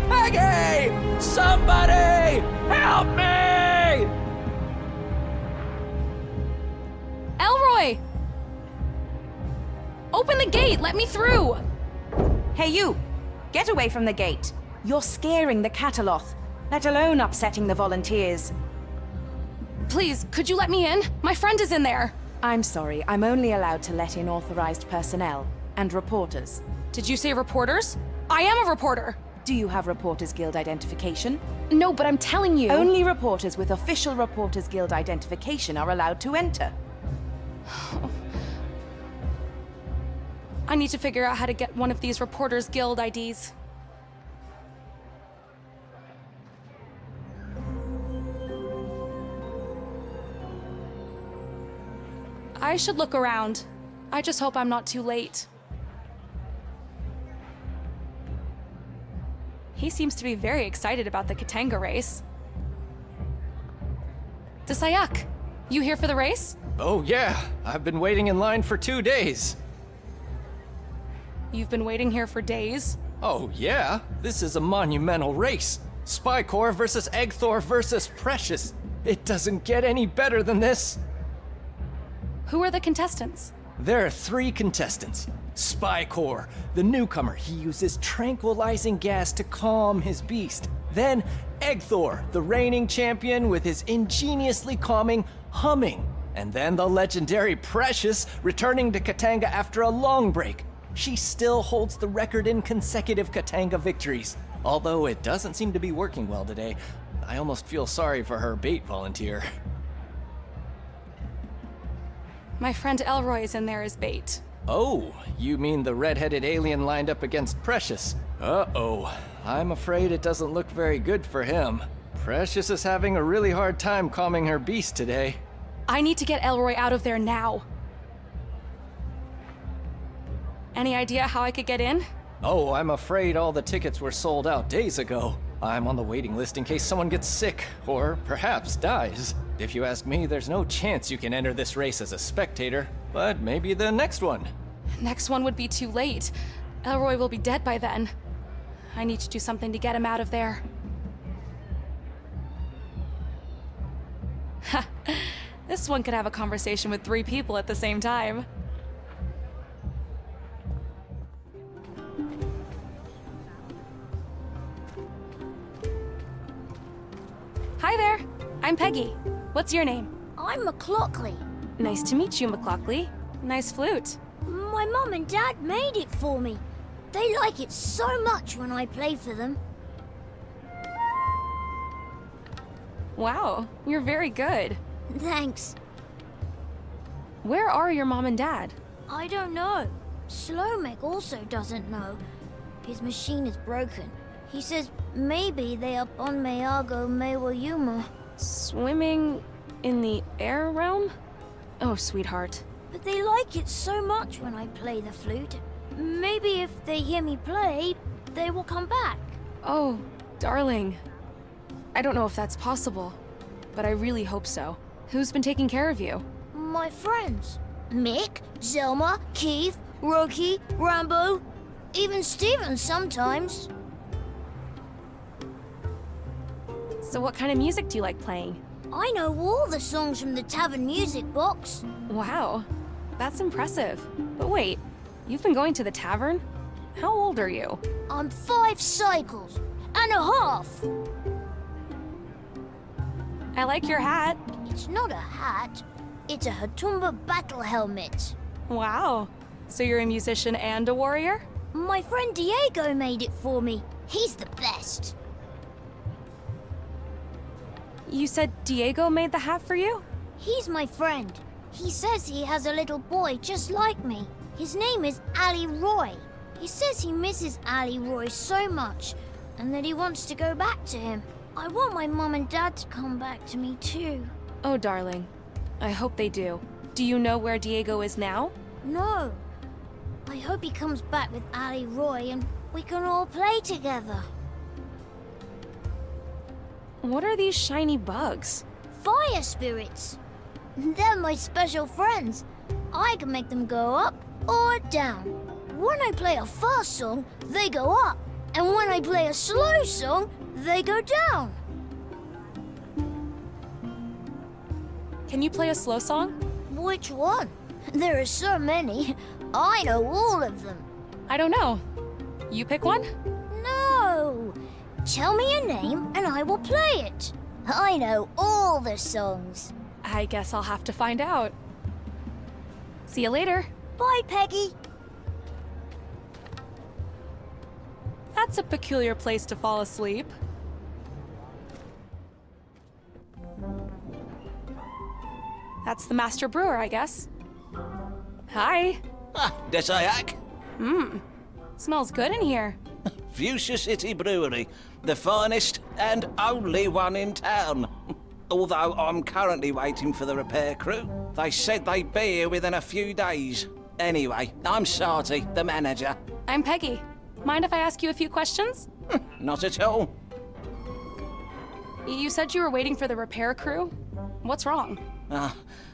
Peggy! Somebody! Help me! Elroy! Open the gate! Let me through! Hey, you! Get away from the gate. You're scaring the cataloth, let alone upsetting the volunteers. Please, could you let me in? My friend is in there. I'm sorry, I'm only allowed to let in authorized personnel and reporters. Did you say reporters? I am a reporter. Do you have Reporters Guild identification? No, but I'm telling you. Only reporters with official Reporters Guild identification are allowed to enter. I need to figure out how to get one of these Reporters Guild IDs. I should look around. I just hope I'm not too late. He seems to be very excited about the Katanga race. Dasayak, you here for the race? Oh yeah, I've been waiting in line for 2 days. You've been waiting here for days? Oh yeah, this is a monumental race. Spy Corps versus Eggthor versus Precious. It doesn't get any better than this. Who are the contestants? There are 3 contestants. Spy Corps, the newcomer, he uses tranquilizing gas to calm his beast. Then Eggthor, the reigning champion with his ingeniously calming humming. And then the legendary Precious, returning to Katanga after a long break. She still holds the record in consecutive Katanga victories. Although it doesn't seem to be working well today. I almost feel sorry for her bait volunteer. My friend Elroy is in there as bait. Oh, you mean the red-headed alien lined up against Precious? Uh-oh. I'm afraid it doesn't look very good for him. Precious is having a really hard time calming her beast today. I need to get Elroy out of there now. Any idea how I could get in? Oh, I'm afraid all the tickets were sold out days ago. I'm on the waiting list in case someone gets sick, or perhaps dies. If you ask me, there's no chance you can enter this race as a spectator, but maybe the next one. Next one would be too late. Elroy will be dead by then. I need to do something to get him out of there. Ha! This one could have a conversation with 3 people at the same time. Hi there! I'm Peggy. What's your name? I'm McLaughlin. Nice to meet you, McLaughlin. Nice flute. My mum and dad made it for me. They like it so much when I play for them. Wow, you're very good. Thanks. Where are your mom and dad? I don't know. Slomek also doesn't know. His machine is broken. He says maybe they are on Meago Mewayuma. Swimming in the air realm? Oh, sweetheart. But they like it so much when I play the flute. Maybe if they hear me play, they will come back. Oh, darling. I don't know if that's possible, but I really hope so. Who's been taking care of you? My friends. Mick, Zelma, Keith, Roki, Rambo, even Steven sometimes. So what kind of music do you like playing? I know all the songs from the Tavern Music Box. Wow, that's impressive. But wait, you've been going to the tavern? How old are you? I'm 5 cycles and a half. I like your hat. It's not a hat. It's a Hatumba battle helmet. Wow. So you're a musician and a warrior? My friend Diego made it for me. He's the best. You said Diego made the hat for you? He's my friend. He says he has a little boy just like me. His name is Ali Roy. He says he misses Ali Roy so much and that he wants to go back to him. I want my mom and dad to come back to me too. Oh, darling. I hope they do. Do you know where Diego is now? No. I hope he comes back with Ali Roy and we can all play together. What are these shiny bugs? Fire spirits. They're my special friends. I can make them go up or down. When I play a fast song, they go up. And when I play a slow song, they go down. Can you play a slow song? Which one? There are so many. I know all of them. I don't know. You pick one? No. Tell me a name and I will play it. I know all the songs. I guess I'll have to find out. See you later. Bye, Peggy. That's a peculiar place to fall asleep. That's the master brewer, I guess. Hi. Ah, Desayak. Smells good in here. Fuchsia City Brewery, the finest and only one in town. Although I'm currently waiting for the repair crew. They said they'd be here within a few days. Anyway, I'm Sarty, the manager. I'm Peggy. Mind if I ask you a few questions? Not at all. You said you were waiting for the repair crew? What's wrong?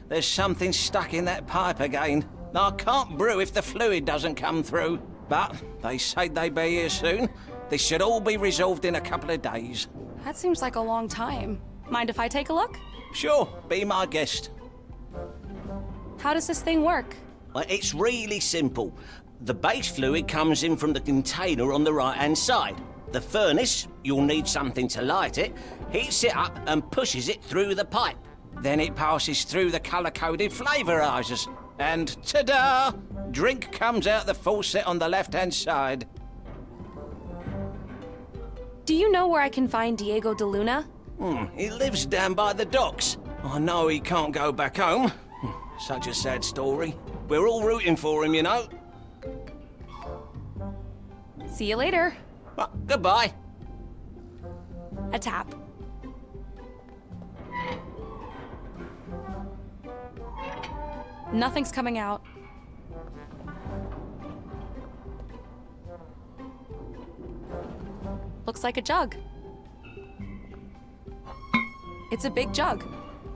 There's something stuck in that pipe again. I can't brew if the fluid doesn't come through. But they said they'd be here soon. This should all be resolved in a couple of days. That seems like a long time. Mind if I take a look? Sure, be my guest. How does this thing work? It's really simple. The base fluid comes in from the container on the right-hand side. The furnace, you'll need something to light it, heats it up and pushes it through the pipe. Then it passes through the colour-coded flavourisers. And ta-da! Drink comes out the faucet on the left-hand side. Do you know where I can find Diego de Luna? He lives down by the docks. I know he can't go back home. Such a sad story. We're all rooting for him, you know. See you later. Goodbye. A tap. Nothing's coming out. Looks like a jug. It's a big jug,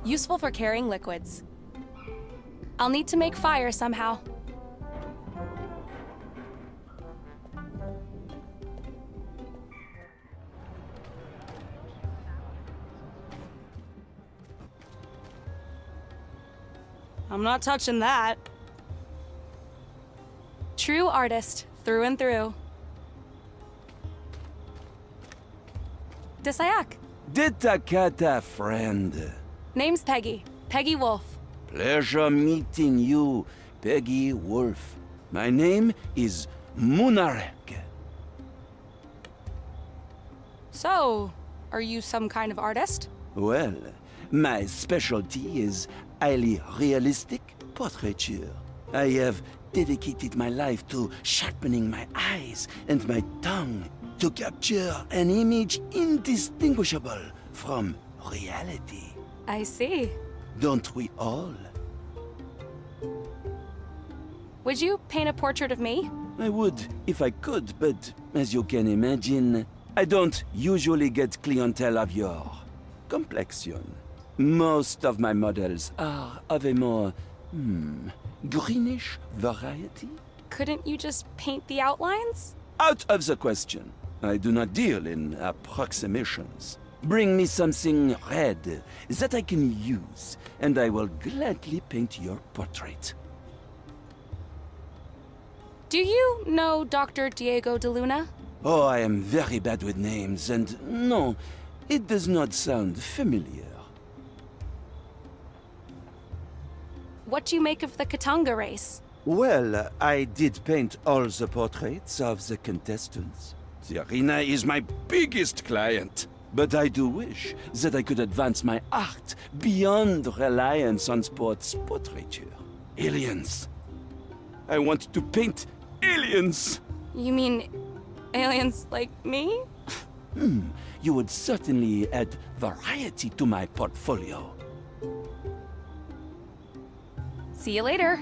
useful for carrying liquids. I'll need to make fire somehow. I'm not touching that. True artist, through and through. Desayak. Ditakata, friend. Name's Peggie. Peggie Wolf. Pleasure meeting you, Peggie Wolf. My name is Munarek. So, are you some kind of artist? Well, my specialty is highly realistic portraiture. I have dedicated my life to sharpening my eyes and my tongue to capture an image indistinguishable from reality. I see. Don't we all? Would you paint a portrait of me? I would if I could, but as you can imagine, I don't usually get clientele of your complexion. Most of my models are of a more, greenish variety. Couldn't you just paint the outlines? Out of the question. I do not deal in approximations. Bring me something red that I can use, and I will gladly paint your portrait. Do you know Dr. Diego de Luna? Oh, I am very bad with names, and no, it does not sound familiar. What do you make of the Katanga race? Well, I did paint all the portraits of the contestants. The arena is my biggest client. But I do wish that I could advance my art beyond reliance on sports portraiture. Aliens. I want to paint aliens. You mean aliens like me? You would certainly add variety to my portfolio. See you later.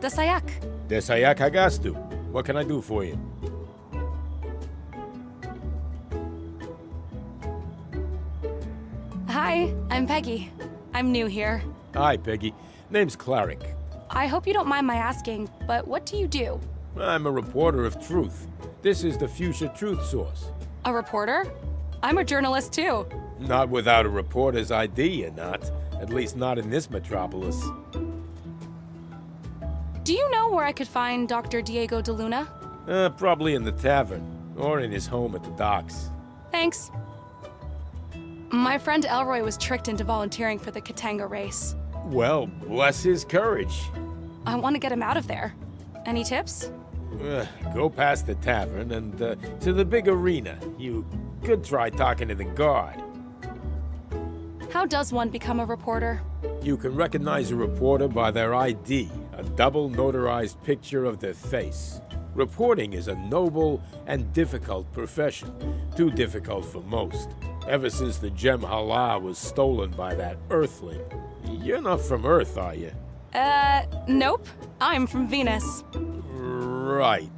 Desayak. Desayak Hagastu. What can I do for you? Hi, I'm Peggie. I'm new here. Hi, Peggie. Name's Clarick. I hope you don't mind my asking, but what do you do? I'm a reporter of truth. This is the Fuchsia Truth Source. A reporter? I'm a journalist too. Not without a reporter's ID, you're not. At least not in this metropolis. Do you know where I could find Dr. Diego de Luna? Probably in the tavern, or in his home at the docks. Thanks. My friend Elroy was tricked into volunteering for the Katanga race. Well, bless his courage. I want to get him out of there. Any tips? Go past the tavern and to the big arena. You could try talking to the guard. How does one become a reporter? You can recognize a reporter by their ID, a double notarized picture of their face. Reporting is a noble and difficult profession, too difficult for most. Ever since the gem Hala was stolen by that Earthling. You're not from Earth, are you? Nope. I'm from Venus. Right.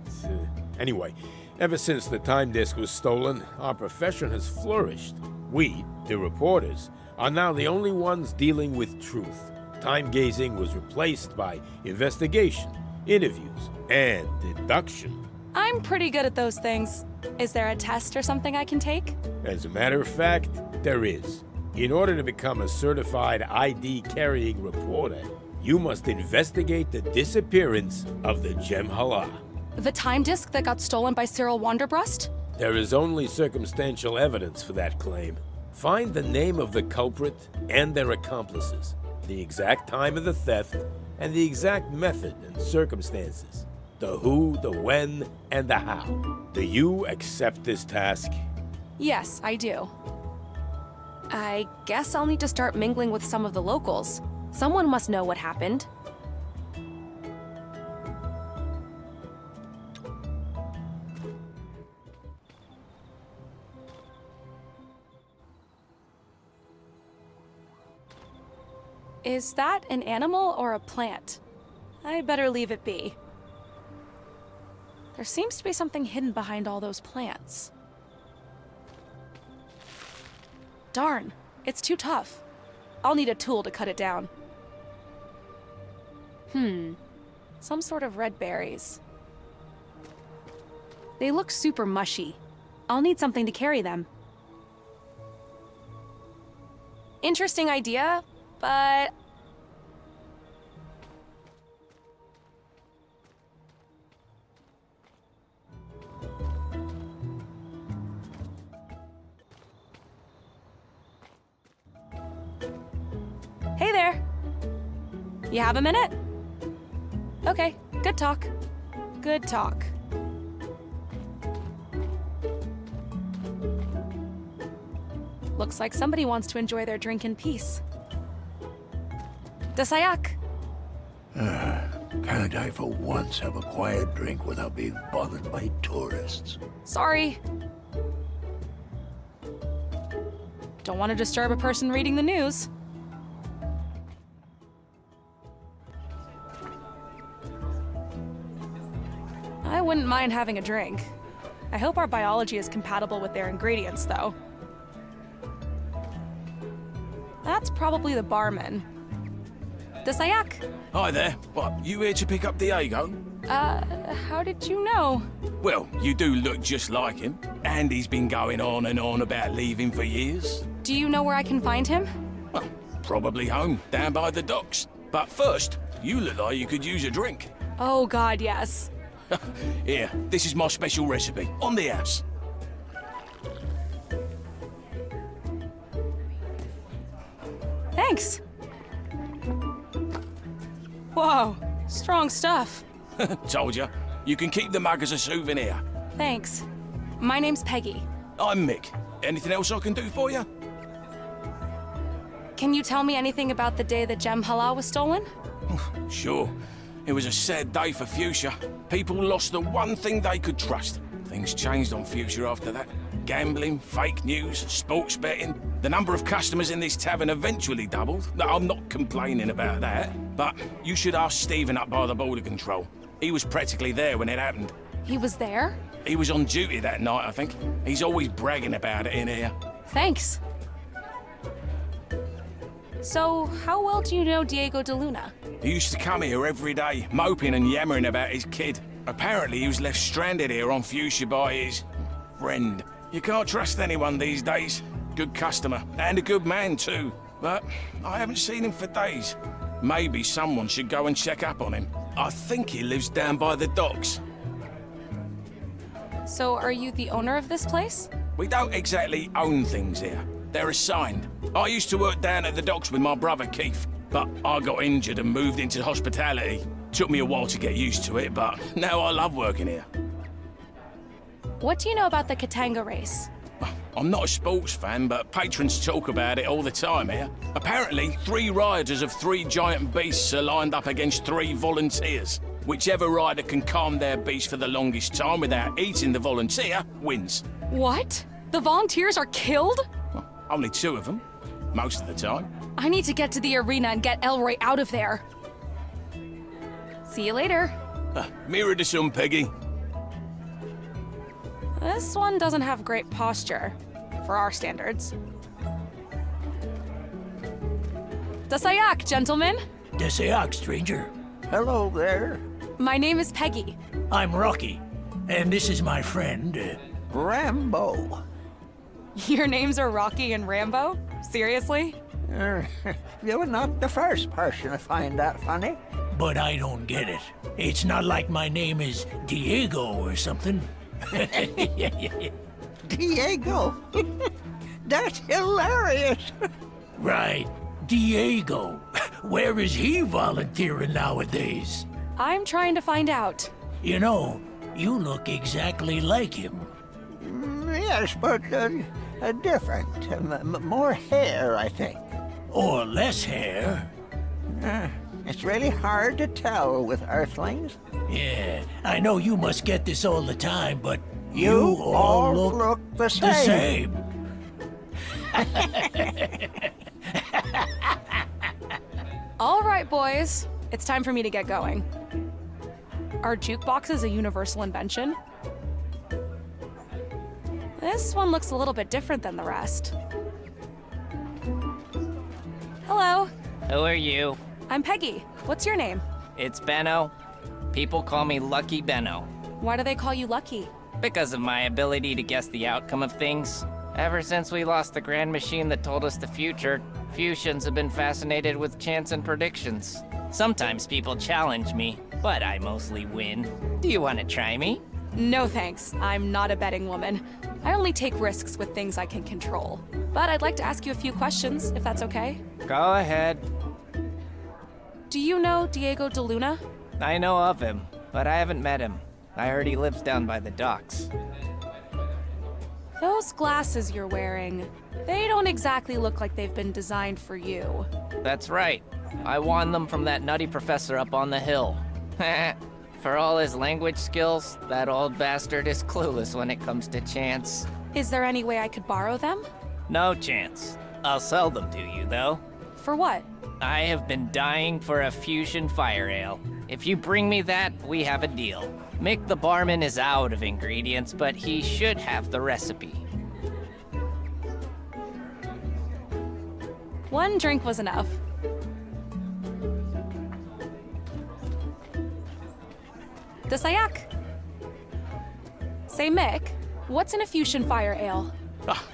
Anyway, ever since the time disk was stolen, our profession has flourished. We, the reporters, are now the only ones dealing with truth. Time-gazing was replaced by investigation, interviews, and deduction. I'm pretty good at those things. Is there a test or something I can take? As a matter of fact, there is. In order to become a certified ID-carrying reporter, you must investigate the disappearance of the Gem Hala. The time disk that got stolen by Cyril Wanderbrust? There is only circumstantial evidence for that claim. Find the name of the culprit and their accomplices, the exact time of the theft, and the exact method and circumstances. The who, the when, and the how. Do you accept this task? Yes, I do. I guess I'll need to start mingling with some of the locals. Someone must know what happened. Is that an animal or a plant? I better leave it be. There seems to be something hidden behind all those plants. Darn, it's too tough. I'll need a tool to cut it down. Some sort of red berries. They look super mushy. I'll need something to carry them. Interesting idea, but... Hey there! You have a minute? Okay, good talk. Good talk. Looks like somebody wants to enjoy their drink in peace. Dasayak! Can't I for once have a quiet drink without being bothered by tourists? Sorry. Don't want to disturb a person reading the news. I wouldn't mind having a drink. I hope our biology is compatible with their ingredients, though. That's probably the barman. Dasayak! Hi there. What, you here to pick up Diego? How did you know? Well, you do look just like him. And he's been going on and on about leaving for years. Do you know where I can find him? Well, probably home, down by the docks. But first, you look like you could use a drink. Oh God, yes. Here, this is my special recipe, on the house. Thanks. Whoa, strong stuff. Told ya. You can keep the mug as a souvenir. Thanks. My name's Peggy. I'm Mick. Anything else I can do for you? Can you tell me anything about the day the gem halal was stolen? Sure. It was a sad day for Fuchsia. People lost the one thing they could trust. Things changed on Fuchsia after that. Gambling, fake news, sports betting. The number of customers in this tavern eventually doubled. I'm not complaining about that. But you should ask Stephen up by the border control. He was practically there when it happened. He was there? He was on duty that night, I think. He's always bragging about it in here. Thanks. So, how well do you know Diego de Luna? He used to come here every day, moping and yammering about his kid. Apparently, he was left stranded here on Fuchsia by his friend. You can't trust anyone these days. Good customer, and a good man too. But I haven't seen him for days. Maybe someone should go and check up on him. I think he lives down by the docks. So, are you the owner of this place? We don't exactly own things here. They're assigned. I used to work down at the docks with my brother Keith, but I got injured and moved into hospitality. Took me a while to get used to it, but now I love working here. What do you know about the Katanga race? I'm not a sports fan, but patrons talk about it all the time here. Apparently, 3 riders of 3 giant beasts are lined up against 3 volunteers. Whichever rider can calm their beast for the longest time without eating the volunteer wins. What? The volunteers are killed? Well, only 2 of them, most of the time. I need to get to the arena and get Elroy out of there. See you later. Mirror to some, Peggy. This one doesn't have great posture, for our standards. Dasayak, gentlemen. Dasayak, stranger. Hello there. My name is Peggy. I'm Rocky, and this is my friend, Rambo. Your names are Rocky and Rambo? Seriously? You're not the first person to find that funny. But I don't get it. It's not like my name is Diego or something. Diego? That's hilarious. Right. Diego. Where is he volunteering nowadays? I'm trying to find out. You know, you look exactly like him. Yes, but Different. More hair, I think. Or less hair. It's really hard to tell with Earthlings. Yeah, I know you must get this all the time, but You all all look look the the same. same. All right, boys. It's time for me to get going. Are jukeboxes a universal invention? This one looks a little bit different than the rest. Hello. Who are you? I'm Peggy. What's your name? It's Benno. People call me Lucky Benno. Why do they call you Lucky? Because of my ability to guess the outcome of things. Ever since we lost the grand machine that told us the future, Fuchsians have been fascinated with chance and predictions. Sometimes people challenge me, but I mostly win. Do you want to try me? No thanks. I'm not a betting woman. I only take risks with things I can control. But I'd like to ask you a few questions, if that's okay. Go ahead. Do you know Diego de Luna? I know of him, but I haven't met him. I heard he lives down by the docks. Those glasses you're wearing, they don't exactly look like they've been designed for you. That's right. I won them from that nutty professor up on the hill. For all his language skills, that old bastard is clueless when it comes to chance. Is there any way I could borrow them? No chance. I'll sell them to you, though. For what? I have been dying for a fusion fire ale. If you bring me that, we have a deal. Mick the barman is out of ingredients, but he should have the recipe. One drink was enough. Desayak. Say, Mick, what's in a fusion fire ale?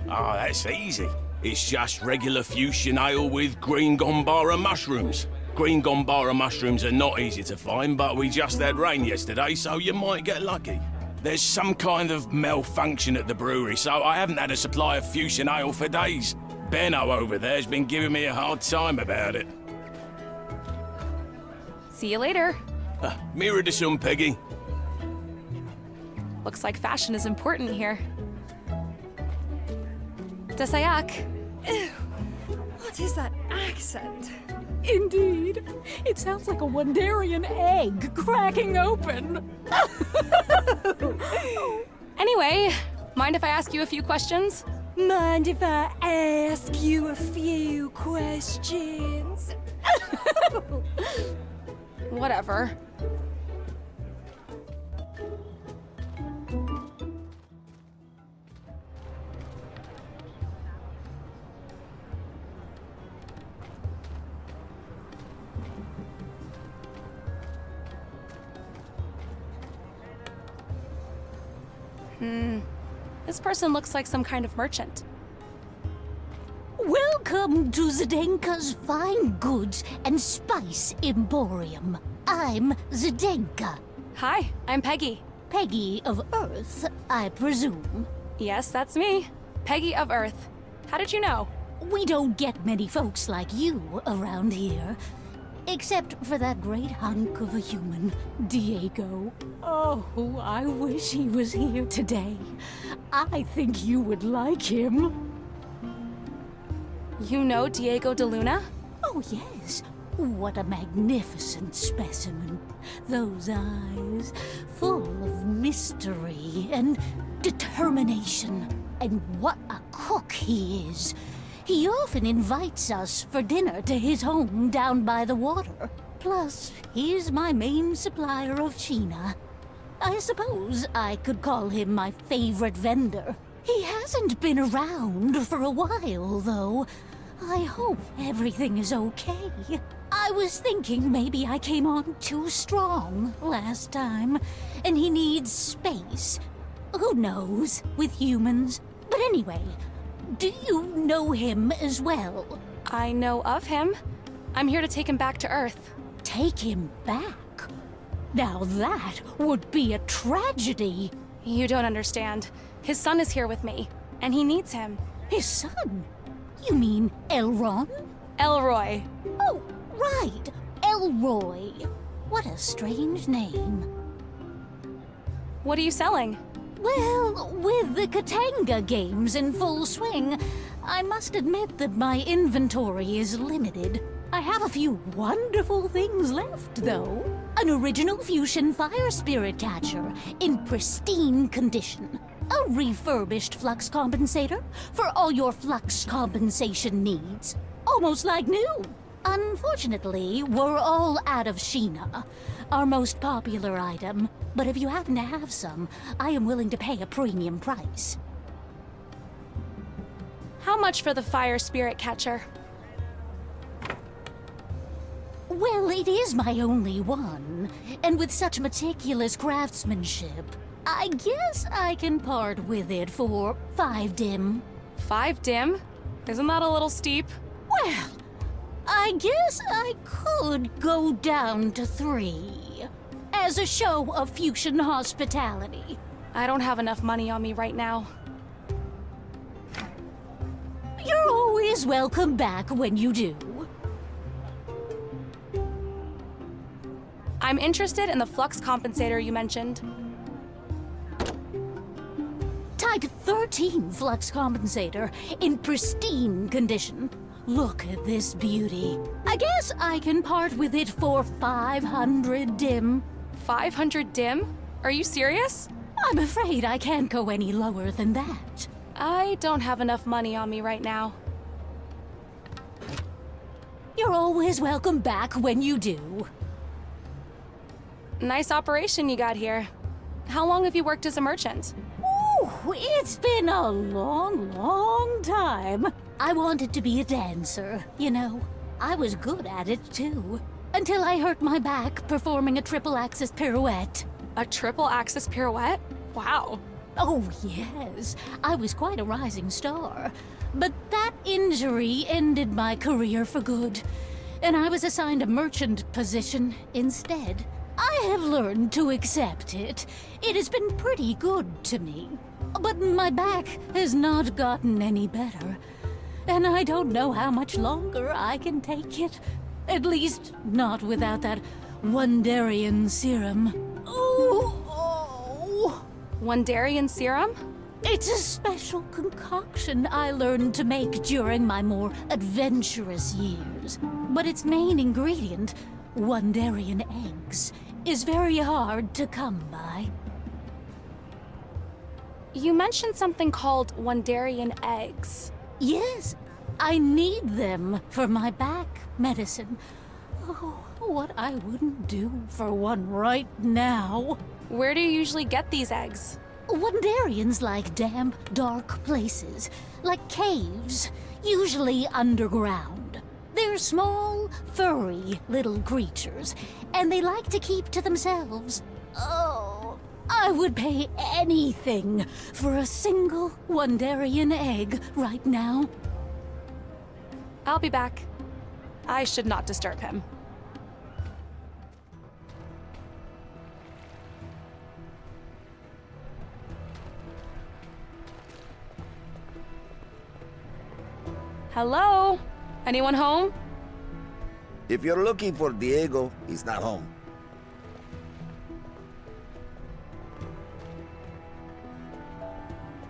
That's easy. It's just regular fuchsia ale with green gombara mushrooms. Green gombara mushrooms are not easy to find, but we just had rain yesterday, so you might get lucky. There's some kind of malfunction at the brewery, so I haven't had a supply of fuchsia ale for days. Benno over there's been giving me a hard time about it. See you later. Mira de Sun, Peggy. Looks like fashion is important here. Desayak. Ew, what is that accent? Indeed, it sounds like a Wandarian egg cracking open. Anyway, mind if I ask you a few questions? Mind if I ask you a few questions? Whatever. This person looks like some kind of merchant. Welcome to Zdenka's Fine Goods and Spice Emporium. I'm Zdenka. Hi, I'm Peggy. Peggy of Earth, I presume. Yes, that's me. Peggy of Earth. How did you know? We don't get many folks like you around here. Except for that great hunk of a human, Diego. Oh, I wish he was here today. I think you would like him. You know Diego de Luna? Oh, yes. What a magnificent specimen. Those eyes, full of mystery and determination. And what a cook he is. He often invites us for dinner to his home down by the water. Plus, he's my main supplier of China. I suppose I could call him my favorite vendor. He hasn't been around for a while, though. I hope everything is okay. I was thinking maybe I came on too strong last time, and he needs space. Who knows, with humans? But anyway, do you know him as well? I know of him. I'm here to take him back to Earth. Take him back? Now that would be a tragedy. You don't understand. His son is here with me, and he needs him. His son? You mean Elron? Elroy. Oh, right. Elroy. What a strange name. What are you selling? Well, with the Katanga games in full swing, I must admit that my inventory is limited. I have a few wonderful things left, though. An original fusion fire spirit catcher in pristine condition. A refurbished flux compensator for all your flux compensation needs. Almost like new. Unfortunately, we're all out of Sheena, our most popular item. But if you happen to have some, I am willing to pay a premium price. How much for the fire spirit catcher? Well, it is my only one, and with such meticulous craftsmanship, I guess I can part with it for 5 dim. 5 dim? Isn't that a little steep? Well, I guess I could go down to 3, as a show of fusion hospitality. I don't have enough money on me right now. You're always welcome back when you do. I'm interested in the flux compensator you mentioned. Type 13 flux compensator in pristine condition. Look at this beauty. I guess I can part with it for 500 dim. 500 dim? Are you serious? I'm afraid I can't go any lower than that. I don't have enough money on me right now. You're always welcome back when you do. Nice operation you got here. How long have you worked as a merchant? Ooh, it's been a long time. I wanted to be a dancer, you know. I was good at it, too. Until I hurt my back performing a triple-axis pirouette. A triple-axis pirouette? Wow. Oh, yes. I was quite a rising star. But that injury ended my career for good, and I was assigned a merchant position instead. I have learned to accept it. It has been pretty good to me. But my back has not gotten any better, and I don't know how much longer I can take it. At least, not without that Wondarian serum. Oh! Wondarian serum? It's a special concoction I learned to make during my more adventurous years. But its main ingredient, Wondarian eggs, is very hard to come by. You mentioned something called Wondarian eggs. Yes, I need them for my back medicine. Oh, what I wouldn't do for one right now. Where do you usually get these eggs? Wondarians like damp, dark places, like caves, usually underground. They're small, furry little creatures, and they like to keep to themselves. Oh, I would pay anything for a single Wondarian egg right now. I'll be back. I should not disturb him. Hello? Anyone home? If you're looking for Diego, he's not home.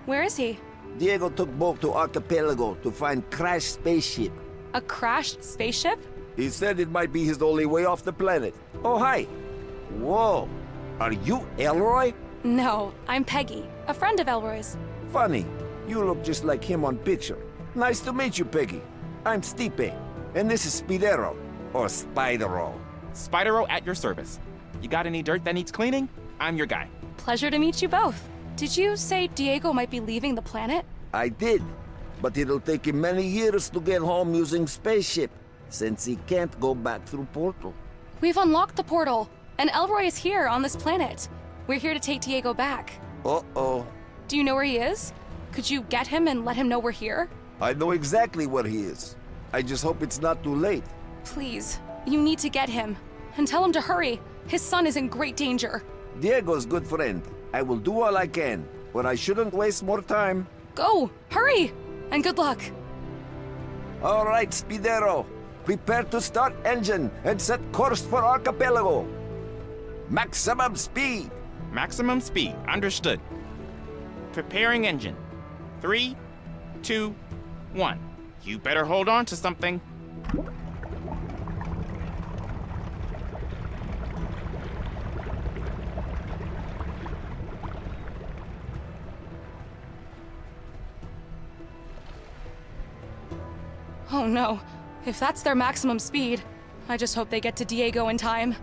Where is he? Diego took boat to Archipelago to find crashed spaceship. A crashed spaceship? He said it might be his only way off the planet. Oh, hi. Whoa. Are you Elroy? No, I'm Peggy, a friend of Elroy's. Funny. You look just like him on picture. Nice to meet you, Peggy. I'm Stipe, and this is Spidero, or Spidero. Spidero at your service. You got any dirt that needs cleaning? I'm your guy. Pleasure to meet you both. Did you say Diego might be leaving the planet? I did, but it'll take him many years to get home using spaceship, since he can't go back through portal. We've unlocked the portal, and Elroy is here on this planet. We're here to take Diego back. Uh-oh. Do you know where he is? Could you get him and let him know we're here? I know exactly where he is. I just hope it's not too late. Please, you need to get him. And tell him to hurry. His son is in great danger. Diego's good friend. I will do all I can, but I shouldn't waste more time. Go! Hurry! And good luck. All right, Spidero. Prepare to start engine and set course for Archipelago. Maximum speed. Maximum speed. Understood. Preparing engine. 3, 2, 1. You better hold on to something. Oh no. If that's their maximum speed, I just hope they get to Diego in time.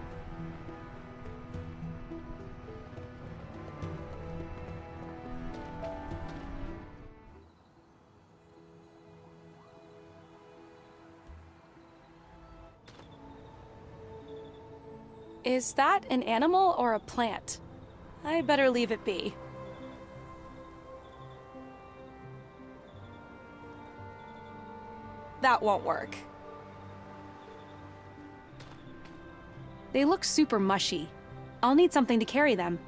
Is that an animal or a plant? I better leave it be. That won't work. They look super mushy. I'll need something to carry them.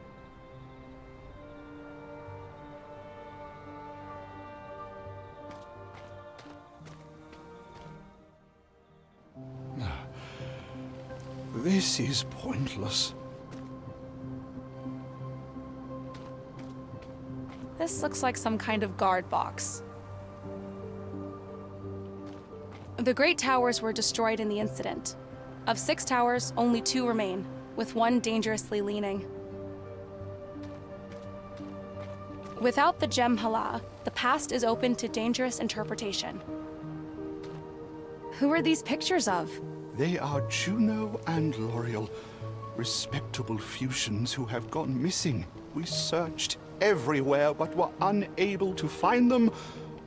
This is pointless. This looks like some kind of guard box. The Great Towers were destroyed in the incident. Of 6 towers, only 2 remain, with 1 dangerously leaning. Without the gem Hala, the past is open to dangerous interpretation. Who are these pictures of? They are Juno and L'Oreal, respectable fusions who have gone missing. We searched everywhere but were unable to find them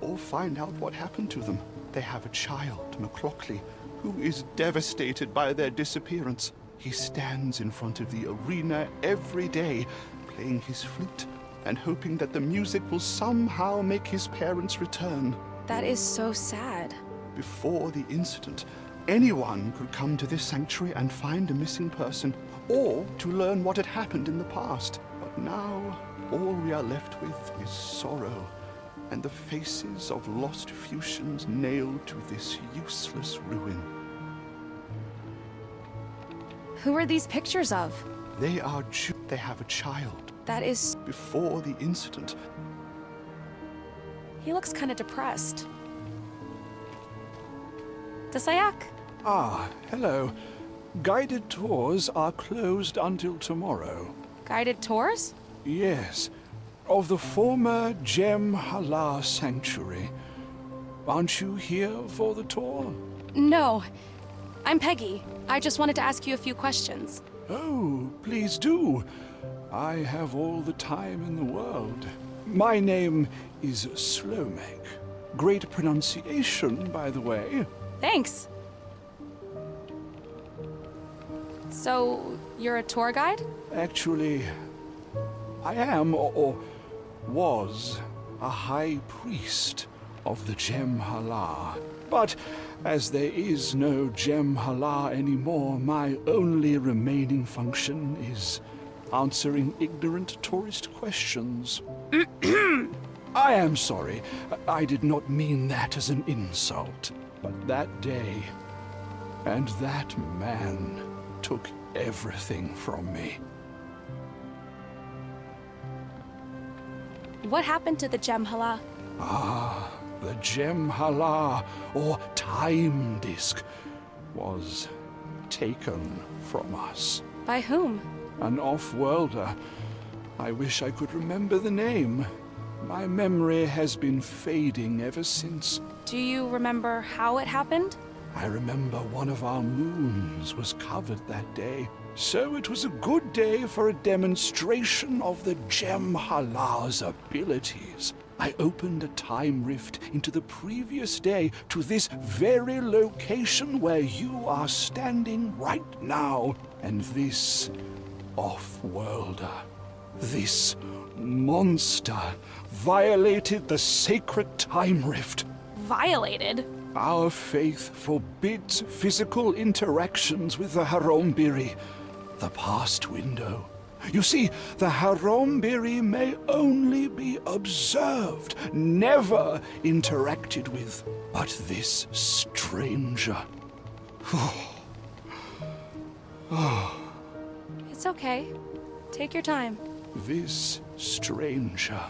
or find out what happened to them. They have a child, McLaughlin, who is devastated by their disappearance. He stands in front of the arena every day, playing his flute and hoping that the music will somehow make his parents return. That is so sad. Before the incident, anyone could come to this sanctuary and find a missing person, or to learn what had happened in the past. But now, all we are left with is sorrow, and the faces of lost fusions nailed to this useless ruin. Who are these pictures of? They have a child. That is... Before the incident. He looks kind of depressed. Dasayak? Ah, hello. Guided tours are closed until tomorrow. Guided tours? Yes. Of the former Gem Hala Sanctuary. Aren't you here for the tour? No. I'm Peggy. I just wanted to ask you a few questions. Oh, please do. I have all the time in the world. My name is Slomek. Great pronunciation, by the way. Thanks. So, you're a tour guide? Actually, I am, or was, a high priest of the Gem Hala. But as there is no Gem Hala anymore, my only remaining function is answering ignorant tourist questions. I am sorry. I did not mean that as an insult. But that day, and that man took everything from me. What happened to the Gem Hala? Ah, the Gem Hala, or Time Disk, was taken from us. By whom? An off-worlder. I wish I could remember the name. My memory has been fading ever since. Do you remember how it happened? I remember one of our moons was covered that day. So it was a good day for a demonstration of the Gem Hala's abilities. I opened a time rift into the previous day to this very location where you are standing right now. And this off-worlder, this monster, violated the sacred time rift. Violated? Our faith forbids physical interactions with the Harombiri, the past window. You see, the Harombiri may only be observed, never interacted with. But this stranger... It's okay. Take your time. This stranger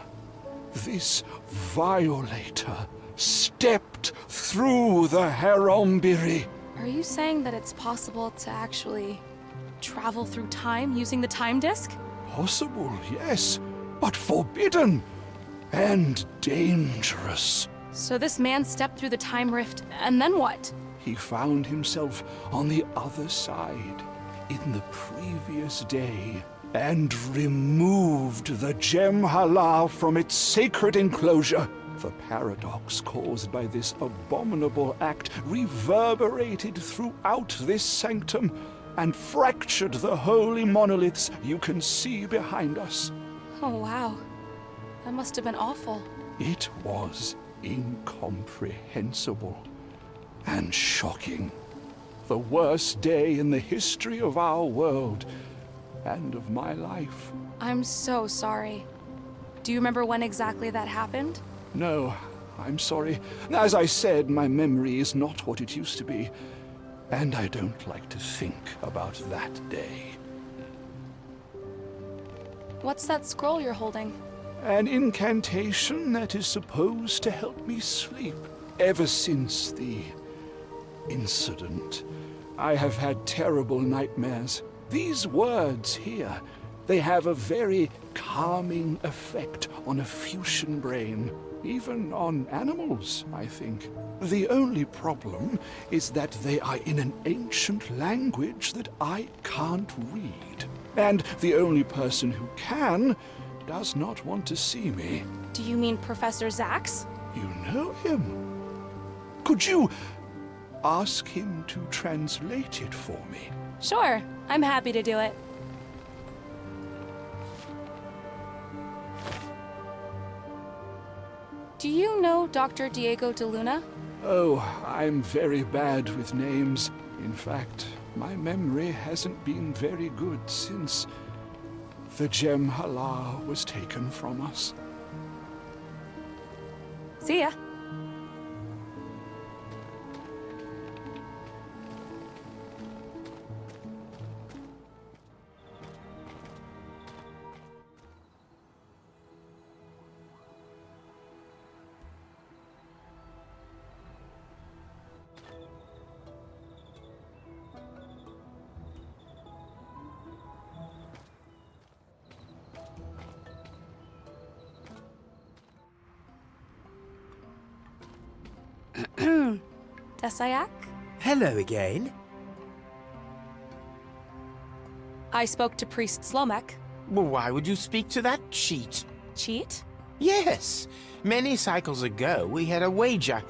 this violator stepped through the Herombiri. Are you saying that it's possible to actually travel through time using the time disk? Possible, yes, but forbidden and dangerous. So this man stepped through the time rift, and then what? He found himself on the other side in the previous day and removed the gem Hala from its sacred enclosure. The paradox caused by this abominable act reverberated throughout this sanctum and fractured the holy monoliths you can see behind us. Oh, wow. That must have been awful. It was incomprehensible and shocking. The worst day in the history of our world and of my life. I'm so sorry. Do you remember when exactly that happened? No, I'm sorry. As I said, my memory is not what it used to be, and I don't like to think about that day. What's that scroll you're holding? An incantation that is supposed to help me sleep. Ever since the incident, I have had terrible nightmares. These words here, they have a very calming effect on a Fuchsian brain. Even on animals, I think. The only problem is that they are in an ancient language that I can't read. And the only person who can does not want to see me. Do you mean Professor Zax? You know him. Could you ask him to translate it for me? Sure, I'm happy to do it. Do you know Dr. Diego de Luna? Oh, I'm very bad with names. In fact, my memory hasn't been very good since the gem Hala was taken from us. See ya. Desayak? Hello again. I spoke to Priest Slomek. Well, why would you speak to that cheat? Cheat? Yes. Many cycles ago, we had a wager,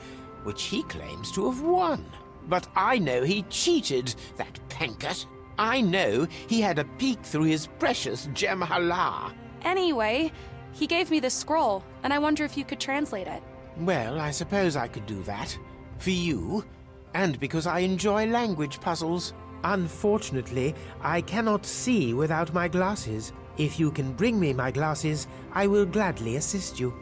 which he claims to have won. But I know he cheated, that Penkert. I know he had a peek through his precious gem Hala. Anyway, he gave me this scroll, and I wonder if you could translate it. Well, I suppose I could do that. For you, and because I enjoy language puzzles. Unfortunately, I cannot see without my glasses. If you can bring me my glasses, I will gladly assist you.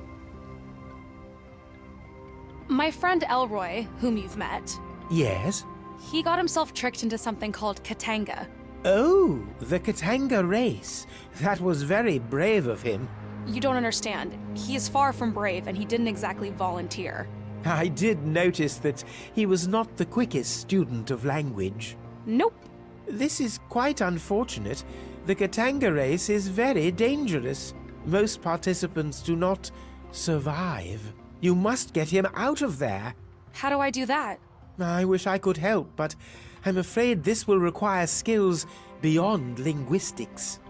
My friend Elroy, whom you've met. Yes? He got himself tricked into something called Katanga. Oh, the Katanga race. That was very brave of him. You don't understand. He is far from brave, and he didn't exactly volunteer. I did notice that he was not the quickest student of language. Nope. This is quite unfortunate. The Katanga race is very dangerous. Most participants do not survive. You must get him out of there. How do I do that? I wish I could help, but I'm afraid this will require skills beyond linguistics.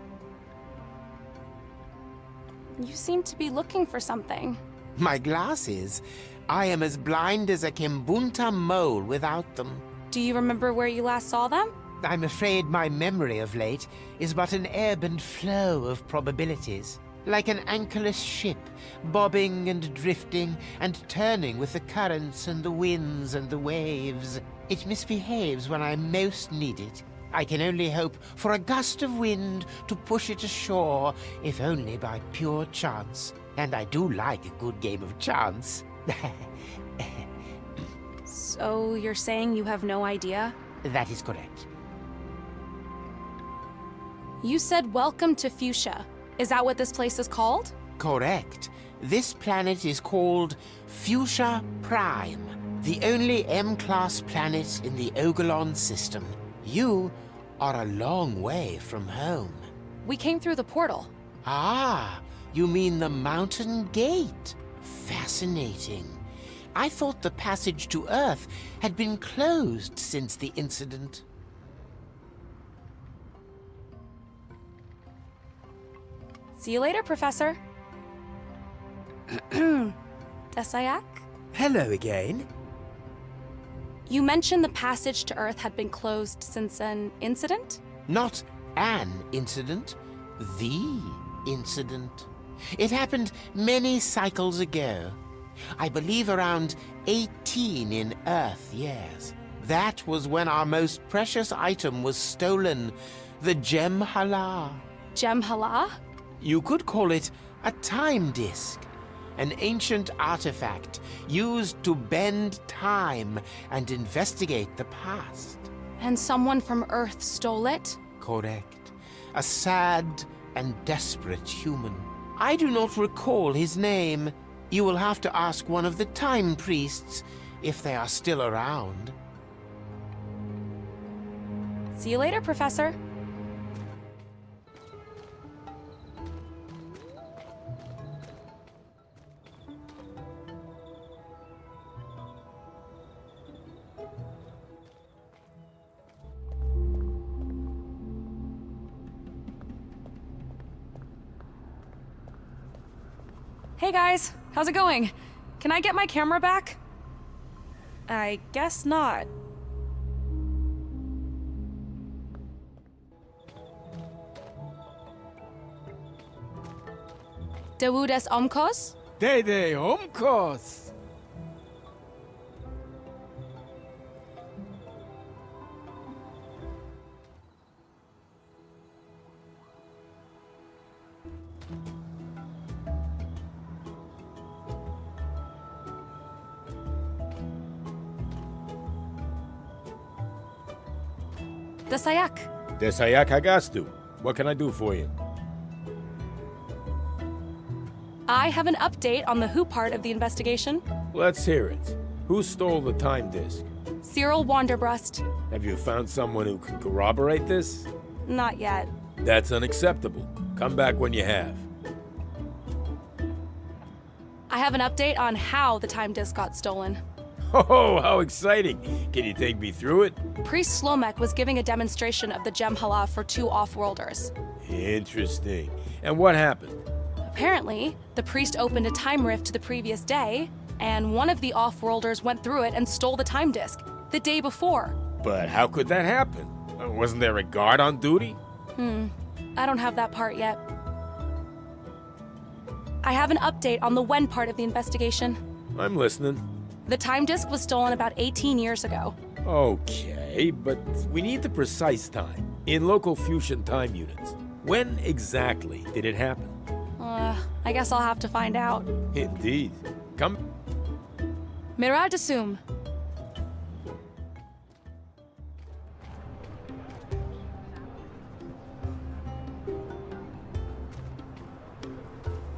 You seem to be looking for something. My glasses? I am as blind as a Kimbunta mole without them. Do you remember where you last saw them? I'm afraid my memory of late is but an ebb and flow of probabilities. Like an anchorless ship, bobbing and drifting and turning with the currents and the winds and the waves. It misbehaves when I most need it. I can only hope for a gust of wind to push it ashore, if only by pure chance. And I do like a good game of chance. So you're saying you have no idea? That is correct. You said welcome to Fuchsia. Is that what this place is called? Correct. This planet is called Fuchsia Prime, the only M-class planet in the Ogolon system. You are a long way from home. We came through the portal. Ah, you mean the Mountain Gate. Fascinating. I thought the passage to Earth had been closed since the incident. See you later, Professor. Desayak? Hello again. You mentioned the passage to Earth had been closed since an incident? Not an incident, the incident. It happened many cycles ago. I believe around 18 in Earth years. That was when our most precious item was stolen, the Gem Hala. Gem Hala? You could call it a time disk, an ancient artifact used to bend time and investigate the past. And someone from Earth stole it? Correct. A sad and desperate human. I do not recall his name. You will have to ask one of the time priests if they are still around. See you later, Professor. Hey guys, how's it going? Can I get my camera back? I guess not. Dewudes omkos? Dede omkos. Desayak. Desayak Hagastu. What can I do for you? I have an update on the who part of the investigation. Let's hear it. Who stole the time disk? Cyril Wanderbrust. Have you found someone who can corroborate this? Not yet. That's unacceptable. Come back when you have. I have an update on how the time disk got stolen. Oh, how exciting! Can you take me through it? Priest Slomek was giving a demonstration of the Gem Hala for 2 off-worlders. Interesting. And what happened? Apparently, the priest opened a time rift to the previous day, and one of the off-worlders went through it and stole the time disk the day before. But how could that happen? Wasn't there a guard on duty? I don't have that part yet. I have an update on the when part of the investigation. I'm listening. The time disk was stolen about 18 years ago. Okay, but we need the precise time, in local fusion time units. When exactly did it happen? I guess I'll have to find out. Indeed. Come. Mirad Asum.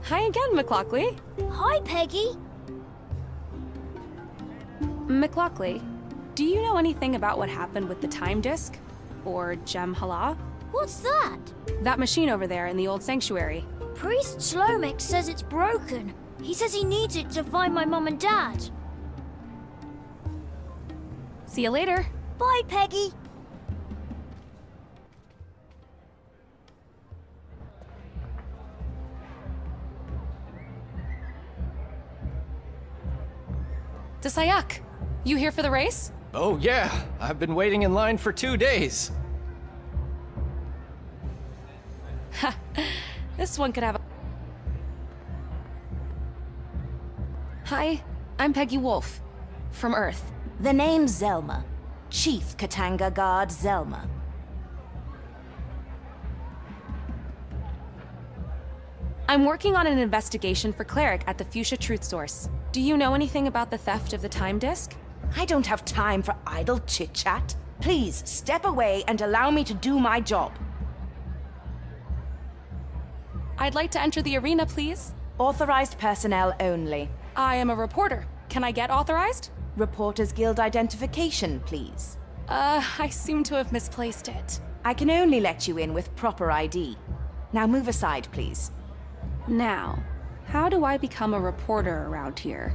Hi again, McLaughley. Hi, Peggy. McLaughley, do you know anything about what happened with the time disk? Or Gem Hala? What's that? That machine over there in the old sanctuary. Priest Slomek says it's broken. He says he needs it to find my mom and dad. See you later. Bye, Peggy. Desayak, you here for the race? Oh yeah, I've been waiting in line for 2 days. Ha, this one could have a... Hi, I'm Peggy Wolf, from Earth. The name's Zelma. Chief Katanga Guard Zelma. I'm working on an investigation for Cleric at the Fuchsia Truth Source. Do you know anything about the theft of the time disk? I don't have time for idle chit-chat. Please, step away and allow me to do my job. I'd like to enter the arena, please. Authorized personnel only. I am a reporter. Can I get authorized? Reporters Guild identification, please. I seem to have misplaced it. I can only let you in with proper ID. Now move aside, please. Now, how do I become a reporter around here?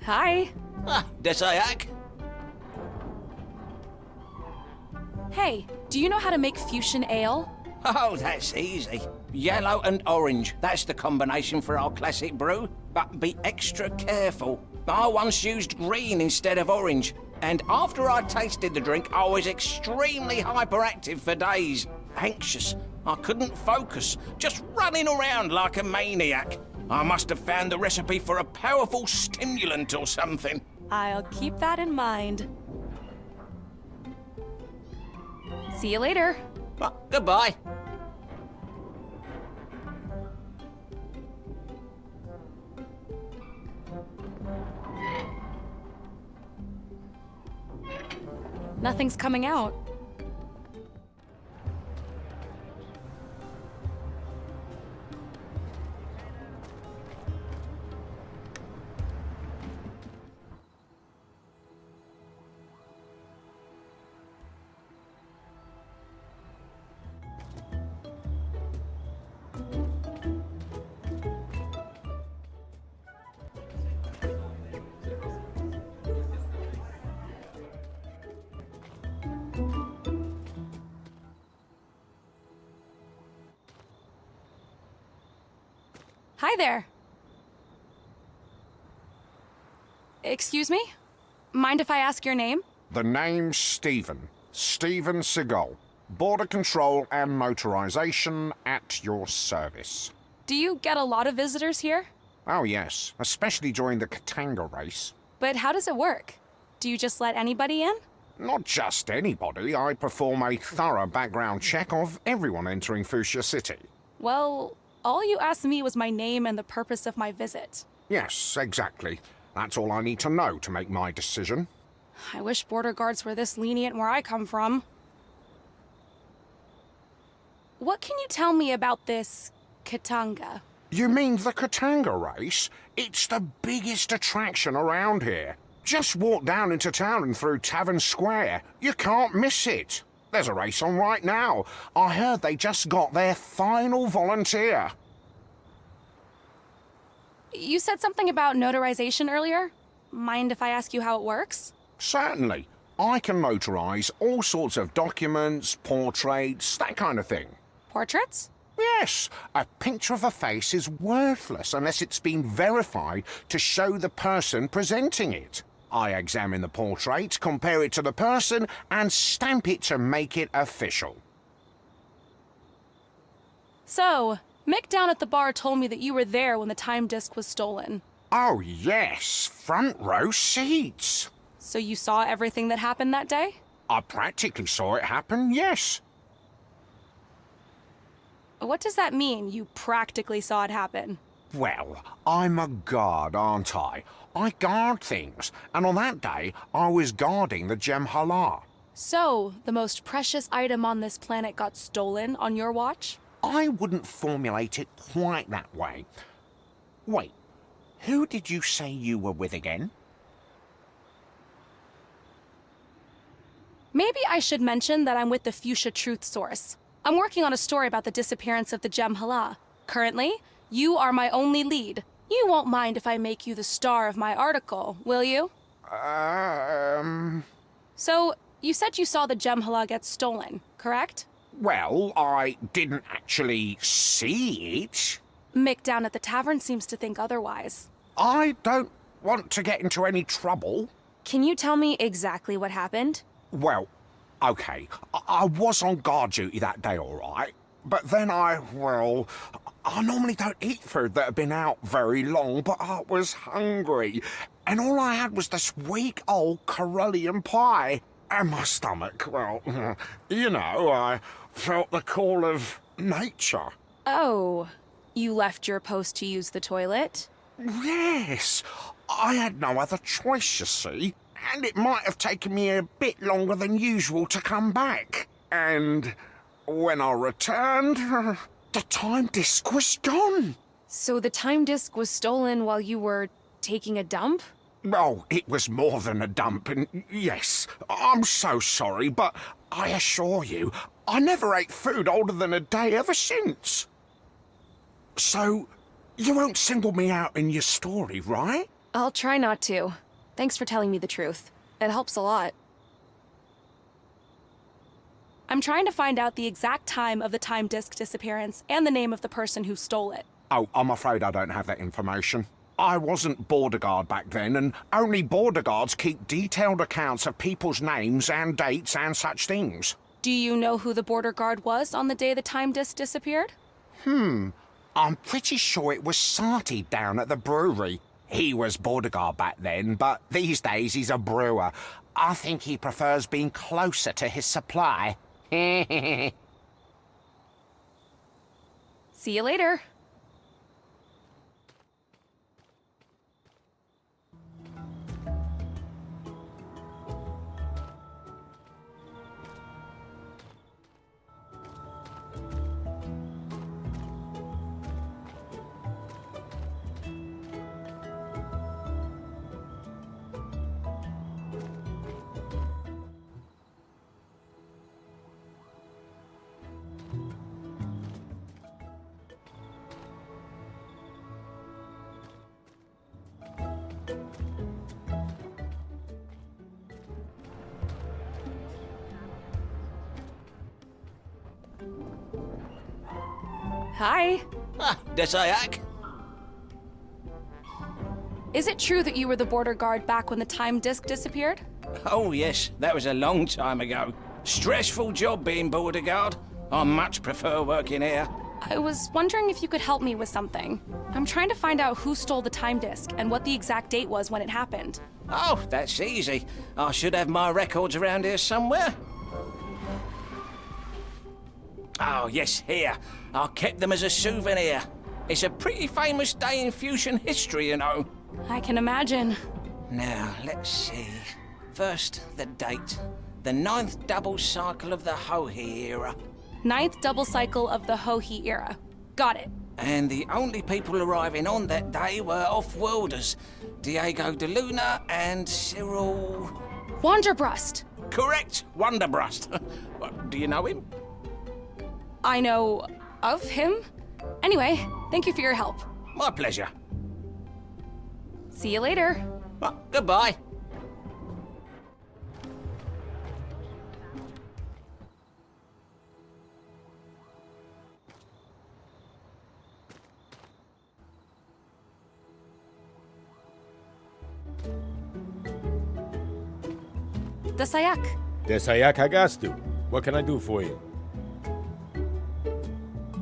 Hi. Ah, Desayak. Hey, do you know how to make fuchsia ale? Oh, that's easy. Yellow and orange. That's the combination for our classic brew. But be extra careful. I once used green instead of orange. And after I tasted the drink, I was extremely hyperactive for days. Anxious. I couldn't focus. Just running around like a maniac. I must have found the recipe for a powerful stimulant or something. I'll keep that in mind. See you later. Goodbye. Nothing's coming out. Hi there. Excuse me? Mind if I ask your name? The name's Stephen. Stephen Seagal. Border control and motorization at your service. Do you get a lot of visitors here? Oh yes, especially during the Katanga race. But how does it work? Do you just let anybody in? Not just anybody. I perform a thorough background check of everyone entering Fuchsia City. Well, all you asked me was my name and the purpose of my visit. Yes, exactly. That's all I need to know to make my decision. I wish border guards were this lenient where I come from. What can you tell me about this Katanga? You mean the Katanga race? It's the biggest attraction around here. Just walk down into town and through Tavern Square. You can't miss it. There's a race on right now. I heard they just got their final volunteer. You said something about notarization earlier. Mind if I ask you how it works? Certainly. I can notarize all sorts of documents, portraits, that kind of thing. Portraits? Yes. A picture of a face is worthless unless it's been verified to show the person presenting it. I examine the portrait, compare it to the person, and stamp it to make it official. So, Mick down at the bar told me that you were there when the time disk was stolen. Oh, yes. Front row seats. So you saw everything that happened that day? I practically saw it happen, yes. What does that mean, you practically saw it happen? Well, I'm a guard, aren't I? I guard things, and on that day, I was guarding the Gem Hala. So, the most precious item on this planet got stolen on your watch? I wouldn't formulate it quite that way. Wait, who did you say you were with again? Maybe I should mention that I'm with the Fuchsia Truth Source. I'm working on a story about the disappearance of the Gem Hala. Currently, you are my only lead. You won't mind if I make you the star of my article, will you? So, you said you saw the Gem Hala get stolen, correct? Well, I didn't actually see it. Mick down at the tavern seems to think otherwise. I don't want to get into any trouble. Can you tell me exactly what happened? Well, okay, I was on guard duty that day, all right. But then I I normally don't eat food that had been out very long, but I was hungry. And all I had was this weak old Corellian pie. And my stomach, well, you know, I felt the call of nature. Oh, you left your post to use the toilet? Yes, I had no other choice, you see. And it might have taken me a bit longer than usual to come back. And when I returned, the time disc was gone. So the time disc was stolen while you were taking a dump? Oh, it was more than a dump, and yes, I'm so sorry, but I assure you, I never ate food older than a day ever since. So, you won't single me out in your story, right? I'll try not to. Thanks for telling me the truth. It helps a lot. I'm trying to find out the exact time of the time disc disappearance and the name of the person who stole it. Oh, I'm afraid I don't have that information. I wasn't border guard back then, and only border guards keep detailed accounts of people's names and dates and such things. Do you know who the border guard was on the day the time disc disappeared? I'm pretty sure it was Sati down at the brewery. He was border guard back then, but these days he's a brewer. I think he prefers being closer to his supply. See you later. Hi. Desayak? Is it true that you were the border guard back when the time disc disappeared? Oh, yes, that was a long time ago. Stressful job being border guard. I much prefer working here. I was wondering if you could help me with something. I'm trying to find out who stole the time disc and what the exact date was when it happened. Oh, that's easy. I should have my records around here somewhere. Oh, yes, here. I kept them as a souvenir. It's a pretty famous day in fusion history, you know. I can imagine. Now, let's see. First, the date. The 9th double cycle of the Hohi era. 9th double cycle of the Hohi era. Got it. And the only people arriving on that day were off-worlders. Diego de Luna and Cyril... Wanderbrust. Correct, Wanderbrust. Do you know him? I know of him. Anyway, thank you for your help. My pleasure. See you later. Well, goodbye. Desayak. Desayak Hagastu. What can I do for you?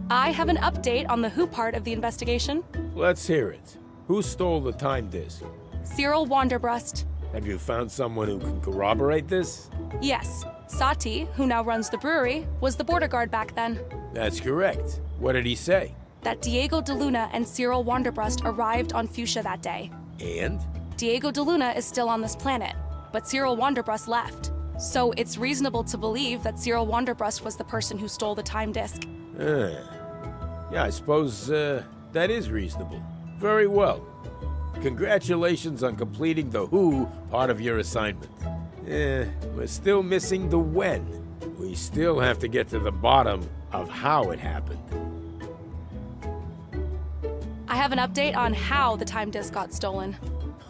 I have an update on the who part of the investigation. Let's hear it. Who stole the time disc? Cyril Wanderbrust. Have you found someone who can corroborate this? Yes. Sati, who now runs the brewery, was the border guard back then. That's correct. What did he say? That Diego de Luna and Cyril Wanderbrust arrived on Fuchsia that day. And? Diego de Luna is still on this planet, but Cyril Wanderbrust left. So it's reasonable to believe that Cyril Wanderbrust was the person who stole the time disc. Yeah, I suppose that is reasonable. Very well. Congratulations on completing the who part of your assignment. We're still missing the when. We still have to get to the bottom of how it happened. I have an update on how the time disc got stolen.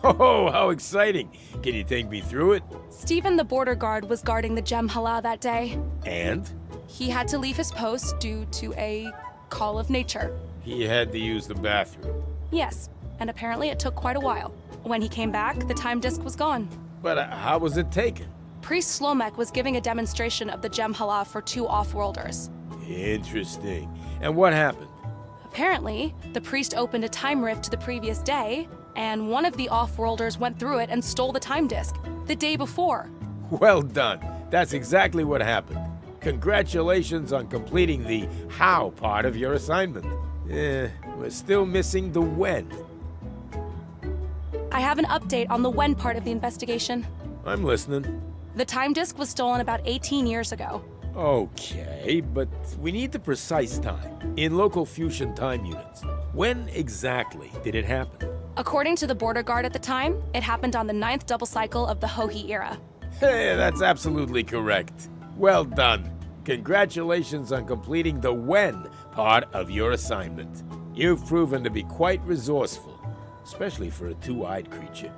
Oh, how exciting! Can you take me through it? Stephen the border guard was guarding the Gem Hala that day. And? He had to leave his post due to a call of nature. He had to use the bathroom. Yes, and apparently it took quite a while. When he came back, the time disc was gone. But how was it taken? Priest Slomek was giving a demonstration of the Gem Hala for 2 off-worlders. Interesting. And what happened? Apparently, the priest opened a time rift to the previous day, and one of the off-worlders went through it and stole the time disk the day before. Well done. That's exactly what happened. Congratulations on completing the how part of your assignment. We're still missing the when. I have an update on the when part of the investigation. I'm listening. The time disk was stolen about 18 years ago. Okay, but we need the precise time in local fusion time units. When exactly did it happen? According to the border guard at the time, it happened on the 9th double cycle of the Hohi era. Hey, that's absolutely correct. Well done. Congratulations on completing the when part of your assignment. You've proven to be quite resourceful, especially for a two-eyed creature.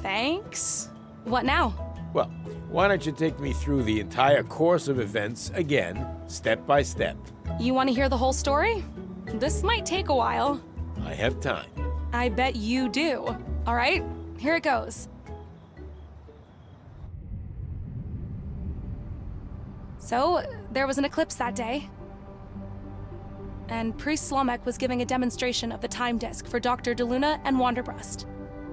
Thanks? What now? Well, why don't you take me through the entire course of events again, step by step? You want to hear the whole story? This might take a while. I have time. I bet you do. All right, here it goes. So, there was an eclipse that day, and Priest Slomek was giving a demonstration of the time disk for Dr. DeLuna and Wanderbrust.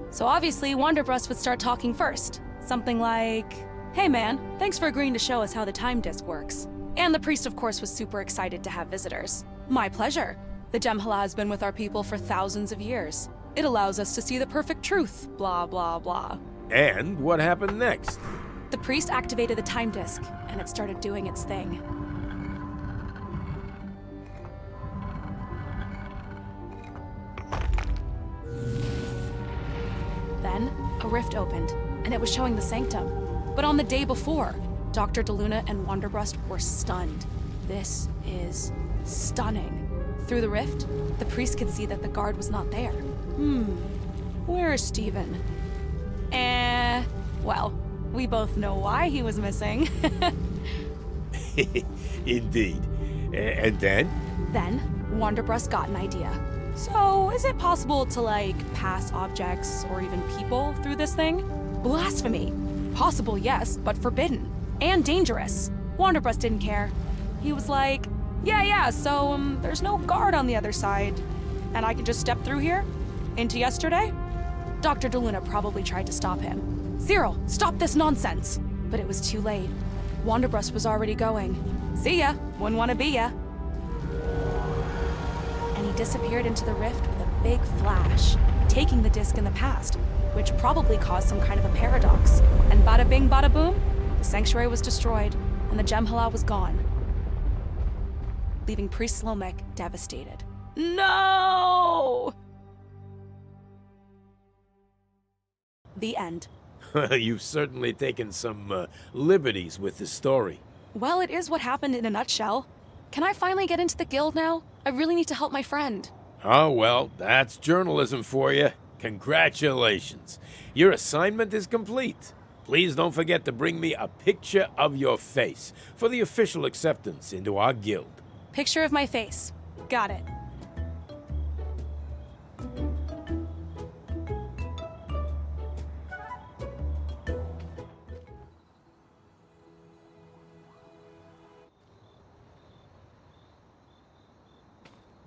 So obviously, Wanderbrust would start talking first. Something like, "Hey man, thanks for agreeing to show us how the time disk works." And the priest, of course, was super excited to have visitors. "My pleasure. The Gemhala has been with our people for thousands of years. It allows us to see the perfect truth, blah, blah, blah." And what happened next? The priest activated the time disk, and it started doing its thing. Then, a rift opened, and it was showing the sanctum. But on the day before, Dr. DeLuna and Wanderbrust were stunned. This is stunning. Through the rift, the priest could see that the guard was not there. Where is Steven? Well, we both know why he was missing. Indeed. And then? Then, Wanderbrust got an idea. So, is it possible to, pass objects or even people through this thing? Blasphemy! Possible, yes, but forbidden. And dangerous. Wanderbrust didn't care. He was like, so, there's no guard on the other side. And I can just step through here? Into yesterday? Dr. DeLuna probably tried to stop him. "Cyril, stop this nonsense!" But it was too late. Wanderbrust was already going. "See ya, wouldn't want to be ya." And he disappeared into the rift with a big flash, taking the disk in the past, which probably caused some kind of a paradox. And bada bing, bada boom, the sanctuary was destroyed, and the Gemhala was gone, leaving Priest Slomek devastated. No! The end. You've certainly taken some liberties with the story. Well, it is what happened in a nutshell. Can I finally get into the guild now? I really need to help my friend. Oh, well, that's journalism for you. Congratulations. Your assignment is complete. Please don't forget to bring me a picture of your face for the official acceptance into our guild. Picture of my face. Got it.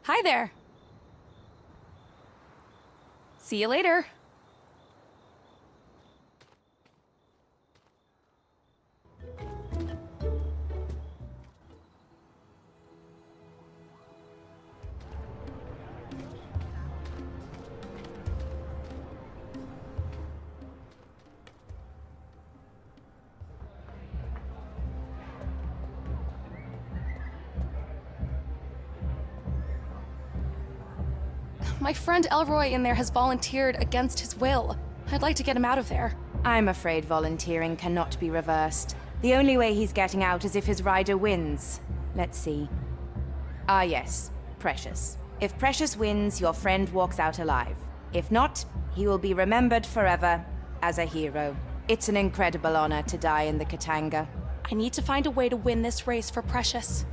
Hi there. See you later. My friend Elroy in there has volunteered against his will. I'd like to get him out of there. I'm afraid volunteering cannot be reversed. The only way he's getting out is if his rider wins. Let's see. Ah yes, Precious. If Precious wins, your friend walks out alive. If not, he will be remembered forever as a hero. It's an incredible honor to die in the Katanga. I need to find a way to win this race for Precious.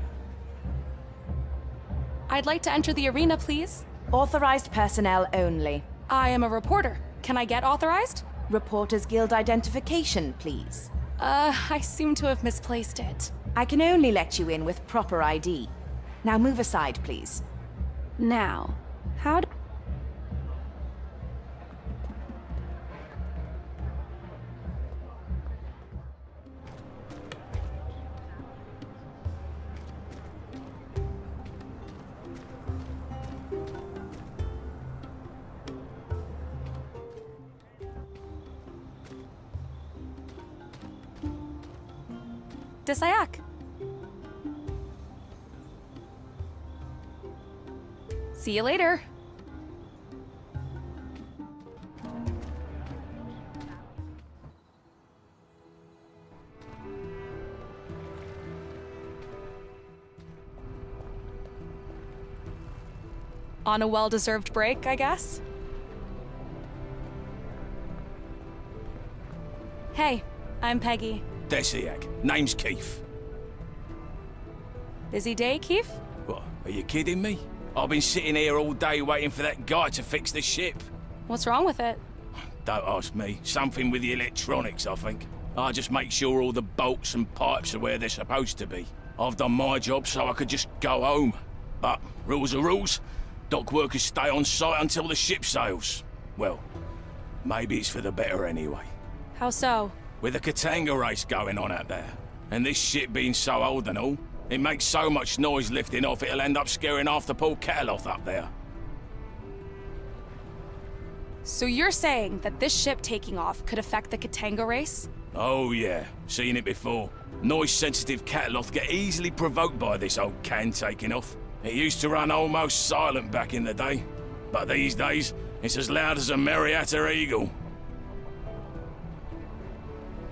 I'd like to enter the arena, please. Authorized personnel only. I am a reporter. Can I get authorized? Reporters Guild identification, please. I seem to have misplaced it. I can only let you in with proper ID. Now move aside, please. Now, how do... Desayak. See you later. On a well-deserved break, I guess? Hey, I'm Peggy. Desiak. Name's Keith. Busy day, Keith? What, are you kidding me? I've been sitting here all day waiting for that guy to fix the ship. What's wrong with it? Don't ask me. Something with the electronics, I think. I just make sure all the bolts and pipes are where they're supposed to be. I've done my job so I could just go home. But rules are rules. Dock workers stay on site until the ship sails. Well, maybe it's for the better anyway. How so? With a Katanga race going on out there, and this ship being so old and all, it makes so much noise lifting off it'll end up scaring half the Port Cataloth up there. So you're saying that this ship taking off could affect the Katanga race? Oh yeah, seen it before. Noise-sensitive Cataloth get easily provoked by this old can taking off. It used to run almost silent back in the day, but these days, it's as loud as a Marietta eagle.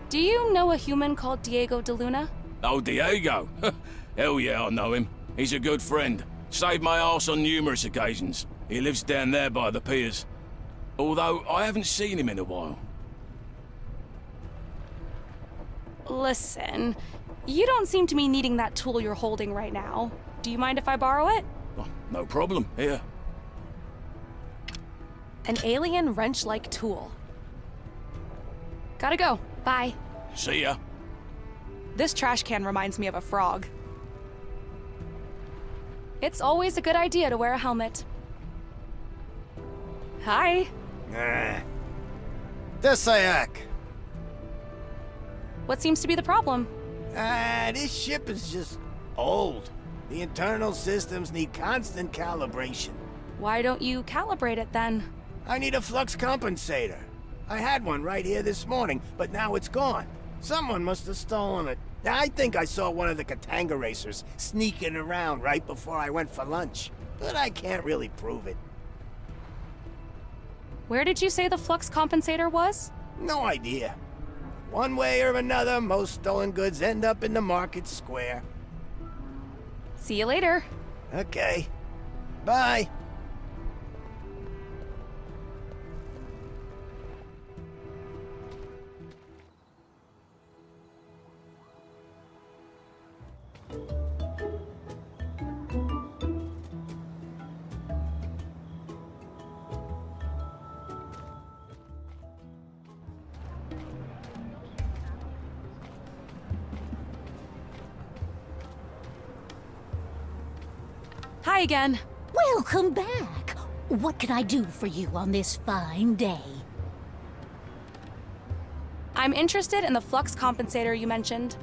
Do you know a human called Diego de Luna? Oh, Diego? Hell yeah, I know him. He's a good friend. Saved my arse on numerous occasions. He lives down there by the piers. Although, I haven't seen him in a while. Listen, you don't seem to be needing that tool you're holding right now. Do you mind if I borrow it? Oh, no problem. Here. An alien wrench-like tool. Gotta go. Bye. See ya. This trash can reminds me of a frog. It's always a good idea to wear a helmet. Hi. Desayak. What seems to be the problem? This ship is just old. The internal systems need constant calibration. Why don't you calibrate it then? I need a flux compensator. I had one right here this morning, but now it's gone. Someone must have stolen it. I think I saw one of the Katanga racers sneaking around right before I went for lunch, but I can't really prove it. Where did you say the flux compensator was? No idea. One way or another, most stolen goods end up in the market square. See you later. Okay. Bye. Hi again. Welcome back. What can I do for you on this fine day? I'm interested in the flux compensator you mentioned.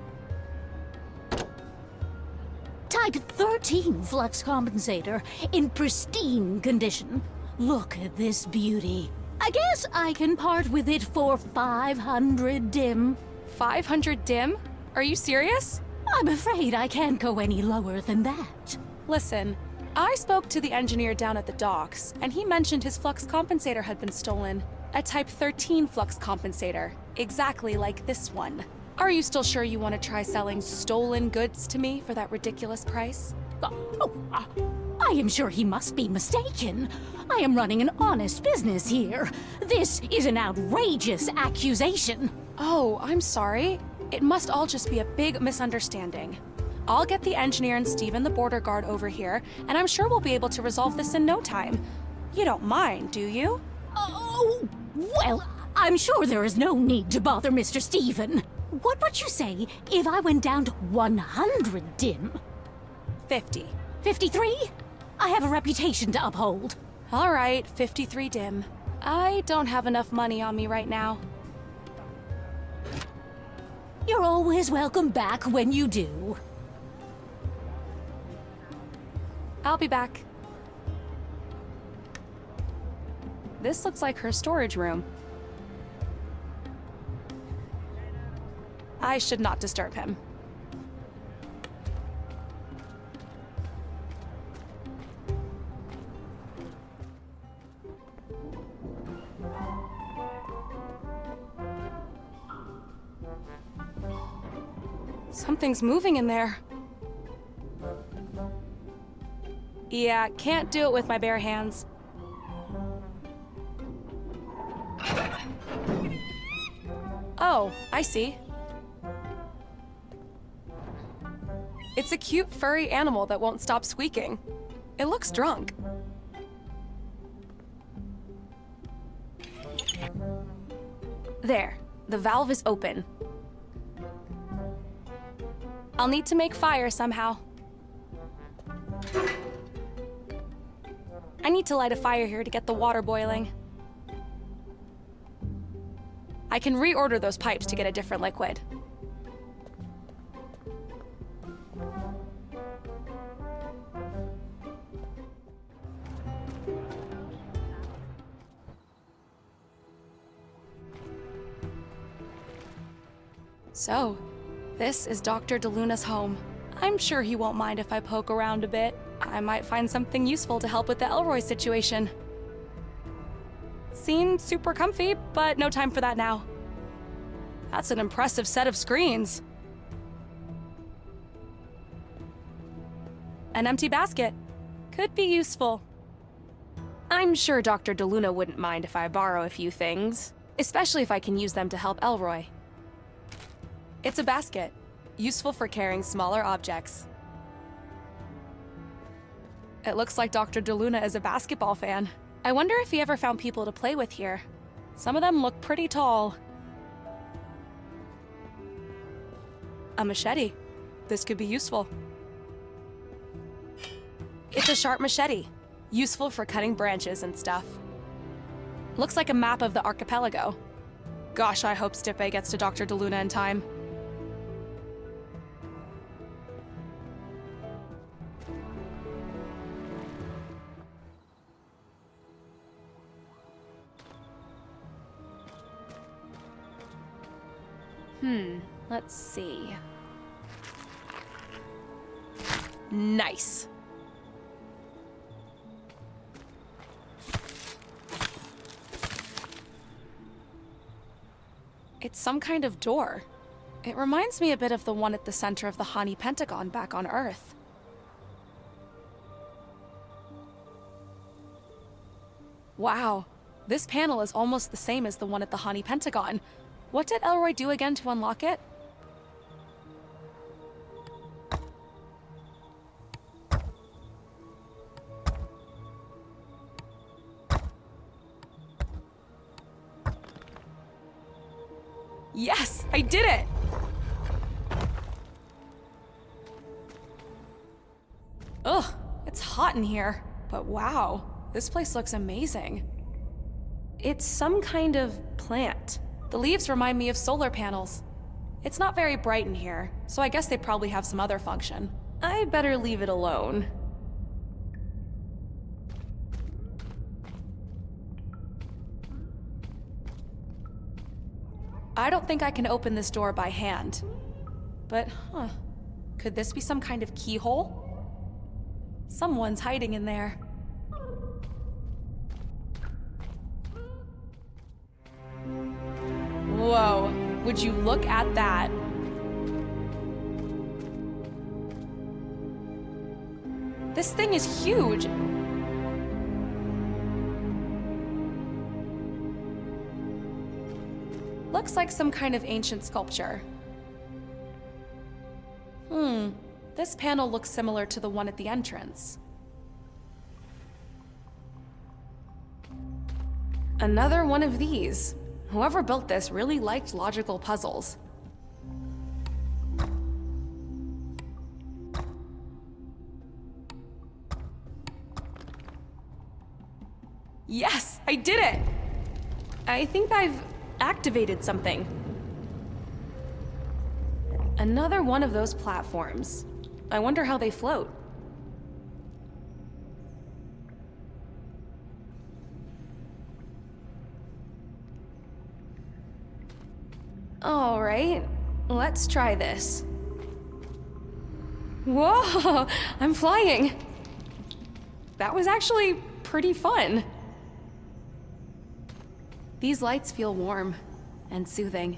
Type 13 flux compensator in pristine condition. Look at this beauty. I guess I can part with it for 500 dim. 500 dim? Are you serious? I'm afraid I can't go any lower than that. Listen, I spoke to the engineer down at the docks, and he mentioned his flux compensator had been stolen. A Type 13 flux compensator, exactly like this one. Are you still sure you want to try selling stolen goods to me for that ridiculous price? I am sure he must be mistaken. I am running an honest business here. This is an outrageous accusation. Oh, I'm sorry. It must all just be a big misunderstanding. I'll get the engineer and Steven the border guard over here, and I'm sure we'll be able to resolve this in no time. You don't mind, do you? Oh, well, I'm sure there is no need to bother Mr. Steven. What would you say if I went down to 100 dim? 50. 53? I have a reputation to uphold. All right, 53 dim. I don't have enough money on me right now. You're always welcome back when you do. I'll be back. This looks like her storage room. I should not disturb him. Something's moving in there. Yeah, can't do it with my bare hands. Oh, I see. It's a cute furry animal that won't stop squeaking. It looks drunk. There, the valve is open. I'll need to make fire somehow. I need to light a fire here to get the water boiling. I can reorder those pipes to get a different liquid. So, this is Dr. DeLuna's home. I'm sure he won't mind if I poke around a bit. I might find something useful to help with the Elroy situation. Seemed super comfy, but no time for that now. That's an impressive set of screens. An empty basket. Could be useful. I'm sure Dr. DeLuna wouldn't mind if I borrow a few things, especially if I can use them to help Elroy. It's a basket, useful for carrying smaller objects. It looks like Dr. DeLuna is a basketball fan. I wonder if he ever found people to play with here. Some of them look pretty tall. A machete. This could be useful. It's a sharp machete, useful for cutting branches and stuff. Looks like a map of the archipelago. Gosh, I hope Stipe gets to Dr. DeLuna in time. Let's see. Nice. It's some kind of door. It reminds me a bit of the one at the center of the Honey Pentagon back on Earth. Wow, this panel is almost the same as the one at the Honey Pentagon. What did Elroy do again to unlock it? Yes, I did it! Ugh, it's hot in here. But wow, this place looks amazing. It's some kind of plant. The leaves remind me of solar panels. It's not very bright in here, so I guess they probably have some other function. I better leave it alone. I don't think I can open this door by hand. But, could this be some kind of keyhole? Someone's hiding in there. Whoa, would you look at that? This thing is huge. Looks like some kind of ancient sculpture. This panel looks similar to the one at the entrance. Another one of these. Whoever built this really liked logical puzzles. Yes, I did it! I think I've activated something. Another one of those platforms. I wonder how they float. All right, let's try this. Whoa, I'm flying. That was actually pretty fun. These lights feel warm and soothing.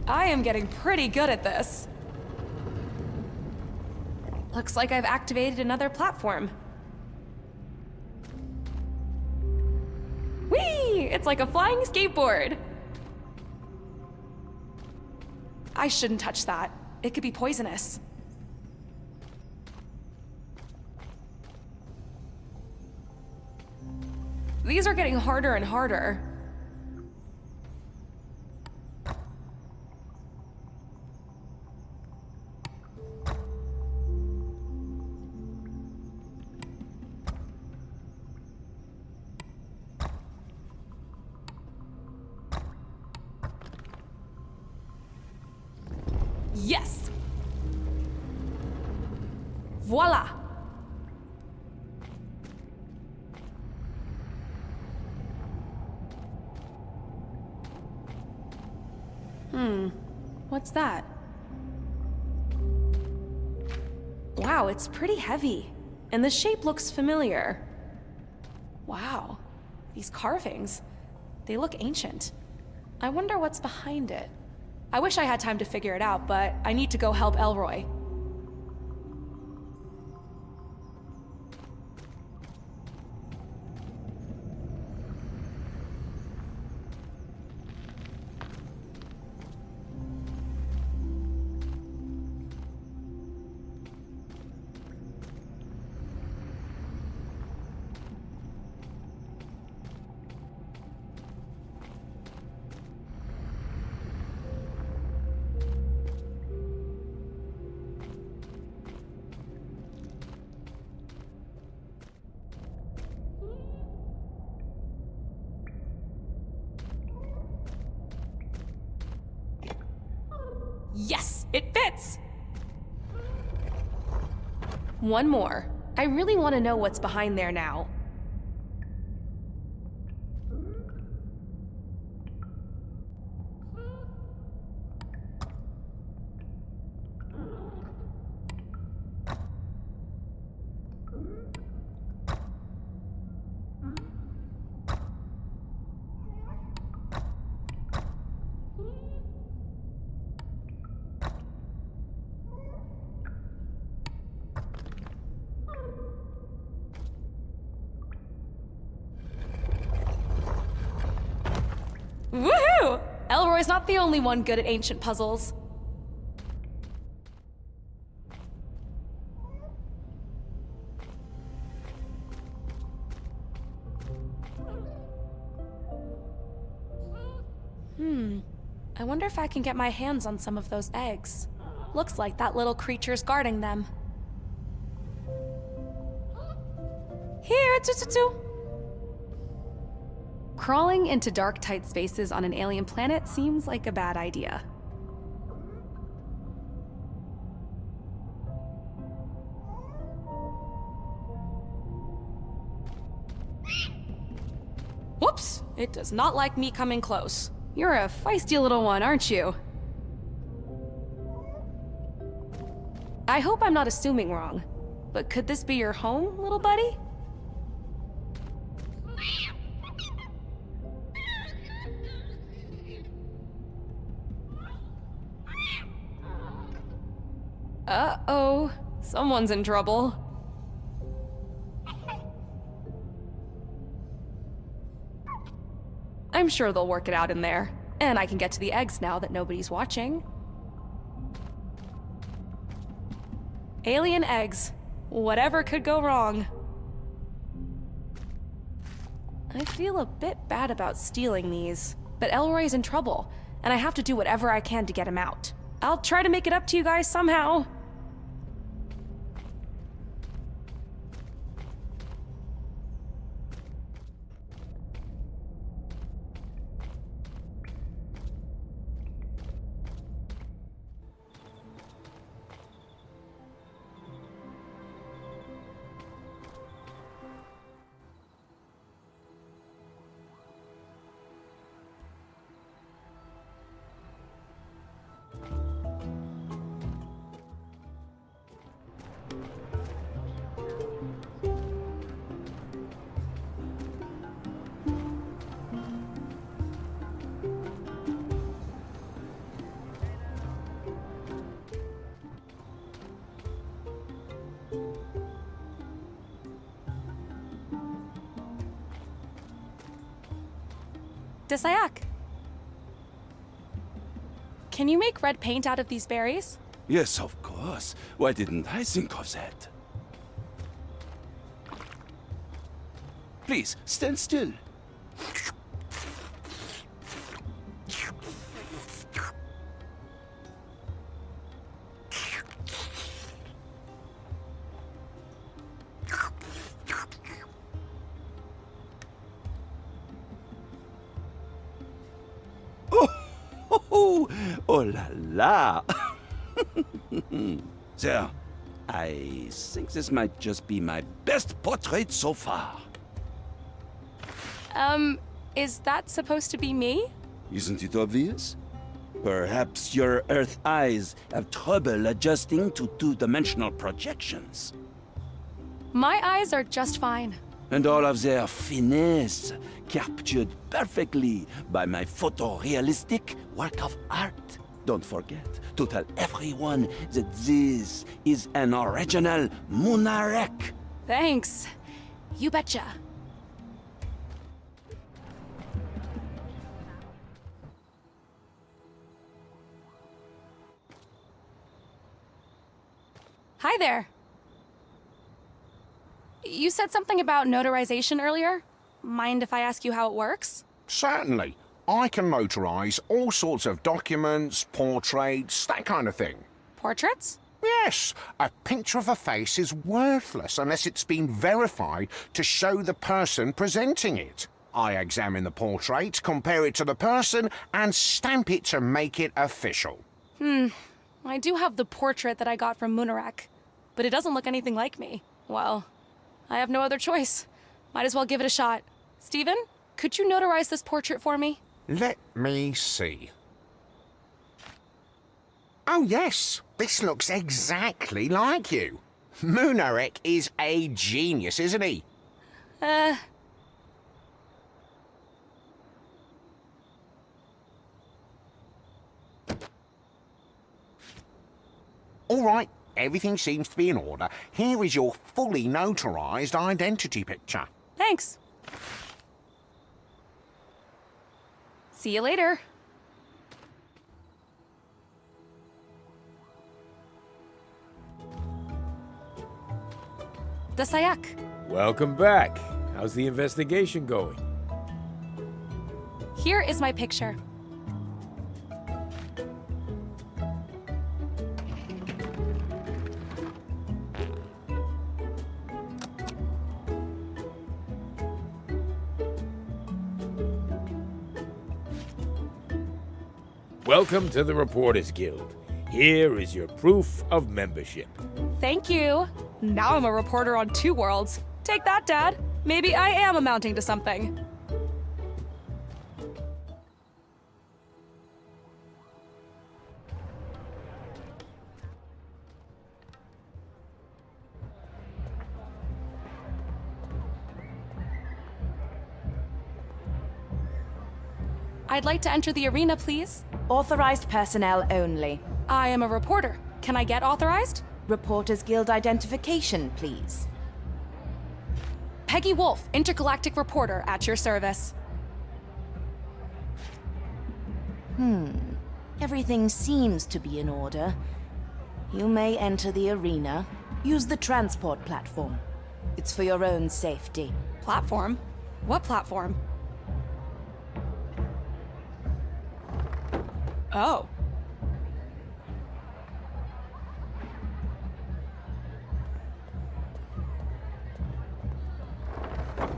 I am getting pretty good at this. Looks like I've activated another platform. Whee! It's like a flying skateboard. I shouldn't touch that. It could be poisonous. These are getting harder and harder. Yes! Voila! What's that? Wow, it's pretty heavy. And the shape looks familiar. Wow, these carvings. They look ancient. I wonder what's behind it. I wish I had time to figure it out, but I need to go help Elroy. Yes, it fits! One more. I really want to know what's behind there now. Woohoo! Elroy's not the only one good at ancient puzzles. I wonder if I can get my hands on some of those eggs. Looks like that little creature's guarding them. Here, Tsutsu! Crawling into dark, tight spaces on an alien planet seems like a bad idea. Whoops! It does not like me coming close. You're a feisty little one, aren't you? I hope I'm not assuming wrong, but could this be your home, little buddy? Uh-oh, someone's in trouble. I'm sure they'll work it out in there. And I can get to the eggs now that nobody's watching. Alien eggs. Whatever could go wrong. I feel a bit bad about stealing these, but Elroy's in trouble, and I have to do whatever I can to get him out. I'll try to make it up to you guys somehow. Desayak. Can you make red paint out of these berries? Yes, of course. Why didn't I think of that? Please, stand still. Oh la la! There, I think this might just be my best portrait so far. Is that supposed to be me? Isn't it obvious? Perhaps your Earth eyes have trouble adjusting to two-dimensional projections. My eyes are just fine. And all of their finesse captured perfectly by my photorealistic work of art. Don't forget to tell everyone that this is an original Munarek. Thanks. You betcha. Hi there. You said something about notarization earlier. Mind if I ask you how it works? Certainly. I can notarize all sorts of documents, portraits, that kind of thing. Portraits? Yes. A picture of a face is worthless unless it's been verified to show the person presenting it. I examine the portrait, compare it to the person, and stamp it to make it official. I do have the portrait that I got from Munarek, but it doesn't look anything like me. Well, I have no other choice. Might as well give it a shot. Steven, could you notarize this portrait for me? Let me see. Oh yes, this looks exactly like you. Munarek is a genius, isn't he? All right, everything seems to be in order. Here is your fully notarized identity picture. Thanks. See you later. Desayak. Welcome back. How's the investigation going? Here is my picture. Welcome to the Reporters Guild. Here is your proof of membership. Thank you. Now I'm a reporter on 2 worlds. Take that, Dad. Maybe I am amounting to something. I'd like to enter the arena, please. Authorized personnel only. I am a reporter. Can I get authorized? Reporters Guild identification, please. Peggy Wolf, intergalactic reporter, at your service. Everything seems to be in order. You may enter the arena. Use the transport platform. It's for your own safety. Platform? What platform? Oh.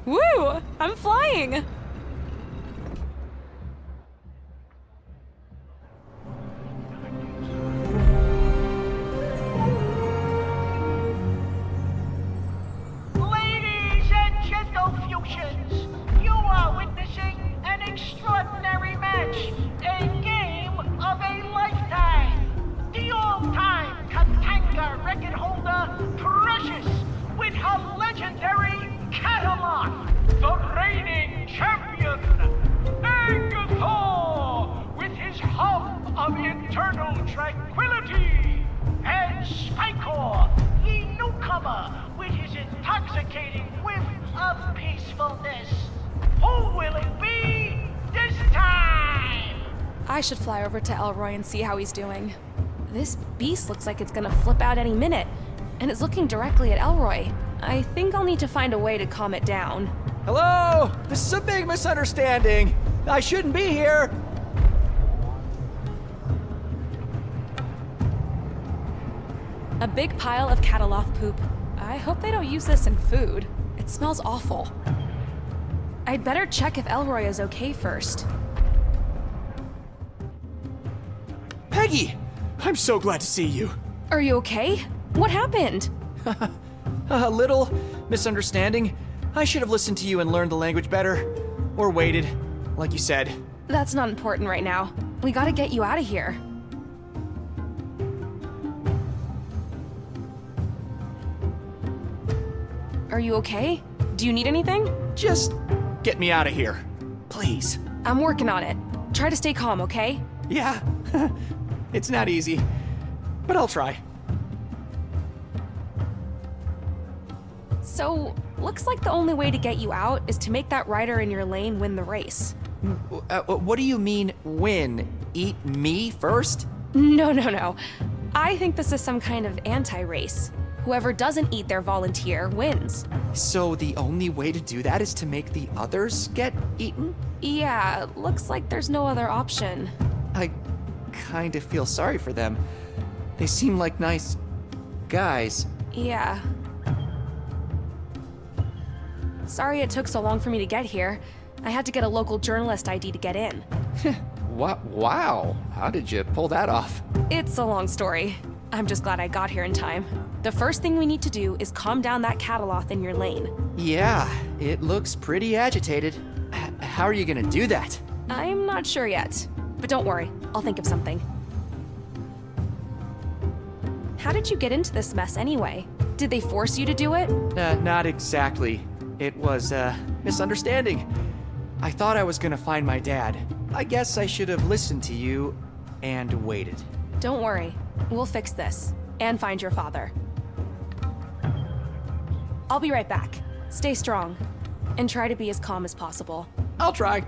Woo! I'm flying! Ladies and gentlefusions, you are witnessing an extraordinary match, a game of a lifetime. The all-time Katanga record holder, Precious, with her legendary catalog. The reigning champion, Agathor, with his hum of internal tranquility. And Spikor, the newcomer, with his intoxicating whiff of peacefulness. Who will it be this time? I should fly over to Elroy and see how he's doing. This beast looks like it's gonna flip out any minute, and it's looking directly at Elroy. I think I'll need to find a way to calm it down. Hello? This is a big misunderstanding. I shouldn't be here. A big pile of Cataloth poop. I hope they don't use this in food. It smells awful. I'd better check if Elroy is okay first. Peggy! I'm so glad to see you. Are you okay? What happened? A little misunderstanding. I should have listened to you and learned the language better. Or waited, like you said. That's not important right now. We gotta get you out of here. Are you okay? Do you need anything? Just get me out of here. Please. I'm working on it. Try to stay calm, okay? Yeah. It's not easy. But I'll try. So, looks like the only way to get you out is to make that rider in your lane win the race. What do you mean, win? Eat me first? No. I think this is some kind of anti-race. Whoever doesn't eat their volunteer wins. So the only way to do that is to make the others get eaten? Yeah, looks like there's no other option. I kind of feel sorry for them. They seem like nice guys. Yeah. Sorry it took so long for me to get here. I had to get a local journalist ID to get in. Wow, how did you pull that off? It's a long story. I'm just glad I got here in time. The first thing we need to do is calm down that Cataloth in your lane. Yeah, it looks pretty agitated. How are you gonna do that? I'm not sure yet, but don't worry, I'll think of something. How did you get into this mess anyway? Did they force you to do it? Not exactly. It was a misunderstanding. I thought I was gonna find my dad. I guess I should have listened to you and waited. Don't worry, we'll fix this and find your father. I'll be right back. Stay strong and try to be as calm as possible. I'll try.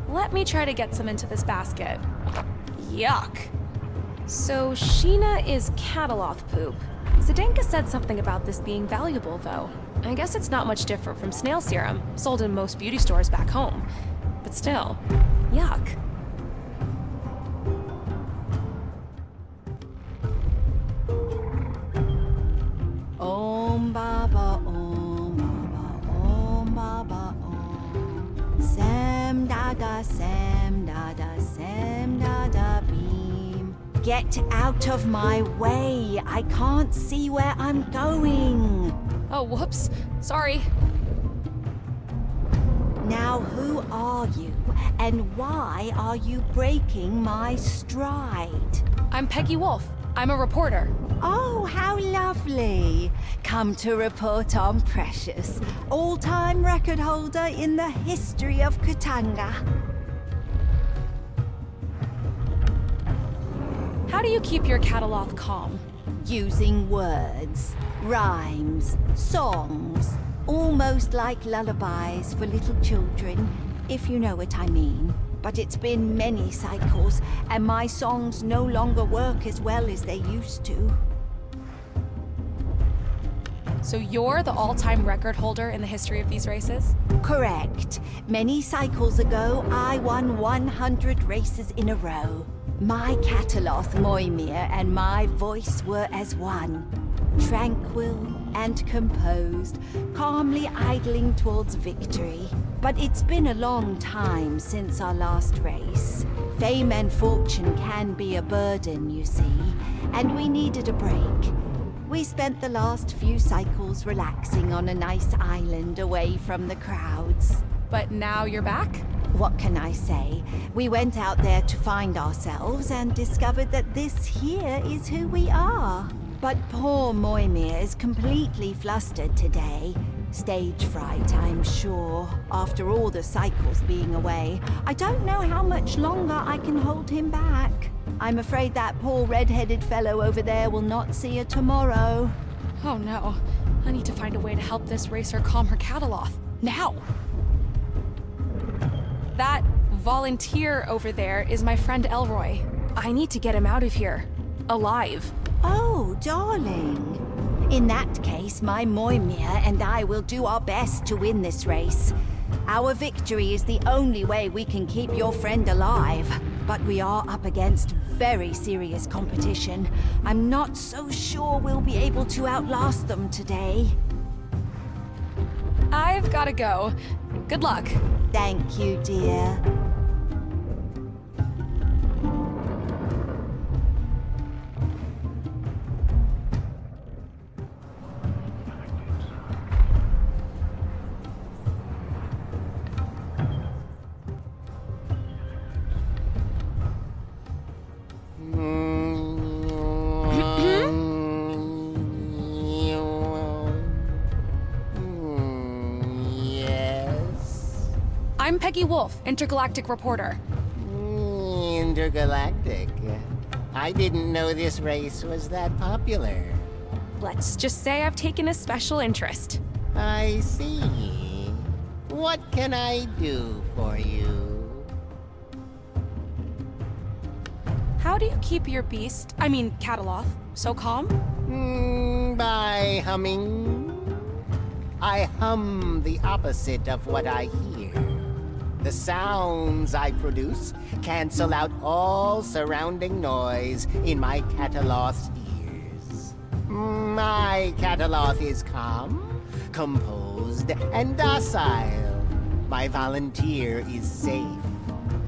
Let me try to get some into this basket. Yuck. So Sheena is Cataloth poop. Zdenka said something about this being valuable, though. I guess it's not much different from snail serum, sold in most beauty stores back home. But still, yuck. baba om baba om baba om. Sam dada sam dada sam dada beam. Get out of my way. I can't see where I'm going. Oh, whoops. Sorry. Now, who are you? And why are you breaking my stride? I'm Peggy Wolf. I'm a reporter. Oh, how lovely. Come to report on Precious, all-time record holder in the history of Katanga. How do you keep your cataloth calm? Using words, rhymes, songs, almost like lullabies for little children, if you know what I mean. But it's been many cycles, and my songs no longer work as well as they used to. So you're the all-time record holder in the history of these races? Correct. Many cycles ago, I won 100 races in a row. My cataloth, Moimir, and my voice were as one. Tranquil and composed, calmly idling towards victory. But it's been a long time since our last race. Fame and fortune can be a burden, you see, and we needed a break. We spent the last few cycles relaxing on a nice island away from the crowds. But now you're back? What can I say? We went out there to find ourselves and discovered that this here is who we are. But poor Moimir is completely flustered today. Stage fright, I'm sure, after all the cycles being away. I don't know how much longer I can hold him back. I'm afraid that poor red-headed fellow over there will not see her tomorrow. Oh no. I need to find a way to help this racer calm her cataloth. Now! That volunteer over there is my friend Elroy. I need to get him out of here. Alive. Oh, darling. In that case, my Moimir and I will do our best to win this race. Our victory is the only way we can keep your friend alive. But we are up against very serious competition. I'm not so sure we'll be able to outlast them today. I've gotta go. Good luck. Thank you, dear. I'm Peggy Wolf, intergalactic reporter. Intergalactic? I didn't know this race was that popular. Let's just say I've taken a special interest. I see. What can I do for you? How do you keep your cataloth, so calm? By humming. I hum the opposite of what I hear. The sounds I produce cancel out all surrounding noise in my cataloth's ears. My cataloth is calm, composed, and docile. My volunteer is safe.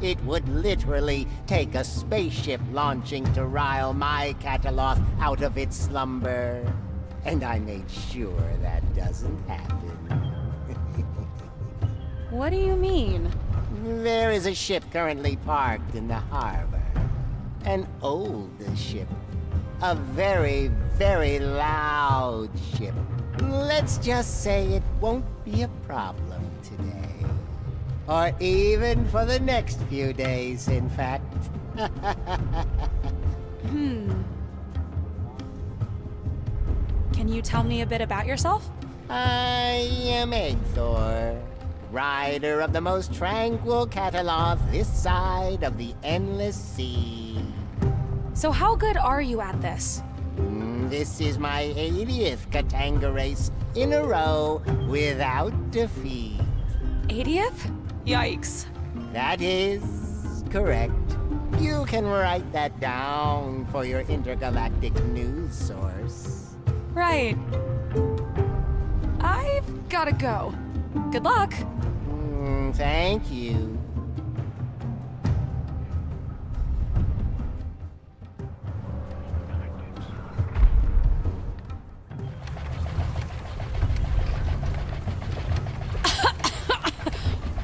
It would literally take a spaceship launching to rile my cataloth out of its slumber. And I made sure that doesn't happen. What do you mean? There is a ship currently parked in the harbor. An old ship. A very, very loud ship. Let's just say it won't be a problem today. Or even for the next few days, in fact. Can you tell me a bit about yourself? I am Egthor, rider of the most tranquil cataloth this side of the endless sea. So how good are you at this? This is my 80th Katanga race in a row without defeat. 80th? Yikes. That is correct. You can write that down for your intergalactic news source. Right. gotta go. Good luck. Thank you.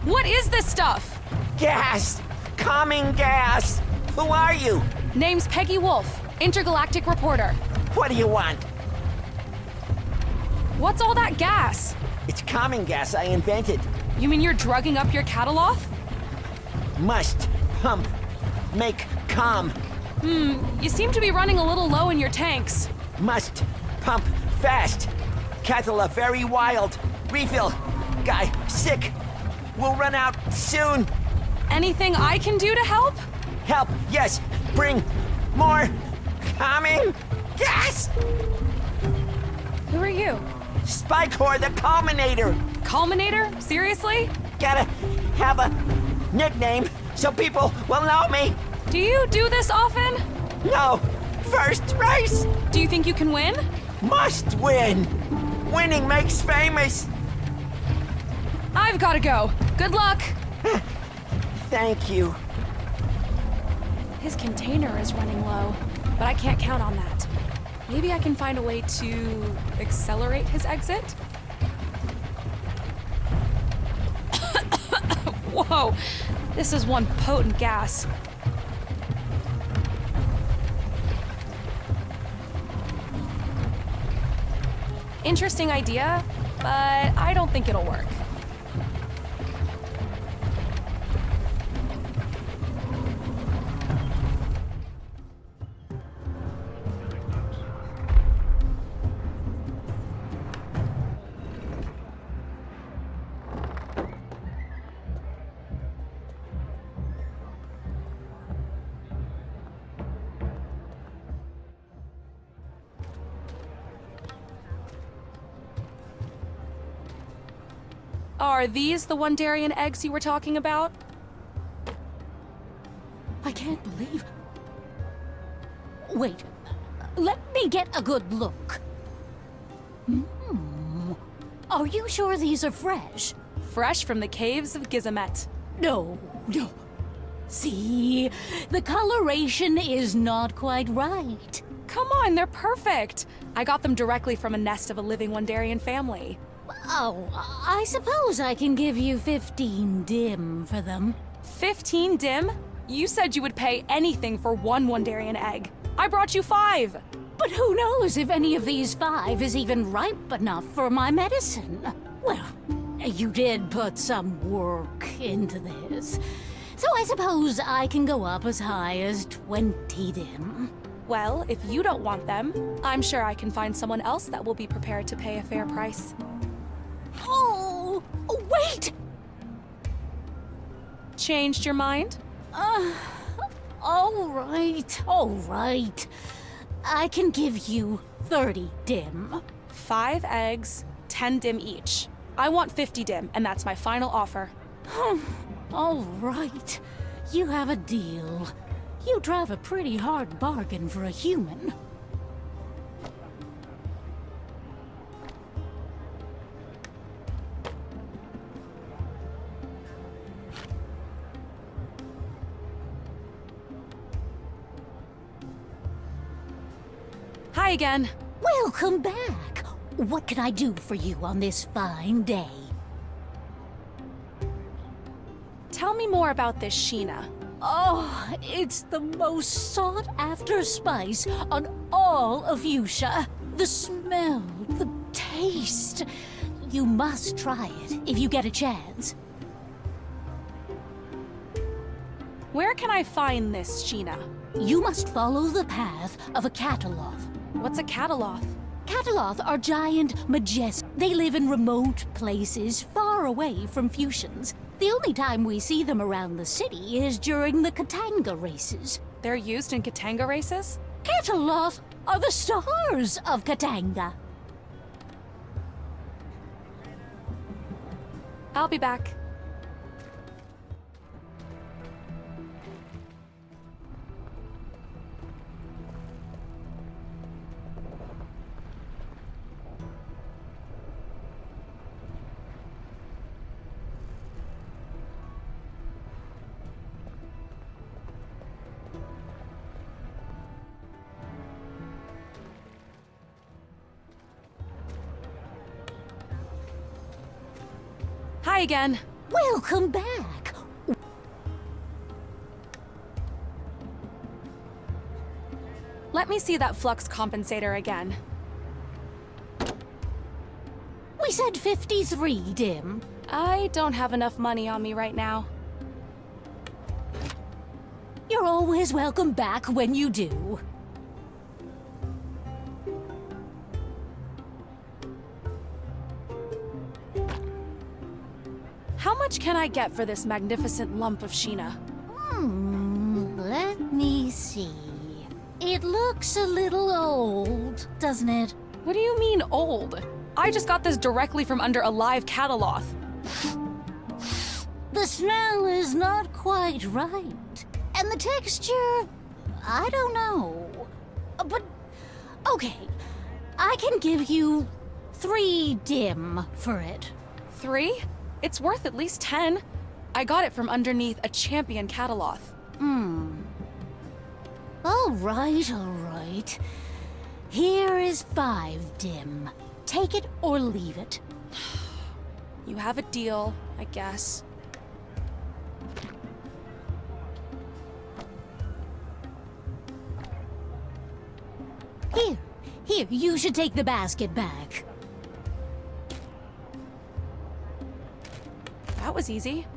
What is this stuff? Gas! Calming gas! Who are you? Name's Peggy Wolf, intergalactic reporter. What do you want? What's all that gas? It's calming gas I invented. You mean you're drugging up your catalog? Must pump. Make calm. You seem to be running a little low in your tanks. Must pump fast. Catalog very wild. Refill. Guy sick. We'll run out soon. Anything I can do to help? Help, yes. Bring more calming gas. Who are you? Spycore the Culminator. Culminator? Seriously? Gotta have a nickname so people will know me. Do you do this often? No. First race. Do you think you can win? Must win. Winning makes famous. I've gotta go. Good luck. Thank you. His container is running low, but I can't count on that. Maybe I can find a way to accelerate his exit? Whoa, this is one potent gas. Interesting idea, but I don't think it'll work. Are these the Wondarian eggs you were talking about? I can't believe... Wait, let me get a good look. Are you sure these are fresh? Fresh from the caves of Gizamet. No. See, the coloration is not quite right. Come on, they're perfect. I got them directly from a nest of a living Wondarian family. Oh, I suppose I can give you 15 dim for them. 15 dim? You said you would pay anything for one Wondarian egg. I brought you 5. But who knows if any of these 5 is even ripe enough for my medicine? Well, you did put some work into this. So I suppose I can go up as high as 20 dim. Well, if you don't want them, I'm sure I can find someone else that will be prepared to pay a fair price. Oh, wait! Changed your mind? All right. I can give you 30 dim. 5 eggs, 10 dim each. I want 50 dim, and that's my final offer. All right. You have a deal. You drive a pretty hard bargain for a human. Hi again. Welcome back. What can I do for you on this fine day? Tell me more about this Sheena. Oh, it's the most sought-after spice on all of Fuchsia. The smell, the taste. You must try it if you get a chance. Where can I find this Sheena? You must follow the path of a cataloth. What's a cataloth? Cataloth are giant majestic. They live in remote places far away from Fuchsians. The only time we see them around the city is during the Katanga races. They're used in Katanga races? Cataloth are the stars of Katanga. I'll be back. Hi again. Welcome back. Let me see that flux compensator again. We said 53, Dim. I don't have enough money on me right now. You're always welcome back when you do. How much can I get for this magnificent lump of Sheena? Let me see. It looks a little old, doesn't it? What do you mean, old? I just got this directly from under a live cataloth. The smell is not quite right. And the texture, I don't know. But, okay, I can give you 3 dim for it. 3? It's worth at least 10. I got it from underneath a champion cataloth. All right. Here is 5 dim. Take it or leave it. You have a deal, I guess. Here, you should take the basket back. That was easy.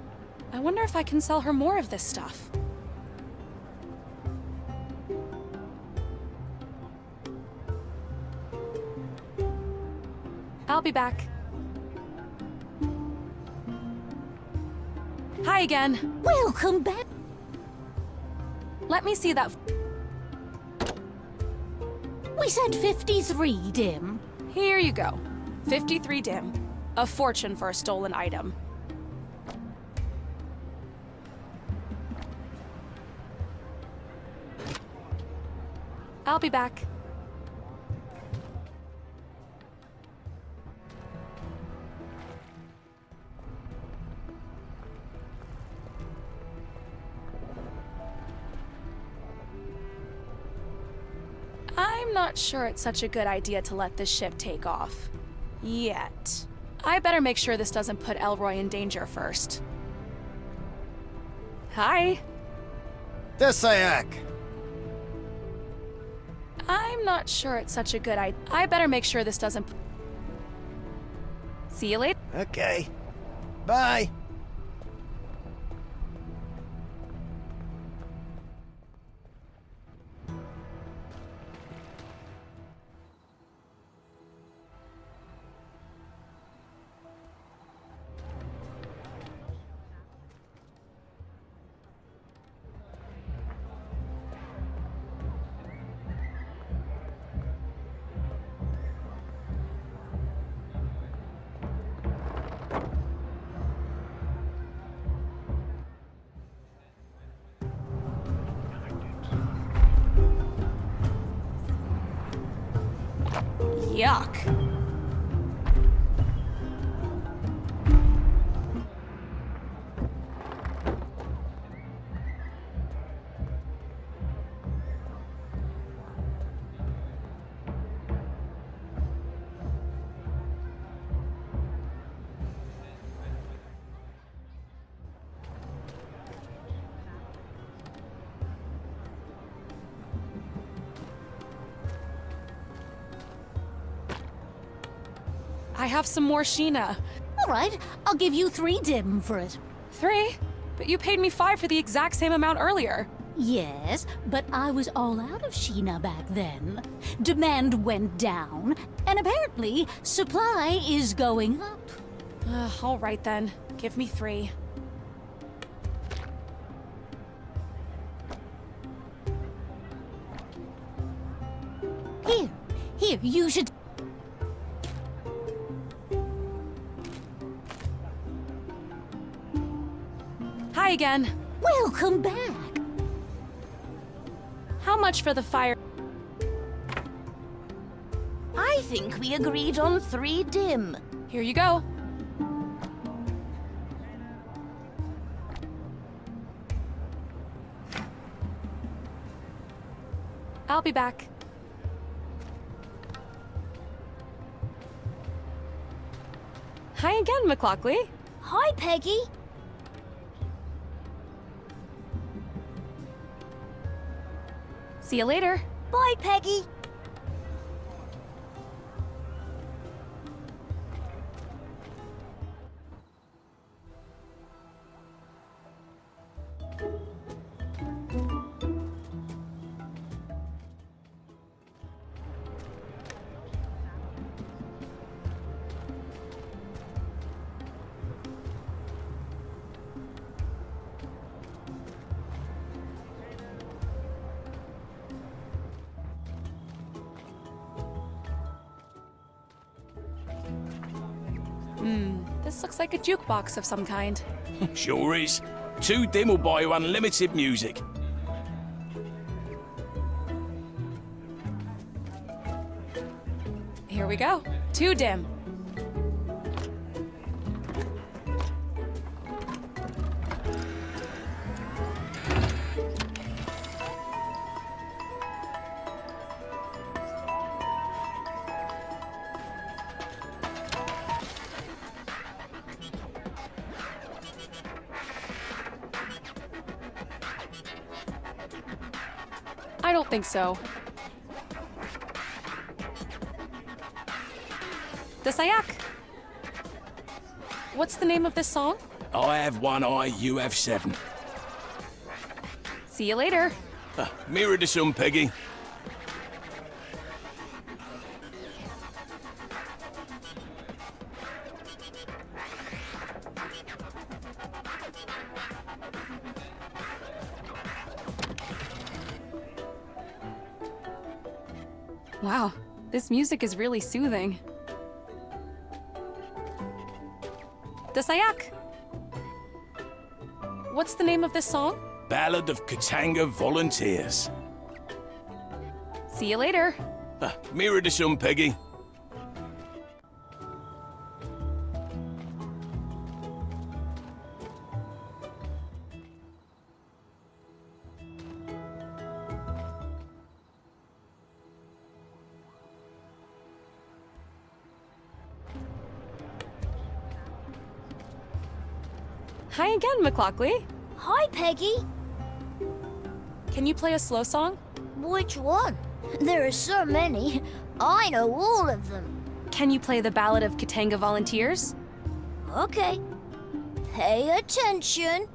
I wonder if I can sell her more of this stuff. I'll be back. Hi again. Welcome back. Let me see that. We said 53 dim. Here you go. 53 dim. A fortune for a stolen item. I'll be back. I'm not sure it's such a good idea to let this ship take off. Yet. I better make sure this doesn't put Elroy in danger first. Hi. Desayak. I'm not sure it's such a good idea. I better make sure this doesn't... See you later. Okay. Bye. Yuck. I have some more Sheena. All right, I'll give you 3 dim for it. 3? But you paid me 5 for the exact same amount earlier. Yes, but I was all out of Sheena back then. Demand went down, and apparently supply is going up. All right then. Give me 3. Here, you should... Hi again. Welcome back. How much for the fire? I think we agreed on 3 dim. Here you go. I'll be back. Hi again, McLaughlin. Hi, Peggy. See you later. Bye, Peggy. This looks like a jukebox of some kind. Sure is. 2 dim will buy you unlimited music. Here we go. 2 dim. I don't think so. The Sayak. What's the name of this song? I have 1 eye, you have 7. See you later. Mirror the sun, Peggy. Wow, this music is really soothing. The Sayak. What's the name of this song? Ballad of Katanga Volunteers. See you later. Mirror the sun, Peggy. Hi again, McLaughlin. Hi, Peggy. Can you play a slow song? Which one? There are so many. I know all of them. Can you play the Ballad of Katanga Volunteers? Okay. Pay attention.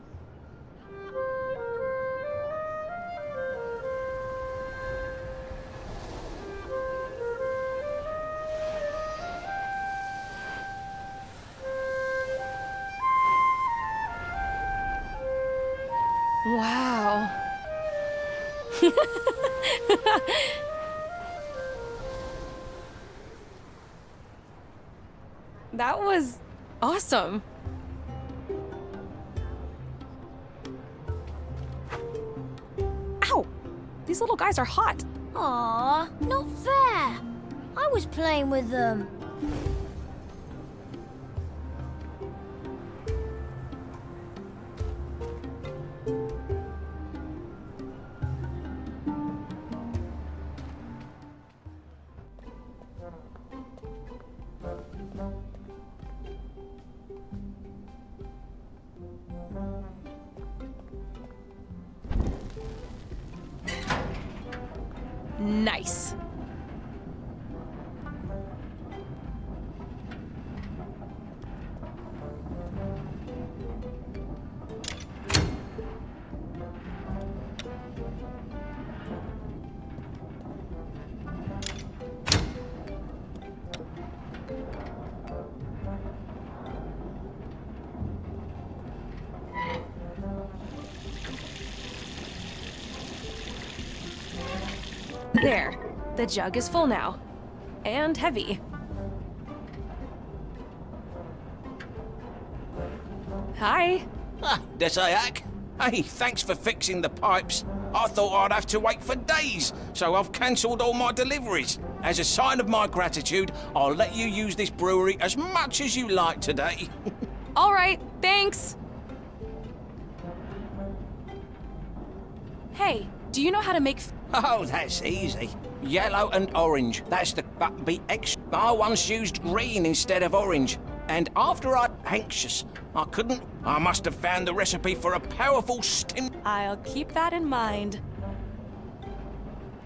Wow. That was awesome. Ow! These little guys are hot. Aw, not fair. I was playing with them. Nice. There. The jug is full now. And heavy. Hi. Desayak. Hey, thanks for fixing the pipes. I thought I'd have to wait for days, so I've cancelled all my deliveries. As a sign of my gratitude, I'll let you use this brewery as much as you like today. All right, thanks. Hey, do you know how to make... Oh, that's easy. Yellow and orange. That's the... But be extra. I once used green instead of orange. And after anxious, I couldn't. I must have found the recipe for a powerful I'll keep that in mind.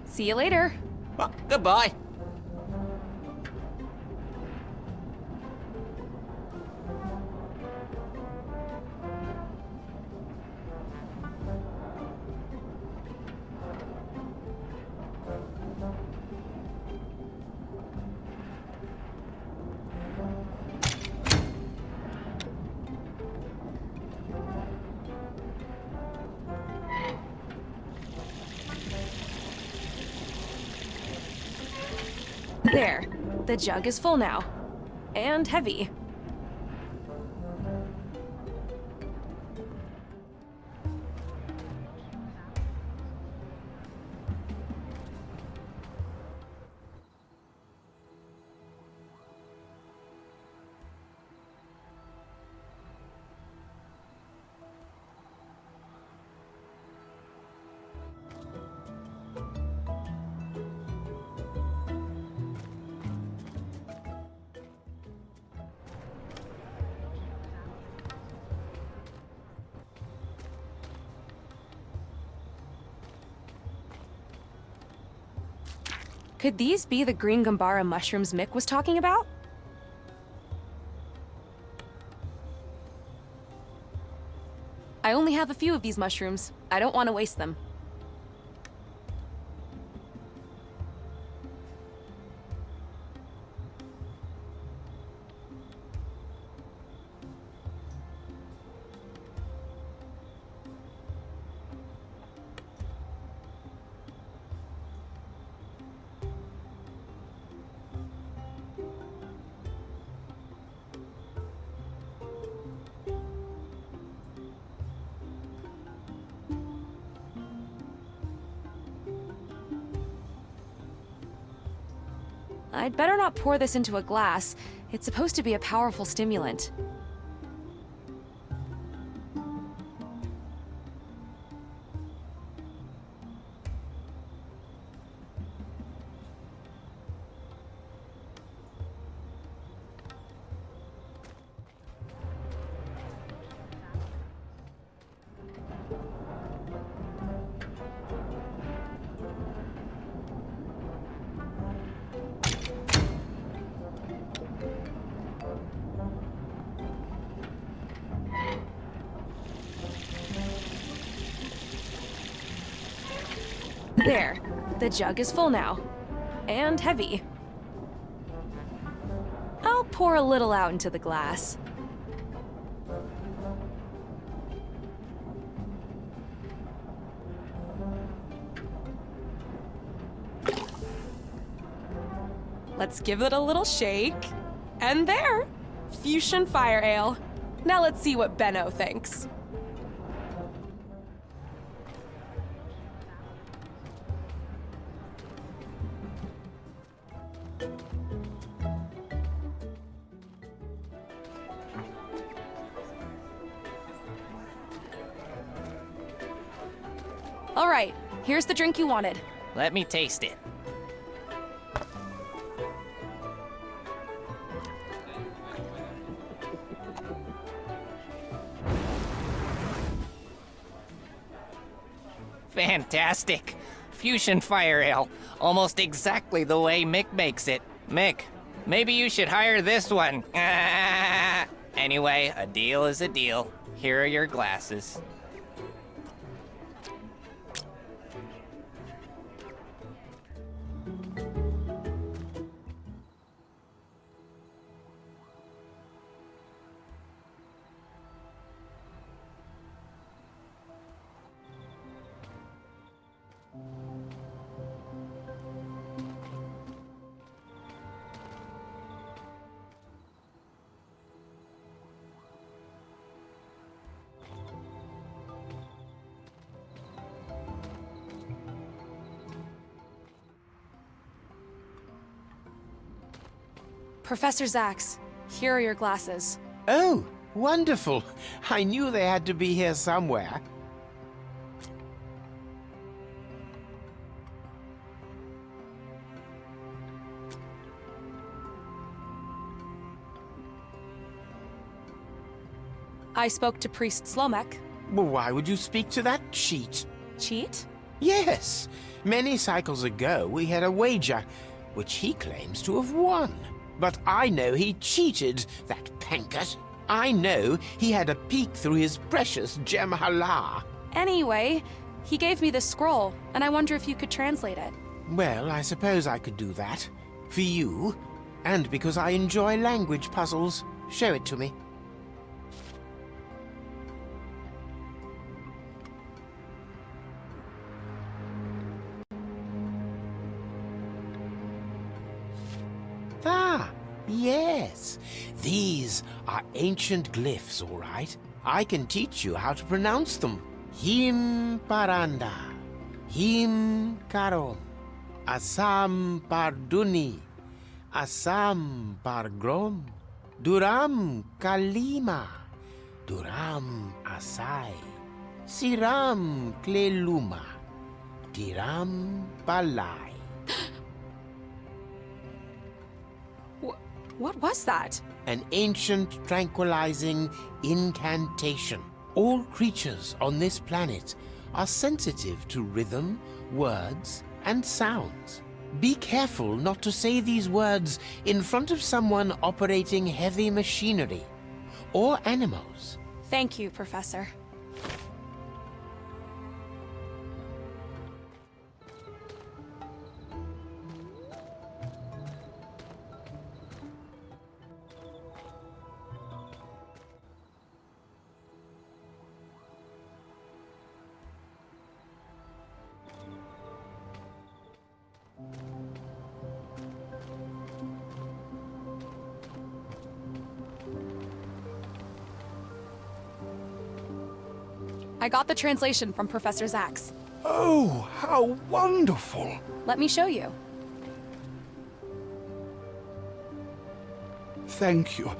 See you later. Goodbye. There. The jug is full now. And heavy. Could these be the green gambara mushrooms Mick was talking about? I only have a few of these mushrooms. I don't want to waste them. I'd better not pour this into a glass. It's supposed to be a powerful stimulant. There. The jug is full now. And heavy. I'll pour a little out into the glass. Let's give it a little shake. And there! Fuchsian Fire Ale. Now let's see what Benno thinks. All right, here's the drink you wanted. Let me taste it. Fantastic! Fuchsian Fire Ale. Almost exactly the way Mick makes it. Mick, maybe you should hire this one. Anyway, a deal is a deal. Here are your glasses. Professor Zax, here are your glasses. Oh, wonderful. I knew they had to be here somewhere. I spoke to Priest Slomek. Well, why would you speak to that cheat? Cheat? Yes. Many cycles ago, we had a wager, which he claims to have won. But I know he cheated, that pankert. I know he had a peek through his precious gem hala. Anyway, he gave me this scroll, and I wonder if you could translate it. Well, I suppose I could do that. For you, and because I enjoy language puzzles. Show it to me. Ah, yes. These are ancient glyphs, all right. I can teach you how to pronounce them. Him paranda, him karom, asam parduni, asam pargrom, duram kalima, duram asai, siram kleluma, tiram balai. What was that? An ancient tranquilizing incantation. All creatures on this planet are sensitive to rhythm, words, and sounds. Be careful not to say these words in front of someone operating heavy machinery or animals. Thank you, Professor. I got the translation from Professor Zax. Oh, how wonderful! Let me show you. Thank you.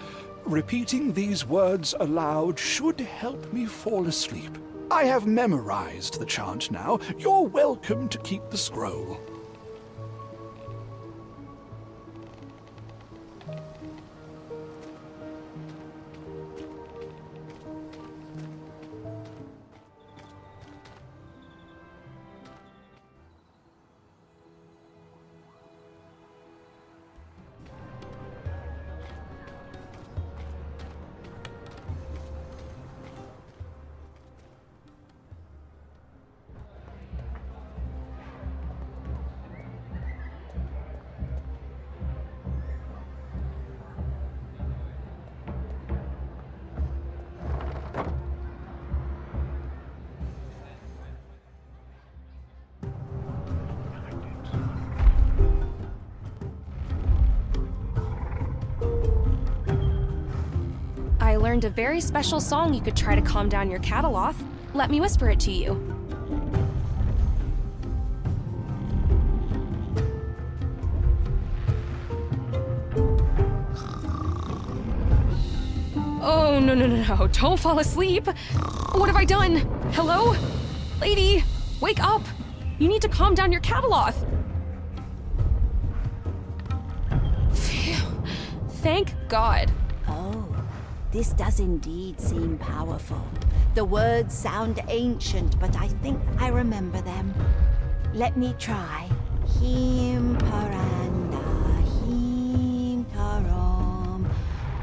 Repeating these words aloud should help me fall asleep. I have memorized the chant now. You're welcome to keep the scroll. I learned a very special song you could try to calm down your cataloth. Let me whisper it to you. Oh, no. Don't fall asleep. What have I done? Hello? Lady, wake up. You need to calm down your cataloth. Phew. Thank God. Oh, this does indeed seem powerful. The words sound ancient, but I think I remember them. Let me try. Him paranda, him karom,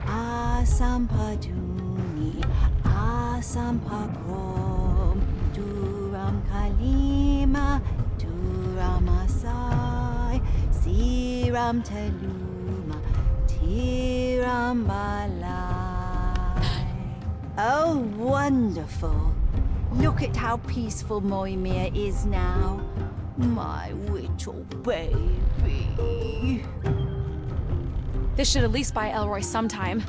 asam paduni, asam pagrom, duram kalima, duram asai, siram teluma, tiram balai. Oh, wonderful. Look at how peaceful Moimir is now. My little baby. This should at least buy Elroy some time.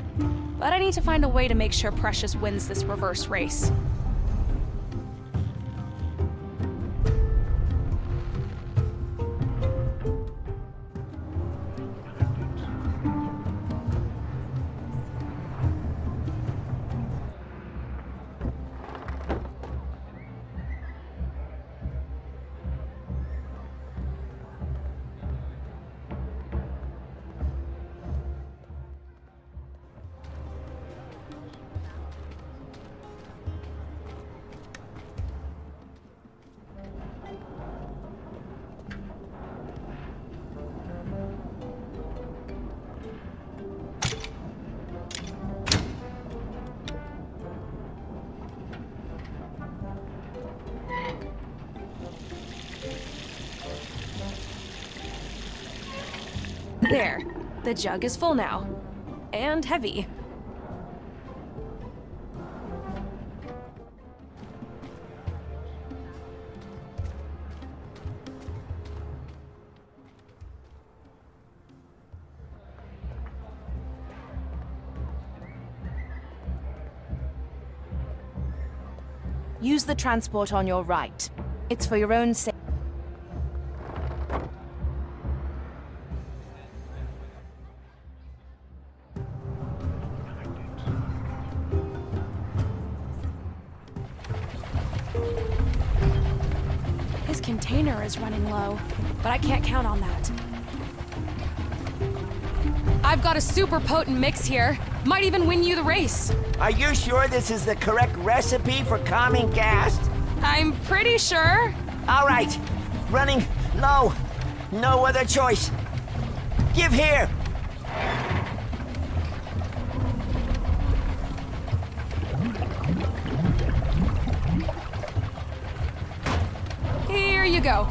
But I need to find a way to make sure Precious wins this reverse race. There. The jug is full now. And heavy. Use the transport on your right. It's for your own safety. His container is running low, but I can't count on that. I've got a super potent mix here. Might even win you the race. Are you sure this is the correct recipe for calming gas? I'm pretty sure. All right. Running low. No other choice. Give here. Here you go.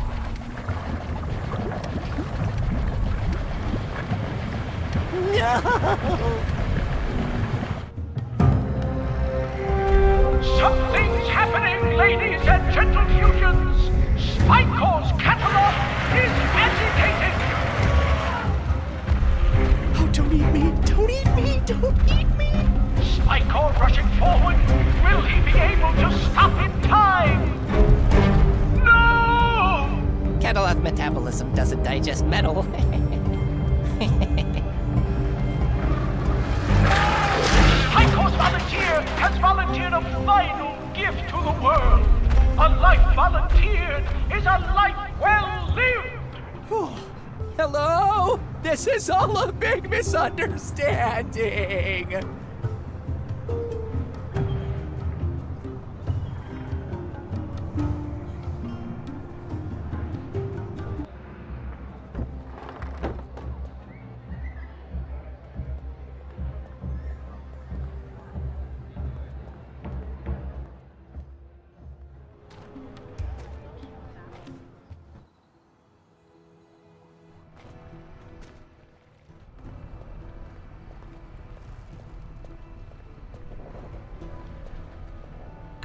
Something's happening, ladies and gentle fusions. Spike's catalog is agitated. Oh, don't eat me! Don't eat me! Don't eat me! Spike rushing forward. Will he be able to stop in time? No! Catalog metabolism doesn't digest metal. Spike's volunteer has volunteered a final gift to the world. A life volunteered is a life well lived. Hello? This is all a big misunderstanding.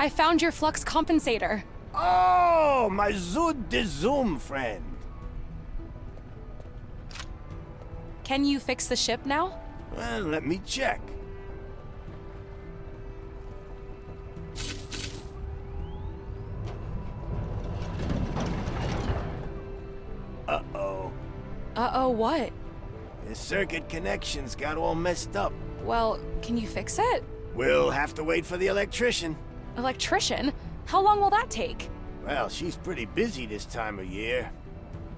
I found your flux compensator. Oh, my Zood de Zoom friend. Can you fix the ship now? Well, let me check. Uh-oh. Uh-oh, what? The circuit connections got all messed up. Well, can you fix it? We'll have to wait for the electrician. Electrician? How long will that take? Well, she's pretty busy this time of year.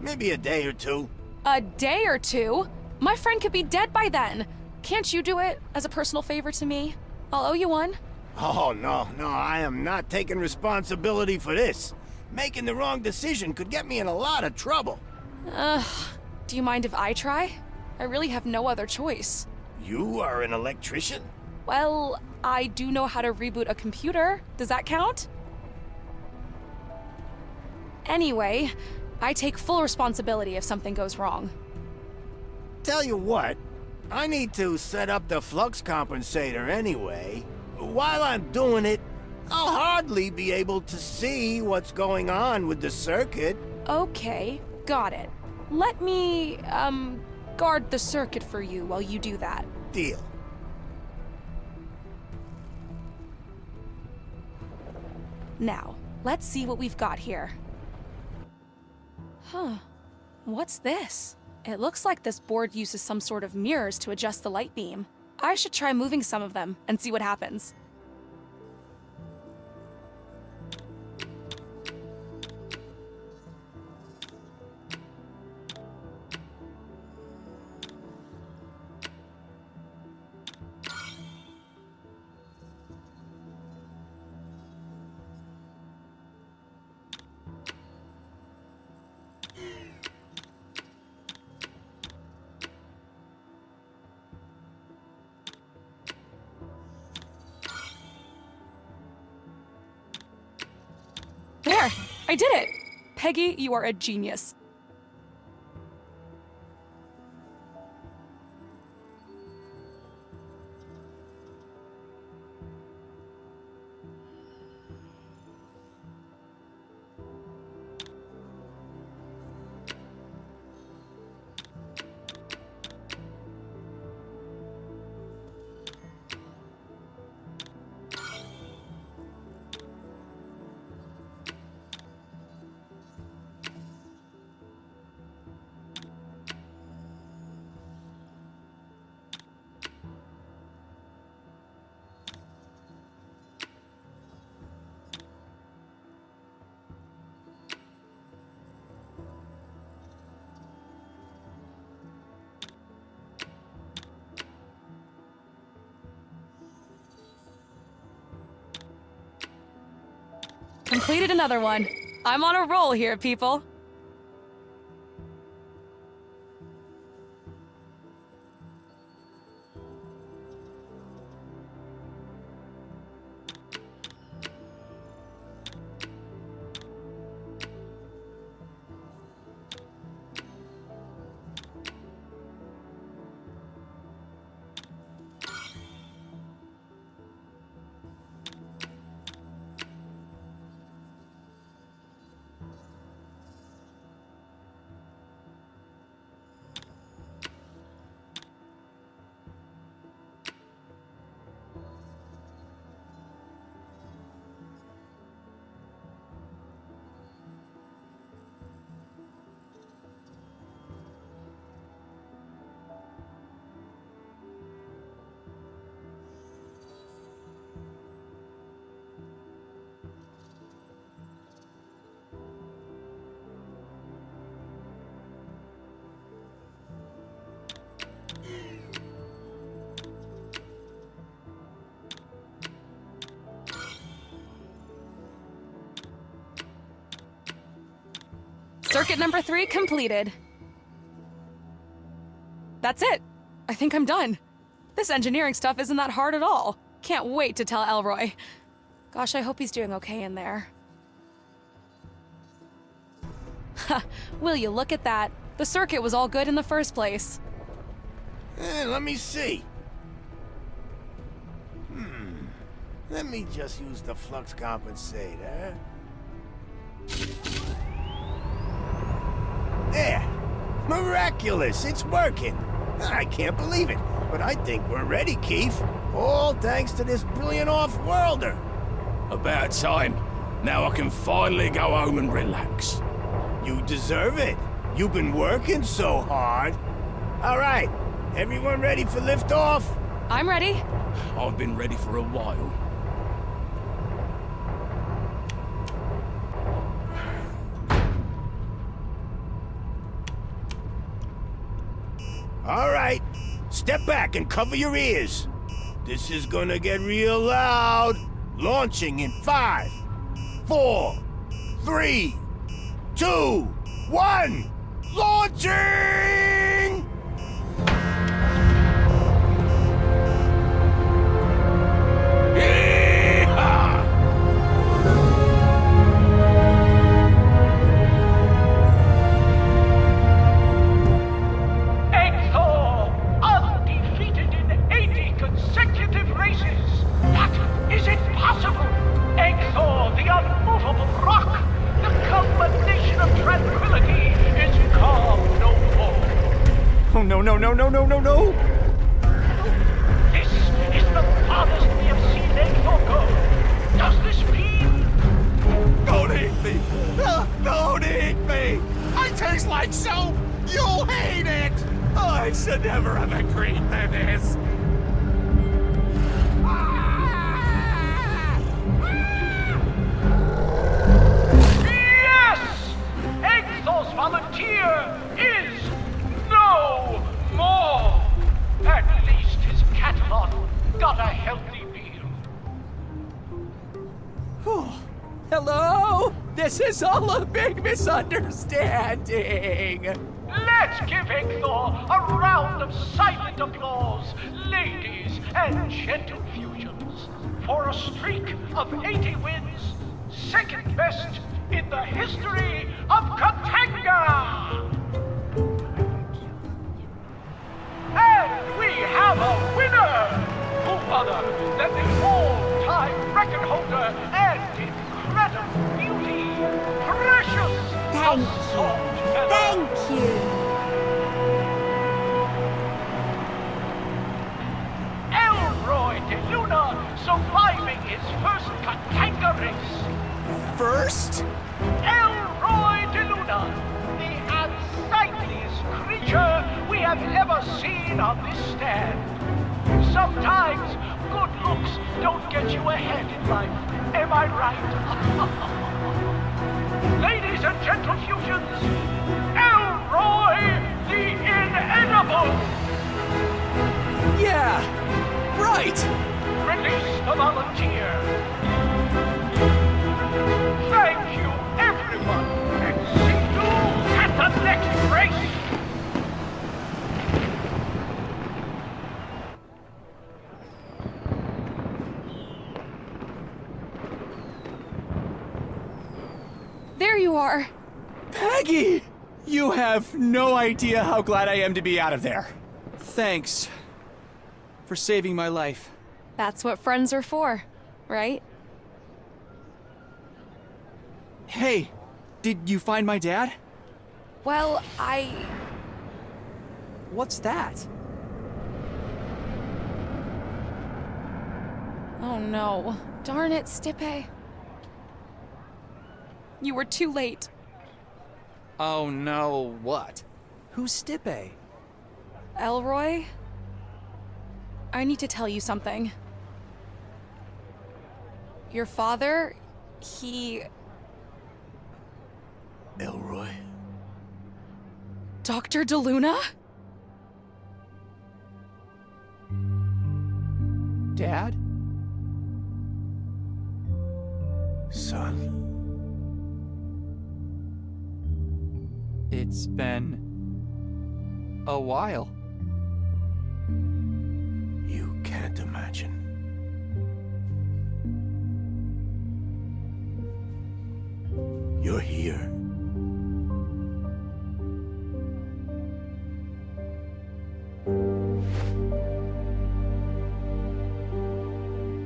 Maybe a day or two. A day or two? My friend could be dead by then. Can't you do it as a personal favor to me? I'll owe you one. Oh, no, I am not taking responsibility for this. Making the wrong decision could get me in a lot of trouble. Do you mind if I try? I really have no other choice. You are an electrician? Well, I do know how to reboot a computer. Does that count? Anyway, I take full responsibility if something goes wrong. Tell you what, I need to set up the flux compensator anyway. While I'm doing it, I'll hardly be able to see what's going on with the circuit. Okay, got it. Let me, guard the circuit for you while you do that. Deal. Now, let's see what we've got here. Huh. What's this? It looks like this board uses some sort of mirrors to adjust the light beam. I should try moving some of them and see what happens. There! I did it! Peggy, you are a genius. Completed another one. I'm on a roll here, people. Circuit number 3 completed. That's it. I think I'm done. This engineering stuff isn't that hard at all. Can't wait to tell Elroy. Gosh, I hope he's doing okay in there. Ha! Will you look at that? The circuit was all good in the first place. Let me see. Let me just use the flux compensator. There! Miraculous! It's working! I can't believe it, but I think we're ready, Keith. All thanks to this brilliant off-worlder. About time. Now I can finally go home and relax. You deserve it. You've been working so hard. All right, everyone ready for liftoff? I'm ready. I've been ready for a while. All right, step back and cover your ears. This is gonna get real loud. Launching in 5, 4, 3, 2, 1. Launching! No! This is the farthest we have seen Elroy go. Does this mean... Don't eat me! Don't eat me! I taste like soap! You'll hate it! I should never have agreed to this! Yes! Exos volunteer is no more! At least his catalog got a healthy meal. Hello? This is all a big misunderstanding. Let's give Hector a round of silent applause, ladies and gentle fusions, for a streak of 80 wins, second best in the history of Katanga! And we have a winner! Who other than the all-time record holder and incredible beauty, Precious! Thank you. Elroy de Luna surviving his first Katanga race. First? Elroy de Luna, the unsightliest creature we have ever seen on this stand. Sometimes good looks don't get you ahead in life. Am I right? Ladies and gentle fusions, Elroy the Inedible! Yeah, right! Release the volunteer. There you are. Peggie! You have no idea how glad I am to be out of there. Thanks for saving my life. That's what friends are for, right? Hey, did you find my dad? Well, What's that? Oh no. Darn it, Stipe. You were too late. Oh no, what? Who's Stipe? Elroy? I need to tell you something. Your father, he... Elroy? Dr. DeLuna? Dad? Son. It's been a while. You can't imagine. You're here.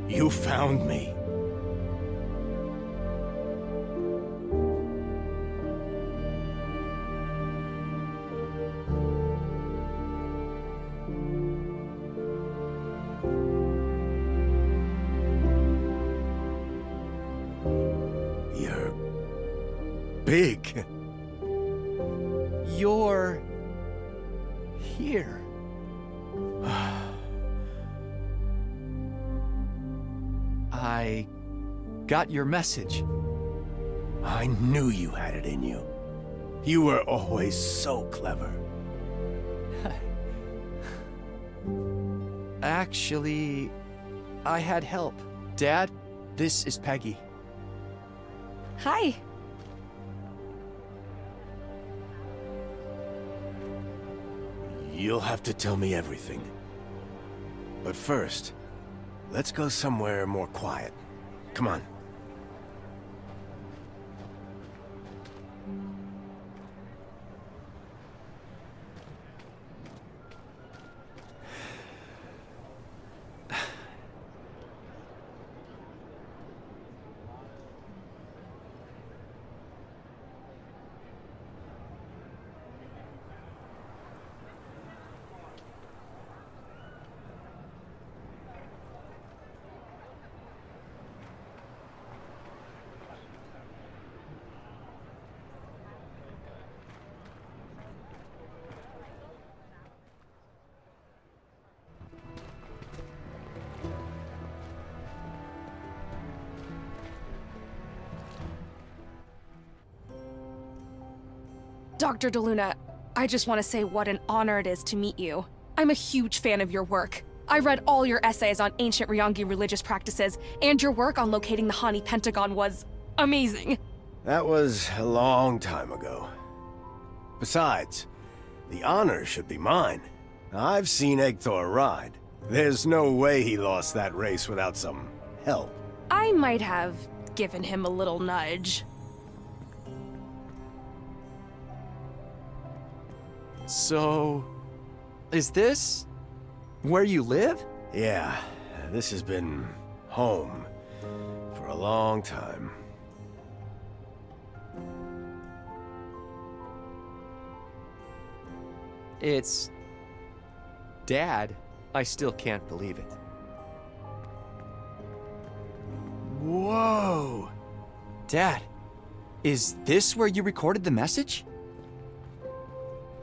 You found me. You're big. You're here. I got your message. I knew you had it in you. You were always so clever. Actually, I had help. Dad, this is Peggie. Hi. You'll have to tell me everything. But first, let's go somewhere more quiet. Come on. Dr. DeLuna, I just want to say what an honor it is to meet you. I'm a huge fan of your work. I read all your essays on ancient Ryongi religious practices, and your work on locating the Hani Pentagon was amazing. That was a long time ago. Besides, the honor should be mine. I've seen Egthor ride. There's no way he lost that race without some help. I might have given him a little nudge. So, is this where you live? Yeah, this has been home for a long time. It's Dad. I still can't believe it. Whoa! Dad, is this where you recorded the message?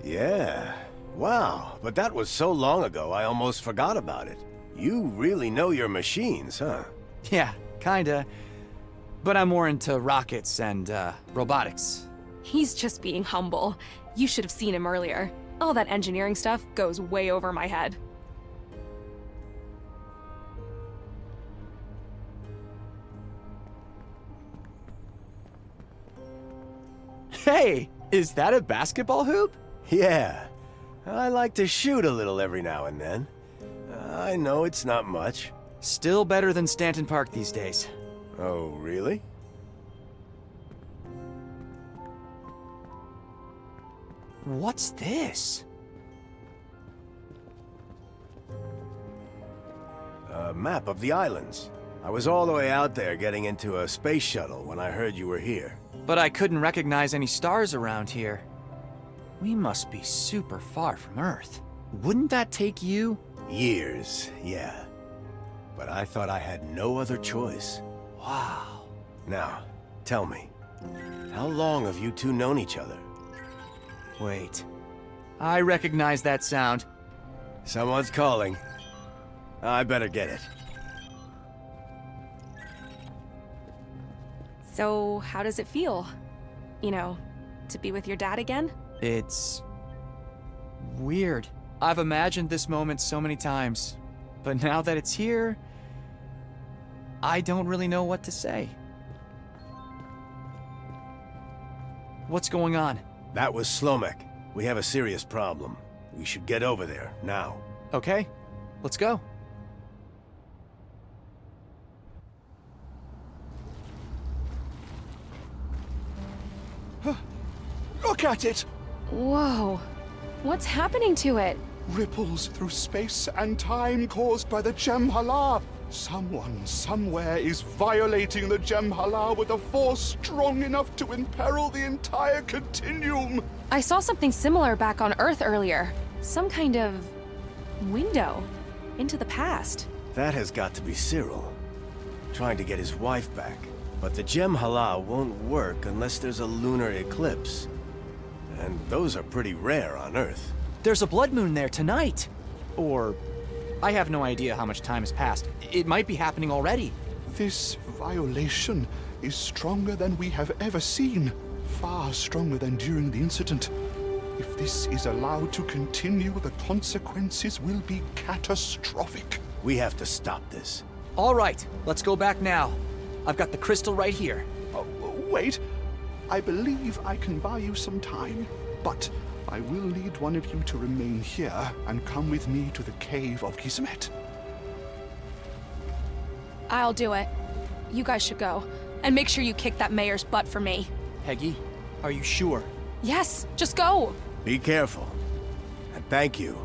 Yeah. Wow, but that was so long ago I almost forgot about it. You really know your machines, huh? Yeah, kinda. But I'm more into rockets and, robotics. He's just being humble. You should have seen him earlier. All that engineering stuff goes way over my head. Hey, is that a basketball hoop? Yeah. I like to shoot a little every now and then. I know it's not much. Still better than Stanton Park these days. Oh, really? What's this? A map of the islands. I was all the way out there getting into a space shuttle when I heard you were here. But I couldn't recognize any stars around here. We must be super far from Earth. Wouldn't that take you? Years, yeah. But I thought I had no other choice. Wow. Now, tell me, how long have you two known each other? Wait. I recognize that sound. Someone's calling. I better get it. So, how does it feel? You know, to be with your dad again? It's weird. I've imagined this moment so many times, but now that it's here, I don't really know what to say. What's going on? That was Slomek. We have a serious problem. We should get over there, now. Okay, let's go. Look at it! Whoa. What's happening to it? Ripples through space and time caused by the Gemhala. Someone, somewhere is violating the Gemhala with a force strong enough to imperil the entire continuum. I saw something similar back on Earth earlier. Some kind of window into the past. That has got to be Cyril. Trying to get his wife back. But the Gemhala won't work unless there's a lunar eclipse. And those are pretty rare on Earth. There's a blood moon there tonight. Or, I have no idea how much time has passed. It might be happening already. This violation is stronger than we have ever seen. Far stronger than during the incident. If this is allowed to continue, the consequences will be catastrophic. We have to stop this. All right, let's go back now. I've got the crystal right here. Wait. I believe I can buy you some time, but I will need one of you to remain here and come with me to the cave of Kismet. I'll do it. You guys should go. And make sure you kick that mayor's butt for me. Peggy, are you sure? Yes, just go. Be careful. And thank you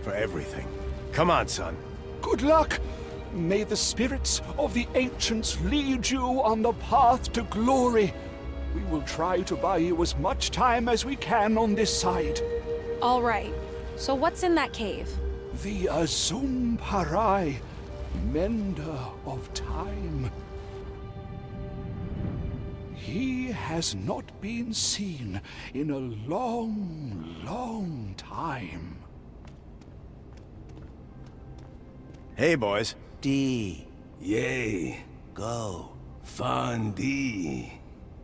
for everything. Come on, son. Good luck! May the spirits of the ancients lead you on the path to glory. We will try to buy you as much time as we can on this side. All right. So what's in that cave? The Azum Parai, mender of time. He has not been seen in a long, long time. Hey, boys. D. Yay. Go. Fandi.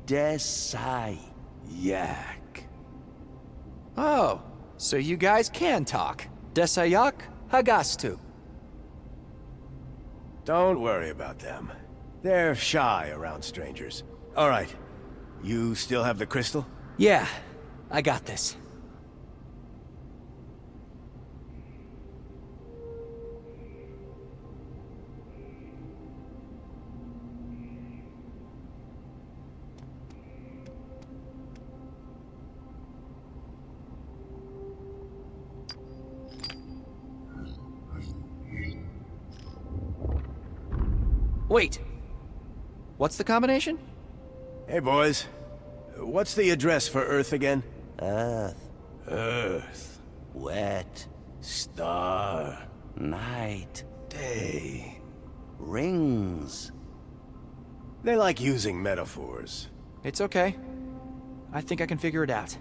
Desai. Yak. Oh, so you guys can talk. Desayak Hagastu. Don't worry about them. They're shy around strangers. All right. You still have the crystal? Yeah, I got this. Wait. What's the combination? Hey, boys. What's the address for Earth again? Earth. Wet. Star. Night. Day. Rings. They like using metaphors. It's okay. I think I can figure it out.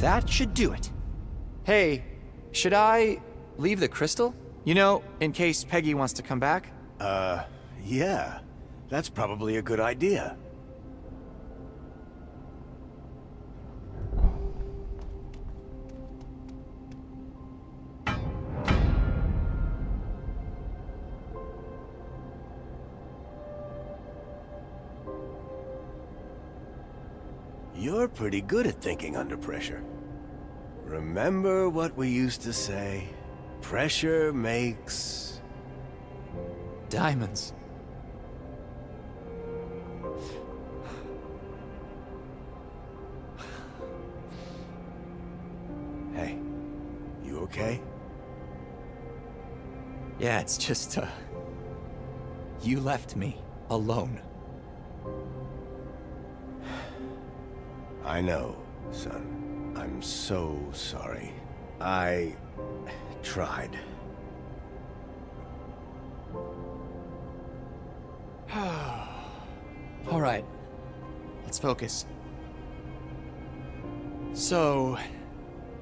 That should do it. Hey, should I leave the crystal? You know, in case Peggy wants to come back? Yeah. That's probably a good idea. You're pretty good at thinking under pressure. Remember what we used to say? Pressure makes... diamonds. Hey, you okay? Yeah, it's just, you left me alone. I know, son. I'm so sorry. I tried. All right, let's focus. So,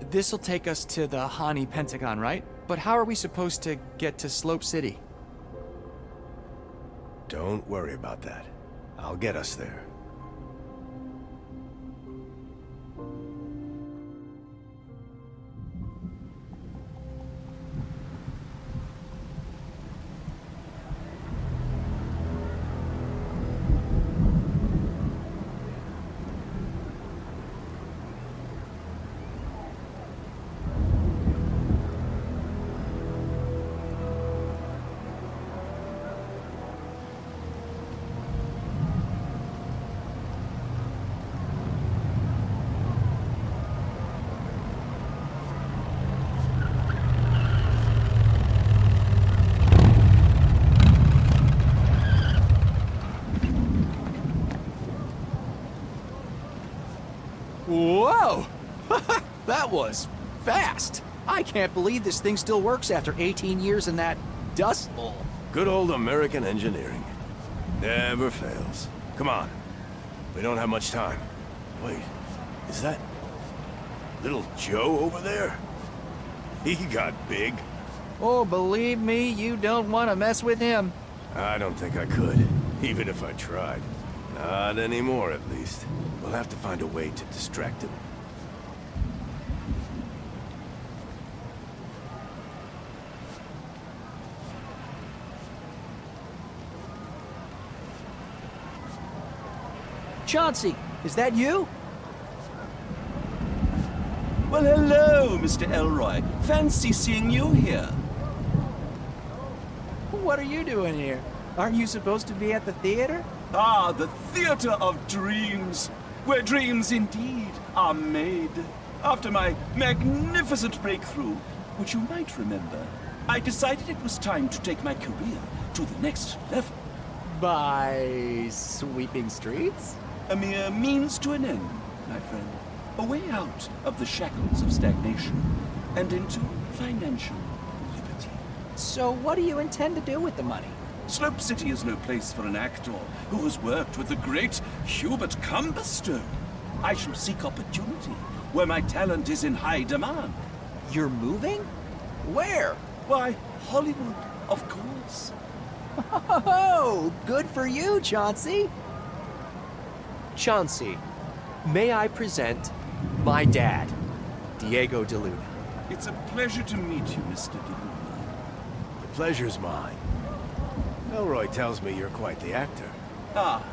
this'll take us to the Hani Pentagon, right? But how are we supposed to get to Slope City? Don't worry about that. I'll get us there. Whoa! That was fast! I can't believe this thing still works after 18 years in that dust bowl. Good old American engineering. Never fails. Come on. We don't have much time. Wait, is that little Joe over there? He got big. Oh, believe me, you don't want to mess with him. I don't think I could, even if I tried. Not anymore, at least. We'll have to find a way to distract him. Chauncey, is that you? Well, hello, Mr. Elroy. Fancy seeing you here. What are you doing here? Aren't you supposed to be at the theater? Ah, the theater of dreams, where dreams indeed are made. After my magnificent breakthrough, which you might remember, I decided it was time to take my career to the next level. By sweeping streets? A mere means to an end, my friend. A way out of the shackles of stagnation and into financial liberty. So what do you intend to do with the money? Slope City is no place for an actor who has worked with the great Hubert Cumberstone. I shall seek opportunity where my talent is in high demand. You're moving? Where? Why, Hollywood, of course. Oh, good for you, Chauncey. Chauncey, may I present my dad, Diego de Luna. It's a pleasure to meet you, Mr. de Luna. The pleasure's mine. Elroy tells me you're quite the actor. Ah,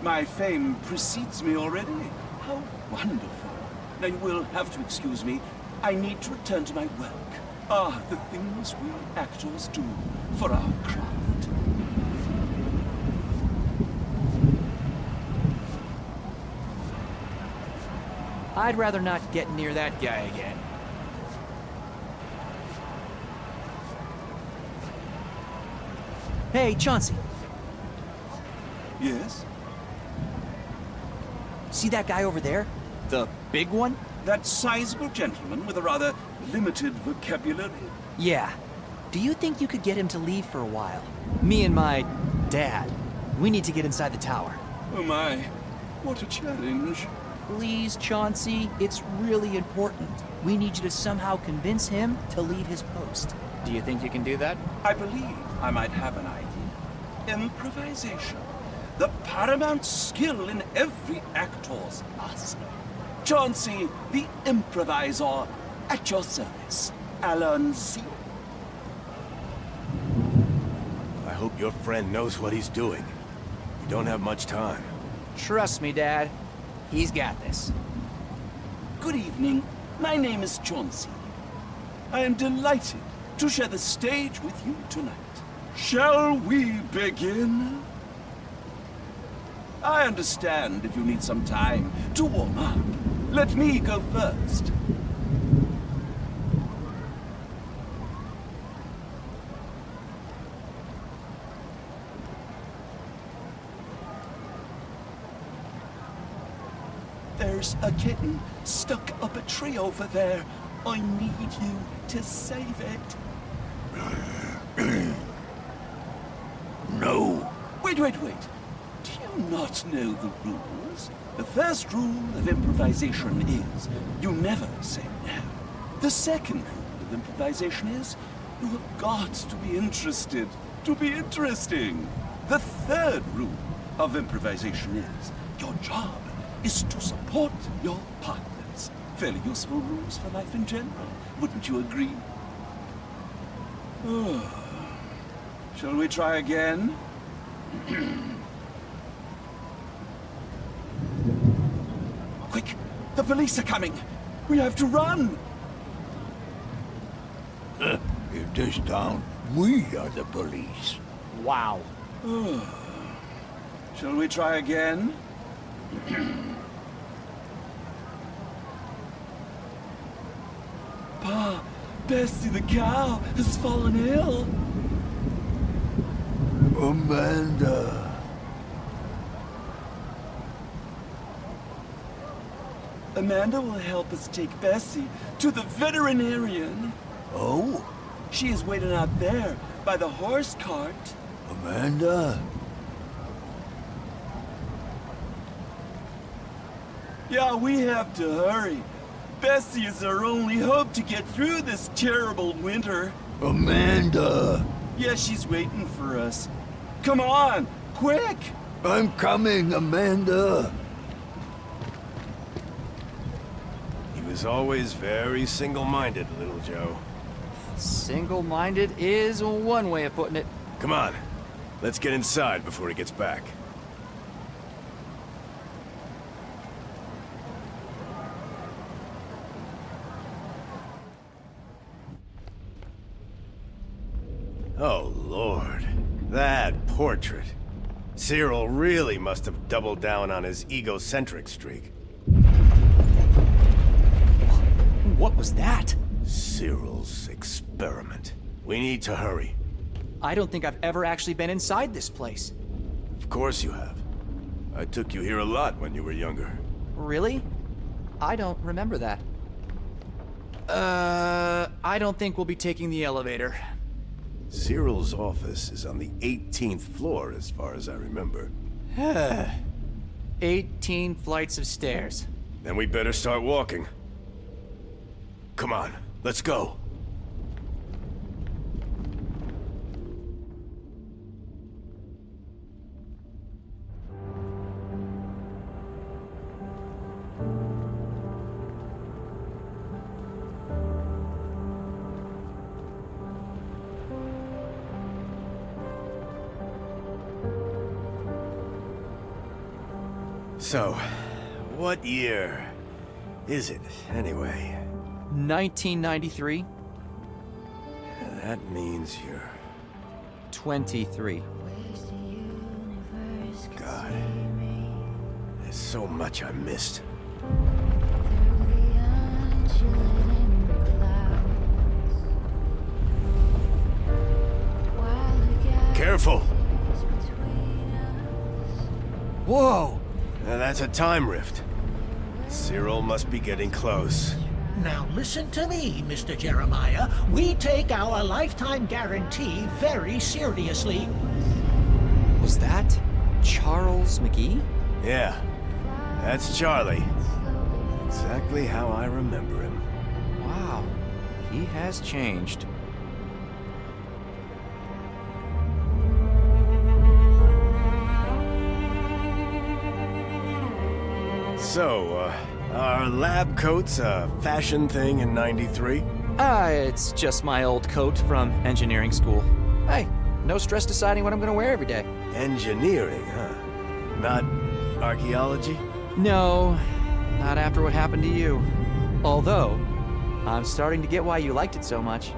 my fame precedes me already. How wonderful. Now you will have to excuse me. I need to return to my work. Ah, the things we actors do for our craft. I'd rather not get near that guy again. Hey, Chauncey. Yes? See that guy over there? The big one? That sizable gentleman with a rather limited vocabulary? Yeah. Do you think you could get him to leave for a while? Me and my dad. We need to get inside the tower. Oh my, what a challenge. Please, Chauncey, it's really important. We need you to somehow convince him to leave his post. Do you think you can do that? I believe I might have an idea. Improvisation. The paramount skill in every actor's arsenal. Chauncey, the improviser, at your service. Alan Z. I hope your friend knows what he's doing. We don't have much time. Trust me, Dad. He's got this. Good evening. My name is Chauncey. I am delighted to share the stage with you tonight. Shall we begin? I understand if you need some time to warm up. Let me go first. There's a kitten stuck up a tree over there. I need you to save it. No. Wait. Do you not know the rules? The first rule of improvisation is you never say no. The second rule of improvisation is you have got to be interested to be interesting. The third rule of improvisation is your job is to support your partners. Fairly useful rules for life in general, wouldn't you agree? Oh. Shall we try again? Quick! The police are coming! We have to run! In this town, we are the police. Wow. Oh. Shall we try again? Pa, Bessie the cow has fallen ill. Amanda. Amanda will help us take Bessie to the veterinarian. Oh? She is waiting out there by the horse cart. Amanda? Yeah, we have to hurry. Bessie is our only hope to get through this terrible winter. Amanda! Yeah, she's waiting for us. Come on, quick! I'm coming, Amanda. He was always very single-minded, little Joe. Single-minded is one way of putting it. Come on, let's get inside before he gets back. Oh, Lord. That portrait. Cyril really must have doubled down on his egocentric streak. What was that? Cyril's experiment. We need to hurry. I don't think I've ever actually been inside this place. Of course you have. I took you here a lot when you were younger. Really? I don't remember that. I don't think we'll be taking the elevator. Cyril's office is on the 18th floor, as far as I remember. 18 flights of stairs. Then we better start walking. Come on, let's go. So, what year is it, anyway? 1993. That means you're... 23. God. There's so much I missed. Careful! Whoa! That's a time rift. Cyril must be getting close. Now listen to me, Mr. Jeremiah. We take our lifetime guarantee very seriously. Was that Charles McGee? Yeah, that's Charlie. Exactly how I remember him. Wow, he has changed. So, are lab coats a fashion thing in '93? It's just my old coat from engineering school. Hey, no stress deciding what I'm gonna wear every day. Engineering, huh? Not archaeology? No, not after what happened to you. Although, I'm starting to get why you liked it so much.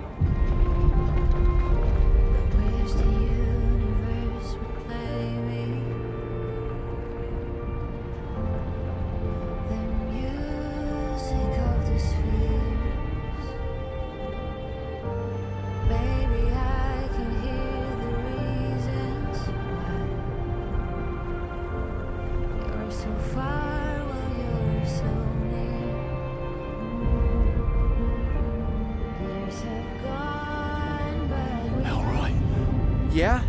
Elroy. Yeah?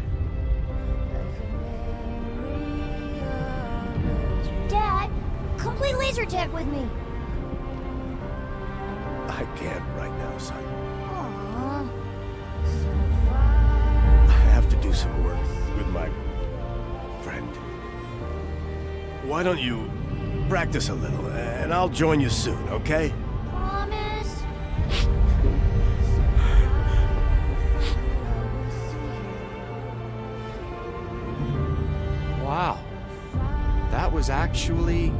Dad, come play laser tag with me. I can't right now, son. Aww. I have to do some work with my friend. Why don't you practice a little, and I'll join you soon, okay? Promise? Wow. That was actually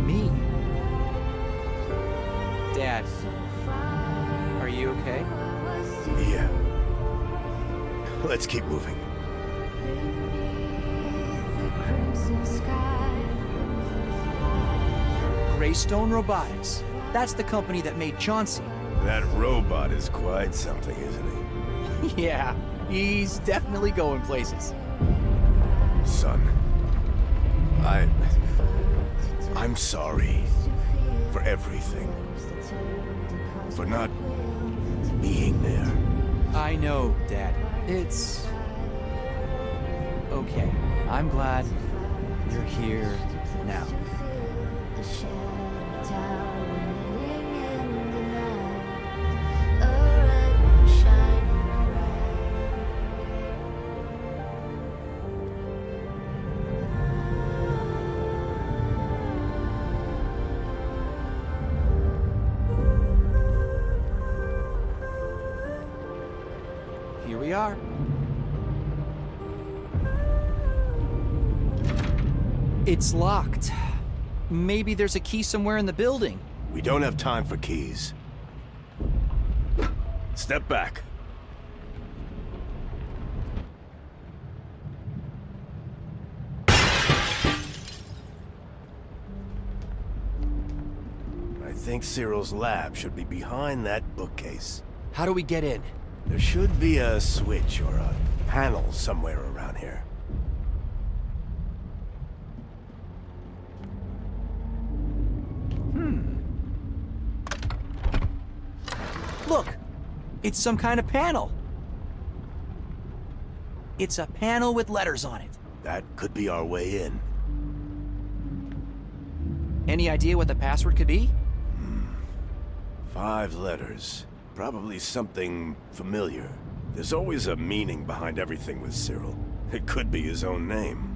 me. Dad, are you okay? Yeah. Let's keep moving. Greystone Robotics. That's the company that made Chauncey. That robot is quite something, isn't he? Yeah, he's definitely going places. Son, I'm sorry for everything. For not being there. I know, Dad. It's okay. I'm glad you're here now. Here we are. It's locked. Maybe there's a key somewhere in the building. We don't have time for keys. Step back. I think Cyril's lab should be behind that bookcase. How do we get in? There should be a switch or a panel somewhere around here. Look! It's some kind of panel. It's a panel with letters on it. That could be our way in. Any idea what the password could be? 5 letters. Probably something familiar. There's always a meaning behind everything with Cyril. It could be his own name.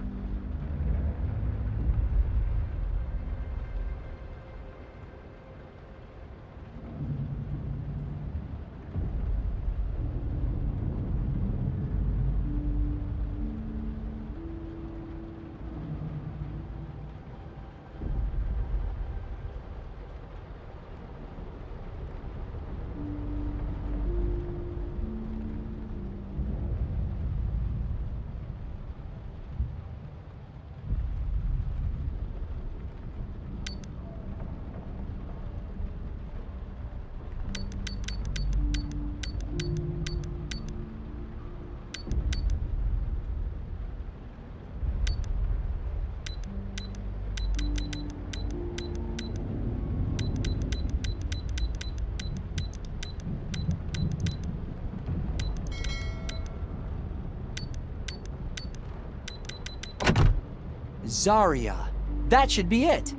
Zarya. That should be it.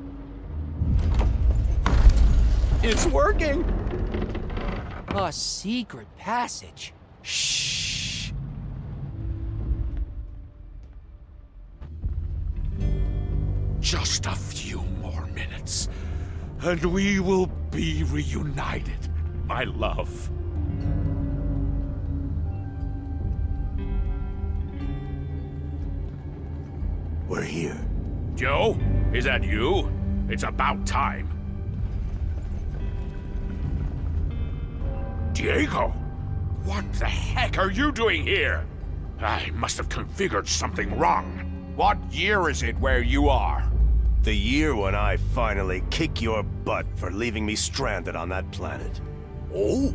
It's working! A secret passage. Shh. Just a few more minutes, and we will be reunited, my love. We're here. Joe, is that you? It's about time. Diego, what the heck are you doing here? I must have configured something wrong. What year is it where you are? The year when I finally kick your butt for leaving me stranded on that planet. Oh.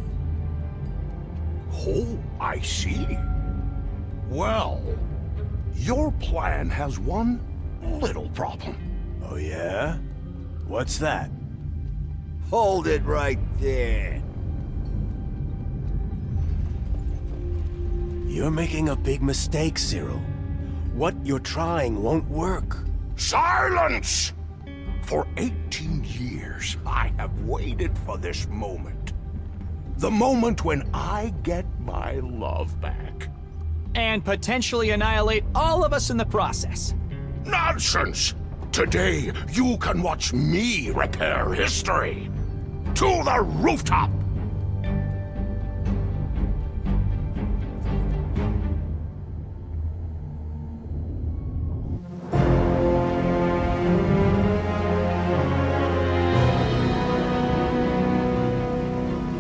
Oh, I see. Well, your plan has one little problem. Oh yeah? What's that? Hold it right there. You're making a big mistake, Cyril. What you're trying won't work. Silence! For 18 years, I have waited for this moment. The moment when I get my love back. And potentially annihilate all of us in the process. Nonsense! Today, you can watch me repair history. To the rooftop!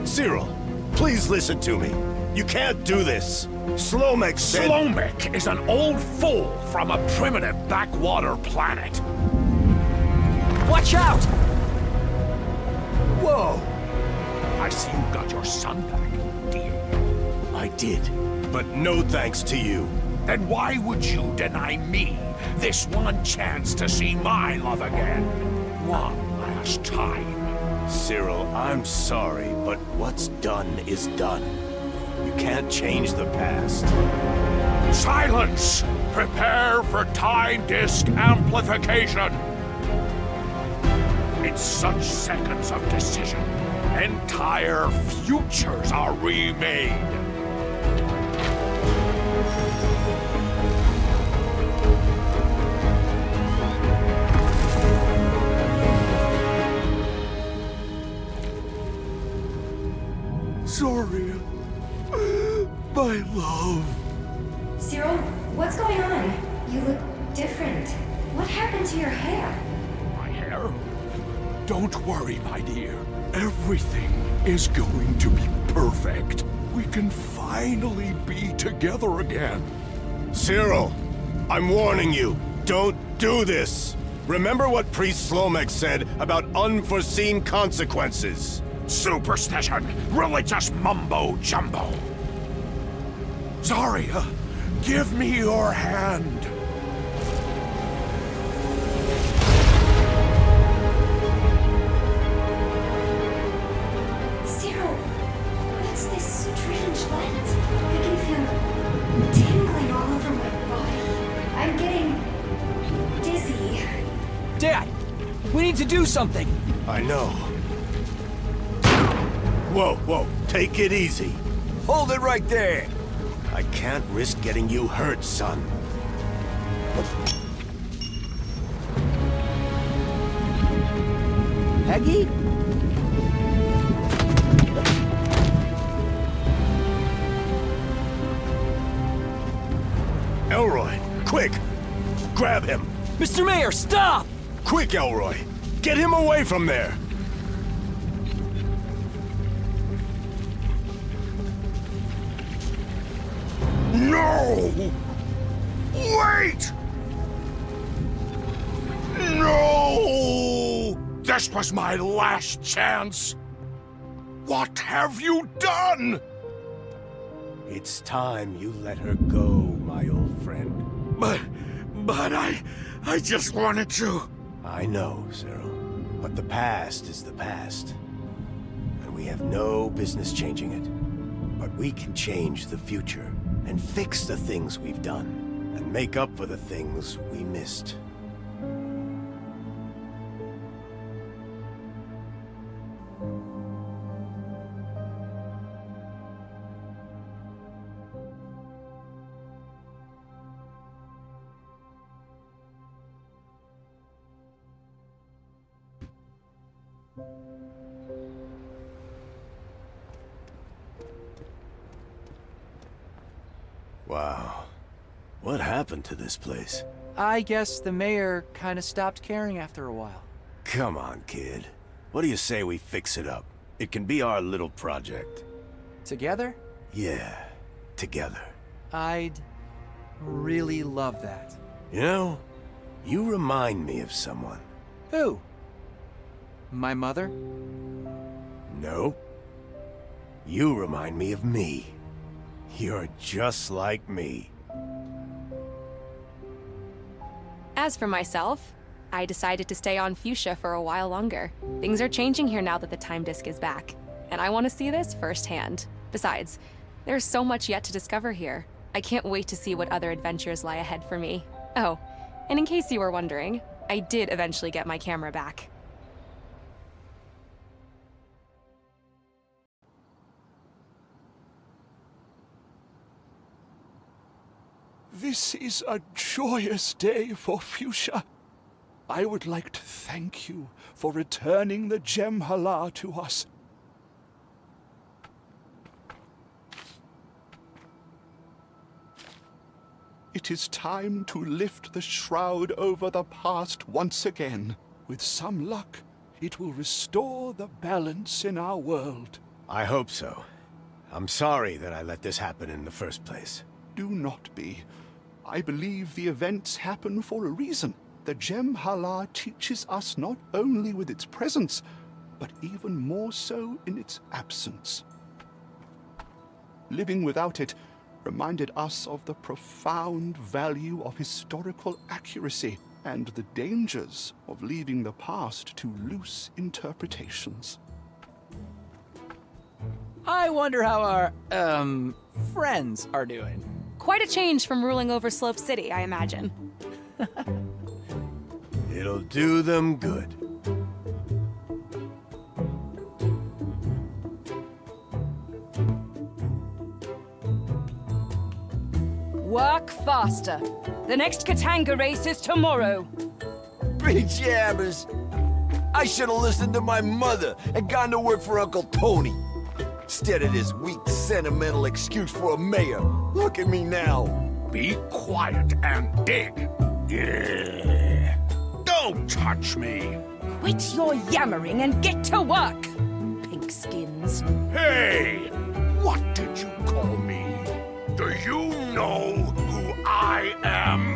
Cyril, please listen to me. You can't do this. Slomek said— Slomek is an old fool from a primitive backwater planet. Watch out! Whoa! I see you got your son back, dear. I did, but no thanks to you. Then why would you deny me this one chance to see my love again? One last time. Cyril, I'm sorry, but what's done is done. You can't change the past. Silence! Prepare for time disk amplification! In such seconds of decision, entire futures are remade. Zoria, my love. Cyril, what's going on? You look different. What happened to your hair? My hair? Don't worry, my dear. Everything is going to be perfect. We can finally be together again. Cyril, I'm warning you. Don't do this. Remember what Priest Slomek said about unforeseen consequences. Superstition! Religious mumbo-jumbo! Zarya, give me your hand! Cyril, what's this strange light? I can feel tingling all over my body. I'm getting dizzy. Dad, we need to do something! I know. Whoa, whoa, take it easy. Hold it right there. I can't risk getting you hurt, son. Peggie? Elroy, quick! Grab him! Mr. Mayor, stop! Quick, Elroy! Get him away from there! No! Wait! No! This was my last chance! What have you done? It's time you let her go, my old friend. But I just wanted to. I know, Cyril. But the past is the past. And we have no business changing it. But we can change the future and fix the things we've done and make up for the things we missed. Wow. What happened to this place? I guess the mayor kind of stopped caring after a while. Come on, kid. What do you say we fix it up? It can be our little project. Together? Yeah, together. I'd really love that. You know, you remind me of someone. Who? My mother? No. You remind me of me. You're just like me. As for myself, I decided to stay on Fuchsia for a while longer. Things are changing here now that the time disk is back, and I want to see this firsthand. Besides, there's so much yet to discover here. I can't wait to see what other adventures lie ahead for me. Oh, and in case you were wondering, I did eventually get my camera back. This is a joyous day for Fuchsia. I would like to thank you for returning the gem Hala to us. It is time to lift the shroud over the past once again. With some luck, it will restore the balance in our world. I hope so. I'm sorry that I let this happen in the first place. Do not be. I believe the events happen for a reason. The gem Hala teaches us not only with its presence, but even more so in its absence. Living without it reminded us of the profound value of historical accuracy and the dangers of leaving the past to loose interpretations. I wonder how our, friends are doing. Quite a change from ruling over Slope City, I imagine. It'll do them good. Work faster. The next Katanga race is tomorrow. Jammers! I should have listened to my mother and gone to work for Uncle Tony. Instead of this weak, sentimental excuse for a mayor. Look at me now. Be quiet and dig. Yeah. Don't touch me. Quit your yammering and get to work, pink skins. Hey! What did you call me? Do you know who I am?